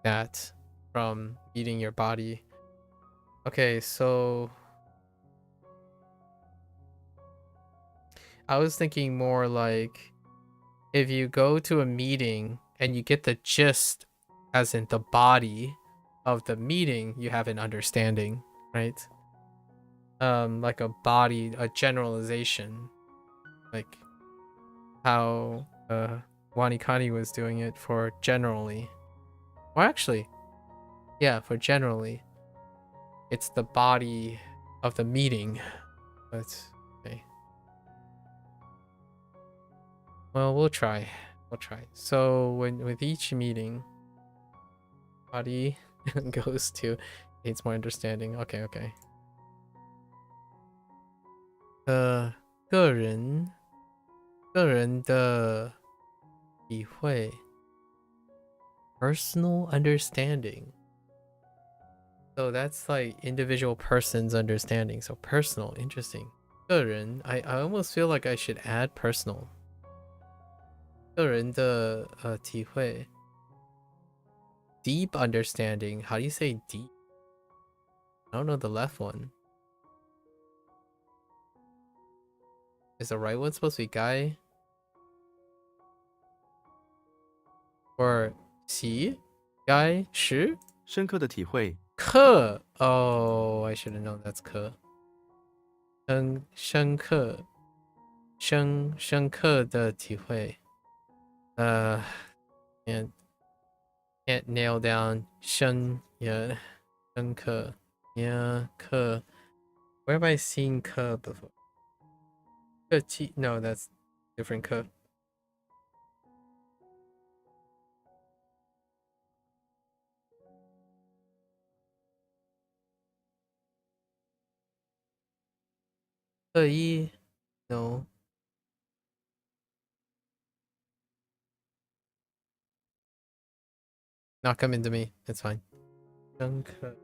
A: that from eating your body. Okay, so I was thinking more like if you go to a meeting and you get the gist, as in the body of the meeting, you have an understanding, right? Like a body, a generalization, like how WaniKani was doing it for generally. Or actually, yeah, for generally, it's the body of the meeting. But okay. Well, we'll try. So with each meeting, body goes to needs more understanding. Okay. 个人的体会 personal understanding. So that's like individual person's understanding. So personal, interesting. 个人, I almost feel like I should add personal. 个人的体会 deep understanding. How do you say deep? I don't know the left one. Is the right one supposed to be guy? Or 习? Guy? 时?
E: 深刻的体会，
A: 课 Oh, I should have known that's 课. 深刻的体会. Can't nail down 深 yeah. 深刻 yeah 课. Where have I seen 课 before? No, that's different 课. No. Not coming to me. It's fine. 深刻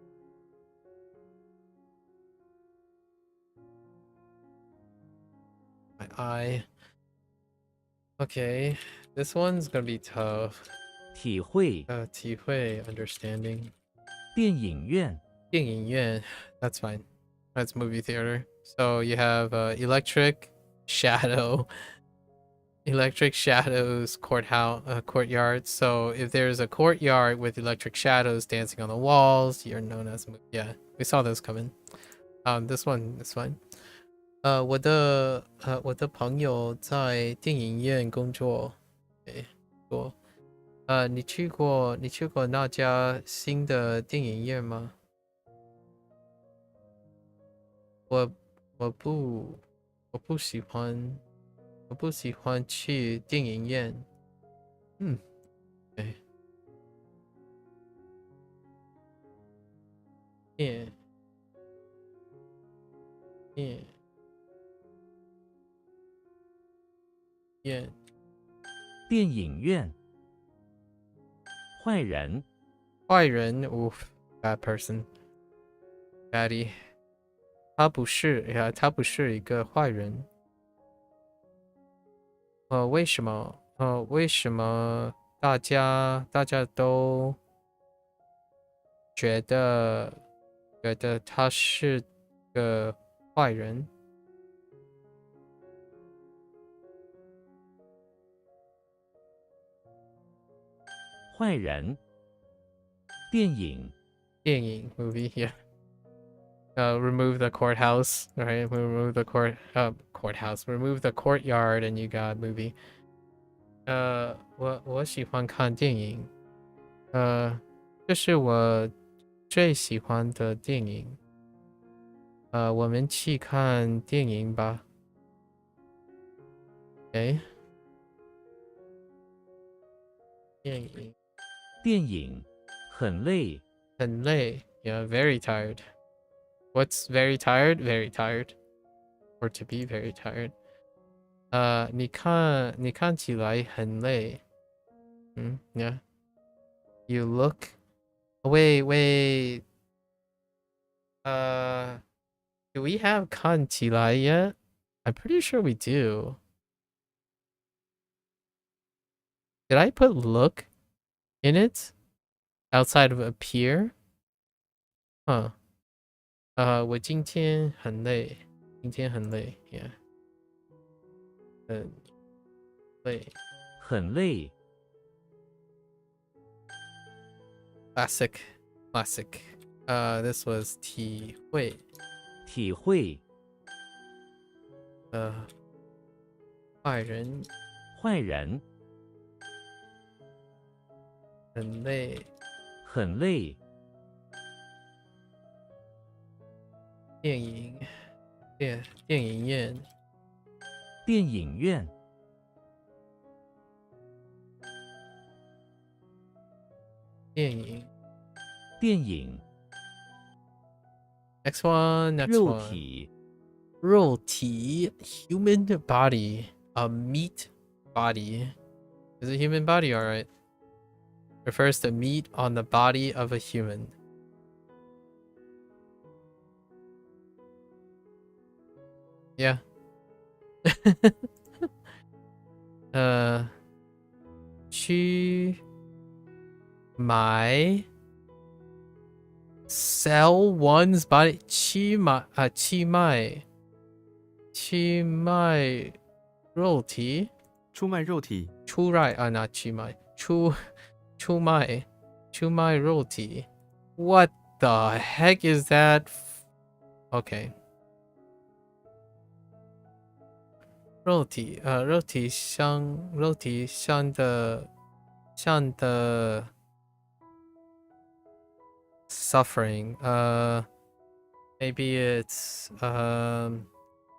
A: My eye. Okay, this one's gonna be tough.
F: 体会
A: 体会 understanding.
F: 电影院
A: 电影院 that's fine. That's movie theater. So you have electric shadows courtyard. So if there's a courtyard with electric shadows dancing on the walls, you're known as yeah. We saw those coming. This one is fine. 我的朋友在电影院工作。你去过那家新的电影院吗？我不喜欢去电影院。对。
F: 电影院坏人
A: Oof, bad person. Baddie. 他不是呀，他不是一个坏人。为什么？为什么大家都觉得他是个坏人？
F: 坏人。电影。
A: 电影 movie yeah. Remove the courthouse, right? Remove the courthouse. Remove the courtyard, and you got movie. 我喜欢看电影。这是我最喜欢的电影。我们去看电影吧。哎，电影。
F: 电影。很累。
A: 很累。Yeah, very tired. What's very tired? Very tired. Or to be very tired. 你看起来很累。Yeah. You look. Wait. Do we have 看起来 yet? I'm pretty sure we do. Did I put look in it? Outside of appear? Huh. 我今天很累。今天很累 Yeah. 很累。
F: 很累。
A: Classic. This was 体会。
F: 体会。
A: 坏人。
F: 坏人。
A: 很累。
F: 很累。
A: 电影。电影院。
F: 电影院。
A: 电影。
F: 电影。
A: Next one.
F: 肉体。
A: 肉体 human body. A meat body. Is a human body alright? Refers to meat on the body of a human. Yeah. 去买 sell one's body 去卖肉体。
E: 出卖肉体。
A: not 去卖。出卖肉体。What the heck is that? Okay. 肉体像的 suffering. Maybe it's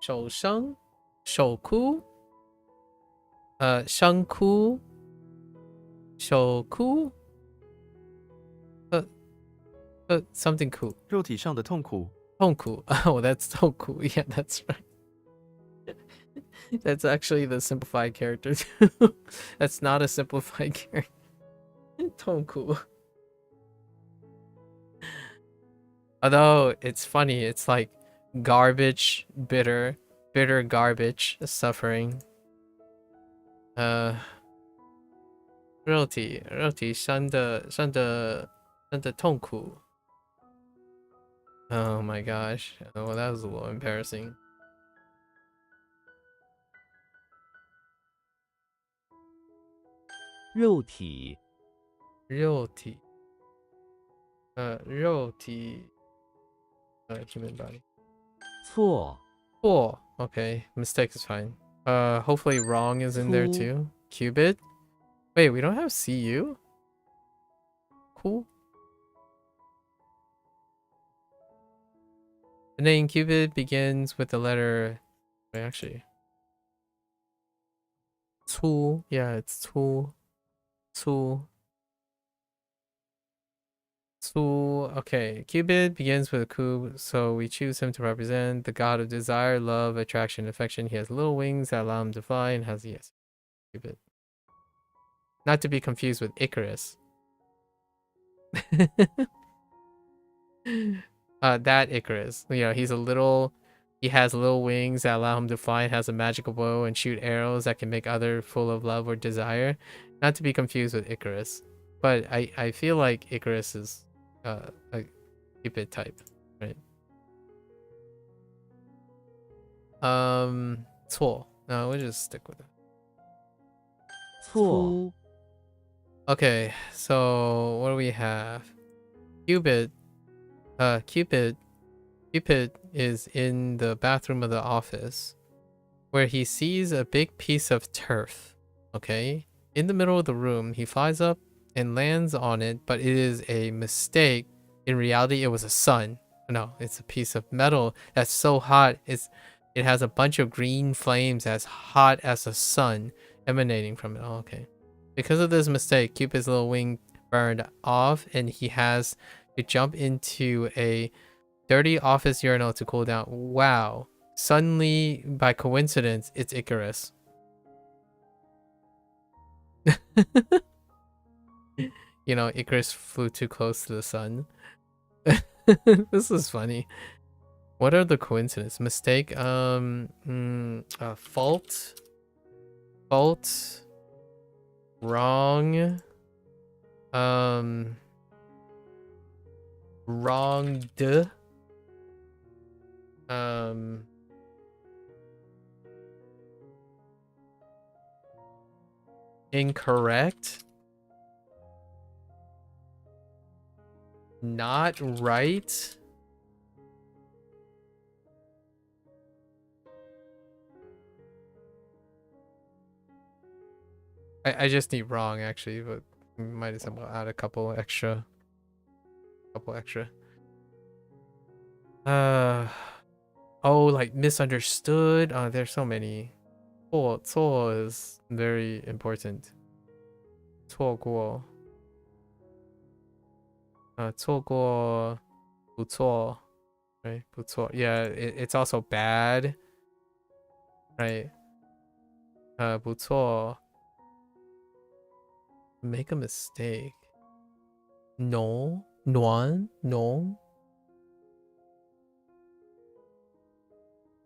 A: 手伤手哭伤哭手哭something cool.
E: 肉体上的痛苦。
A: 痛苦 Oh, that's 痛苦 Yeah, that's right. That's actually the simplified character too. That's not a simplified character. 痛苦 Although it's funny, it's like garbage, bitter garbage, suffering. 肉体上的痛苦 Oh my gosh. Well, that was a little embarrassing.
F: 肉体。
A: 肉体 human body.
F: 错。
A: Okay, mistake is fine. Hopefully wrong is in there
F: 粗
A: too. Cubit. Wait, we don't have CU? Cool. The name Cupid begins with the letter. Wait, actually. 粗 Yeah, it's 粗 Okay, Cupid begins with a coup, so we choose him to represent the god of desire, love, attraction, affection. He has little wings that allow him to fly and has yes. Cupid. Not to be confused with Icarus. That Icarus. You know, he has little wings that allow him to fly and has a magical bow and shoot arrows that can make other full of love or desire. Not to be confused with Icarus. But I feel like Icarus is a Cupid type, right? Tool. No, we'll just stick with it.
F: 错
A: Okay, so what do we have? Cupid is in the bathroom of the office where he sees a big piece of turf. Okay, in the middle of the room, he flies up and lands on it, but it is a mistake. In reality, it was a sun. No, it's a piece of metal that's so hot it has a bunch of green flames as hot as the sun emanating from it. Oh, okay. Because of this mistake, Cupid's little wing burned off and he has to jump into a dirty office urinal to cool down. Wow. Suddenly, by coincidence, it's Icarus. You know, Icarus flew too close to the sun. This is funny. What are the coincidences? Mistake, fault, wrong, wronged, incorrect, not right. I just need wrong actually, but might as well add a couple extra. Oh, like misunderstood. There's so many. 错 is very important. 错过. 错过不错, right? 不错. Yeah, it's also bad, right? 不错. Make a mistake. No, no.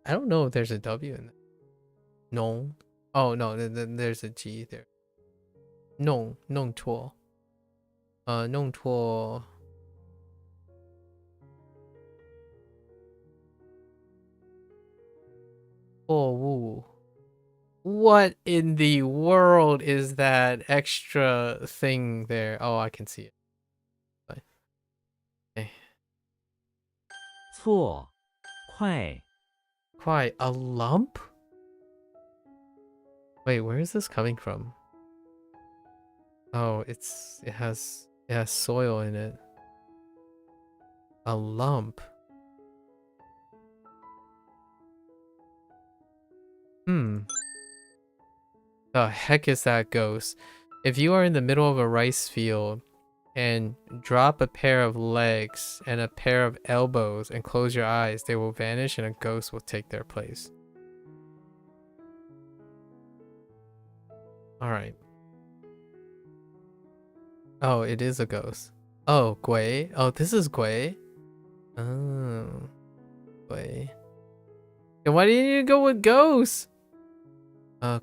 A: I don't know if there's a W in that. No. Oh no, then there's a G there. No, 弄错. 弄错. What in the world is that extra thing there? Oh, I can see it. Okay.
F: 错快
A: Quite a lump? Wait, where is this coming from? Oh, it has soil in it. A lump. The heck is that ghost? If you are in the middle of a rice field and drop a pair of legs and a pair of elbows and close your eyes, they will vanish and a ghost will take their place. Alright. Oh, it is a ghost. Oh, Gui. Oh, this is Gui. Oh, Gui. And why didn't you go with ghosts?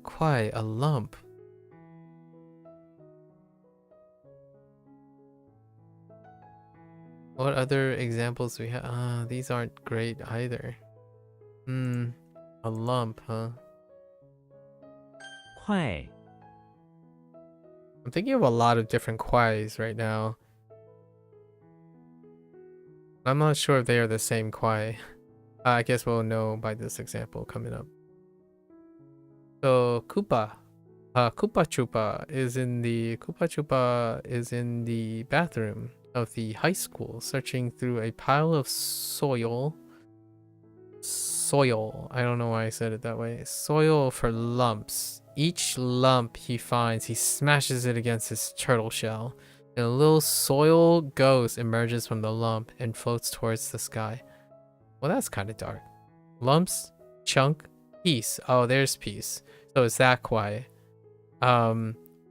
A: Quite a lump. What other examples do we have? These aren't great either. A lump, huh?
F: 快
A: I'm thinking of a lot of different kwais right now. I'm not sure if they are the same kwai. I guess we'll know by this example coming up. So Koopa. Koopa Chupa is in the bathroom of the high school, searching through a pile of soil. I don't know why I said it that way. Soil for lumps. Each lump he finds, he smashes it against his turtle shell, and a little soil ghost emerges from the lump and floats towards the sky. Well, that's kind of dark. Lumps, chunk, piece. Oh, there's piece. So it's that quiet.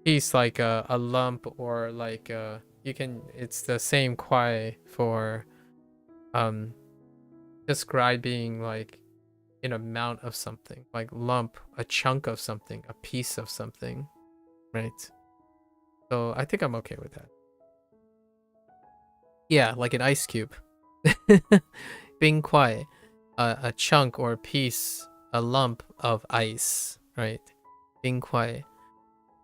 A: Piece like a lump, or like you can. It's the same kwai for describing like an amount of something, like lump, a chunk of something, a piece of something, right? So I think I'm okay with that. Yeah, like an ice cube. Being quiet, a chunk or a piece, a lump of ice, right? Being quiet.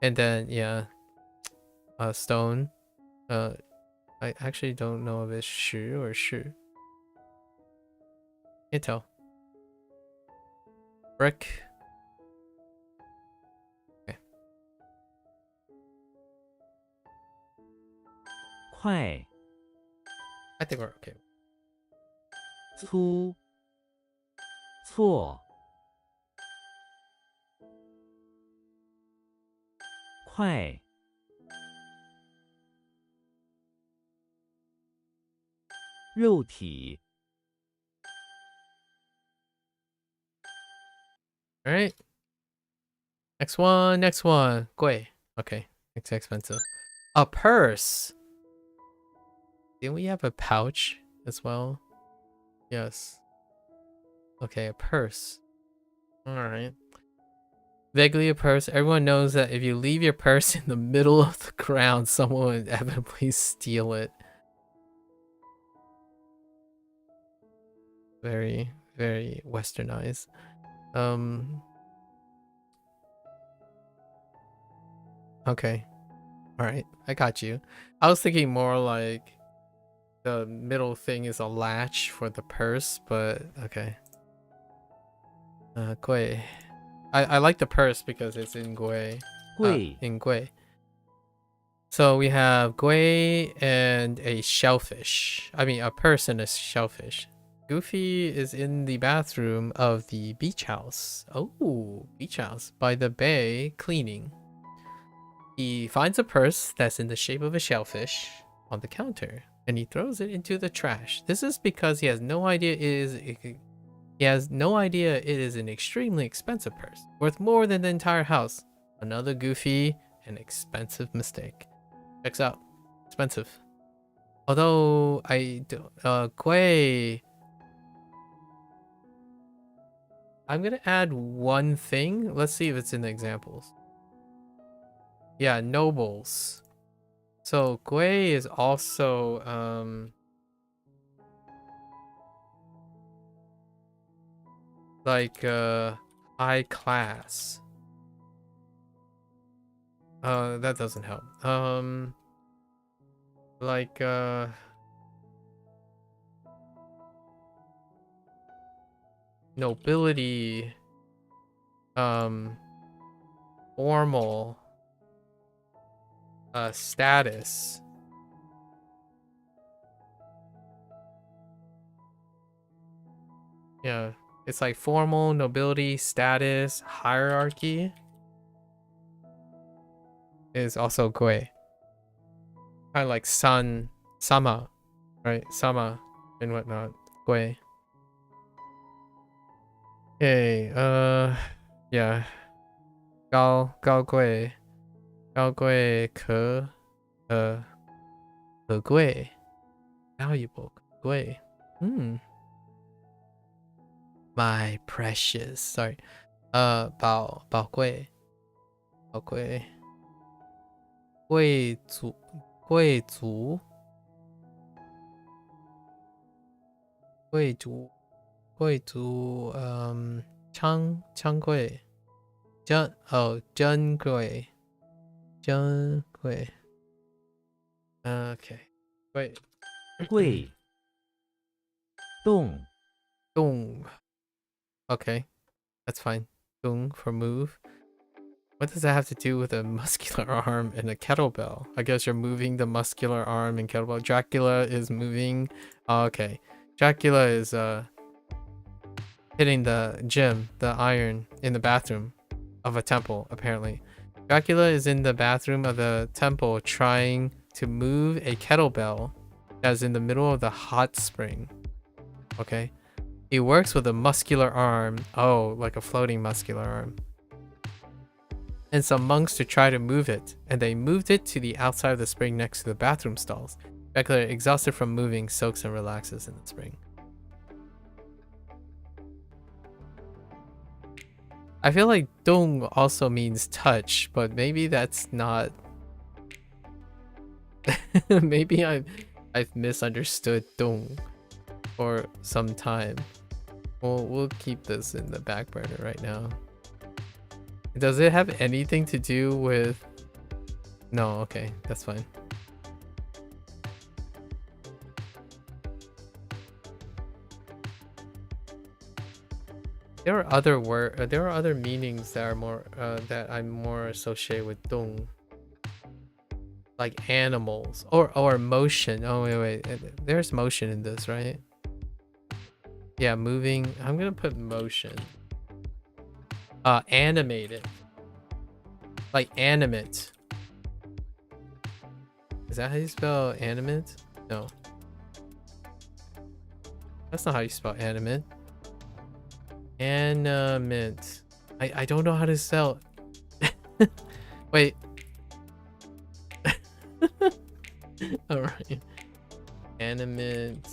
A: And then yeah, a stone. I actually don't know if it's shu or shu. Can't tell. Brick. Okay.
F: 快
A: I think we're okay.
F: 粗错快肉体
A: All right. Next one. Next one. Gui. Okay. It's expensive. A purse. Didn't we have a pouch as well? Yes. Okay, a purse. All right. Vaguely a purse. Everyone knows that if you leave your purse in the middle of the ground, someone would inevitably steal it. Very, very westernized. Okay. All right. I got you. I was thinking more like the middle thing is a latch for the purse, but okay. Gui. I like the purse because it's in Gui.
F: 贵
A: In Gui. So we have Gui and a shellfish. I mean, a purse and a shellfish. Goofy is in the bathroom of the beach house. Oh, beach house. By the bay, cleaning. He finds a purse that's in the shape of a shellfish on the counter, and he throws it into the trash. This is because he has no idea it is an extremely expensive purse, worth more than the entire house. Another goofy and expensive mistake. Checks out. Expensive. Although Gui. I'm gonna add one thing. Let's see if it's in the examples. Yeah, nobles. So Gui is also like high class. That doesn't help. Like nobility, formal, status. Yeah, it's like formal, nobility, status, hierarchy is also Gui. Kind of like sama, right? Sama and whatnot. Gui. Okay, yeah. Gao Gui. Gao Gui ke Gui. Valuable Gui. My precious. Sorry. Bao Gui. Bao Gui. 贵族贵族贵族贵族珍贵珍贵珍贵 okay 贵
F: 贵动
A: 动 okay that's fine 动 for move. What does that have to do with a muscular arm and a kettlebell? I guess you're moving the muscular arm and kettlebell. Dracula is moving. Oh, okay. Dracula is hitting the gym, the iron, in the bathroom of a temple, apparently. Dracula is in the bathroom of the temple trying to move a kettlebell that's in the middle of the hot spring. Okay. He works with a muscular arm. Oh, like a floating muscular arm. And some monks to try to move it, and they moved it to the outside of the spring next to the bathroom stalls. Speculator, exhausted from moving, soaks and relaxes in the spring. I feel like dong also means touch, but maybe that's not. Maybe I've misunderstood dong for some time. We'll keep this in the back burner right now. Does it have anything to do with? No, okay, that's fine. There are other meanings that are more that I'm more associated with dong. Like animals or motion. Oh wait, there's motion in this, right? Yeah, moving. I'm gonna put motion. Animated. Like animate. Is that how you spell animate? No. That's not how you spell animate. Animate. I don't know how to spell. Wait. Alright. Animate.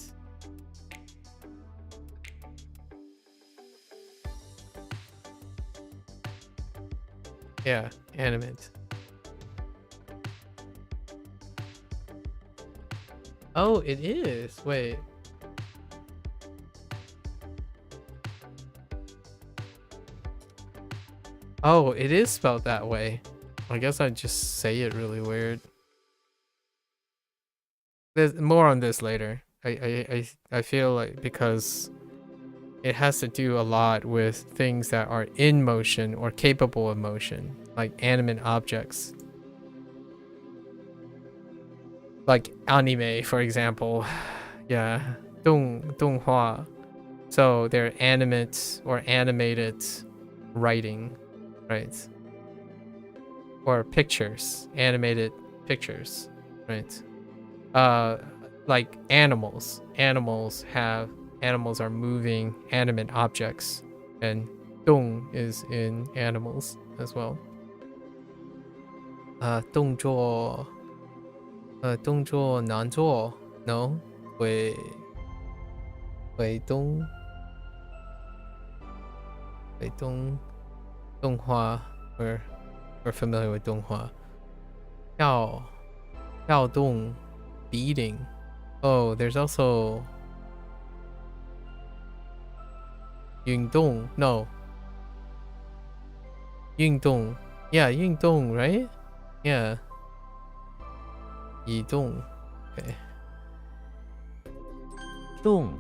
A: Yeah, animate. Oh, it is. Wait. Oh, it is spelled that way. I guess I just say it really weird. There's more on this later. I feel like because it has to do a lot with things that are in motion or capable of motion, like animate objects. Like anime, for example. Yeah, donghua. So they're animate or animated writing, right? Or pictures, animated pictures, right? Like animals. Animals are moving animate objects, and dong is in animals as well. 动作难做 no 回动动画 we're familiar with 动画跳动 beating. Oh, there's also 运动 no 运动 yeah 运动 right yeah 移动 okay
F: 动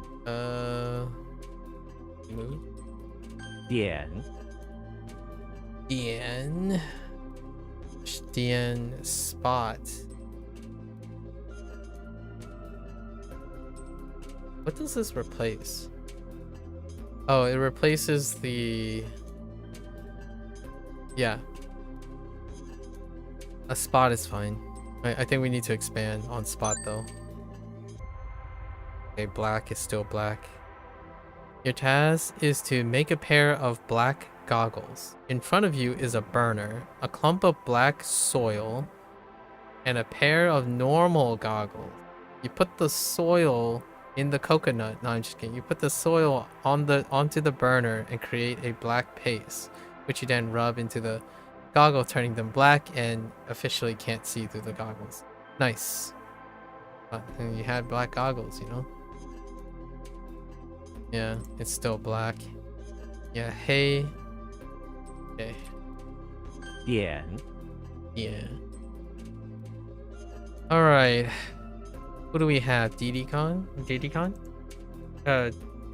A: move
F: 点
A: 点 spot. What does this replace? Oh, it replaces the... Yeah. A spot is fine. I think we need to expand on spot though. Okay, black is still black. Your task is to make a pair of black goggles. In front of you is a burner, a clump of black soil, and a pair of normal goggles. You put the soil in the coconut. No, I'm just kidding. You put the soil onto the burner and create a black paste, which you then rub into the goggle, turning them black, and officially can't see through the goggles. Nice. And you had black goggles, you know? Yeah, it's still black. Yeah, hey. Okay.
F: 点
A: Yeah. Alright. Who do we have? Diddy Kong? Diddy Kong?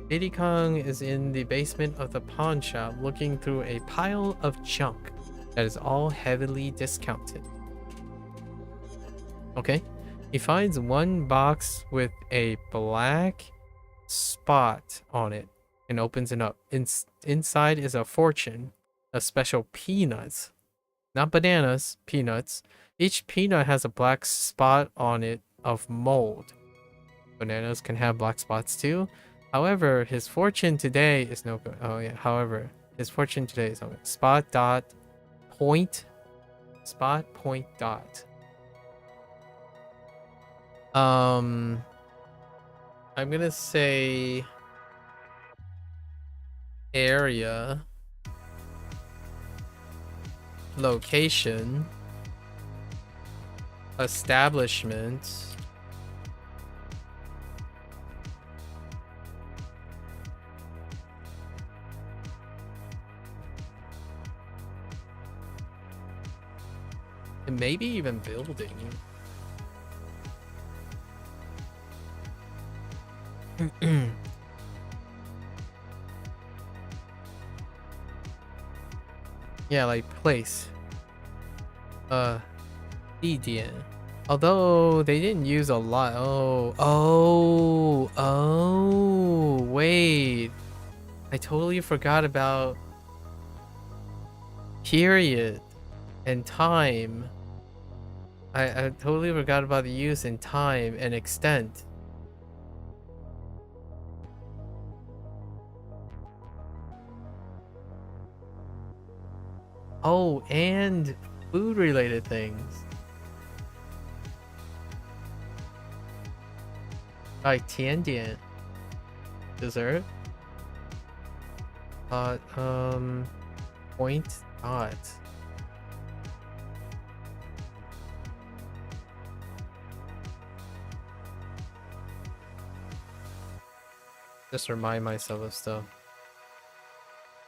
A: Diddy Kong is in the basement of the pawn shop looking through a pile of junk that is all heavily discounted. Okay. He finds one box with a black spot on it and opens it up. Inside is a fortune of special peanuts. Not bananas, peanuts. Each peanut has a black spot on it of mold. Bananas can have black spots too. However, his fortune today is no good. Oh yeah, however, his fortune today is no good. Spot dot point. Spot point dot. I'm gonna say area, location, establishment, and maybe even building. Yeah, like place. 地点. Although they didn't use a lot. Wait. I totally forgot about period and time. I totally forgot about the use in time and extent. Oh, and food related things. Like 甜点, dessert. Point dot. Just remind myself of stuff.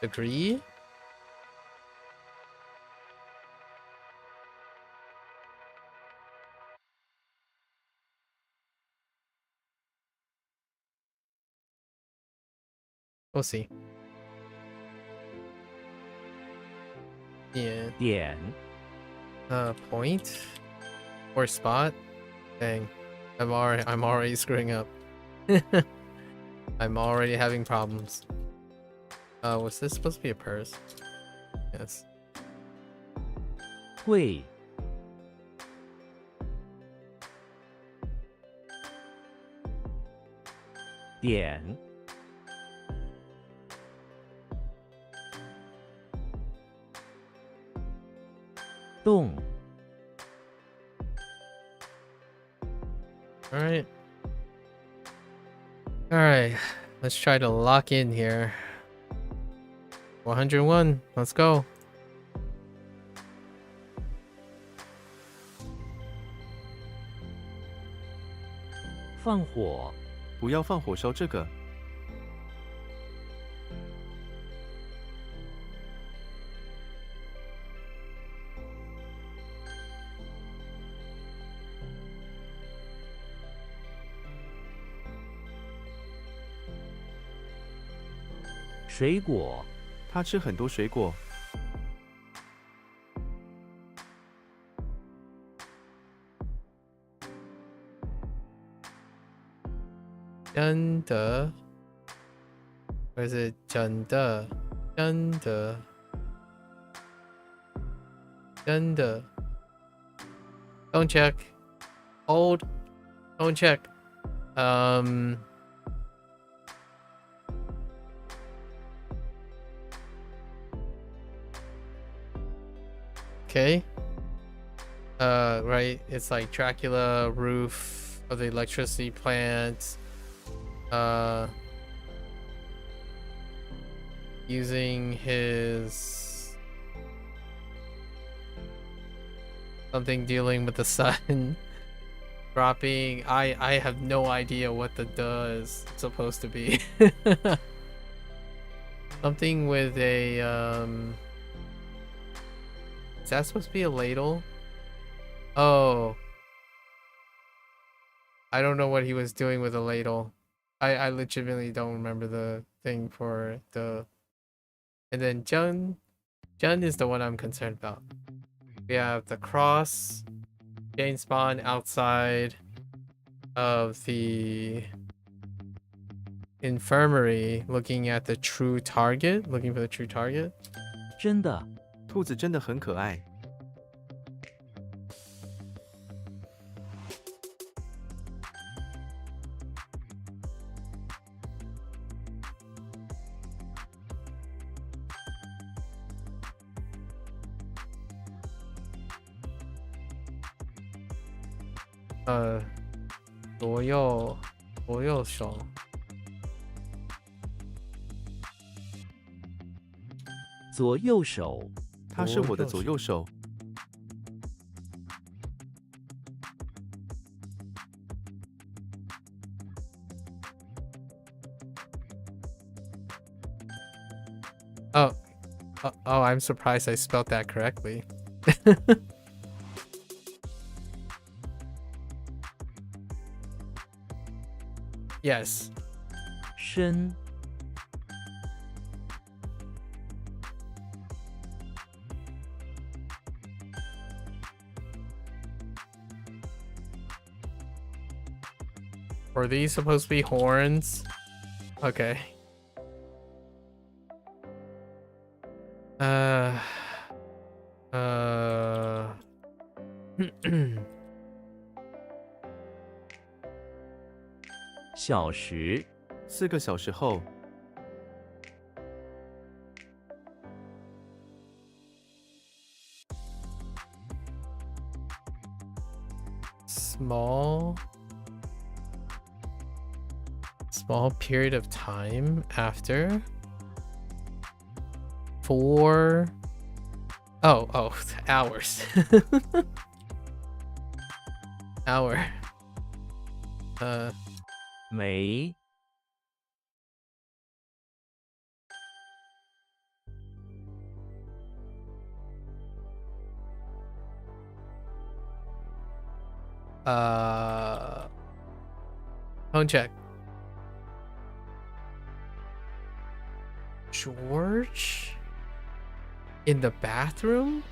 A: Degree? We'll see. Yeah.
F: 点
A: Point or spot. Dang, I'm already screwing up. I'm already having problems. Was this supposed to be a purse? Yes.
F: 会 点 动
A: Alright. Alright. Let's try to lock in here. 101. Let's go.
F: 放火
E: 不要放火烧这个。
F: 水果
E: 他吃很多水果。
A: 真的 or is it 真的 真的 真的 Don't check. Hold. Don't check. Okay. Right. It's like Dracula, roof of the electricity plant. Using his something dealing with the sun. Dropping. I have no idea what the duh is supposed to be. Something with a is that supposed to be a ladle? Oh. I don't know what he was doing with a ladle. I legitimately don't remember the thing for the. And then Jun is the one I'm concerned about. We have the cross, Jane spawn outside of the infirmary, looking at the true target, looking for the true target.
F: 真的
E: 兔子真的很可爱。
A: 左右手。
F: 左右手，
E: 他是我的左右手。
A: Oh, I'm surprised I spelled that correctly. Yes.
F: 身，
A: Were these supposed to be horns? Okay. Uh.
F: 小时，
E: 4个小时后，
A: small period of time after 4 hours. Hour.
F: 没，
A: phone check. George in the bathroom?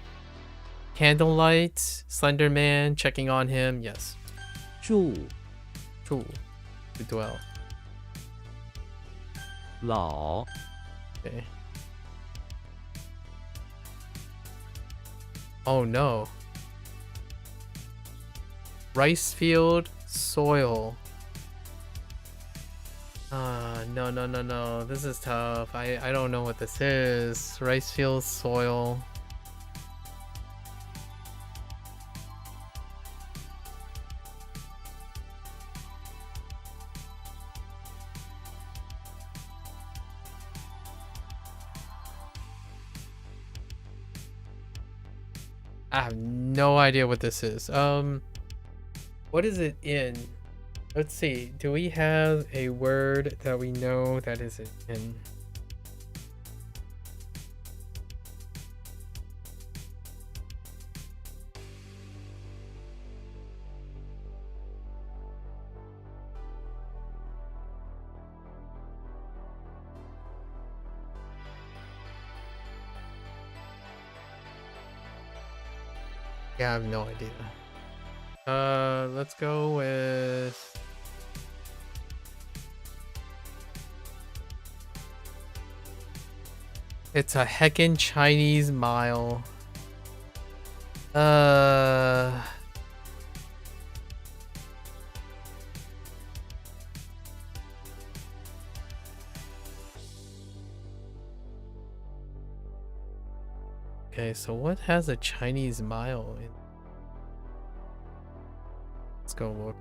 A: Candlelight, Slender Man checking on him. Yes.
F: 住，
A: True. To dwell.
F: 老，
A: Okay. Oh no. Rice field soil. No. This is tough. I don't know what this is. Rice field soil. I have no idea what this is. What is it in? Let's see. Do we have a word that we know that is in? Yeah, I have no idea. Let's go with it's a heckin' Chinese mile. Okay, so what has a Chinese mile in? Let's go look.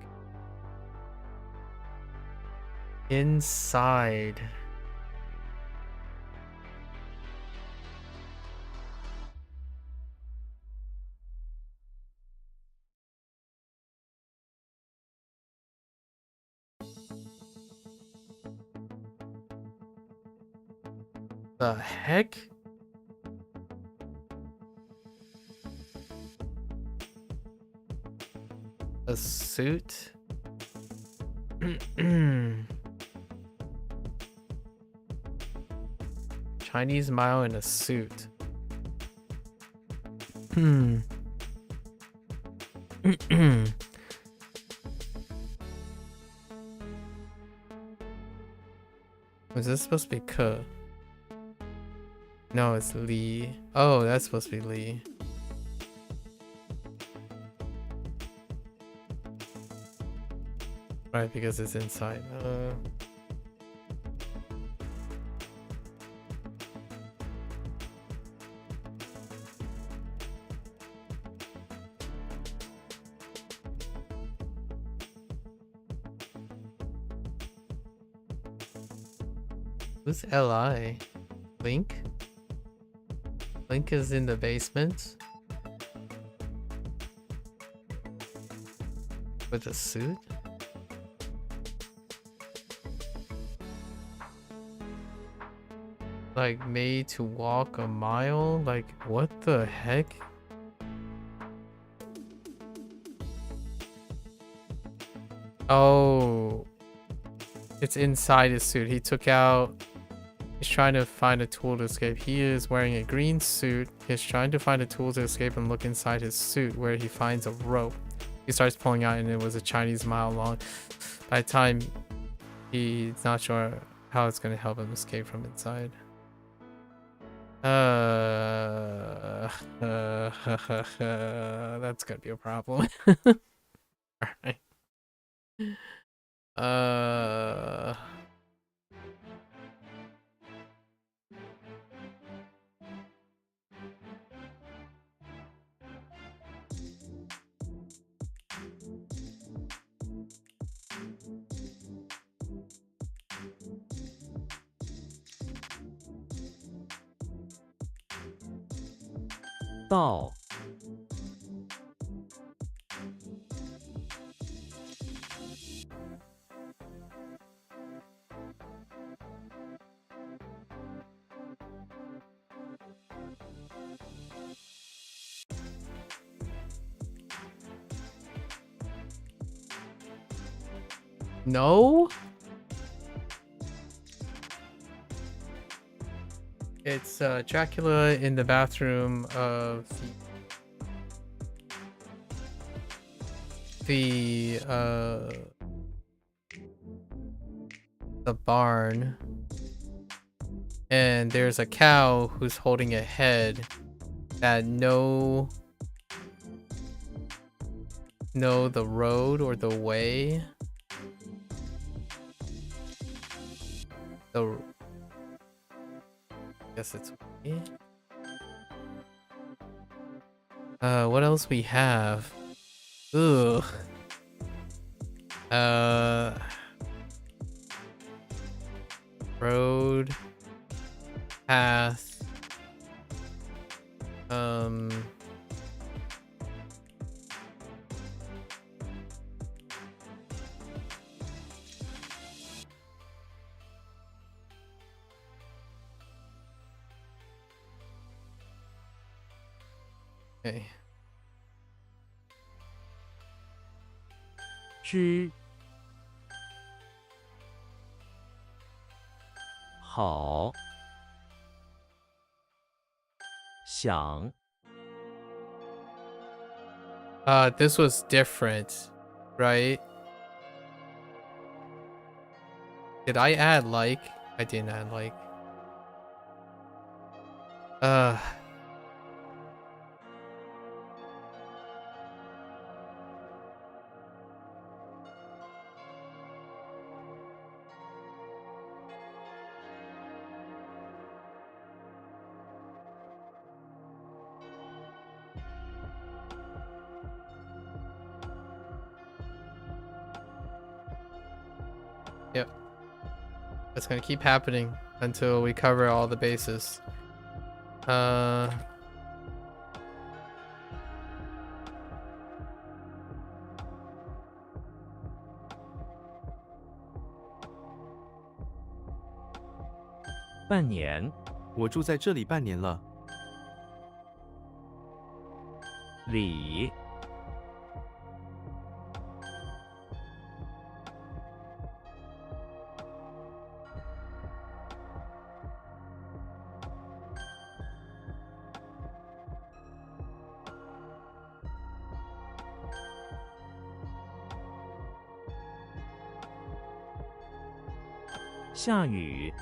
A: Inside. The heck? A suit? Chinese mile in a suit. Was this supposed to be Ke? No, it's Li. Oh, that's supposed to be Li. Right, because it's inside. Who's Li? Link? Link is in the basement with a suit. Like made to walk a mile? Like what the heck? Oh, it's inside his suit. He took out. He's trying to find a tool to escape. He is wearing a green suit. He's trying to find a tool to escape and look inside his suit where he finds a rope. He starts pulling out and it was a Chinese mile long. By the time he's not sure how it's going to help him escape from inside. That's going to be a problem. Alright.
F: Dao.
A: No? It's Dracula in the bathroom of the barn, and there's a cow who's holding a head that know the road or the way. The guess it's me. What else we have? Ugh. Road, path, okay.
F: 知 好 想
A: This was different, right? Did I add like? I didn't add like. Yep. It's gonna keep happening until we cover all the bases.
F: 半年
E: 我住在这里半年了。
F: 里 下雨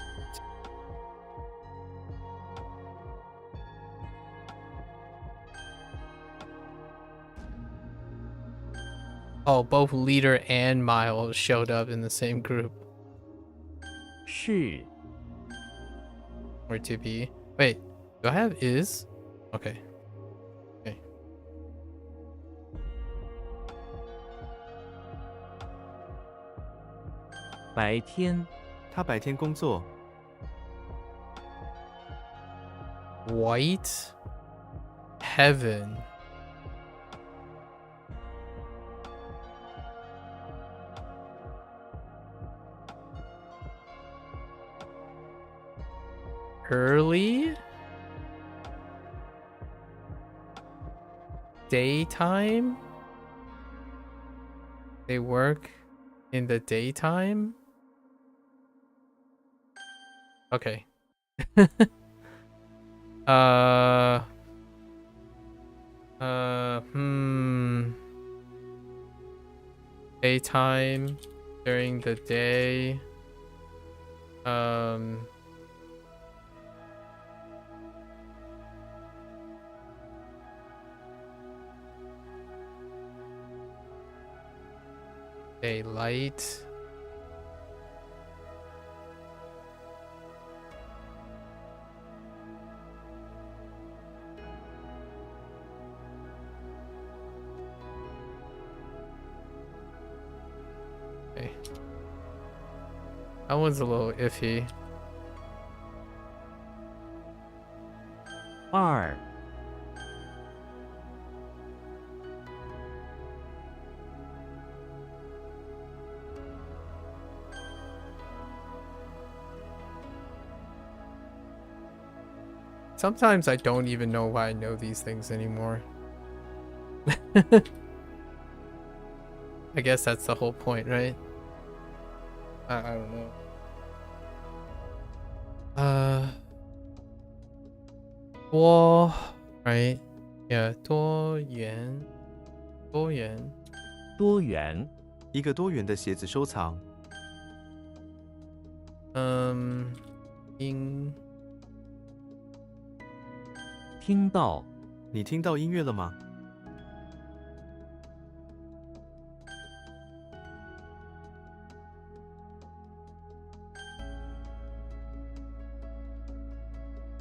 A: Oh, both leader and Miles showed up in the same group.
F: 是
A: Or to be. Wait, do I have is? Okay. Okay.
F: 白天
E: 他白天工作，
A: White heaven. Early daytime. They work in the daytime. Okay. uh Daytime during the day. Daylight. Okay. That one's a little iffy.
F: 二
A: Sometimes I don't even know why I know these things anymore. I guess that's the whole point, right? I don't know. Duo, right? Yeah, 多元,多元,
F: 多元
E: 一个多元的鞋子收藏。
A: 音
F: 听到
E: 你听到音乐了吗？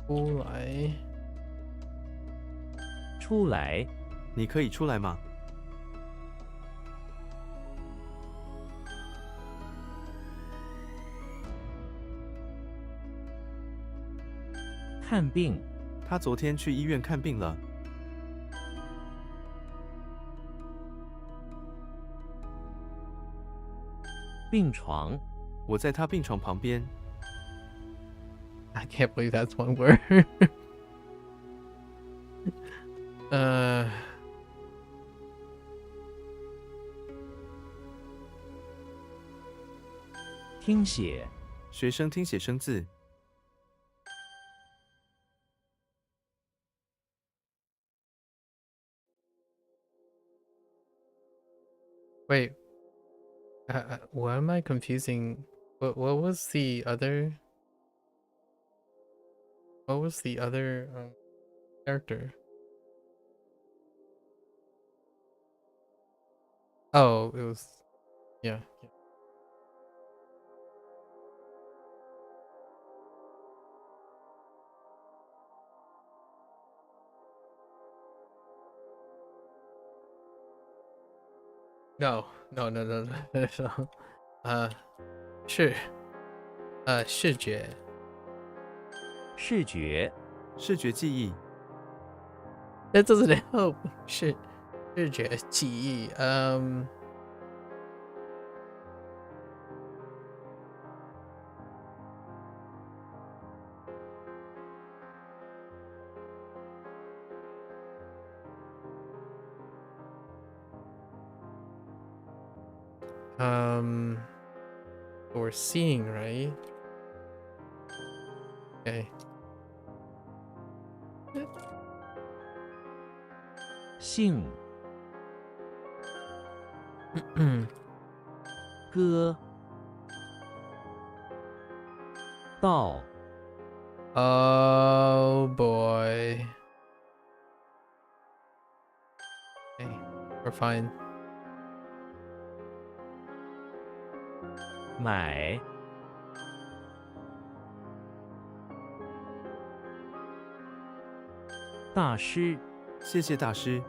A: 出来
F: 出来
E: 你可以出来吗？
F: 看病
E: 他昨天去医院看病了。
F: 病床
E: 我在他病床旁边。
A: I can't believe that's one word.
F: 听写
E: 学生听写生字。
A: Wait, what am I confusing? What was the other? What was the other character? Oh, it was yeah. No, no, no, no, no, no. 是视觉
F: 视觉
E: 视觉记忆。
A: That doesn't help. 视觉记忆 or seeing, right? Okay.
F: 性歌道
A: Oh boy. Okay, we're fine.
F: 买大师
E: 谢谢大师。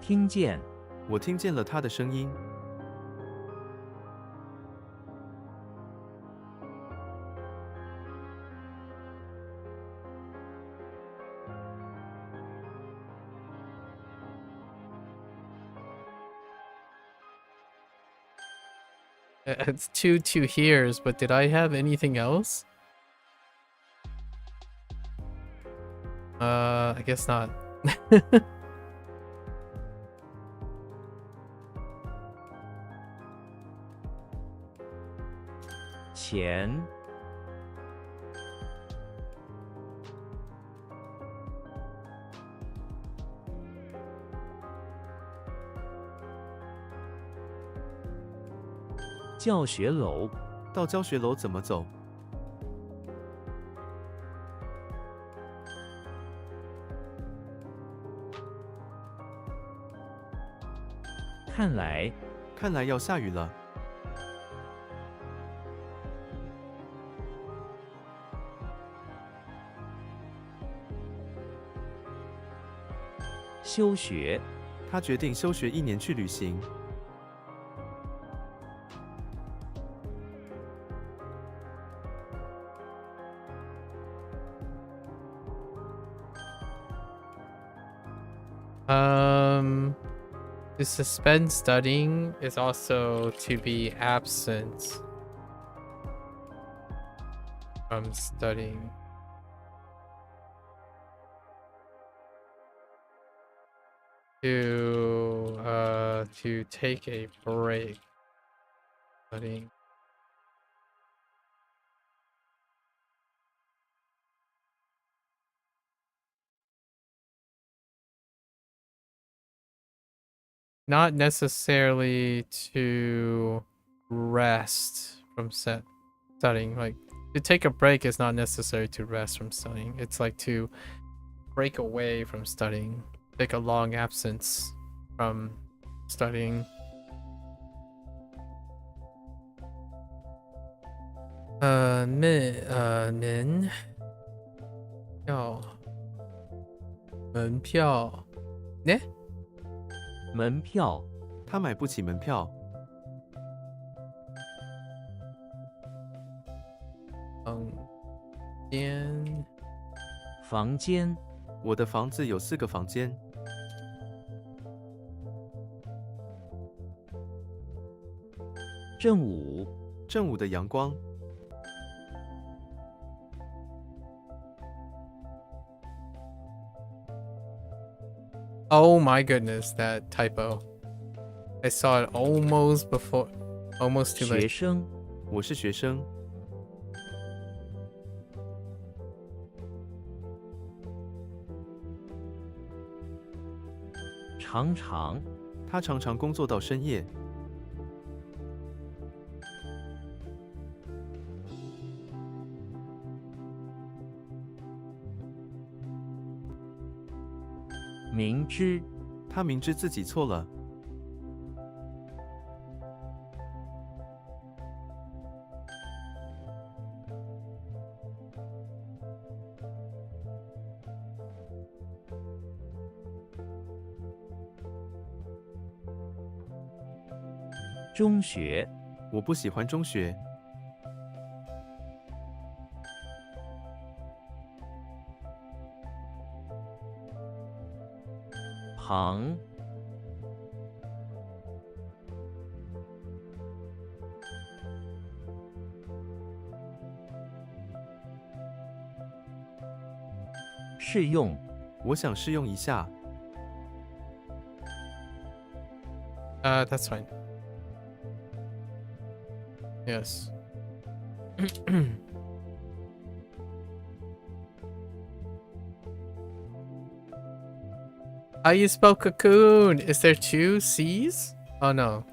F: 听见，
E: 我听见了他的声音。
A: It's two hears, but did I have anything else? I guess not.
F: 前，教学楼，
E: 到教学楼怎么走？
F: 看来，
E: 看来要下雨了。
F: 休学，
E: 他决定休学1年去旅行。
A: To suspend studying is also to be absent from studying. To take a break studying. Not necessarily to rest from studying. Like, to take a break is not necessary to rest from studying. It's like to break away from studying. Take a long absence from studying. Men 票门票呢？
F: 门票，
E: 他买不起门票。
F: 房间，
E: 我的房子有4个房间。
F: 正午，
E: 正午的阳光。
A: Oh my goodness, that typo. I saw it almost before, almost too
F: 学
A: late.
F: 生，
E: 我是学生。
F: 常常，
E: 他常常工作到深夜。
F: 明知，
E: 他明知自己错了。
F: 中学，
E: 我不喜欢中学。
F: 旁，试用，
E: 我想试用一下。
A: That's fine. Yes. How you spell cocoon? Is there 2 C's? Oh no.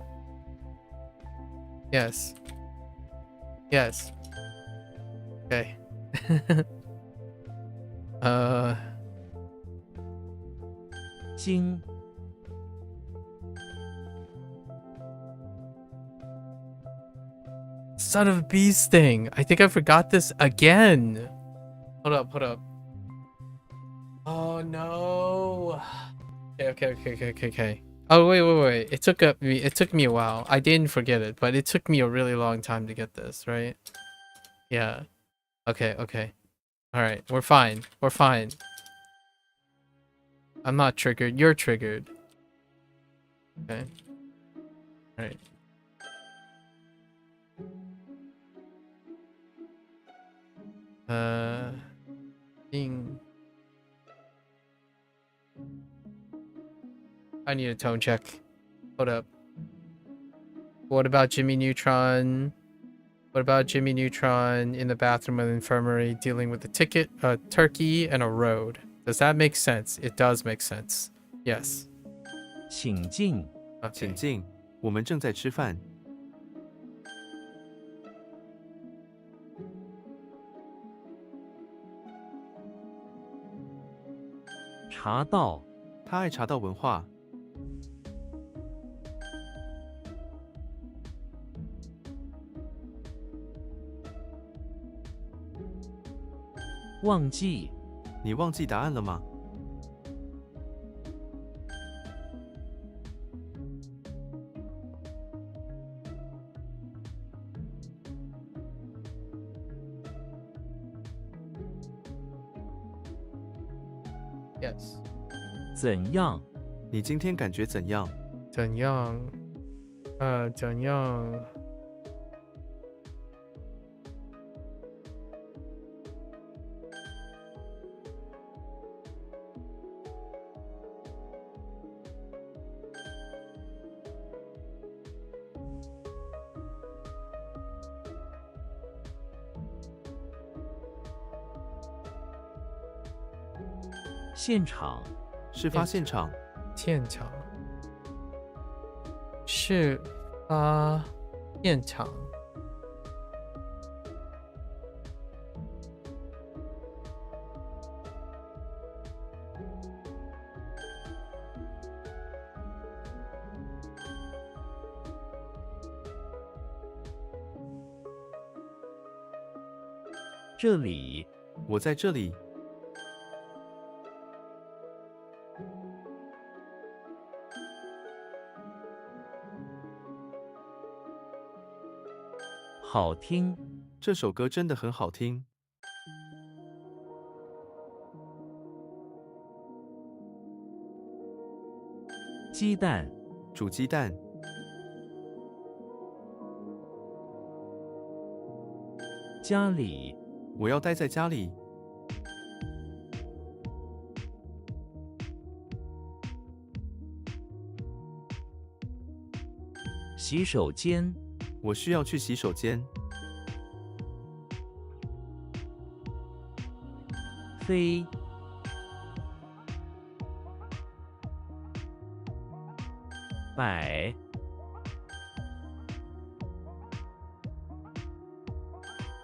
A: Yes. Yes. Okay.
F: 经，
A: Son of a bee sting. I think I forgot this again. Hold up. Oh no. Okay. Oh wait. It took me a while. I didn't forget it, but it took me a really long time to get this, right? Yeah. Okay. All right. We're fine. I'm not triggered. You're triggered. Okay. All right. Ding. I need a tone check. Hold up. What about Jimmy Neutron? What about Jimmy Neutron in the bathroom of the infirmary dealing with a ticket, a turkey, and a road? Does that make sense? It does make sense. Yes.
F: 请进，
A: Okay.
E: 请进，我们正在吃饭。
F: 茶道，
E: 他爱茶道文化。
F: 忘记，
E: 你忘记答案了吗？Yes.
F: 怎样？
E: 你今天感觉怎样？
A: 怎样？怎样？
F: 现场，
E: 事发现场。
A: 现场。事发现场。
F: 这里，
E: 我在这里。
F: 好听，
E: 这首歌真的很好听。
F: 鸡蛋，
E: 煮鸡蛋。
F: 家里，
E: 我要待在家里。
F: 洗手间，
E: 我需要去洗手间。
F: 飞，摆，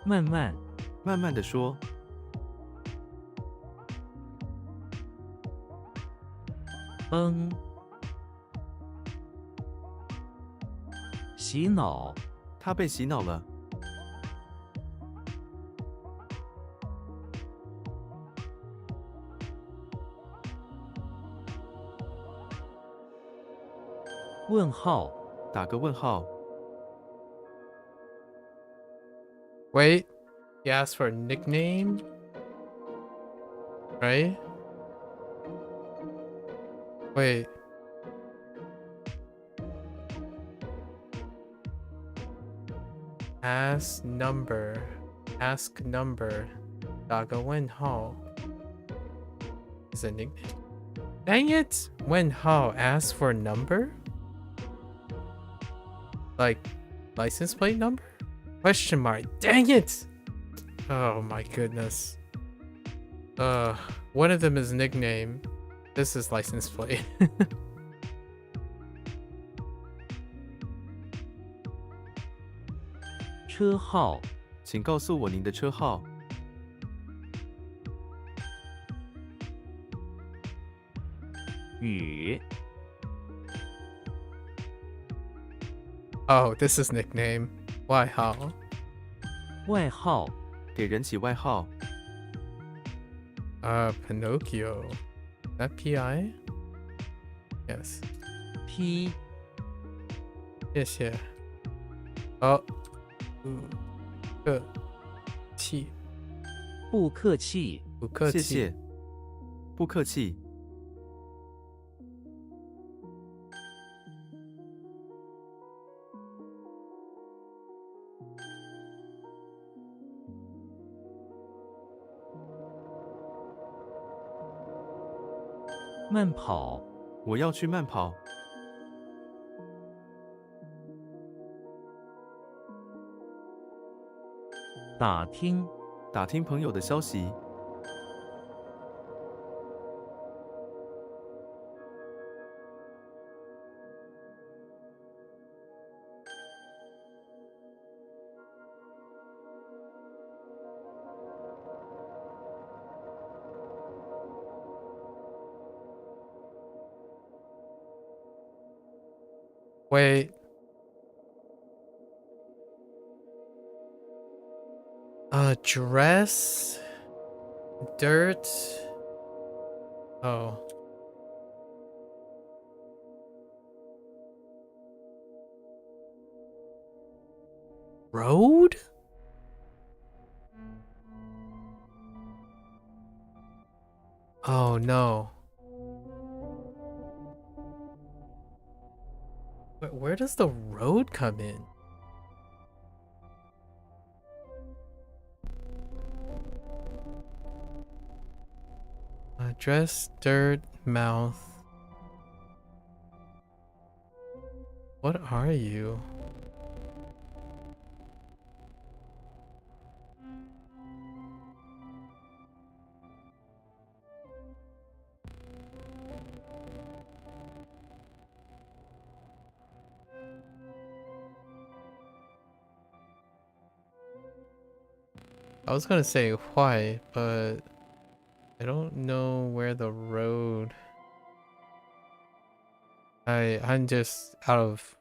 F: 慢慢，
E: 慢慢的说。
F: 崩，洗脑，
E: 他被洗脑了。
F: 问号，
E: 打个问号。
A: Wait, he asked for a nickname? Right? Wait. Ask number. 打个问号 is a nickname. Dang it! 问号 ask for a number? Like license plate number? Question mark. Dang it! Oh my goodness. One of them is nickname. This is license plate.
F: 车号，
E: 请告诉我您的车号。
F: 雨，
A: Oh, this is nickname. 外号。
F: 外号，
E: 给人起外号。
A: Pinocchio. That PI? Yes.
F: P
A: 谢谢。好，客气，
F: 不客气，
A: 不客气。
E: 谢谢，不客气。
F: 慢跑，
E: 我要去慢跑。
F: 打听，
E: 打听朋友的消息。
A: Wait. Dress, dirt. Oh. Road? Oh no. Where does the road come in? Dress, dirt, mouth. What are you? I was gonna say why, but I don't know where the road. I'm just out of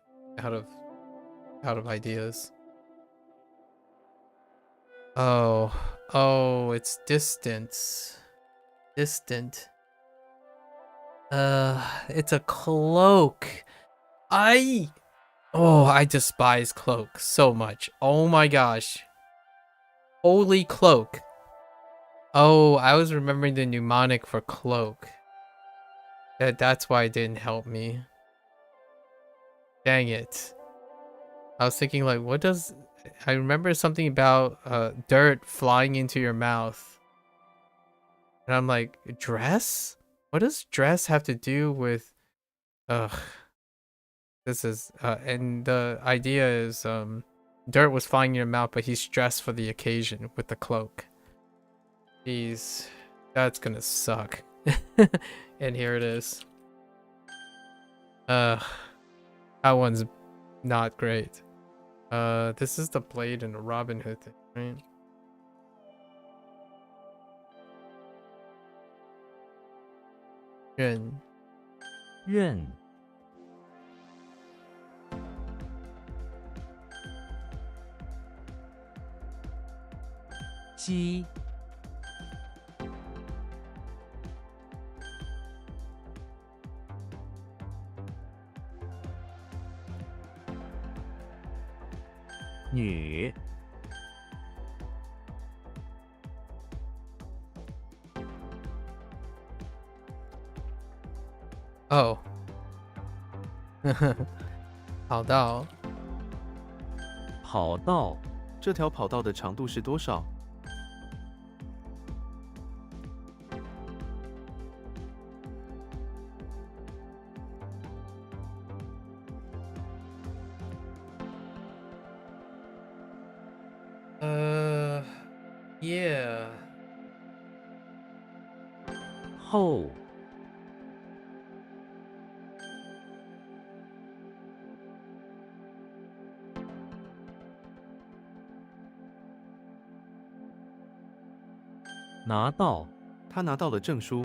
A: ideas. Oh, it's distance. Distant. It's a cloak. I despise cloak so much. Oh my gosh. Holy cloak. Oh, I was remembering the mnemonic for cloak. That's why it didn't help me. Dang it. I was thinking like, what does... I remember something about dirt flying into your mouth. And I'm like, dress? What does dress have to do with... Ugh. This is... and the idea is dirt was flying in your mouth, but he's dressed for the occasion with the cloak. Jeez. That's gonna suck. And here it is. That one's not great. This is the blade and the Robin Hood thing, right? Ren.
F: 任，鸡，女，
A: Oh. 跑道。
F: 跑道，
E: 这条跑道的长度是多少？Yeah.
F: 后，拿到，
E: 他拿到了证书。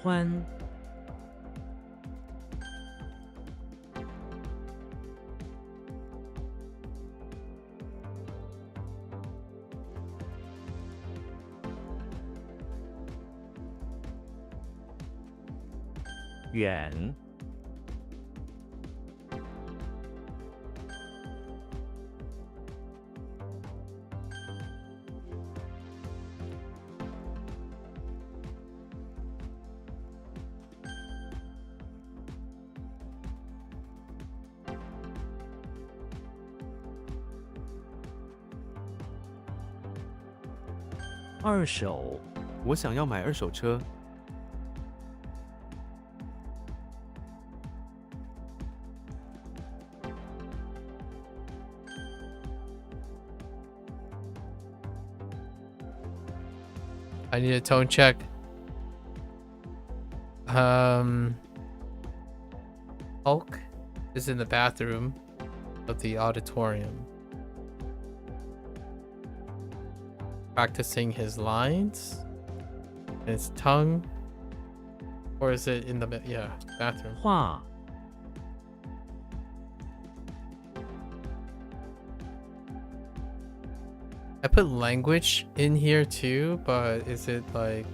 F: 欢，远，二手，
E: 我想要买二手车。
A: I need a tone check. Hulk is in the bathroom of the auditorium, practicing his lines and his tongue. Or is it in the bathroom?
F: 画，
A: I put language in here too, but is it like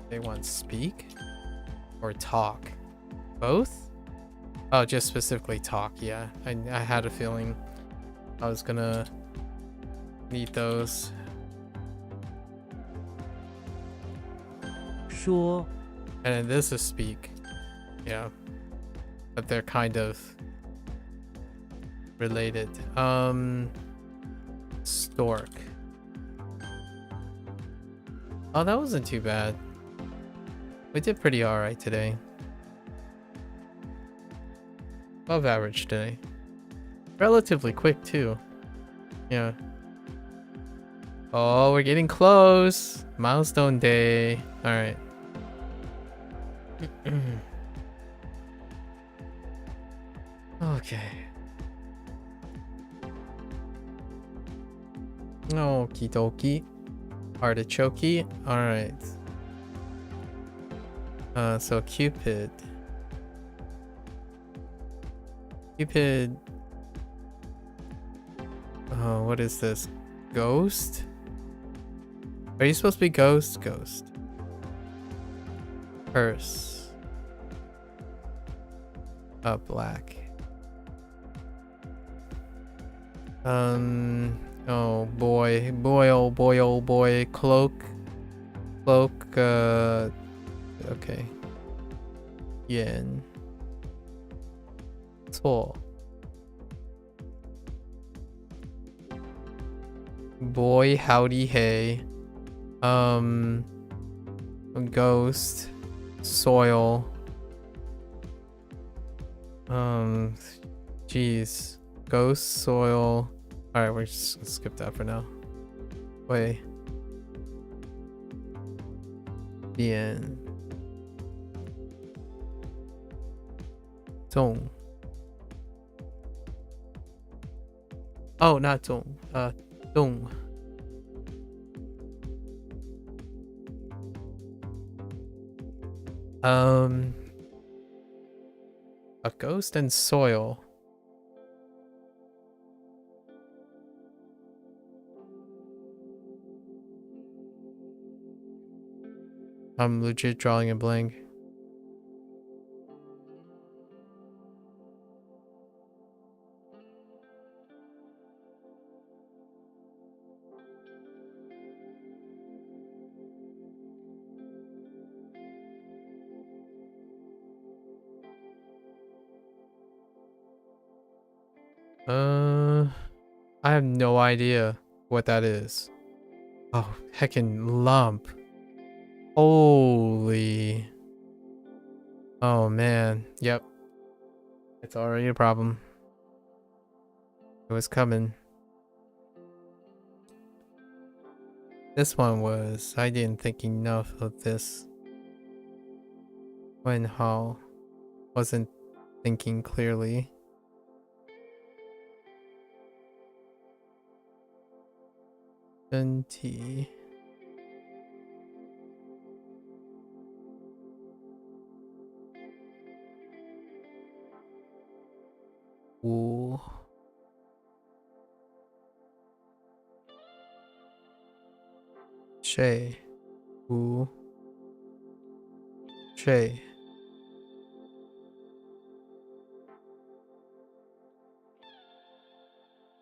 A: they want speak or talk? Both? Oh, just specifically talk. Yeah, I had a feeling I was gonna need those.
F: 说，
A: And then this is speak. Yeah, but they're kind of related. Stork. Oh, that wasn't too bad. We did pretty alright today. Above average today. Relatively quick too. Yeah. Oh, we're getting close. Milestone day. Alright. Okay. Okie dokie. Artichoke. Alright. So Cupid. Cupid. Oh, what is this? Ghost? Are you supposed to be ghost? Ghost. Purse. Black. Oh boy, oh boy, cloak, okay. Yen. 错. Boy, howdy, hey. Ghost, soil. Jeez, ghost, soil. Alright, we're just gonna skip that for now. Wait. Bien. Zong. Oh, not Zong. Dong. A ghost and soil. I'm legit drawing a blank. I have no idea what that is. Oh, heckin' lump. Holy. Oh man. Yep. It's already a problem. It was coming. This one was. I didn't think enough of this. When Hao wasn't thinking clearly. T. Wu. Shay. Wu. Shay.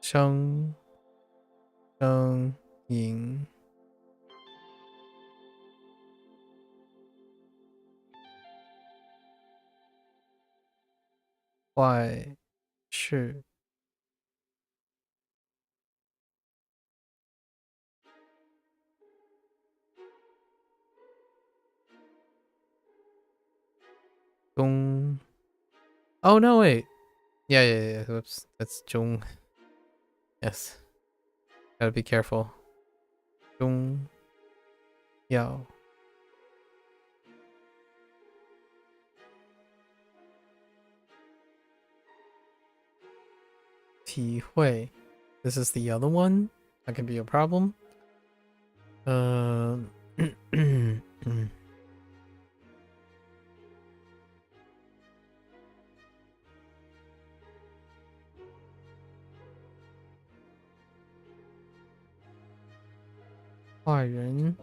A: 声音坏事中 Oh no wait. Yeah. Whoops. That's 中 Yes. Gotta be careful. 中要体会 This is the other one? That can be a problem. 坏人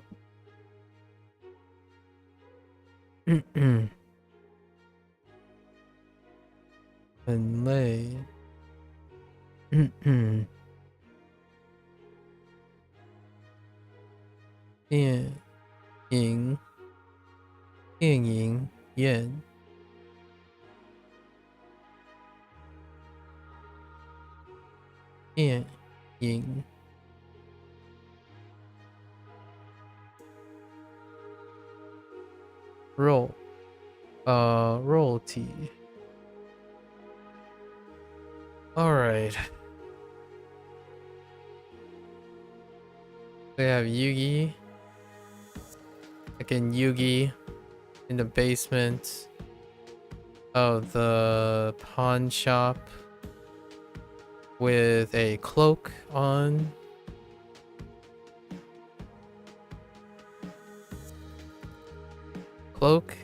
A: 很累电影院电影 royalty. Alright. We have Yugi. Again, Yugi in the basement of the pawn shop with a cloak on. Cloak.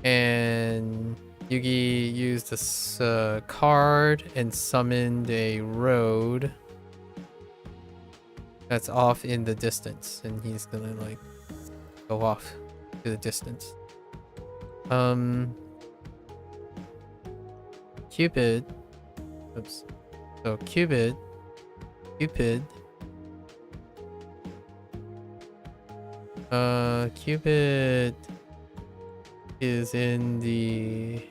A: And Yugi used this card and summoned a road that's off in the distance, and he's gonna like go off to the distance. Cupid. Oops. So Cupid. Cupid is in the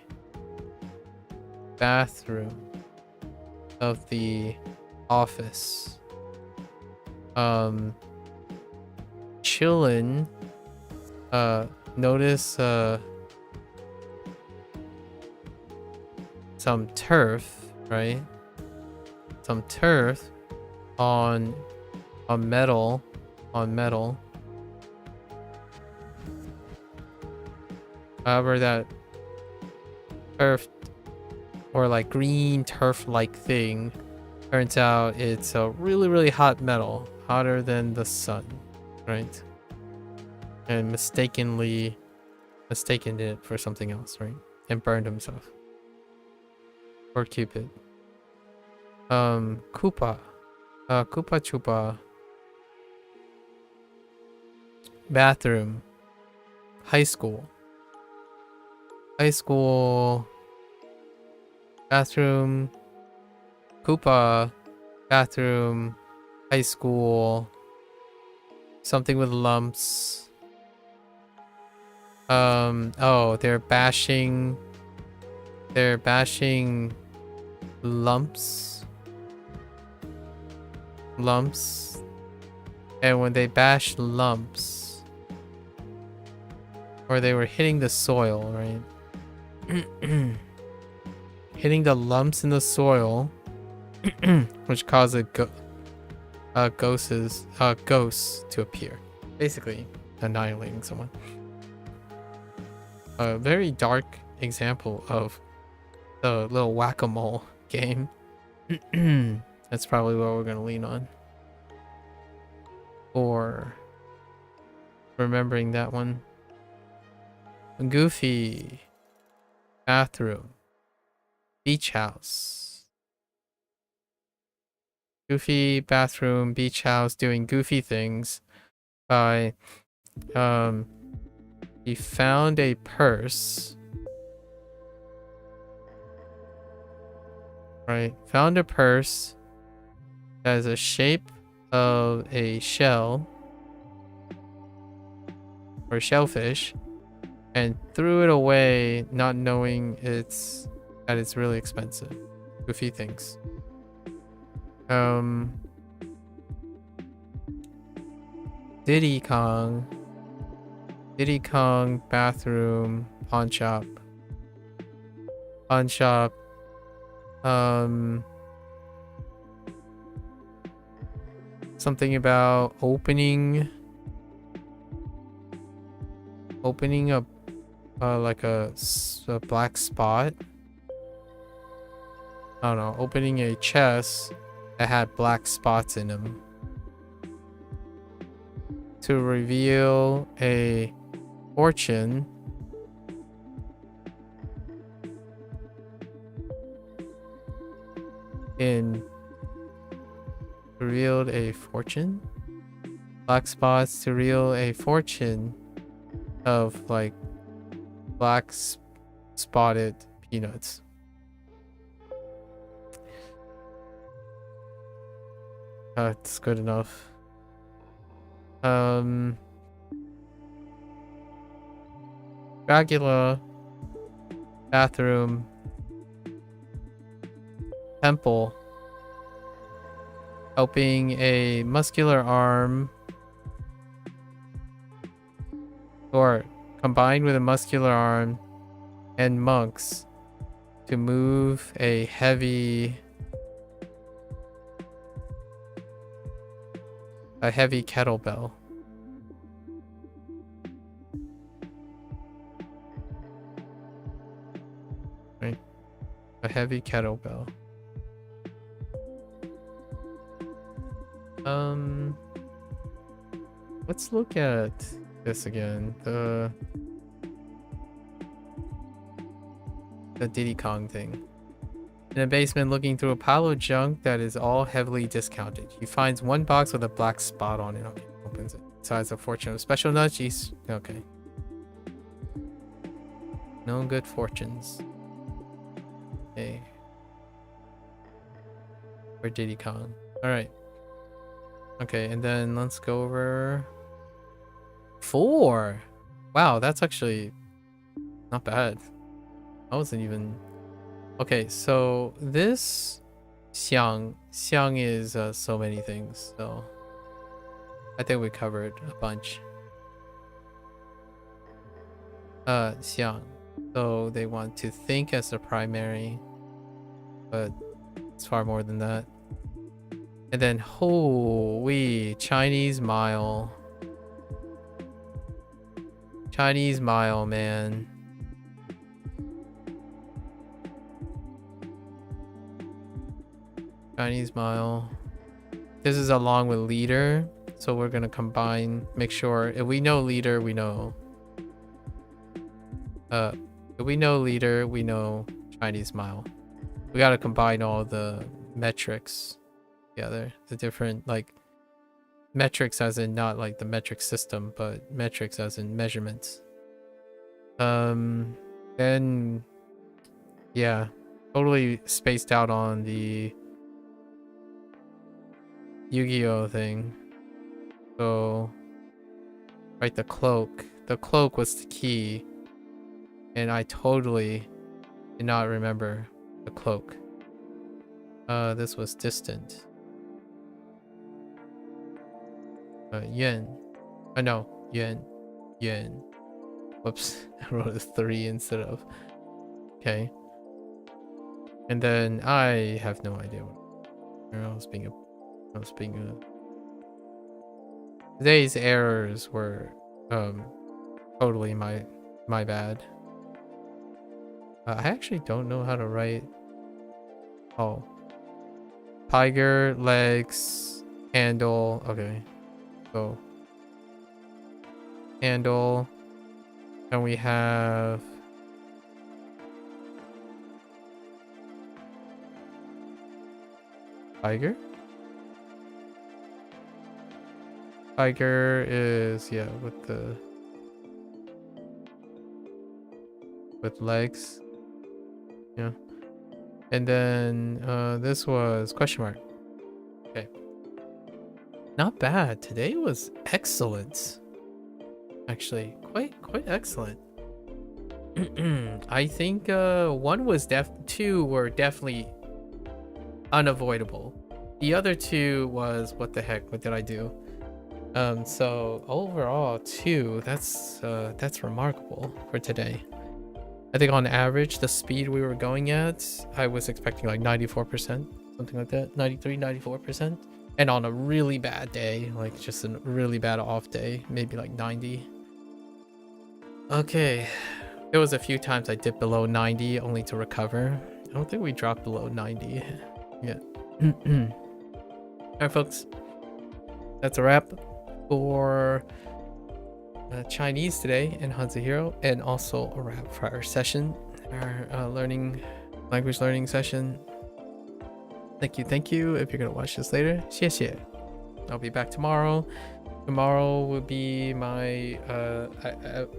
A: bathroom of the office. Chillin. Notice some turf, right? Some turf on metal. However, that turf or like green turf-like thing turns out it's a really hot metal, hotter than the sun, right? And mistaken it for something else, right? And burned himself. Or Cupid. Koopa Chupa. Bathroom. High school. Bathroom. Koopa. Bathroom. High school. Something with lumps. Oh, they're bashing lumps. And when they bash lumps, or they were hitting the soil, right? Hitting the lumps in the soil, which caused ghosts to appear, basically annihilating someone. A very dark example of the little whack-a-mole game. That's probably what we're gonna lean on, or remembering that one. Goofy. Bathroom. Beach house. Goofy bathroom, beach house, doing goofy things by he found a purse Right. Found a purse that has a shape of a shell or shellfish and threw it away, not knowing that it's really expensive. Goofy things. Diddy Kong bathroom pawn shop. Something about opening a like a black spot. I don't know, opening a chest that had black spots in them to reveal a fortune revealed a fortune? Black spots to reveal a fortune of like black spotted peanuts. That's good enough. Dracula bathroom temple helping a muscular arm or combined with a muscular arm and monks to move a heavy kettlebell. Right? A heavy kettlebell. Let's look at this again. The Diddy Kong thing. In a basement, looking through a pile of junk that is all heavily discounted. He finds one box with a black spot on it. Okay, opens it. Besides a fortune of special nuts. Okay. No good fortunes. Okay. For Diddy Kong. Alright. Okay, and then let's go over 4. Wow, that's actually not bad. I wasn't even... Okay, so this Xiang is so many things, so I think we covered a bunch. Xiang. So they want to think as the primary, but it's far more than that. And then holy Chinese mile. Chinese mile, man. Chinese mile. This is along with leader, so we're gonna combine, make sure if we know leader, we know if we know leader, we know Chinese mile. We gotta combine all the metrics together, the different like metrics as in not like the metric system, but metrics as in measurements. Then yeah, totally spaced out on the Yu-Gi-Oh thing. So right, the cloak was the key, and I totally did not remember the cloak. This was distant. Yuan. No, yuan. Whoops, I wrote a 3 instead of. Okay. And then I have no idea what I was being today's errors were totally my bad. I actually don't know how to write. Oh, tiger legs handle. Okay, so handle, and we have tiger. Tiger is, yeah, with legs. Yeah. And then this was question mark. Okay. Not bad. Today was excellent. Actually, quite excellent. I think one was two were definitely unavoidable. The other two was what the heck? What did I do? So overall, two. That's remarkable for today. I think on average, the speed we were going at, I was expecting like 94%, something like that, 93, 94%. And on a really bad day, like just a really bad off day, maybe like 90. Okay, there was a few times I dipped below 90 only to recover. I don't think we dropped below 90 yet. Alright folks, that's a wrap for Chinese today in HanziHero, and also a wrap for our session, our language learning session. Thank you. If you're gonna watch this later, 谢谢. I'll be back tomorrow. Tomorrow will be my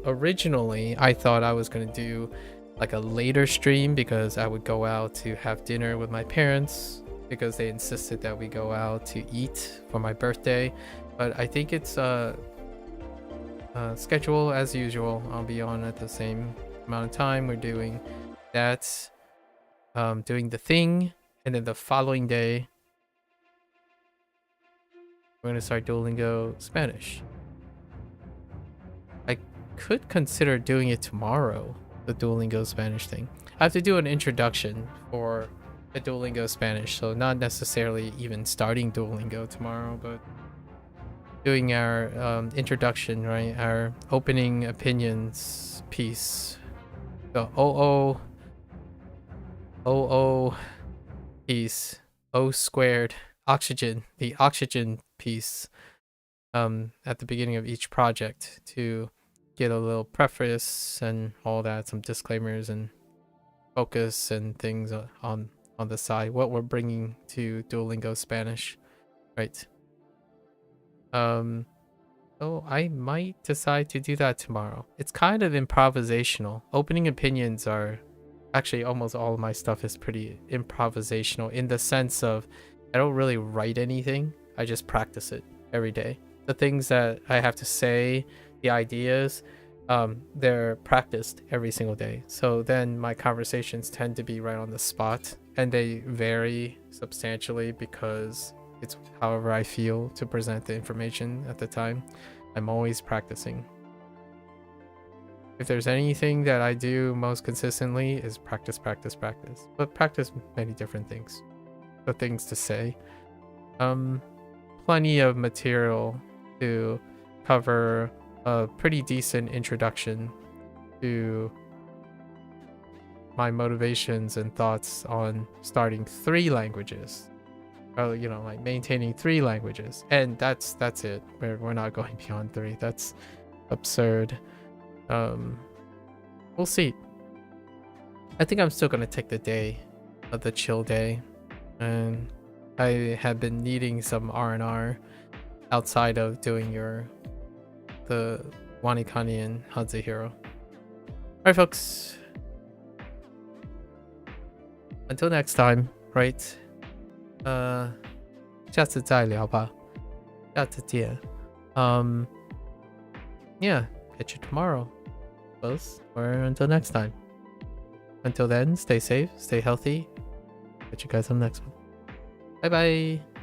A: originally I thought I was gonna do like a later stream because I would go out to have dinner with my parents because they insisted that we go out to eat for my birthday. But I think it's schedule as usual. I'll be on at the same amount of time. We're doing that, doing the thing, and then the following day we're gonna start Duolingo Spanish. I could consider doing it tomorrow, the Duolingo Spanish thing. I have to do an introduction for the Duolingo Spanish, so not necessarily even starting Duolingo tomorrow, but doing our introduction, right? Our opening opinions piece. The OO piece. O squared. Oxygen. The oxygen piece. At the beginning of each project to get a little preface and all that, some disclaimers and focus and things on the side. What we're bringing to Duolingo Spanish, right? So I might decide to do that tomorrow. It's kind of improvisational. Opening opinions are actually almost all of my stuff is pretty improvisational in the sense of I don't really write anything. I just practice it every day. The things that I have to say, the ideas, they're practiced every single day. So then my conversations tend to be right on the spot, and they vary substantially because it's however I feel to present the information at the time. I'm always practicing. If there's anything that I do most consistently is practice, but practice many different things. The things to say. Plenty of material to cover a pretty decent introduction to my motivations and thoughts on starting 3 languages. You know, like maintaining 3 languages, and that's it. We're not going beyond 3. That's absurd. We'll see. I think I'm still gonna take the day of the chill day, and I have been needing some R&R outside of doing the WaniKani and HanziHero. Alright folks, until next time, right? 下次再聊吧，下次见。Yeah, catch you tomorrow, both, or until next time. Until then, stay safe, stay healthy. Catch you guys on the next one. Bye bye.